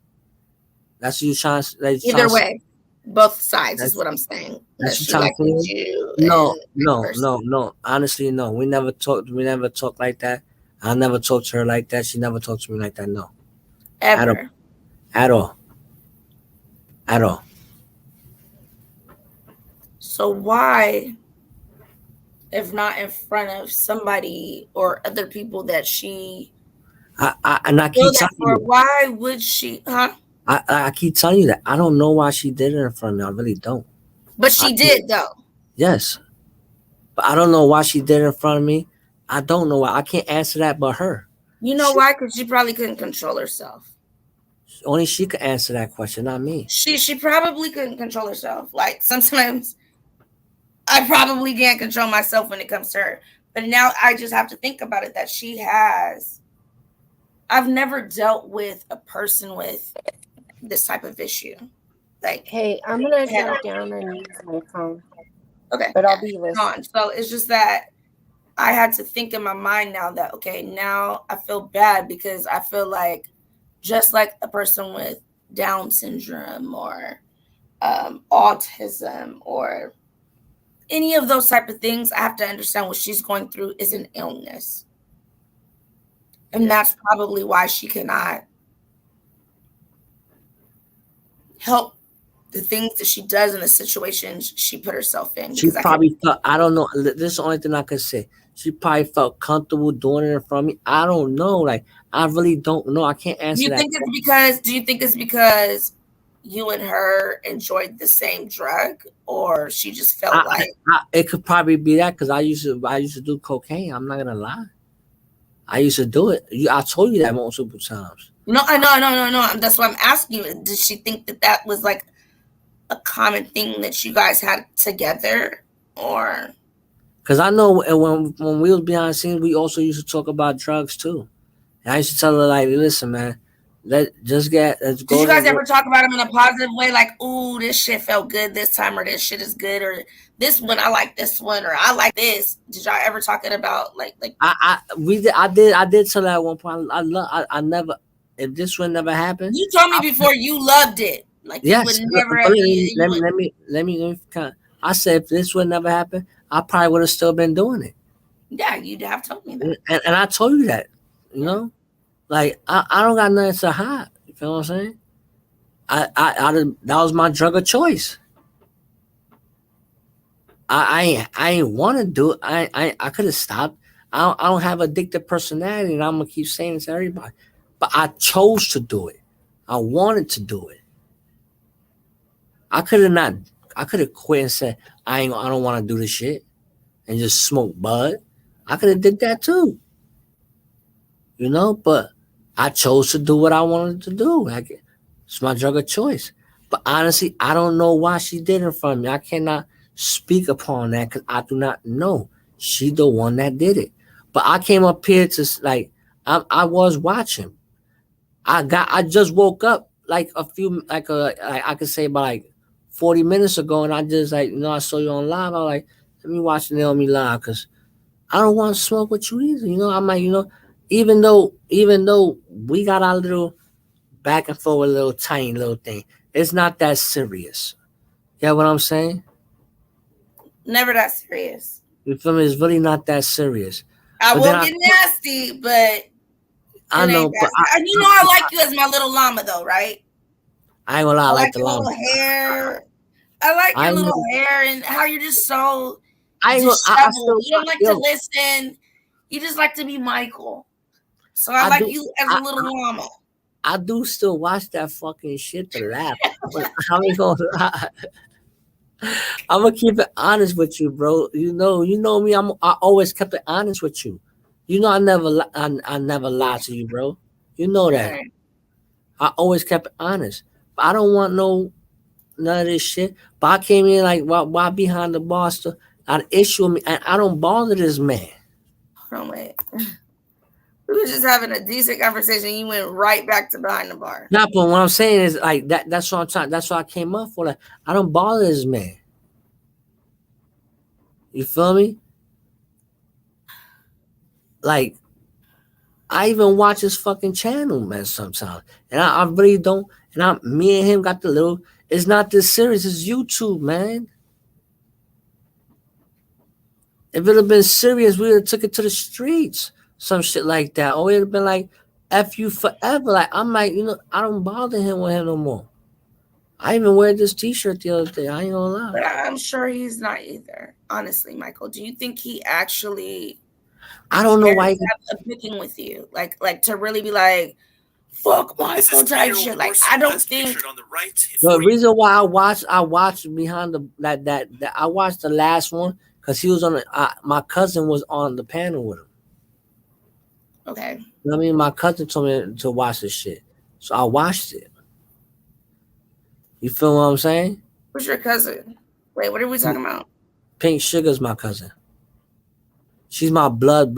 That's what you trying to. Either way, both sides is what I'm saying. That she liked you. No. Honestly, no. We never talked like that. I never talked to her like that. She never talked to me like that. No. Ever. At all. So why, if not in front of somebody or other people that she I keep telling you, why would she, huh? I keep telling you that I don't know why she did it in front of me. I really don't. But she did though. Yes. But I don't know why she did it in front of me. I don't know why. I can't answer that but her. You know why? Because she probably couldn't control herself. Only she could answer that question, not me. She probably couldn't control herself. Like sometimes I probably can't control myself when it comes to her. But now I just have to think about it that she has. I've never dealt with a person with this type of issue. Like, hey, I'm gonna jump down and use my phone. Okay. But I'll be listening. So it's just that I had to think in my mind now that, okay, now I feel bad because I feel like just like a person with Down syndrome or autism or any of those type of things, I have to understand what she's going through is an illness. And that's probably why she cannot help the things that she does in the situations she put herself in. She probably felt, I don't know. This is the only thing I can say. She probably felt comfortable doing it in front of me. I don't know. Like, I really don't know. I can't answer that. Do you think it's because you and her enjoyed the same drug, or she just felt it could probably be that because I used to do cocaine. I'm not gonna lie. I used to do it. I told you that multiple times. No. That's why I'm asking you. Did she think that was like a common thing that you guys had together, or? Because I know when we was behind the scenes, we also used to talk about drugs too. And I used to tell her like, "Listen, man, let's go." Did you guys ever talk about them in a positive way, like, "Ooh, this shit felt good this time," or "This shit is good," or "This one I like this one," or "I like this"? Did y'all ever talk about like? I did tell her at one point. I never. If this one never happened, you told me before you loved it. Like, yes, you would never. Let me. I said if this would never happen, I probably would have still been doing it. Yeah, you'd have told me that. And I told you that, you know, like I don't got nothing to hide. You feel what I'm saying? That was my drug of choice. I ain't want to do it. I could have stopped. I don't have addictive personality, and I'm gonna keep saying this to everybody. But I chose to do it. I wanted to do it. I could have quit and said I don't want to do this shit and just smoke bud. I could have did that too. You know, but I chose to do what I wanted to do. Like, it's my drug of choice. But honestly, I don't know why she did it in front of me. I cannot speak upon that because I do not know. She the one that did it. But I came up here to like I was watching. I just woke up like a few like I could say about like 40 minutes ago, and I just like I saw you on live. I was like, let me watch Naomi live because I don't want to smoke with you either. I'm like even though we got our little back and forth, little tiny little thing, it's not that serious. You know what I'm saying? Never that serious. You feel me? It's really not that serious. I But will then get nasty, but I know, but I like you as my little llama, though, right? I ain't gonna lie, I I like like the your llama. little hair. I like I your little know. hair and how you're just so I ain't gonna. I disheveled. still You don't like to listen. You just like to be Michael. So I like do. you as a little llama. I do still watch that fucking shit to laugh. But how we gonna lie? I'm gonna keep it honest with you, bro. You know me. I always kept it honest with you. I never lied to you, bro. You know that. Right. I always kept it honest. But I don't want none of this shit. But I came in like why behind the bar still an issue with me, and I don't bother this man. Hold on, wait. We were just having a decent conversation. You went right back to behind the bar. Nah, but what I'm saying is like that. That's what I'm trying. That's what I came up for. Like I don't bother this man. You feel me? Like I even watch his fucking channel, man. Sometimes, and I really don't. And me and him got the little. It's not this serious. It's YouTube, man. If it had been serious, we would have took it to the streets, some shit like that, or it'd have been like, "F you forever." Like I'm like, I don't bother him with him no more. I even wear this T-shirt the other day. I ain't gonna lie. But I'm sure he's not either. Honestly, Michael, do you think he actually? I don't know why. A picking with you, like to really be like, fuck Michael type shit. Like I don't think. The reason why I watched behind that I watched the last one because he was on my cousin was on the panel with him. Okay. You know what I mean? My cousin told me to watch this shit, so I watched it. You feel what I'm saying? Who's your cousin? Wait, what are we talking about? Pink Sugar's my cousin. She's my blood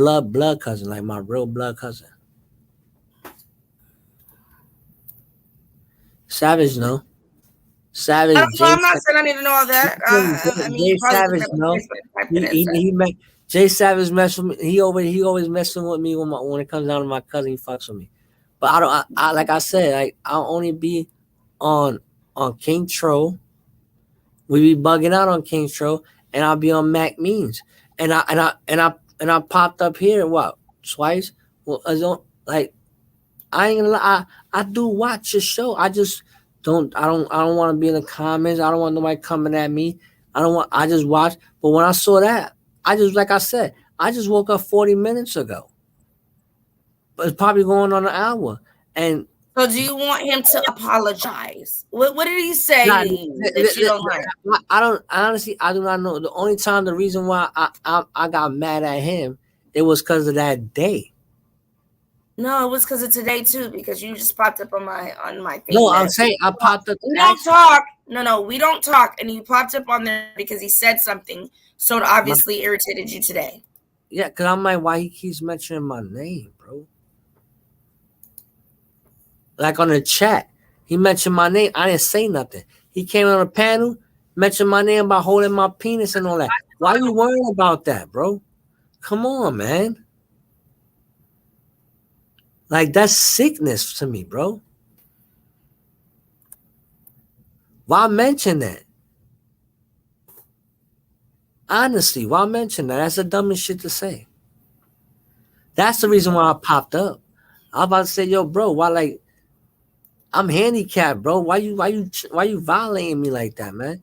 cousin, like my real blood cousin. Savage, no. Savage. I'm not saying I need to know all that. I mean, Jay Savage, no. Jay Savage mess with me. He always messing with me when it comes down to my cousin. He fucks with me. But I don't. I like I said, like I'll only be on King Troll. We be bugging out on King Troll, and I'll be on Mac Means, and I popped up here twice. Well, like I ain't gonna lie. I do watch your show. I just don't. I don't want to be in the comments. I don't want nobody coming at me. I just watch. But when I saw that, like I said, I just woke up 40 minutes ago. But it's probably going on an hour. And so, do you want him to apologize? What did he say that you don't like? I don't honestly. I do not know. The reason why I got mad at him, it was because of that day. No, it was because of today too. Because you just popped up on my thing. No, I'm saying I popped up. We don't talk. No, we don't talk. And you popped up on there because he said something, so it obviously irritated you today. Yeah, because I'm like, why he keeps mentioning my name, bro? Like on the chat, he mentioned my name. I didn't say nothing. He came on a panel, mentioned my name about holding my penis and all that. Why you worrying about that, bro? Come on, man. Like that's sickness to me, bro. Why mention that? Honestly, why mention that? That's the dumbest shit to say. That's the reason why I popped up. I was about to say, yo, bro, why like I'm handicapped, bro. Why you violating me like that, man?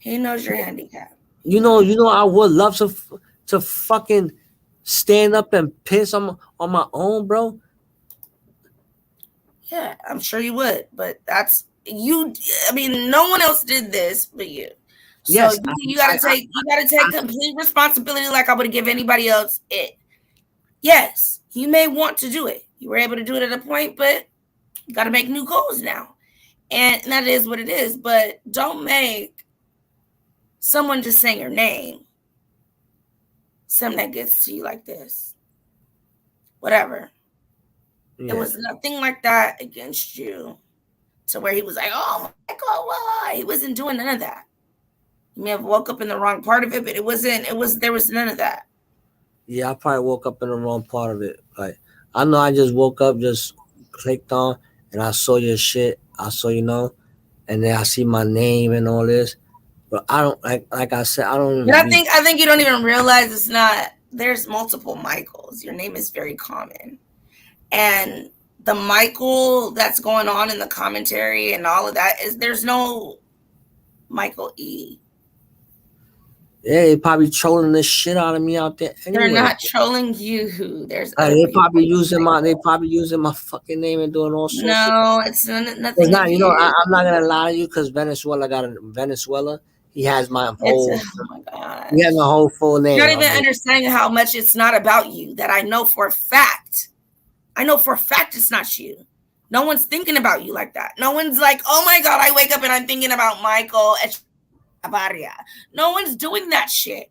He knows you're handicapped. You know, I would love to fucking stand up and piss on my own, bro. Yeah, I'm sure you would, but that's you. I mean, no one else did this but you. So yes, you gotta take complete responsibility, like I would give anybody else it. Yes, you may want to do it. You were able to do it at a point, but you got to make new goals now, and that is what it is. But don't make someone just say your name something that gets to you like this. Whatever. Yeah. It was nothing like that against you. To where he was like, oh my God, why? He wasn't doing none of that. He may have woke up in the wrong part of it, but there was none of that. Yeah, I probably woke up in the wrong part of it. Like, I know I just woke up, just clicked on, and I saw your shit. I saw, and then I see my name and all this. But I don't, like I said, I don't But I think you don't even realize it's not, there's multiple Michaels. Your name is very common. And the Michael that's going on in the commentary and all of that there's no Michael E. Yeah, they probably trolling the shit out of me out there anyway. They're not trolling you. There's they probably using my fucking name and doing all sorts No, of it's nothing. It's not, I'm not gonna lie to you, because Venezuela, he has my whole oh my God. he has my whole full name. You're not even understanding how much it's not about you, that I know for a fact. I know for a fact it's not you. No one's thinking about you like that. No one's like, oh my God, I wake up and I'm thinking about Michael Echevarria. No one's doing that shit.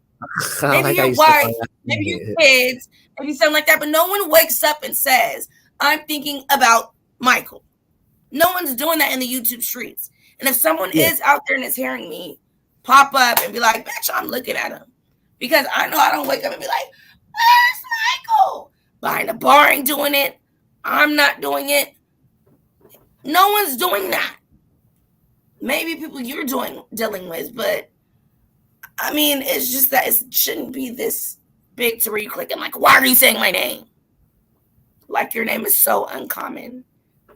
Maybe your wife, maybe your kids, maybe something like that, but no one wakes up and says, I'm thinking about Michael. No one's doing that in the YouTube streets. And if someone is out there and is hearing me pop up and be like, bitch, I'm looking at him. Because I know I don't wake up and be like, where's Michael? Behind a bar ain't doing it. I'm not doing it. No one's doing that. Maybe people you're dealing with, but I mean, it's just that it shouldn't be this big to where you click and like, why are you saying my name? Like your name is so uncommon.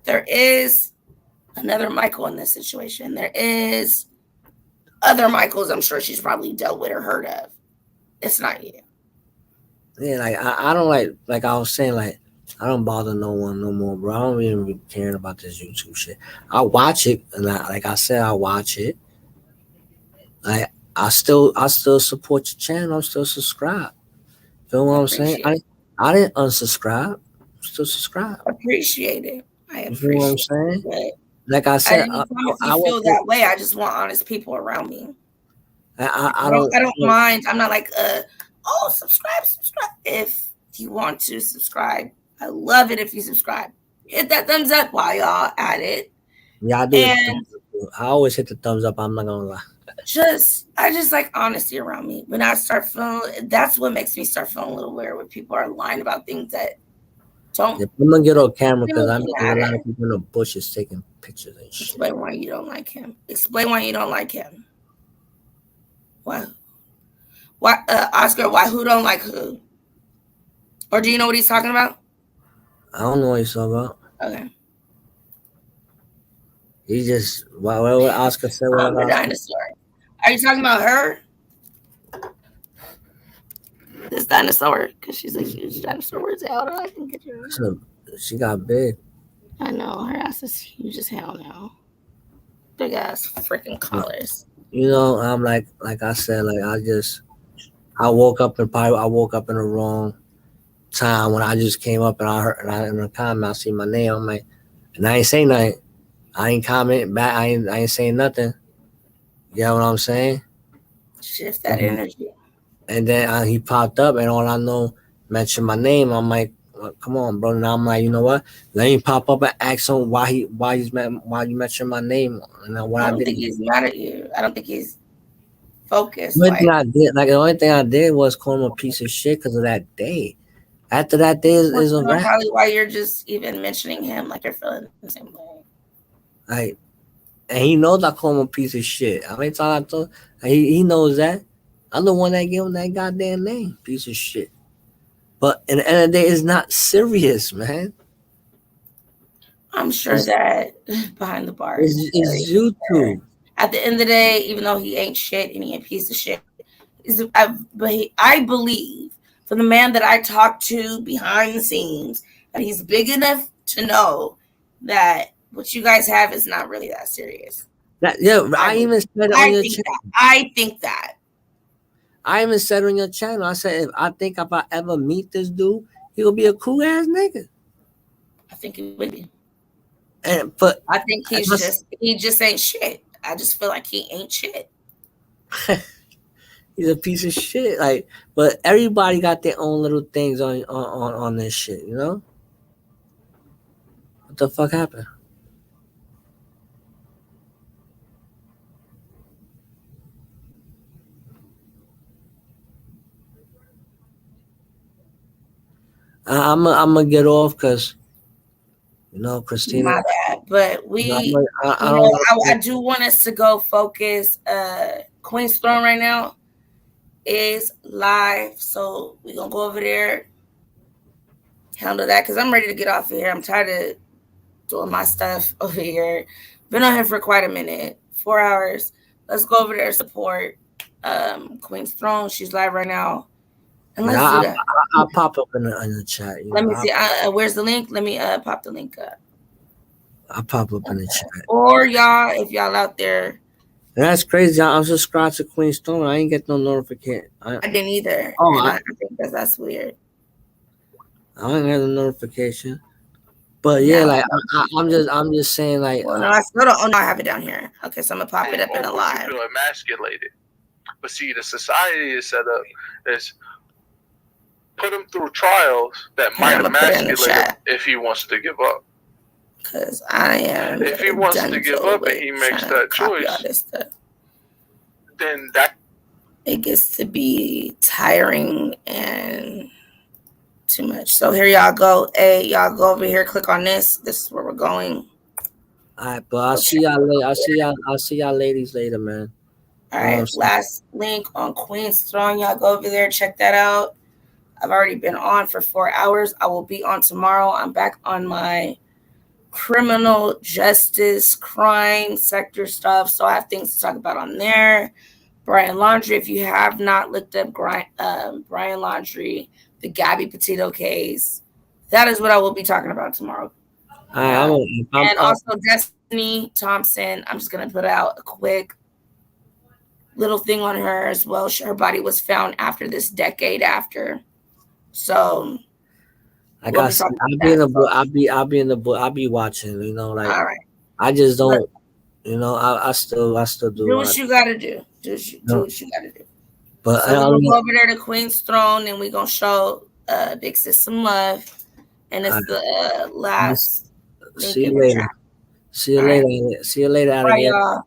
There is another Michael in this situation. There is other Michaels I'm sure she's probably dealt with or heard of. It's not you. Yeah, like I don't like I was saying, like I don't bother no one no more, bro. I don't even be caring about this YouTube shit. I watch it, and like I said, I watch it. I still support your channel. I'm still subscribed. Feel what I'm saying? I didn't unsubscribe. I'm still subscribed. Appreciate it. I appreciate you feel what I'm saying? It. Like I said, I feel that way. I just want honest people around me. I don't mind. I'm not like subscribe. If you want to subscribe, I love it if you subscribe. Hit that thumbs up while y'all at it. Yeah, I do. And I always hit the thumbs up. I'm not gonna lie. I just like honesty around me. When I start feeling, that's what makes me start feeling a little weird when people are lying about things that don't. Yeah, I'm gonna get on camera because I'm a lot of people in the bushes taking pictures and shit. Explain why you don't like him. Explain why you don't like him. Why? Oscar? Why? Who don't like who? Or do you know what he's talking about? I don't know what he's talking about. Okay. He just what Oscar said. The dinosaur. Are you talking about her? This dinosaur, because she's a huge dinosaur. Where's Elder? I can get you. She got big. I know her ass is huge as hell now. Big ass freaking collars. I'm like I said, like I woke up in the wrong time when I just came up and I heard in the comment I see my name. I'm like, and I ain't say nothing. I ain't commenting back. I ain't saying nothing. You know what I'm saying? Shift that energy. And then he popped up, and all I know mentioned my name. I'm like, well, come on, bro. Now I'm like, you know what? Let me pop up and ask him why you mentioned my name. And I don't think he's mad at you. I don't think he's focused. The only thing I did was call him a piece of shit because of that day. After that day is a wrap. Probably why you're just even mentioning him, like you're feeling the same way. Like, and he knows I call him a piece of shit. How many times I told he knows that. I'm the one that gave him that goddamn name, piece of shit. But at the end of the day, it's not serious, man. I'm sure that behind the bar it's YouTube. At the end of the day, even though he ain't shit and he ain't a piece of shit, I believe for the man that I talk to behind the scenes that he's big enough to know that what you guys have is not really that serious. I even said it on your channel. I think that. I even said on your channel, I said, if I ever meet this dude, he'll be a cool ass nigga. I think he would be. But I think he just ain't shit. I just feel like he ain't shit. He's a piece of shit. Like, but everybody got their own little things on this shit, you know? What the fuck happened? I'm gonna get off because, you know, Christina. My bad, but we, I do want us to go focus. Queen's Throne right now is live, so we're gonna go over there, handle that, because I'm ready to get off of here. I'm tired of doing my stuff over here. Been on here for quite a minute, 4 hours. Let's go over there, support Queen's Throne. She's live right now, and let's do that. I'll pop up in the chat. Let me see. Where's the link? Let me pop the link up. I'll pop up in the chat. Or y'all, if y'all out there. That's crazy. I'm subscribed to Queen's Throne. I ain't get no notification. I didn't either. Oh, I think that's weird. I didn't get a notification. But yeah, like I'm just saying, like. Well, no, I still don't. Oh no, I have it down here. Okay, so I'm gonna pop it up in a live. You feel emasculated, but see, the society is set up is put him through trials that might emasculate him if he wants to give up. Because I am. If he wants to give up and he makes that choice, then that it gets to be tiring and too much. So here y'all go. Hey, y'all go over here. Click on this. This is where we're going. All right, but I'll see y'all later. I'll see y'all ladies later, man. All right, last link on Queen's Throne. Y'all go over there. Check that out. I've already been on for 4 hours. I will be on tomorrow. I'm back on my criminal justice crime sector stuff, so I have things to talk about on there. Brian Laundrie, if you have not looked up Brian Laundrie, the Gabby Petito case, that is what I will be talking about tomorrow. And also Destiny Thompson, I'm just gonna put out a quick little thing on her as well. Her body was found after this decade after, so I'll be in the book. I'll be watching. You know, like. All right. I just don't. You know, I still do. Do what you gotta do. Do what you gotta do. But so we're gonna go over there to Queen's Throne, and we're gonna show Big Sis some love. And it's the last. See you later. See you later. See you later, alligator.